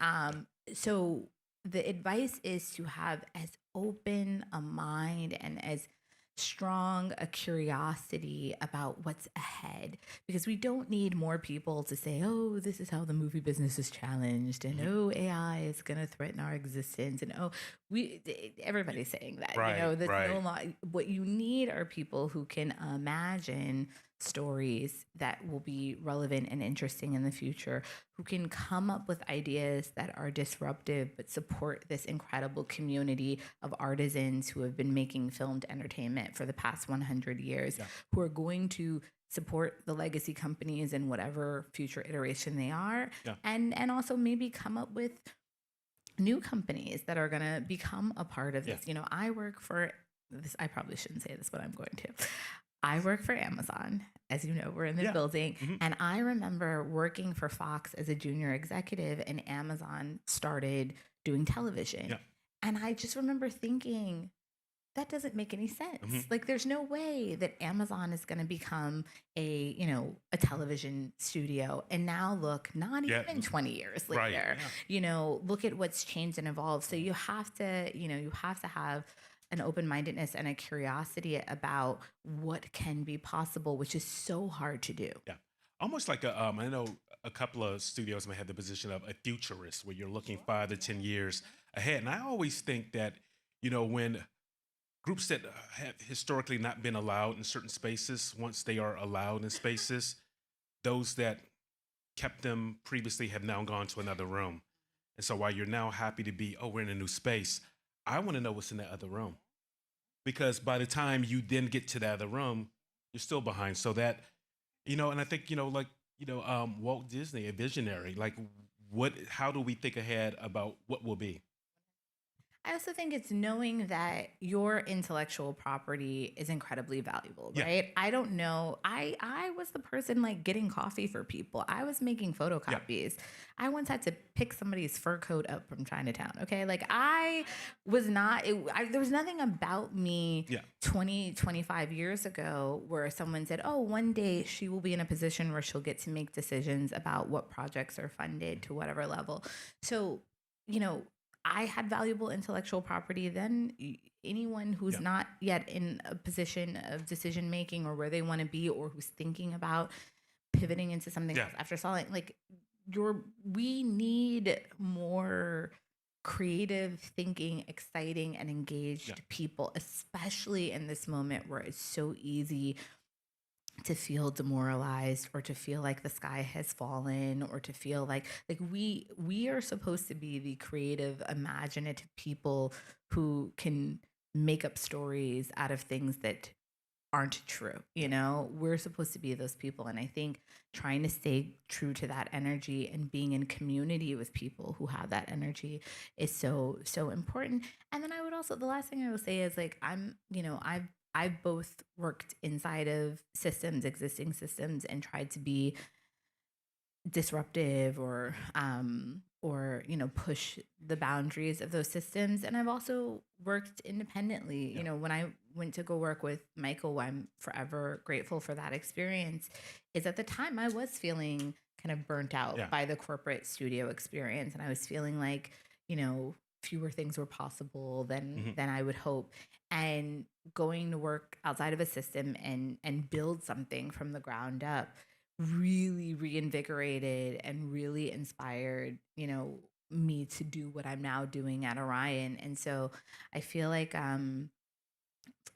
C: So the advice is to have as open a mind and as strong a curiosity about what's ahead, because we don't need more people to say, oh, this is how the movie business is challenged, and oh, AI is going to threaten our existence, and everybody's saying that, what you need are people who can imagine stories that will be relevant and interesting in the future, who can come up with ideas that are disruptive but support this incredible community of artisans who have been making filmed entertainment for the past 100 years, who are going to support the legacy companies in whatever future iteration they are, and also maybe come up with new companies that are going to become a part of this. I work for this, I probably shouldn't say this, but I'm going to. I work for Amazon. As you know, we're in the building. And I remember working for Fox as a junior executive, and Amazon started doing television. And I just remember thinking, that doesn't make any sense. Like, there's no way that Amazon is going to become a television studio. And now look, not even 20 years later, look at what's changed and evolved. So you have to have an open-mindedness and a curiosity about what can be possible, which is so hard to do.
B: Almost like I know a couple of studios may have the position of a futurist, where you're looking 5 to 10 years ahead. And I always think that, when groups that have historically not been allowed in certain spaces, once they are allowed in spaces, those that kept them previously have now gone to another room. And so while you're now happy to be, we're in a new space, I want to know what's in that other room. Because by the time you then get to that other room, you're still behind. So that, and I think, Walt Disney, a visionary, like how do we think ahead about what will be?
C: I also think it's knowing that your intellectual property is incredibly valuable,
B: Yeah.
C: right? I don't know. I was the person like getting coffee for people. I was making photocopies. I once had to pick somebody's fur coat up from Chinatown. Okay. Like I was not, there was nothing about me 20, 25 years ago where someone said, oh, one day she will be in a position where she'll get to make decisions about what projects are funded to whatever level. So, you know, I had valuable intellectual property then. Anyone who's not yet in a position of decision making or where they want to be, or who's thinking about pivoting into something else after selling, like we need more creative thinking, exciting and engaged people, especially in this moment where it's so easy to feel demoralized or to feel like the sky has fallen or to feel like we are supposed to be the creative, imaginative people who can make up stories out of things that aren't true. You know, we're supposed to be those people. And I think trying to stay true to that energy and being in community with people who have that energy is so, so important. And then I would also, the last thing I will say is like, I've both worked inside of systems, existing systems, and tried to be disruptive or push the boundaries of those systems. And I've also worked independently. You know, when I went to go work with Michael, I'm forever grateful for that experience, is at the time I was feeling kind of burnt out by the corporate studio experience. And I was feeling like, you know, fewer things were possible than I would hope. And going to work outside of a system and build something from the ground up really reinvigorated and really inspired, you know, me to do what I'm now doing at Orion. And so I feel like,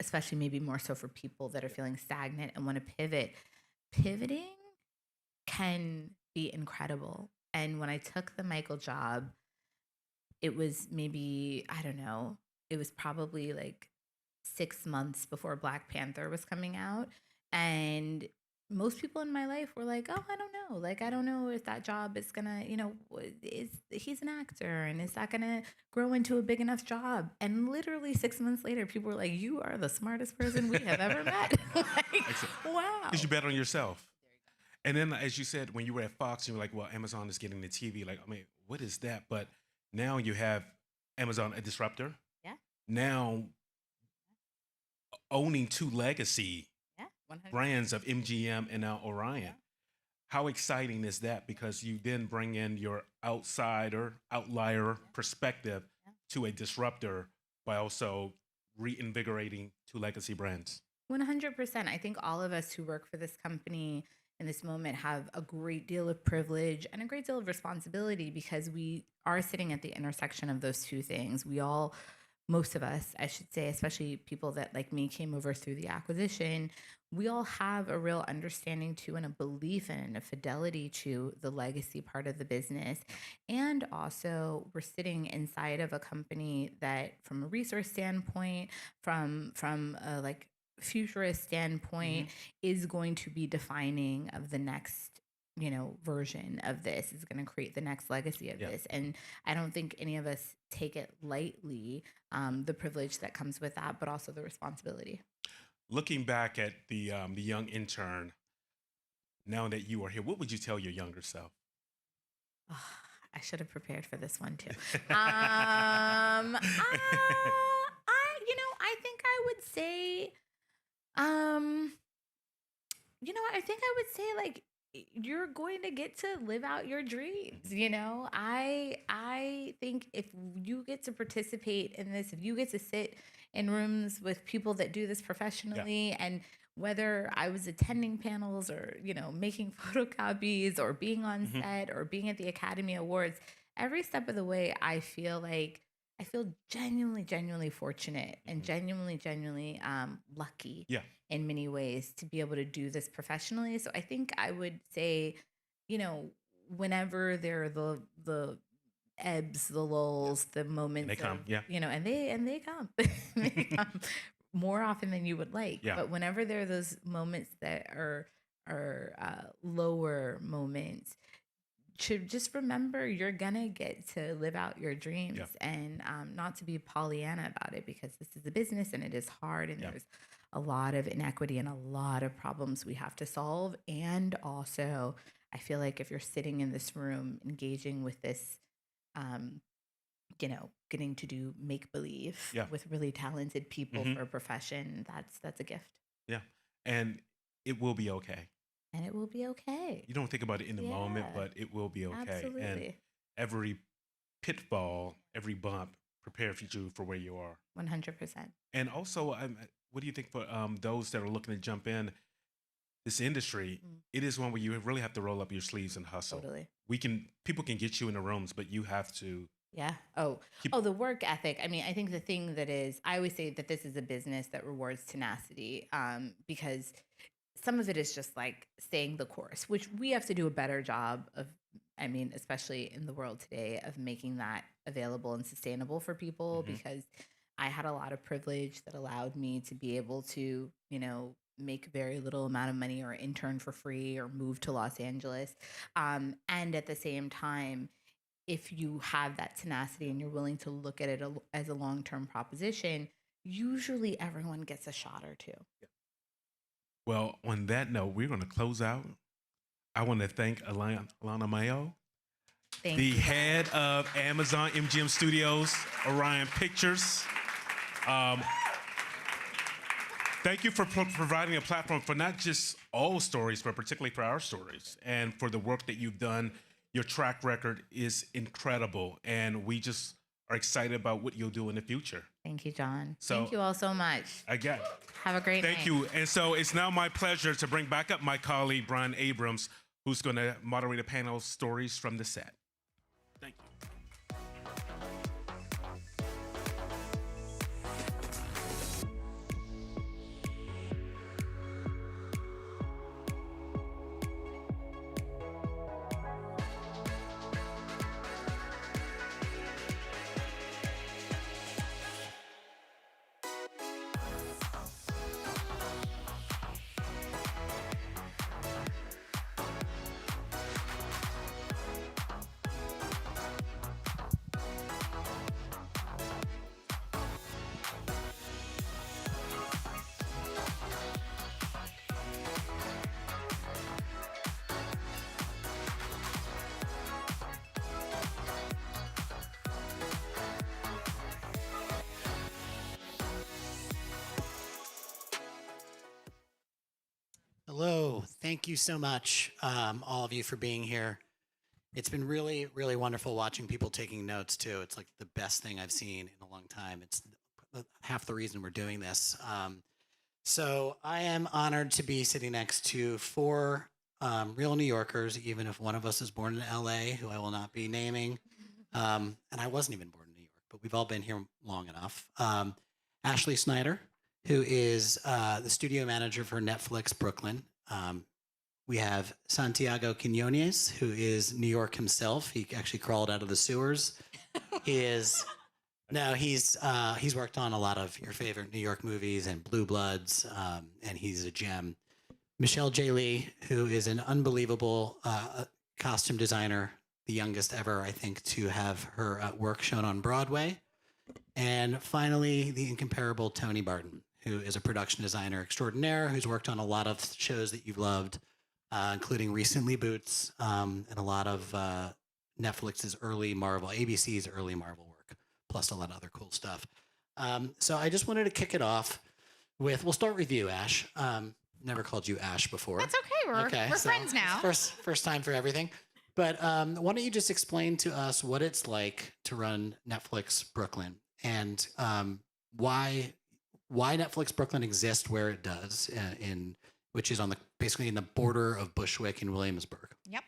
C: especially maybe more so for people that are feeling stagnant and want to pivot, pivoting can be incredible. And when I took the Michael job, it was maybe, I don't know, it was probably like 6 months before Black Panther was coming out. And most people in my life were like, oh, I don't know. Like, I don't know if that job is gonna, you know, he's an actor and is that gonna grow into a big enough job? And literally 6 months later, people were like, you are the smartest person we have ever met. Like, wow.
B: Because you bet on yourself. And then, as you said, when you were at Fox, you were like, well, Amazon is getting the TV. Like, I mean, what is that? But now you have Amazon, a disruptor.
C: Yeah.
B: Now owning two legacy brands of MGM and now Orion. Yeah. How exciting is that? Because you then bring in your outlier perspective to a disruptor by also reinvigorating two legacy brands.
C: 100%. I think all of us who work for this company in this moment have a great deal of privilege and a great deal of responsibility because we are sitting at the intersection of those two things. We all, most of us, I should say, especially people that like me came over through the acquisition, we all have a real understanding to and a belief and a fidelity to the legacy part of the business. And also we're sitting inside of a company that from a resource standpoint, from a like futurist standpoint is going to be defining of the next, you know, version of this, is going to create the next legacy of this. And I don't think any of us take it lightly, the privilege that comes with that, but also the responsibility.
B: Looking back at the young intern, now that you are here, what would you tell your younger self?
C: Oh, I should have prepared for this one too. I think I would say, I think I would say like, you're going to get to live out your dreams. You know, I think if you get to participate in this, if you get to sit in rooms with people that do this professionally, and whether I was attending panels or, you know, making photocopies or being on set or being at the Academy Awards, every step of the way, I feel genuinely fortunate and genuinely lucky in many ways to be able to do this professionally. So I think I would say, you know, whenever there are the ebbs, the lulls, the moments,
B: and they come,
C: you know, and they come, they come more often than you would like. But whenever there are those moments that are lower moments, to just remember you're gonna get to live out your dreams
B: Yeah.
C: and not to be Pollyanna about it, because this is a business and it is hard and
B: Yeah.
C: there's a lot of inequity and a lot of problems we have to solve. And also, I feel like if you're sitting in this room engaging with this, um, getting to do make believe
B: Yeah.
C: with really talented people
B: Mhm.
C: for a profession, that's a gift,
B: Yeah. And it will be okay.
C: and it will be okay.
B: You don't think about it in the moment,
C: Yeah.
B: but it will be okay. And
C: Absolutely.
B: every pitfall, every bump prepares you for where you are.
C: 100%.
B: And also, what do you think for those that are looking to jump in this industry? It is one where you really have to roll up your sleeves and hustle.
C: Totally.
B: People can get you in the rooms, but you have to.
C: Yeah. The work ethic. I mean, I think the thing that is, I always say that this is a business that rewards tenacity, because some of it is just like staying the course, which we have to do a better job of. I mean, especially in the world today, of making that available and sustainable for people, because I had a lot of privilege that allowed me to be able to, make very little amount of money or intern for free or move to Los Angeles. And at the same time, if you have that tenacity and you're willing to look at it as a long-term proposition, usually everyone gets a shot or two.
B: Well, on that note, we're going to close out. I want to thank Alana Mayo,
C: Thank
B: the
C: you.
B: head of Amazon MGM Studios, Orion Pictures. Thank you for providing a platform for not just all stories, but particularly for our stories, and for the work that you've done. Your track record is incredible, and we just are excited about what you'll do in the future.
C: Thank you, John.
B: So-
C: Thank you all so much.
B: Again,
C: Have a great night.
B: thank you. And so it's now my pleasure to bring back up my colleague, Brian Abrams, who's going to moderate a panel of stories from the set. Thank you.
D: Hello. Thank you so much, all of you, for being here. It's been really, really wonderful watching people taking notes, too. It's like the best thing I've seen in a long time. It's half the reason we're doing this. So I am honored to be sitting next to four real New Yorkers, even if one of us is born in LA, who I will not be naming. And I wasn't even born in New York, but we've all been here long enough. Ashley Snyder, who is the studio manager for Netflix Brooklyn. We have Santiago Quinones, who is New York himself. He actually crawled out of the sewers. He's worked on a lot of your favorite New York movies and Blue Bloods, and he's a gem. Michelle J. Lee, who is an unbelievable costume designer, the youngest ever, I think, to have her work shown on Broadway. And finally, the incomparable Tony Barton, who is a production designer extraordinaire, who's worked on a lot of shows that you've loved, including recently Boots, and a lot of Netflix's early Marvel, ABC's early Marvel work, plus a lot of other cool stuff. So I just wanted to kick it off with, we'll start with you, Ash. Never called you Ash before.
A: That's okay. We're friends now.
D: First time for everything. But why don't you just explain to us what it's like to run Netflix Brooklyn, and why Netflix Brooklyn exists where it does, which is basically in the border of Bushwick and Williamsburg.
N: Yep.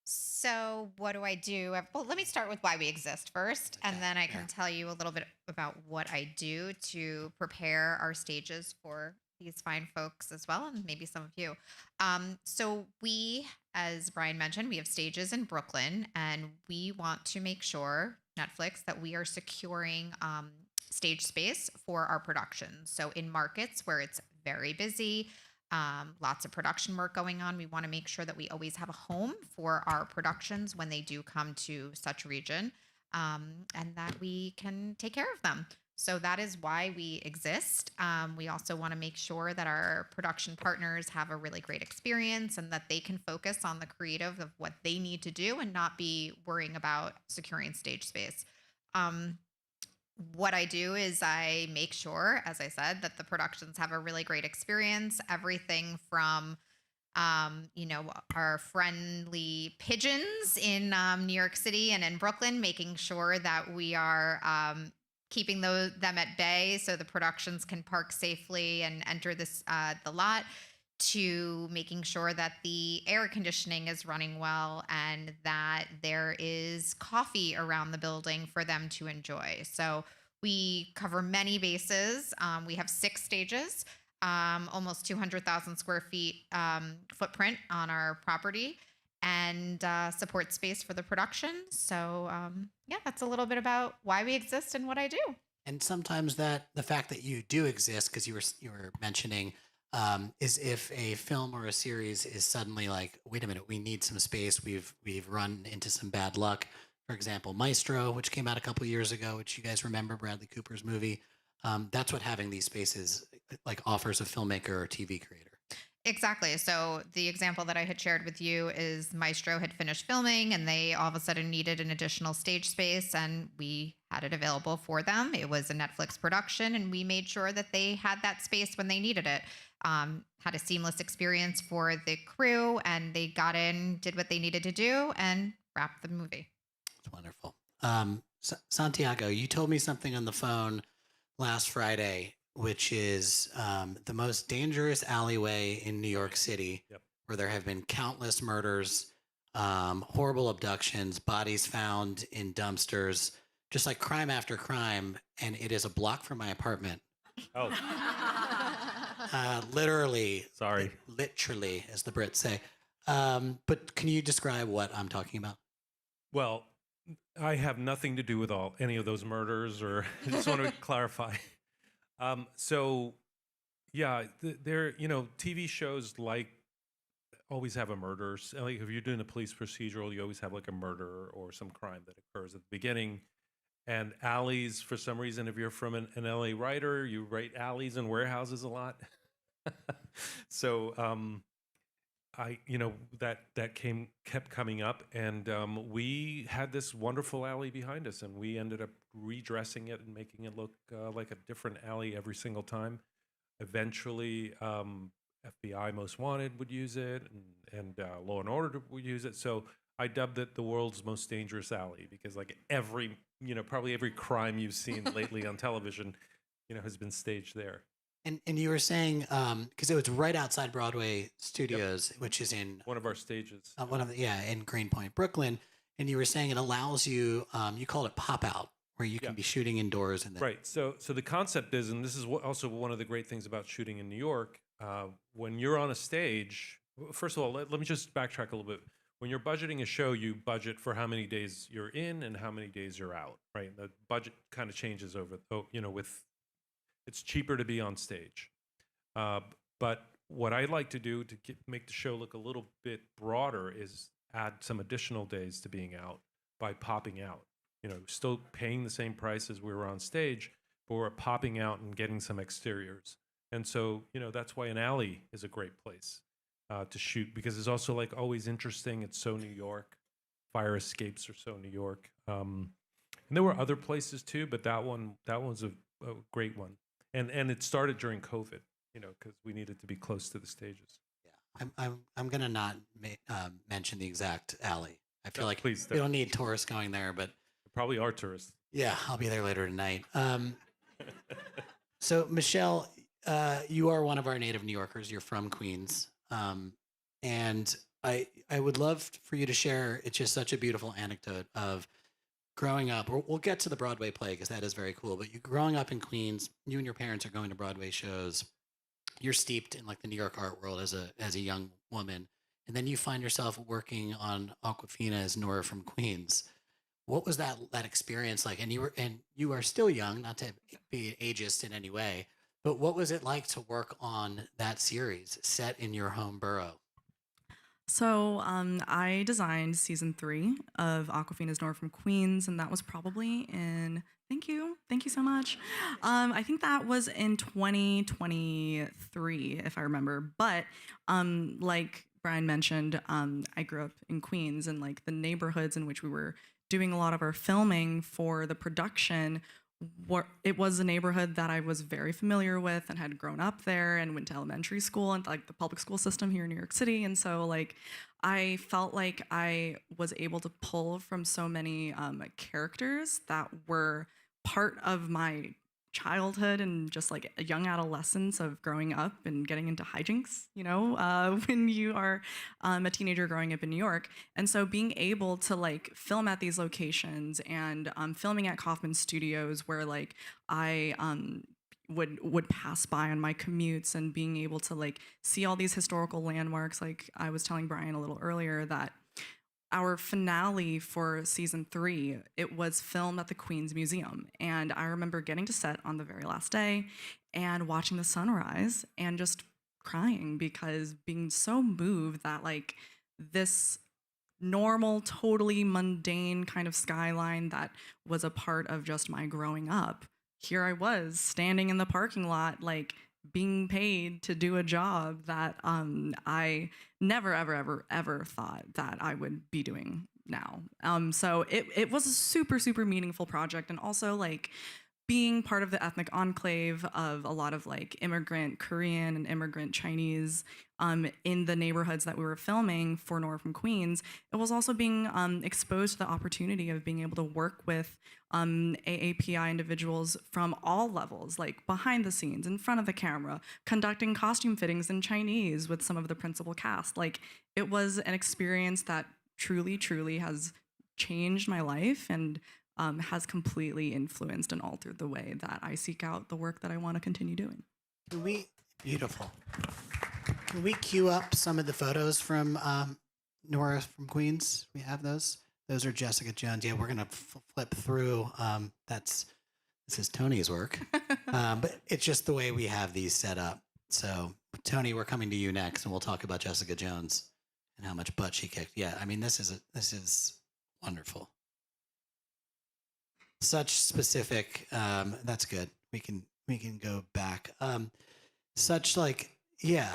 N: So what do I do? Well, let me start with why we exist first, and then I can tell you a little bit about what I do to prepare our stages for these fine folks as well, and maybe some of you. So we, as Brian mentioned, we have stages in Brooklyn, and we want to make sure, Netflix, that we are securing stage space for our productions. So in markets where it's very busy, lots of production work going on. We want to make sure that we always have a home for our productions when they do come to such region, and that we can take care of them. So that is why we exist. We also want to make sure that our production partners have a really great experience and that they can focus on the creative of what they need to do and not be worrying about securing stage space. What I do is I make sure, as I said, that the productions have a really great experience. Everything from, our friendly pigeons in New York City and in Brooklyn, making sure that we are keeping them at bay so the productions can park safely and enter the lot, to making sure that the air conditioning is running well and that there is coffee around the building for them to enjoy. So we cover many bases. We have 6 stages, almost 200,000 square feet footprint on our property, and support space for the production. So that's a little bit about why we exist and what I do.
D: And sometimes the fact that you do exist, because you were mentioning, is if a film or a series is suddenly like, wait a minute, we need some space. We've run into some bad luck. For example, Maestro, which came out a couple of years ago, which you guys remember, Bradley Cooper's movie. That's what having these spaces like offers a filmmaker or TV creator.
N: Exactly. So the example that I had shared with you is Maestro had finished filming and they all of a sudden needed an additional stage space, and we had it available for them. It was a Netflix production and we made sure that they had that space when they needed it. Had a seamless experience for the crew, and they got in, did what they needed to do, and wrapped the movie.
D: It's wonderful. Santiago, you told me something on the phone last Friday, which is the most dangerous alleyway in New York City, where there have been countless murders, horrible abductions, bodies found in dumpsters, just like crime after crime, and it is a block from my apartment.
E: Oh.
D: Literally.
E: Sorry.
D: Literally, as the Brits say. But can you describe what I'm talking about?
E: Well, I have nothing to do with any of those murders, or I just want to clarify. There, TV shows like always have a murder. Like if you're doing a police procedural, you always have like a murder or some crime that occurs at the beginning. And alleys, for some reason, if you're from an LA writer, you write alleys and warehouses a lot. So that kept coming up, and we had this wonderful alley behind us, and we ended up redressing it and making it look like a different alley every single time. Eventually, FBI Most Wanted would use it, and Law and Order would use it. So I dubbed it the world's most dangerous alley, because like probably every crime you've seen lately on television, has been staged there.
D: And you were saying, because it was right outside Broadway Studios, which is in
E: one of our stages.
D: In Greenpoint, Brooklyn. And you were saying it allows you, you called it pop out, where you can be shooting indoors. And then
E: right. So the concept is, and this is also one of the great things about shooting in New York, when you're on a stage, first of all, let me just backtrack a little bit. When you're budgeting a show, you budget for how many days you're in and how many days you're out, right? And the budget kind of changes it's cheaper to be on stage. But what I like to do to make the show look a little bit broader is add some additional days to being out by popping out. Still paying the same price as we were on stage, but we're popping out and getting some exteriors. And so, that's why an alley is a great place to shoot, because it's also like always interesting. It's so New York. Fire escapes are so New York. And there were other places too, but that one's a great one. And it started during COVID, because we needed to be close to the stages.
D: Yeah, I'm gonna not mention the exact alley. I feel like
E: please
D: we don't need tourists going there, but
E: there probably are tourists.
D: Yeah, I'll be there later tonight. So Michelle, you are one of our native New Yorkers. You're from Queens, and I would love for you to share. It's just such a beautiful anecdote of growing up. We'll get to the Broadway play because that is very cool. But you growing up in Queens, you and your parents are going to Broadway shows. You're steeped in like the New York art world as a young woman, and then you find yourself working on Awkwafina as Nora from Queens. What was that experience like? And you are still young, not to be ageist in any way, But what was it like to work on that series set in your home borough?
F: So I designed season 3 of Aquafina's Nora from Queens, and that was probably in, thank you so much. I think that was in 2023, if I remember. But like Brian mentioned, I grew up in Queens, and like the neighborhoods in which we were doing a lot of our filming for the production, it was a neighborhood that I was very familiar with and had grown up there and went to elementary school and like the public school system here in New York City. And so like I felt like I was able to pull from so many characters that were part of my childhood and just like a young adolescence of growing up and getting into hijinks, when you are a teenager growing up in New York. And so being able to like film at these locations and filming at Kaufman Studios where like I would pass by on my commutes and being able to like see all these historical landmarks. Like I was telling Brian a little earlier that our finale for season 3, it was filmed at the Queens Museum. And I remember getting to set on the very last day and watching the sunrise and just crying because being so moved that like this normal, totally mundane kind of skyline that was a part of just my growing up. Here I was standing in the parking lot, like being paid to do a job that I never, ever thought that I would be doing now. So it was a super, super meaningful project. And also like being part of the ethnic enclave of a lot of like immigrant Korean and immigrant Chinese in the neighborhoods that we were filming for Nora from Queens, it was also being exposed to the opportunity of being able to work with AAPI individuals from all levels, like behind the scenes, in front of the camera, conducting costume fittings in Chinese with some of the principal cast. Like it was an experience that truly, truly has changed my life and has completely influenced and altered the way that I seek out the work that I want to continue doing.
D: Beautiful. Can we cue up some of the photos from Nora from Queens? We have those. Those are Jessica Jones. Yeah, we're gonna flip through. This is Tony's work, but it's just the way we have these set up. So Tony, we're coming to you next, and we'll talk about Jessica Jones and how much butt she kicked. Yeah, I mean this is wonderful. Such specific. That's good. We can go back. Such like yeah.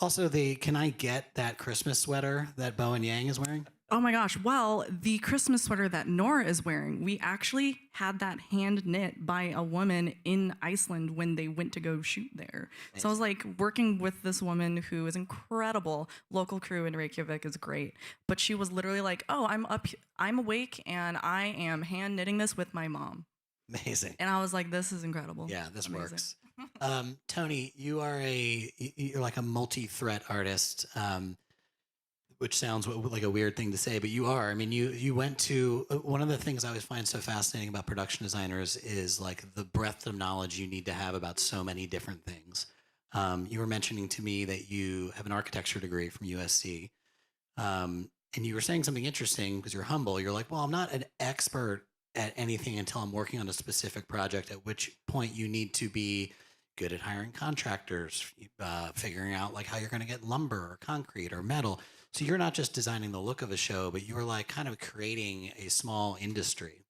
D: Also, can I get that Christmas sweater that Bowen Yang is wearing?
F: Oh my gosh. Well, the Christmas sweater that Nora is wearing, we actually had that hand knit by a woman in Iceland when they went to go shoot there. Amazing. So I was like working with this woman who is incredible. Local crew in Reykjavik is great. But she was literally like, oh, I'm awake and I am hand knitting this with my mom.
D: Amazing.
F: And I was like, this is incredible.
D: Yeah, this works. Tony, you're like a multi-threat artist, which sounds like a weird thing to say, but you are. I mean, you went to one of the things I always find so fascinating about production designers is like the breadth of knowledge you need to have about so many different things. You were mentioning to me that you have an architecture degree from USC, and you were saying something interesting because you're humble. You're like, well, I'm not an expert at anything until I'm working on a specific project, at which point you need to be good at hiring contractors, figuring out like how you're going to get lumber or concrete or metal. So you're not just designing the look of a show, but you're like kind of creating a small industry.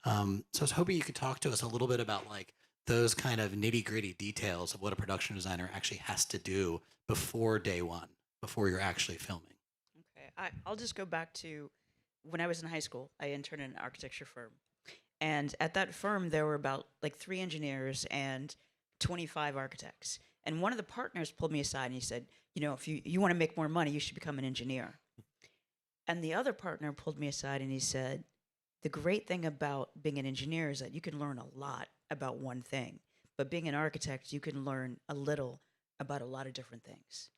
D: So I was hoping you could talk to us a little bit about like those kind of nitty gritty details of what a production designer actually has to do before day one, before you're actually filming.
G: Okay, I'll just go back to when I was in high school. I interned in an architecture firm. And at that firm, there were about like 3 engineers and 25 architects. And one of the partners pulled me aside and he said, if you want to make more money, you should become an engineer. And the other partner pulled me aside and he said, the great thing about being an engineer is that you can learn a lot about one thing. But being an architect, you can learn a little about a lot of different things.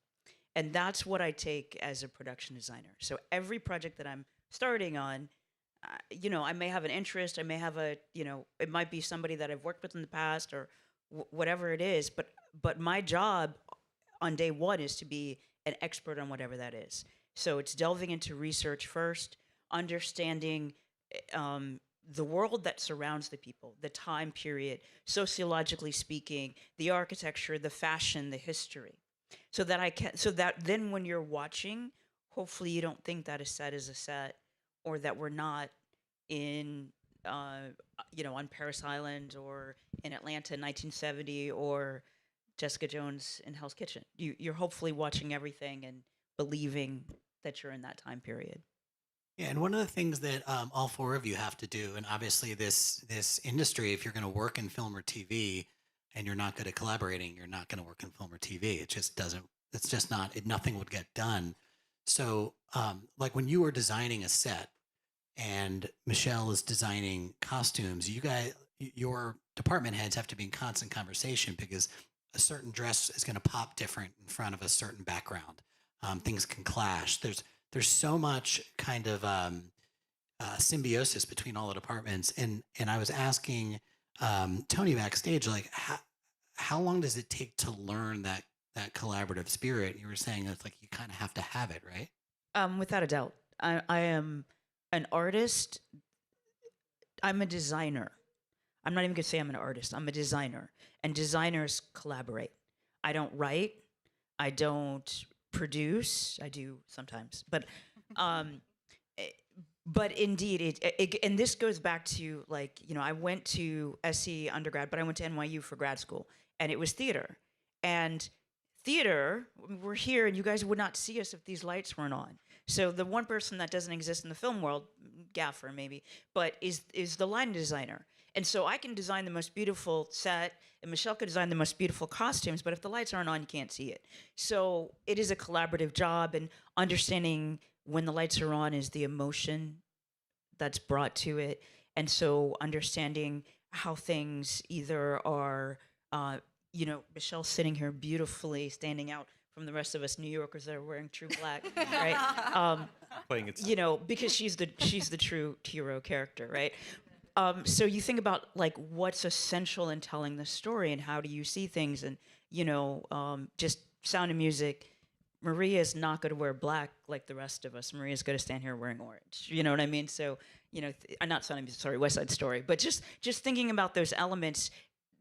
G: And that's what I take as a production designer. So every project that I'm starting on, I may have an interest, I may have it might be somebody that I've worked with in the past or whatever it is, but my job on day one is to be an expert on whatever that is. So it's delving into research first, understanding the world that surrounds the people, the time period, sociologically speaking, the architecture, the fashion, the history, so that then when you're watching, hopefully you don't think that a set is a set, or that we're not in, on Paris Island or in Atlanta in 1970 or Jessica Jones in Hell's Kitchen. You're hopefully watching everything and believing that you're in that time period.
D: Yeah, and one of the things that all four of you have to do, and obviously this industry, if you're going to work in film or TV, and you're not good at collaborating, you're not going to work in film or TV. It just doesn't. It's just not. Nothing would get done. So, like when you were designing a set, and Michelle is designing costumes, your department heads have to be in constant conversation because a certain dress is going to pop different in front of a certain background. Things can clash. There's so much kind of symbiosis between all the departments. And I was asking Tony backstage, like, how long does it take to learn that collaborative spirit? You were saying it's like you kind of have to have it, right?
G: Without a doubt. I am an artist. I'm a designer. I'm not even going to say I'm an artist. I'm a designer. And designers collaborate. I don't write. I don't produce. I do sometimes. But indeed, and this goes back to, like, I went to SC undergrad, but I went to NYU for grad school, and it was theater. And theater, we're here, and you guys would not see us if these lights weren't on. So the one person that doesn't exist in the film world, gaffer maybe, but is the line designer. And so I can design the most beautiful set, and Michelle could design the most beautiful costumes, but if the lights aren't on, you can't see it. So it is a collaborative job, and understanding when the lights are on is the emotion that's brought to it. And so understanding how things either are, Michelle's sitting here beautifully standing out from the rest of us New Yorkers that are wearing true black, right?
E: Playing it,
G: because she's the true hero character, right? So you think about, like, what's essential in telling the story, and how do you see things, and just Sound of Music. Maria's not going to wear black like the rest of us. Maria's going to stand here wearing orange. You know what I mean? So not Sound of Music, sorry, West Side Story. But just thinking about those elements,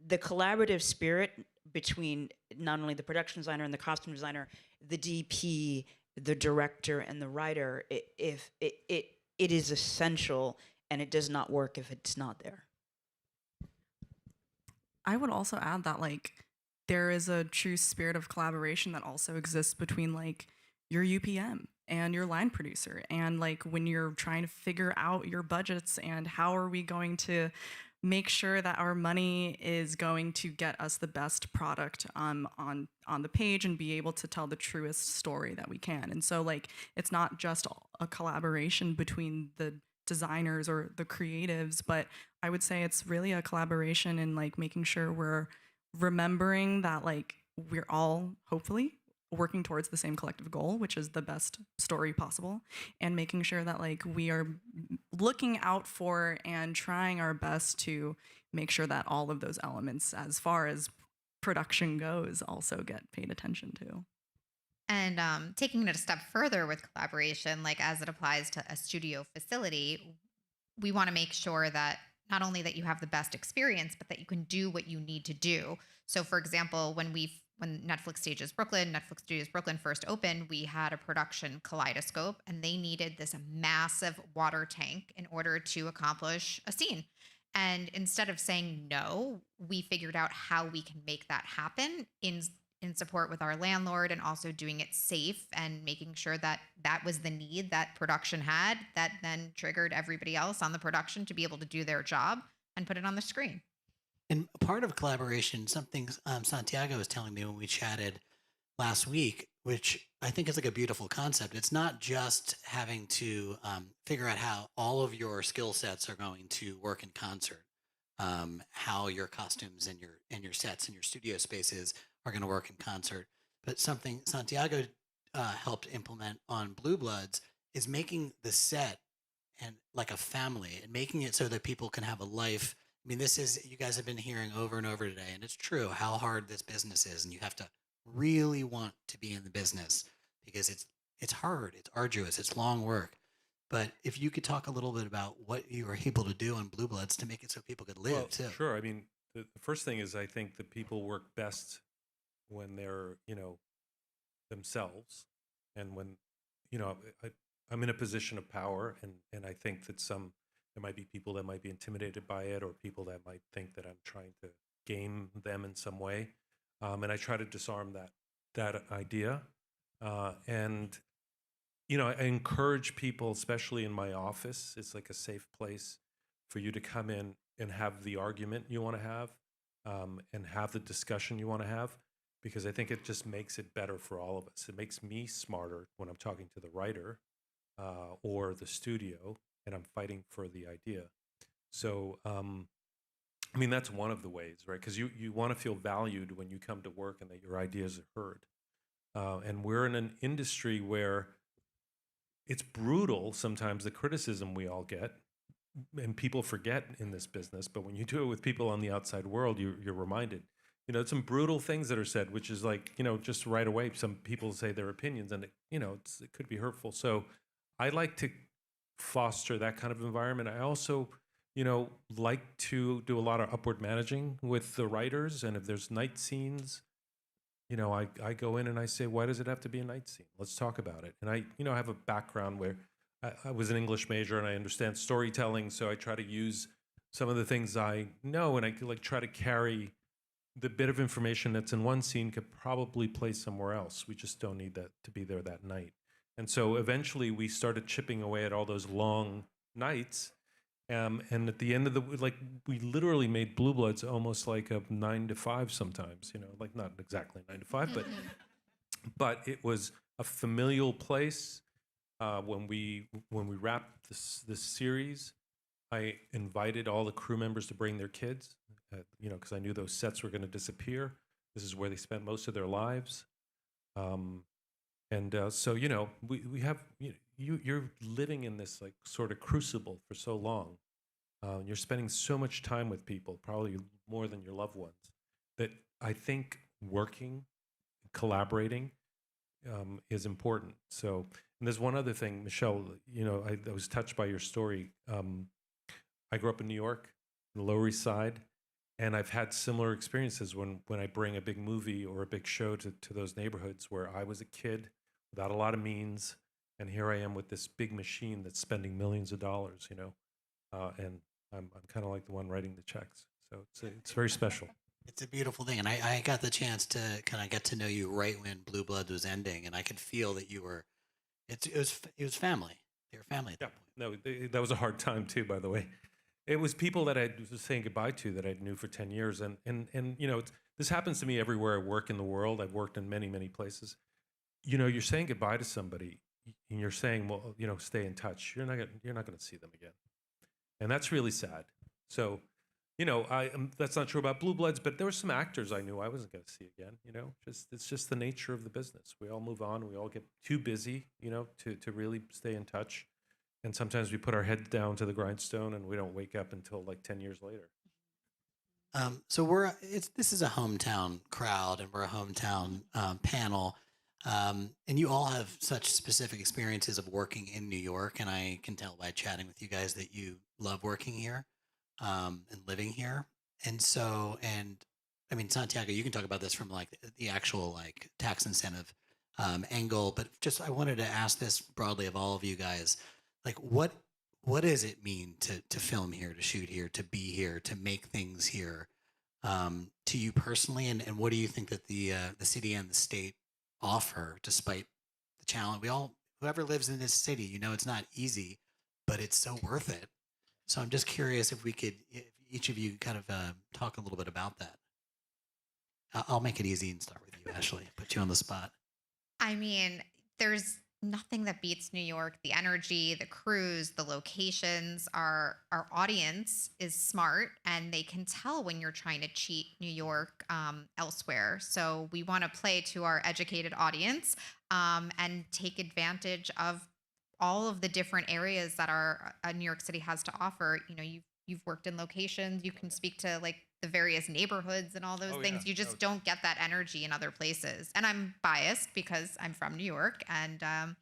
G: the collaborative spirit between not only the production designer and the costume designer, the DP, the director, and the writer, it is essential, and it does not work if it's not there.
F: I would also add that, like, there is a true spirit of collaboration that also exists between, like, your UPM and your line producer, and, like, when you're trying to figure out your budgets and how are we going to make sure that our money is going to get us the best product on the page and be able to tell the truest story that we can. And so, like, it's not just a collaboration between the designers or the creatives, but I would say it's really a collaboration in, like, making sure we're remembering that, like, we're all hopefully working towards the same collective goal, which is the best story possible, and making sure that, like, we are looking out for and trying our best to make sure that all of those elements, as far as production goes, also get paid attention to.
N: And taking it a step further with collaboration, like as it applies to a studio facility, we want to make sure that not only that you have the best experience, but that you can do what you need to do. So, for example, when Netflix Studios Brooklyn first opened, we had a production kaleidoscope, and they needed this massive water tank in order to accomplish a scene. And instead of saying no, we figured out how we can make that happen in support with our landlord, and also doing it safe and making sure that that was the need that production had, that then triggered everybody else on the production to be able to do their job and put it on the screen.
D: And part of collaboration, something Santiago was telling me when we chatted last week, which I think is like a beautiful concept. It's not just having to figure out how all of your skill sets are going to work in concert, how your costumes and your sets and your studio spaces are going to work in concert. But something Santiago helped implement on Blue Bloods is making the set and like a family, and making it so that people can have a life. I mean, you guys have been hearing over and over today, and it's true how hard this business is, and you have to really want to be in the business because it's hard, it's arduous, it's long work. But if you could talk a little bit about what you were able to do on Blue Bloods to make it so people could live
E: Well,
D: too.
E: sure. I mean, the first thing is I think that people work best when they're, themselves, and when, I'm in a position of power, and I think that there might be people that might be intimidated by it, or people that might think that I'm trying to game them in some way, and I try to disarm that idea, and I encourage people, especially in my office. It's like a safe place for you to come in and have the argument you want to have, and have the discussion you want to have, because I think it just makes it better for all of us. It makes me smarter when I'm talking to the writer or the studio, and I'm fighting for the idea. So, I mean, that's one of the ways, right? Because you want to feel valued when you come to work and that your ideas are heard. And we're in an industry where it's brutal sometimes, the criticism we all get, and people forget in this business, but when you do it with people on the outside world, you're reminded. Some brutal things that are said, which is like, just right away, some people say their opinions, and it could be hurtful. So I like to foster that kind of environment. I also, like to do a lot of upward managing with the writers. And if there's night scenes, I go in and I say, why does it have to be a night scene? Let's talk about it. And I have a background where I was an English major and I understand storytelling. So I try to use some of the things I know, and I try to carry the bit of information that's in one scene could probably play somewhere else. We just don't need that to be there that night. And so eventually we started chipping away at all those long nights. And at the end of we literally made Blue Bloods almost like a 9 to 5 sometimes, like not exactly 9 to 5, but it was a familial place. When we wrapped this series, I invited all the crew members to bring their kids, because I knew those sets were going to disappear. This is where they spent most of their lives. So, we have, you're living in this like sort of crucible for so long. You're spending so much time with people, probably more than your loved ones, that I think working, collaborating is important. So, and there's one other thing, Michelle, I was touched by your story. I grew up in New York, the Lower East Side, and I've had similar experiences when I bring a big movie or a big show to those neighborhoods where I was a kid without a lot of means, and here I am with this big machine that's spending millions of dollars, and I'm kind of like the one writing the checks. So it's very special.
D: It's a beautiful thing, and I got the chance to kind of get to know you right when Blue Blood was ending, and I could feel that you were. It was family. They were family at that point.
E: No, that was a hard time too, by the way. It was people that I was saying goodbye to that I knew for 10 years, and this happens to me everywhere I work in the world. I've worked in many, many places. You're saying goodbye to somebody, and you're saying, well, stay in touch. You're not going to see them again, and that's really sad. So, that's not true about Blue Bloods, but there were some actors I knew I wasn't going to see again. It's just the nature of the business. We all move on. We all get too busy, to really stay in touch. And sometimes we put our heads down to the grindstone, and we don't wake up until like 10 years later.
D: So this is a hometown crowd, and we're a hometown panel. And you all have such specific experiences of working in New York, and I can tell by chatting with you guys that you love working here and living here. And I mean, Santiago, you can talk about this from like the actual like tax incentive angle, but just I wanted to ask this broadly of all of you guys, like what does it mean to film here, to shoot here, to be here, to make things here, to you personally, and what do you think that the city and the state offer despite the challenge? Whoever lives in this city, it's not easy, but it's so worth it. So I'm just curious if each of you kind of talk a little bit about that. I'll make it easy and start with you, Ashley. Put you on the spot.
N: I mean, there's nothing that beats New York. The energy, the crews, the locations. Our audience is smart, and they can tell when you're trying to cheat New York elsewhere. So we want to play to our educated audience and take advantage of all of the different areas that New York City has to offer. You've worked in locations. You can speak to like the various neighborhoods and all those things.
E: Yeah.
N: You just don't get that energy in other places. And I'm biased because I'm from New York, and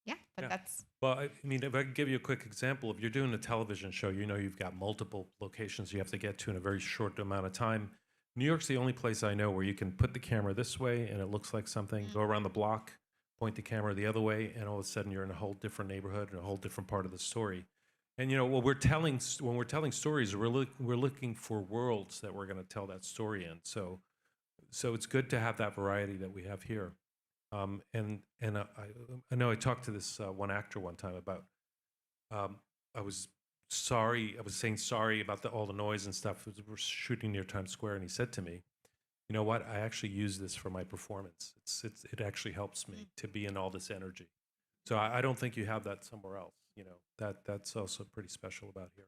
N: but
E: Yeah.
N: that's
E: Well, I mean, if I could give you a quick example, if you're doing a television show, you've got multiple locations you have to get to in a very short amount of time. New York's the only place I know where you can put the camera this way and it looks like something, go around the block, point the camera the other way, and all of a sudden you're in a whole different neighborhood and a whole different part of the story. And when we're telling stories, we're looking for worlds that we're going to tell that story in. So it's good to have that variety that we have here. I know I talked to this one actor one time about I was saying sorry about all the noise and stuff. We're shooting near Times Square, and he said to me, "You know what? I actually use this for my performance. It actually helps me to be in all this energy." So I don't think you have that somewhere else. That's also pretty special about here.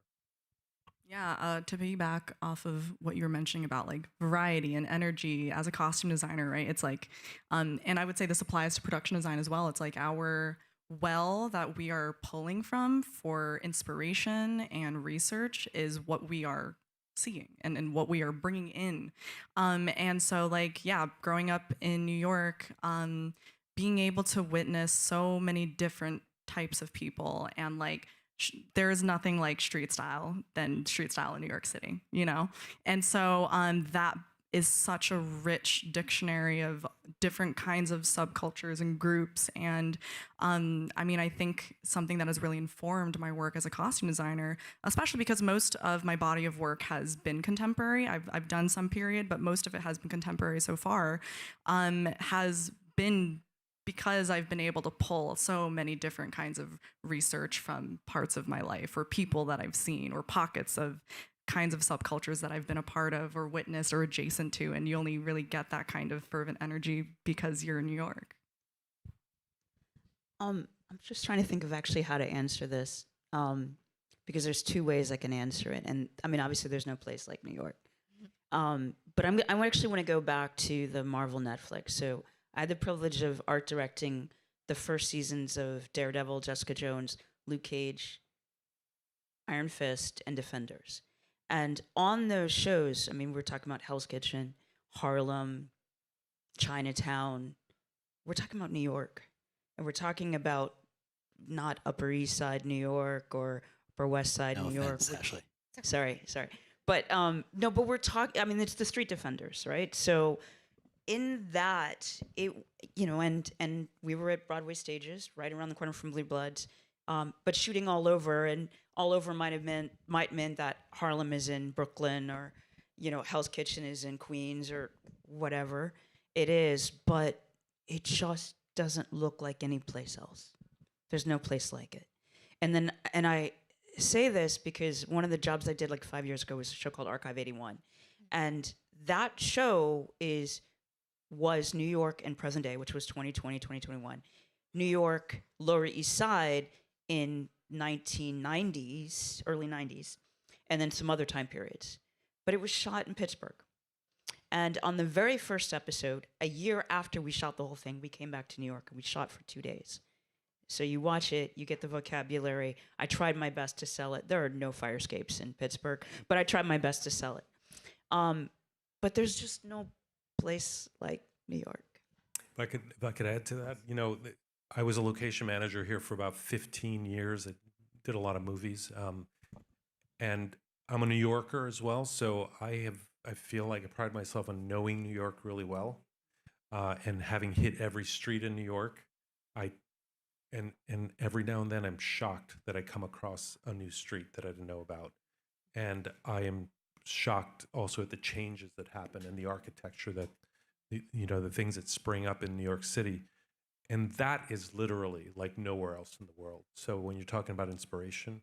F: Yeah, to piggyback off of what you were mentioning about like variety and energy as a costume designer, right? It's like, and I would say this applies to production design as well. It's like our well that we are pulling from for inspiration and research is what we are seeing and what we are bringing in. And so like, yeah, growing up in New York, being able to witness so many different types of people and like, there is nothing like street style than street style in New York City, And so that is such a rich dictionary of different kinds of subcultures and groups. And I mean, I think something that has really informed my work as a costume designer, especially because most of my body of work has been contemporary. I've done some period, but most of it has been contemporary so far, has been because I've been able to pull so many different kinds of research from parts of my life or people that I've seen or pockets of kinds of subcultures that I've been a part of or witnessed or adjacent to. And you only really get that kind of fervent energy because you're in New York.
G: I'm just trying to think of actually how to answer this because there's two ways I can answer it. And I mean, obviously there's no place like New York. But I actually want to go back to the Marvel Netflix. So I had the privilege of art directing the first seasons of Daredevil, Jessica Jones, Luke Cage, Iron Fist, and Defenders. And on those shows, I mean, we're talking about Hell's Kitchen, Harlem, Chinatown. We're talking about New York. And we're talking about not Upper East Side New York or Upper West Side New York.
D: Ashley.
G: Sorry. But no, but we're talking, I mean, it's the Street Defenders, right? So in that, and we were at Broadway stages right around the corner from Blue Bloods, but shooting all over, and all over might meant that Harlem is in Brooklyn or, Hell's Kitchen is in Queens or whatever it is, but it just doesn't look like any place else. There's no place like it. And I say this because one of the jobs I did like 5 years ago was a show called Archive 81. And that show was New York in present day, which was 2020, 2021. New York, Lower East Side in 1990s, early 90s, and then some other time periods. But it was shot in Pittsburgh. And on the very first episode, a year after we shot the whole thing, we came back to New York and we shot for 2 days. So you watch it, you get the vocabulary. I tried my best to sell it. There are no fire escapes in Pittsburgh, but I tried my best to sell it. But there's just no place like New York.
E: If I could add to that, I was a location manager here for about 15 years. I did a lot of movies, and I'm a New Yorker as well. So I feel like I pride myself on knowing New York really well, and having hit every street in New York. And every now and then I'm shocked that I come across a new street that I didn't know about, and I am shocked also at the changes that happen in the architecture, that the things that spring up in New York City, and that is literally like nowhere else in the world. So when you're talking about inspiration,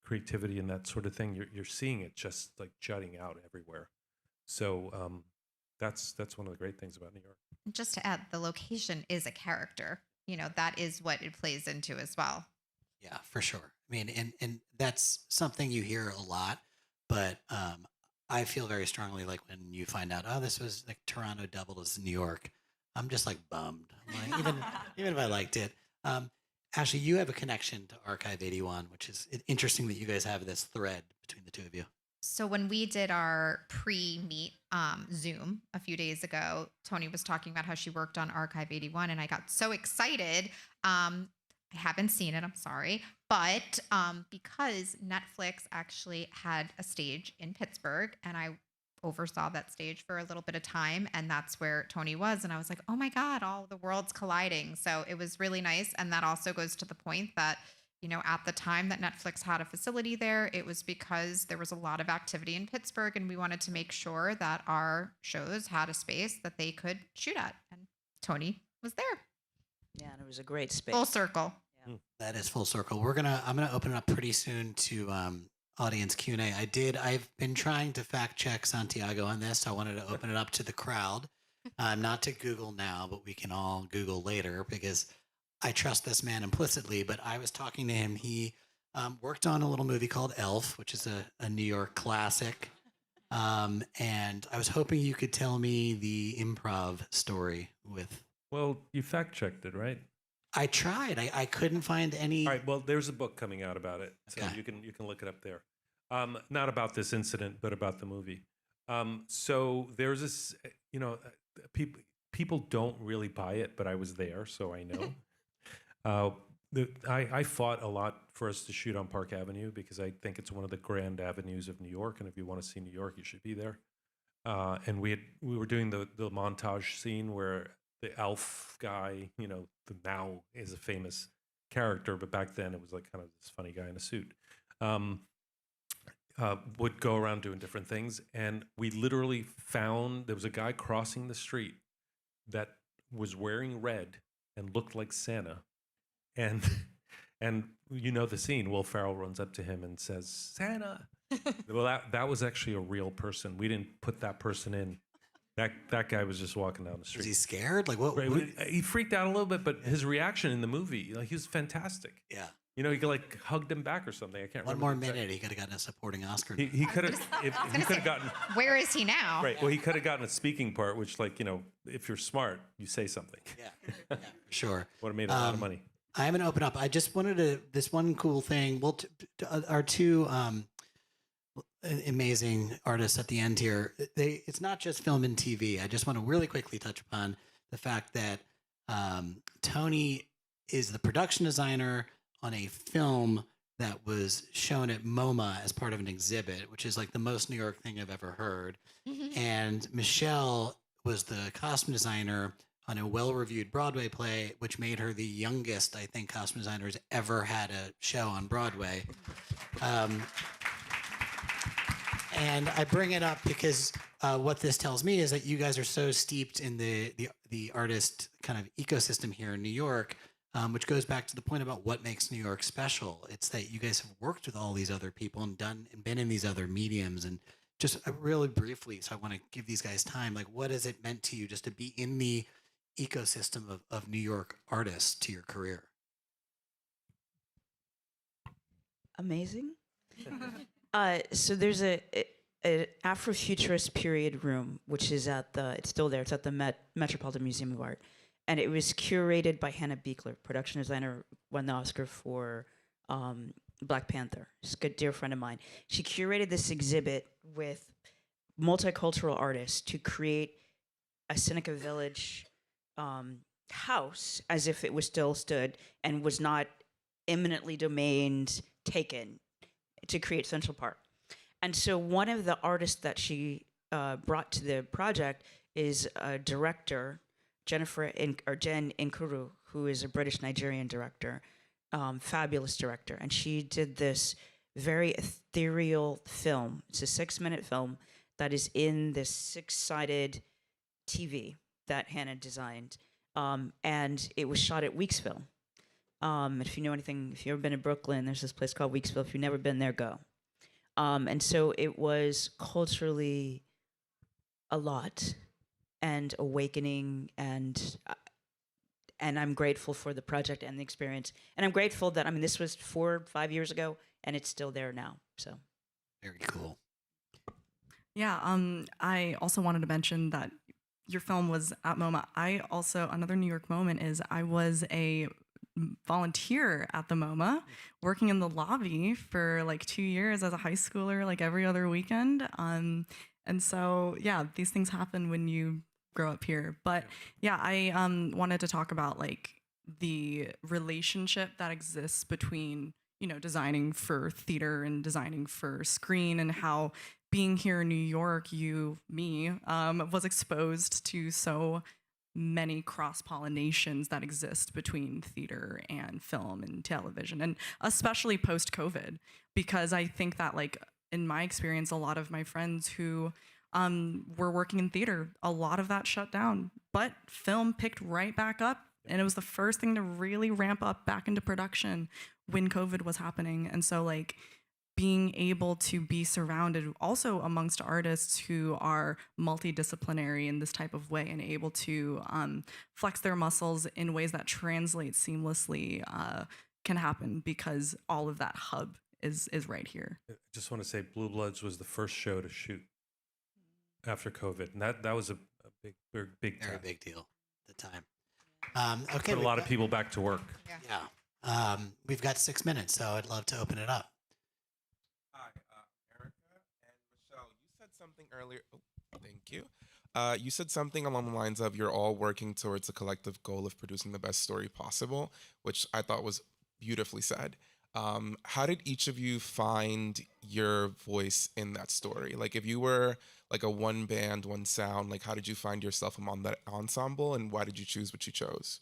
E: creativity and that sort of thing, you're seeing it just like jutting out everywhere. So that's one of the great things about New York.
N: just to add, the location is a character. That is what it plays into as well.
D: Yeah, for sure. I mean, and that's something you hear a lot, but I feel very strongly like when you find out, oh, this was like Toronto doubled as New York, I'm just like bummed. I'm like, even if I liked it. Ashley, you have a connection to Archive 81, which is interesting that you guys have this thread between the two of you.
N: So when we did our pre-meet Zoom a few days ago, Tony was talking about how she worked on Archive 81, and I got so excited. I haven't seen it, I'm sorry, but because Netflix actually had a stage in Pittsburgh, and I oversaw that stage for a little bit of time, and that's where Tony was, and I was like, oh my God, all the worlds colliding. So it was really nice, and that also goes to the point that, you know, at the time that Netflix had a facility there, it was because there was a lot of activity in Pittsburgh, and we wanted to make sure that our shows had a space that they could shoot at, and Tony was there.
G: Yeah, and it was a great space.
N: Full circle.
D: That is full circle. I'm gonna open it up pretty soon to audience Q&A. I've been trying to fact check Santiago on this. So I wanted to open it up to the crowd, not to Google now, but we can all Google later because I trust this man implicitly. But I was talking to him. He worked on a little movie called Elf, which is a New York classic. And I was hoping you could tell me the improv story with.
E: Well, you fact checked it, right?
D: I tried. I couldn't find any.
E: All right. Well, there's a book coming out about it, so
D: Okay.
E: you can look it up there. Not about this incident, but about the movie. So there's this, you know, people don't really buy it, but I was there, so I know. I fought a lot for us to shoot on Park Avenue because I think it's one of the grand avenues of New York, and if you want to see New York, you should be there. And we were doing the montage scene where the elf guy, you know, now is a famous character, but back then it was like kind of this funny guy in a suit, would go around doing different things. And we literally found there was a guy crossing the street that was wearing red and looked like Santa. And you know the scene, Will Ferrell runs up to him and says, Santa. Well, that was actually a real person. We didn't put that person in. That guy was just walking down the street.
D: Was he scared? Like what?
E: He freaked out a little bit, but his reaction in the movie, like, he was fantastic.
D: Yeah.
E: You know, he like hugged him back or something. I can't
D: One
E: remember.
D: more
E: the exact-
D: minute, he could have gotten a supporting Oscar.
E: He could have. He could have gotten.
N: Where is he now?
E: Right. Well, he could have gotten a speaking part, which, like, you know, if you're smart, you say something.
D: Yeah. Sure.
E: Would have made a lot of money.
D: I'm going to open up. I just wanted to, this one cool thing. Well, our two amazing artists at the end here, it's not just film and TV. I just want to really quickly touch upon the fact that Tony is the production designer on a film that was shown at MoMA as part of an exhibit, which is like the most New York thing I've ever heard. And Michelle was the costume designer on a well-reviewed Broadway play, which made her the youngest, I think, costume designer who's ever had a show on Broadway. And I bring it up because what this tells me is that you guys are so steeped in the artist kind of ecosystem here in New York, which goes back to the point about what makes New York special. It's that you guys have worked with all these other people and been in these other mediums. And just really briefly, so I want to give these guys time, like, what has it meant to you just to be in the ecosystem of New York artists to your career?
G: Amazing. So there's a Afrofuturist period room, which is it's still there. It's at the Metropolitan Museum of Art. And it was curated by Hannah Beekler, production designer, won the Oscar for Black Panther. She's a good dear friend of mine. She curated this exhibit with multicultural artists to create a Seneca Village house as if it was still stood and was not eminently domained taken to create Central Park. And so one of the artists that she brought to the project is a director, Jen Nkuru, who is a British Nigerian director, fabulous director. And she did this very ethereal film. It's a 6-minute film that is in this 6-sided TV that Hannah designed. And it was shot at Weeksville. If you know anything, if you've ever been to Brooklyn, there's this place called Weeksville. If you've never been there, go. And so it was culturally a lot and awakening, and I'm grateful for the project and the experience. And I'm grateful that, this was 4 or 5 years ago, and it's still there now. So
D: very cool.
F: Yeah, I also wanted to mention that your film was at MoMA. Another New York moment is I was a volunteer at the MoMA, working in the lobby for like 2 years as a high schooler, like every other weekend. And so, yeah, these things happen when you grow up here. But yeah, I wanted to talk about like the relationship that exists between, you know, designing for theater and designing for screen, and how being here in New York, was exposed to so many cross-pollinations that exist between theater and film and television, and especially post-COVID, because I think that, like, in my experience, a lot of my friends who were working in theater, a lot of that shut down, but film picked right back up, and it was the first thing to really ramp up back into production when COVID was happening. And so, like, being able to be surrounded also amongst artists who are multidisciplinary in this type of way and able to flex their muscles in ways that translate seamlessly can happen, because all of that hub is right here.
E: I just want to say Blue Bloods was the first show to shoot after COVID, and that was a big
D: Very big deal at the time. Okay,
E: put a lot of people back to work.
D: Yeah. We've got 6 minutes, so I'd love to open it up.
I: Hi, Erica and Michelle. You said something earlier. Oh, thank you. You said something along the lines of you're all working towards a collective goal of producing the best story possible, which I thought was beautifully said. How did each of you find your voice in that story? Like, if you were like a one band, one sound, like, how did you find yourself among that ensemble, and why did you choose what you chose?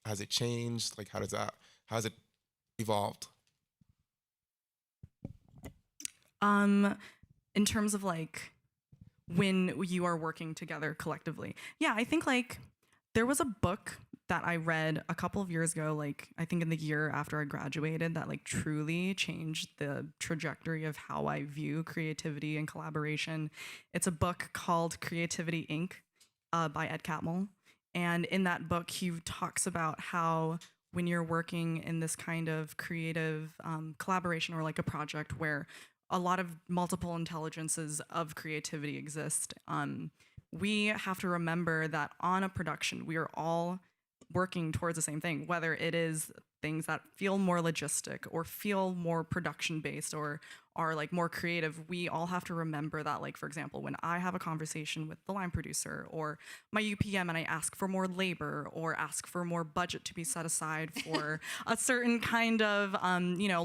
I: Has it changed? Like, how's it evolved?
F: In terms of like when you are working together collectively, yeah, I think like there was a book that I read a couple of years ago, like I think in the year after I graduated, that like truly changed the trajectory of how I view creativity and collaboration. It's a book called Creativity Inc. By Ed Catmull. And in that book, he talks about how when you're working in this kind of creative collaboration, or like a project where a lot of multiple intelligences of creativity exist, we have to remember that on a production, we are all working towards the same thing, whether it is things that feel more logistic or feel more production based or are like more creative. We all have to remember that, like, for example, when I have a conversation with the line producer or my UPM and I ask for more labor or ask for more budget to be set aside for a certain kind of,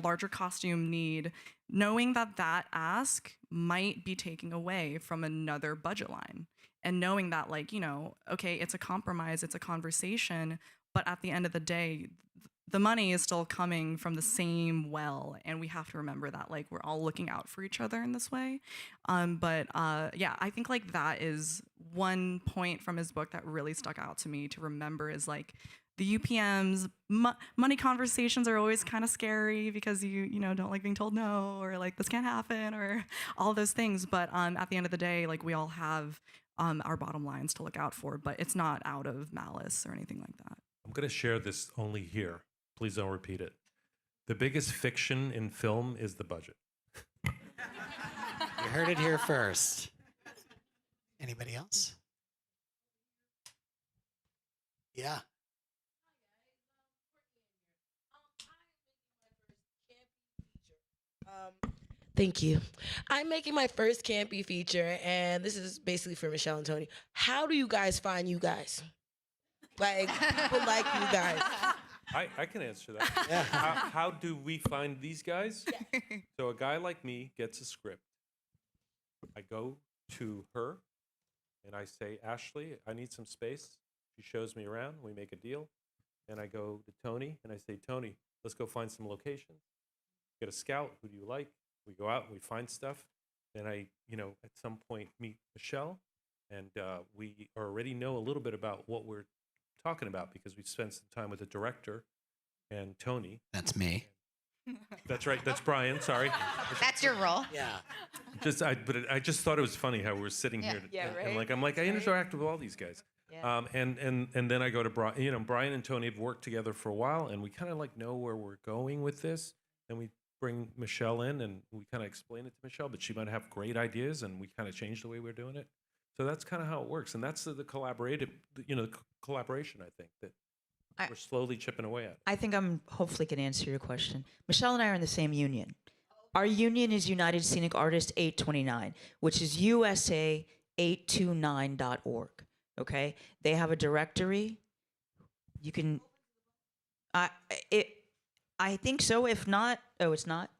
F: larger costume need, knowing that that ask might be taking away from another budget line. And knowing that, like, okay, it's a compromise, it's a conversation, but at the end of the day, the money is still coming from the same well, and we have to remember that, like, we're all looking out for each other in this way. Yeah, I think like that is one point from his book that really stuck out to me to remember, is like the UPMs money conversations are always kind of scary because you don't like being told no, or like this can't happen, or all those things. But at the end of the day, like, we all have our bottom lines to look out for, but it's not out of malice or anything like that.
E: I'm going to share this only here. Please don't repeat it. The biggest fiction in film is the budget.
D: You heard it here first. Anybody else? Yeah.
O: Thank you. I'm making my first campy feature, and this is basically for Michelle and Tony. How do you guys find you guys? Like, people like you guys.
E: I can answer that. Yeah. How do we find these guys? Yeah. So a guy like me gets a script. I go to her, and I say, Ashley, I need some space. She shows me around. We make a deal. And I go to Tony, and I say, Tony, let's go find some locations. Get a scout. Who do you like? We go out and we find stuff. Then I, at some point meet Michelle, and we already know a little bit about what we're talking about because we spent some time with the director and Tony.
D: That's me.
E: That's right. That's Brian. Sorry.
N: That's your role.
D: Yeah.
E: I just thought it was funny how we're sitting here. And I'm like, I interact with all these guys. Yeah. And then I go to Brian. Brian and Tony have worked together for a while, and we kind of like know where we're going with this, and we bring Michelle in and we kind of explain it to Michelle, but she might have great ideas and we kind of change the way we're doing it. So that's kind of how it works. And that's the collaboration, I think, that We're slowly chipping away at it.
G: I think I'm hopefully can answer your question. Michelle and I are in the same union. Our union is United Scenic Artists 829, which is USA829.org. Okay, they have a directory. You can. I think so. If not, it's not.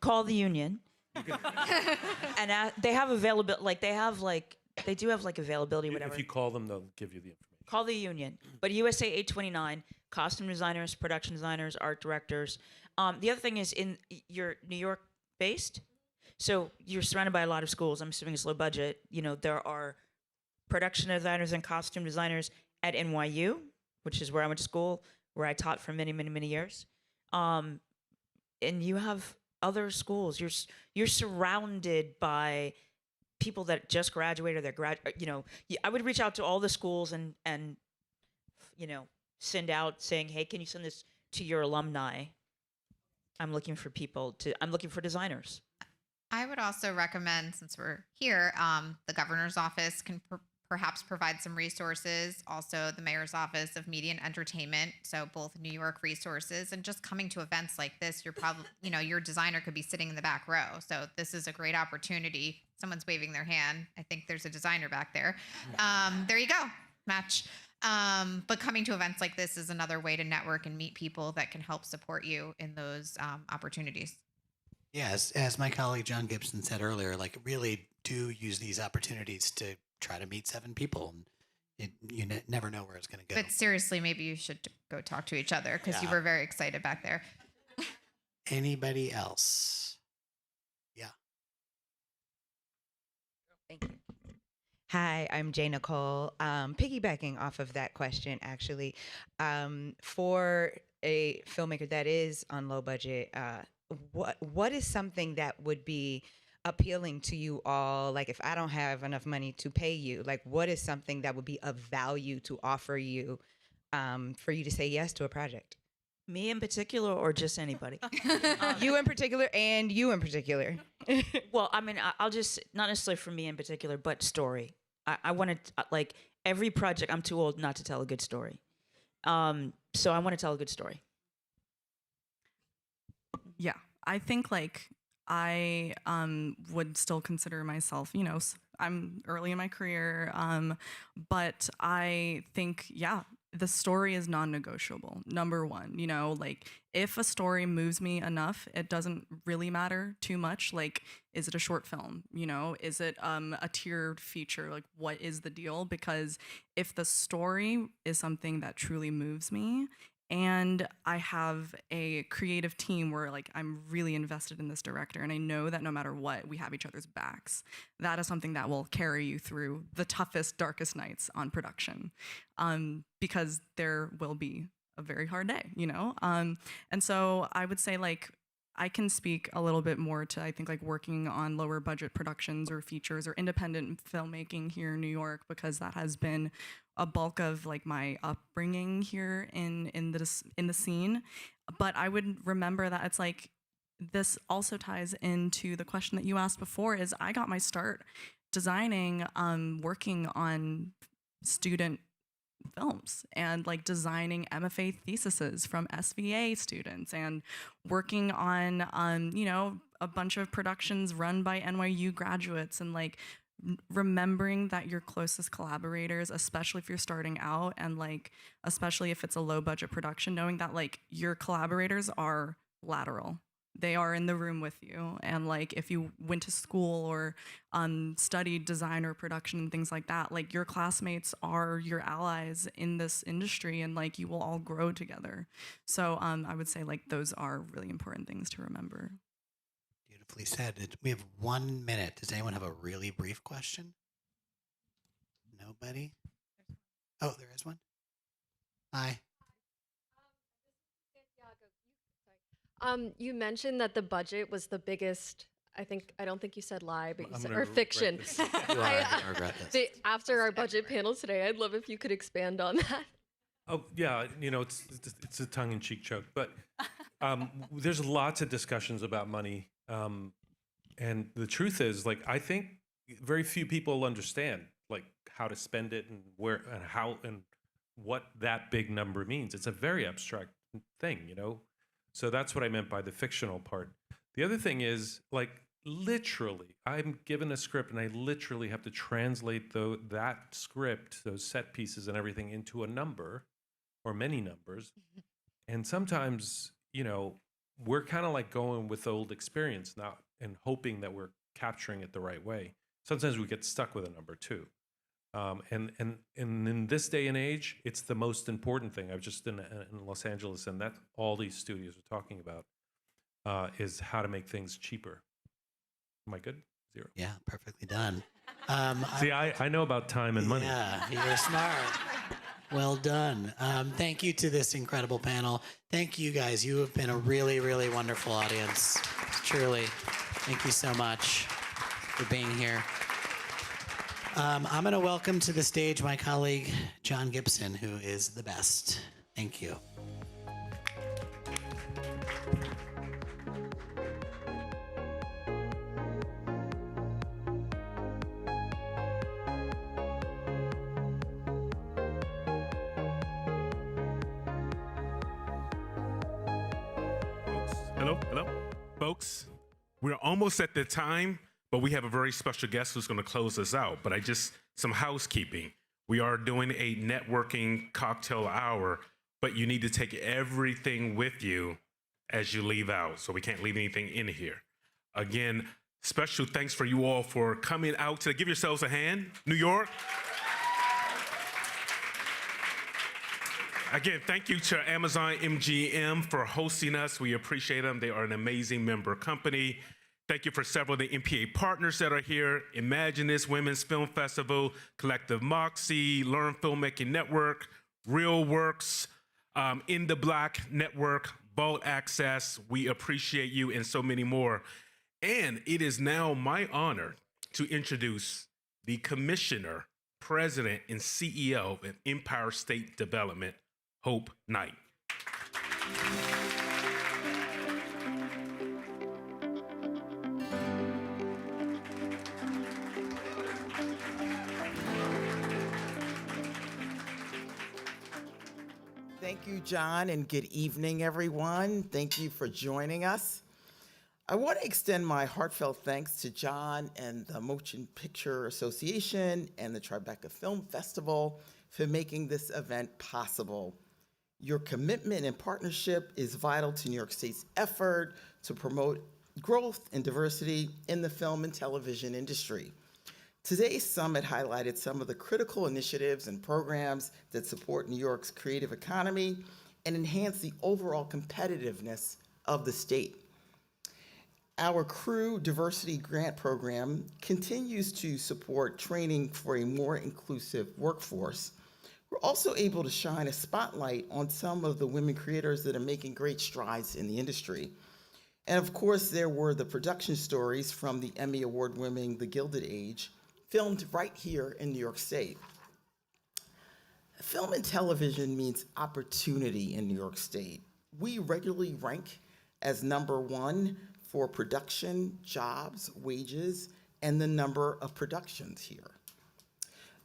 G: Call the union. And they have availability. They do have availability. Whatever.
E: If you call them, they'll give you the information.
G: Call the union. But USA 829, costume designers, production designers, art directors. The other thing is you're New York based, so you're surrounded by a lot of schools. I'm assuming it's low budget. There are production designers and costume designers at NYU, which is where I went to school, where I taught for many, many, many years. And you have other schools. You're surrounded by people that just graduated or I would reach out to all the schools and send out saying, hey, can you send this to your alumni? I'm looking for designers.
N: I would also recommend, since we're here, the governor's office can perhaps provide some resources. Also, the mayor's office of media and entertainment. So both New York resources, and just coming to events like this, you're probably, your designer could be sitting in the back row. So this is a great opportunity. Someone's waving their hand. I think there's a designer back there. There you go. Match. But coming to events like this is another way to network and meet people that can help support you in those opportunities.
D: Yes, as my colleague John Gibson said earlier, really do use these opportunities to try to meet 7 people. You never know where it's going to go.
N: But seriously, maybe you should go talk to each other because you
D: Yeah.
N: were very excited back there.
D: Anybody else? Yeah.
H: Thank you. Hi, I'm Jay Nicole. Piggybacking off of that question, actually, for a filmmaker that is on low budget, what is something that would be appealing to you all? Like, if I don't have enough money to pay you, what is something that would be of value to offer you for you to say yes to a project?
G: Me in particular, or just anybody?
H: You in particular, and you in particular.
G: Well, I'll just, not necessarily for me in particular, but story. I want to, every project, I'm too old not to tell a good story. So I want to tell a good story.
F: Yeah, I think I would still consider myself, I'm early in my career, but I think, the story is non-negotiable. Number one, if a story moves me enough, it doesn't really matter too much. Is it a short film? Is it a tiered feature? What is the deal? Because if the story is something that truly moves me, and I have a creative team where I'm really invested in this director, and I know that no matter what, we have each other's backs. That is something that will carry you through the toughest, darkest nights on production, because there will be a very hard day, And so I would say I can speak a little bit more to, I think, working on lower budget productions or features or independent filmmaking here in New York, because that has been a bulk of my upbringing here in the scene. But I would remember that it's this also ties into the question that you asked before, is I got my start designing, working on student films and designing MFA theses from SVA students and working on a bunch of productions run by NYU graduates, and remembering that your closest collaborators, especially if you're starting out, and especially if it's a low budget production, knowing that your collaborators are lateral. They are in the room with you. And if you went to school or studied design or production and things like that, your classmates are your allies in this industry, and you will all grow together. So I would say those are really important things to remember.
D: Beautifully said. We have 1 minute. Does anyone have a really brief question? Nobody? Oh, there is one. Hi.
K: You mentioned that the budget was the biggest. I don't think you said lie, but you
E: I'm
K: said,
E: gonna
K: or fiction.
E: regret this. You are gonna regret this.
K: After our budget panel today, I'd love if you could expand on that.
E: Oh yeah, it's a tongue-in-cheek joke, but there's lots of discussions about money, and the truth is, I think very few people understand how to spend it and where and how and what that big number means. It's a very abstract thing, you know? So that's what I meant by the fictional part. The other thing is, like, literally, I'm given a script and I literally have to translate that script, those set pieces and everything, into a number or many numbers. And sometimes, you know, we're kind of like going with old experience now and hoping that we're capturing it the right way. Sometimes we get stuck with a number too. And in this day and age, it's the most important thing. I was just in Los Angeles, and that's all these studios are talking about, is how to make things cheaper. Am I good? 0.
D: Yeah, perfectly done.
E: See, I know about time and money.
D: Yeah, you're smart. Well done. Thank you to this incredible panel. Thank you guys. You have been a really, really wonderful audience. Truly. Thank you so much for being here. I'm going to welcome to the stage my colleague, John Gibson, who is the best. Thank you.
B: Hello, folks. We're almost at the time, but we have a very special guest who's going to close us out. But some housekeeping. We are doing a networking cocktail hour, but you need to take everything with you as you leave out, so we can't leave anything in here. Again, special thanks for you all for coming out to give yourselves a hand, New York. Again, thank you to Amazon MGM for hosting us. We appreciate them. They are an amazing member company. Thank you for several of the MPA partners that are here: Imagine This Women's Film Festival, Collective Moxie, Learn Filmmaking Network, Real Works, In the Black Network, Vault Access. We appreciate you, and so many more. And it is now my honor to introduce the Commissioner, President, and CEO of Empire State Development, Hope Knight.
P: Thank you, John, and good evening, everyone. Thank you for joining us. I want to extend my heartfelt thanks to John and the Motion Picture Association and the Tribeca Film Festival for making this event possible. Your commitment and partnership is vital to New York State's effort to promote growth and diversity in the film and television industry. Today's summit highlighted some of the critical initiatives and programs that support New York's creative economy and enhance the overall competitiveness of the state. Our Crew Diversity Grant Program continues to support training for a more inclusive workforce. We're also able to shine a spotlight on some of the women creators that are making great strides in the industry. And of course, there were the production stories from the Emmy Award-winning The Gilded Age, filmed right here in New York State. Film and television means opportunity in New York State. We regularly rank as #1 for production, jobs, wages, and the number of productions here.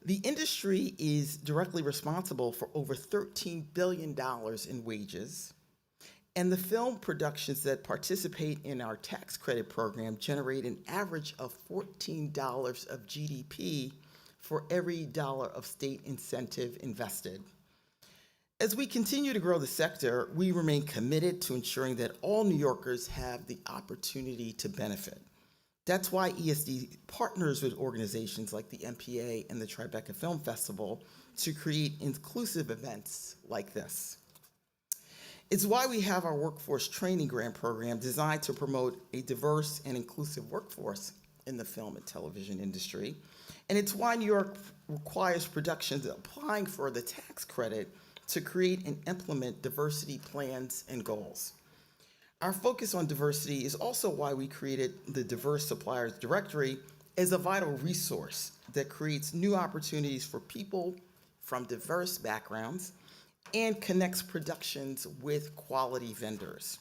P: The industry is directly responsible for over $13 billion in wages, and the film productions that participate in our tax credit program generate an average of $14 of GDP for every dollar of state incentive invested. As we continue to grow the sector, we remain committed to ensuring that all New Yorkers have the opportunity to benefit. That's why ESD partners with organizations like the MPA and the Tribeca Film Festival to create inclusive events like this. It's why we have our Workforce Training Grant Program designed to promote a diverse and inclusive workforce in the film and television industry. And it's why New York requires productions applying for the tax credit to create and implement diversity plans and goals. Our focus on diversity is also why we created the Diverse Suppliers Directory as a vital resource that creates new opportunities for people from diverse backgrounds and connects productions with quality vendors.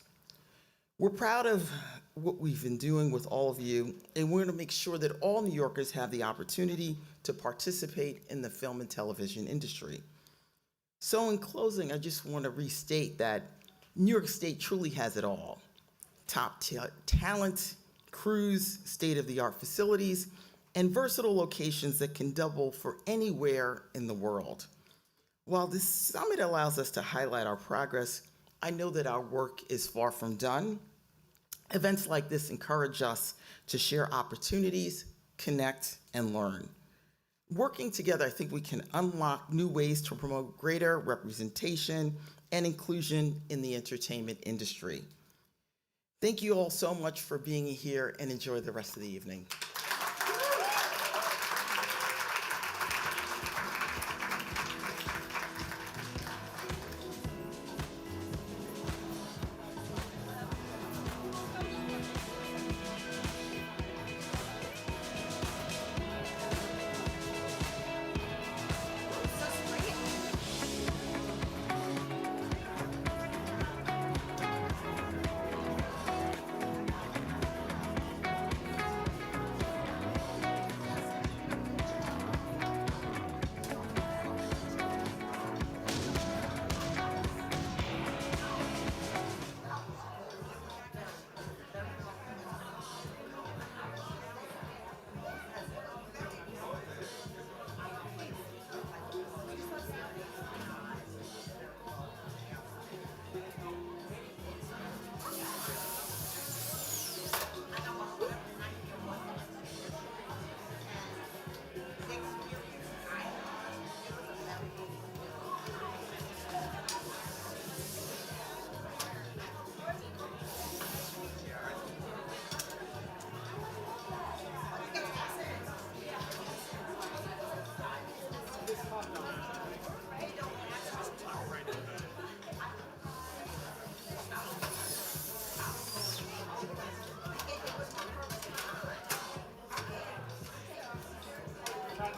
P: We're proud of what we've been doing with all of you, and we're going to make sure that all New Yorkers have the opportunity to participate in the film and television industry. So in closing, I just want to restate that New York State truly has it all. Talent, crews, state-of-the-art facilities, and versatile locations that can double for anywhere in the world. While this summit allows us to highlight our progress, I know that our work is far from done. Events like this encourage us to share opportunities, connect, and learn. Working together, I think we can unlock new ways to promote greater representation and inclusion in the entertainment industry. Thank you all so much for being here, and enjoy the rest of the evening.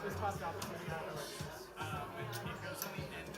Q: This opportunity afterwards. It goes on the end.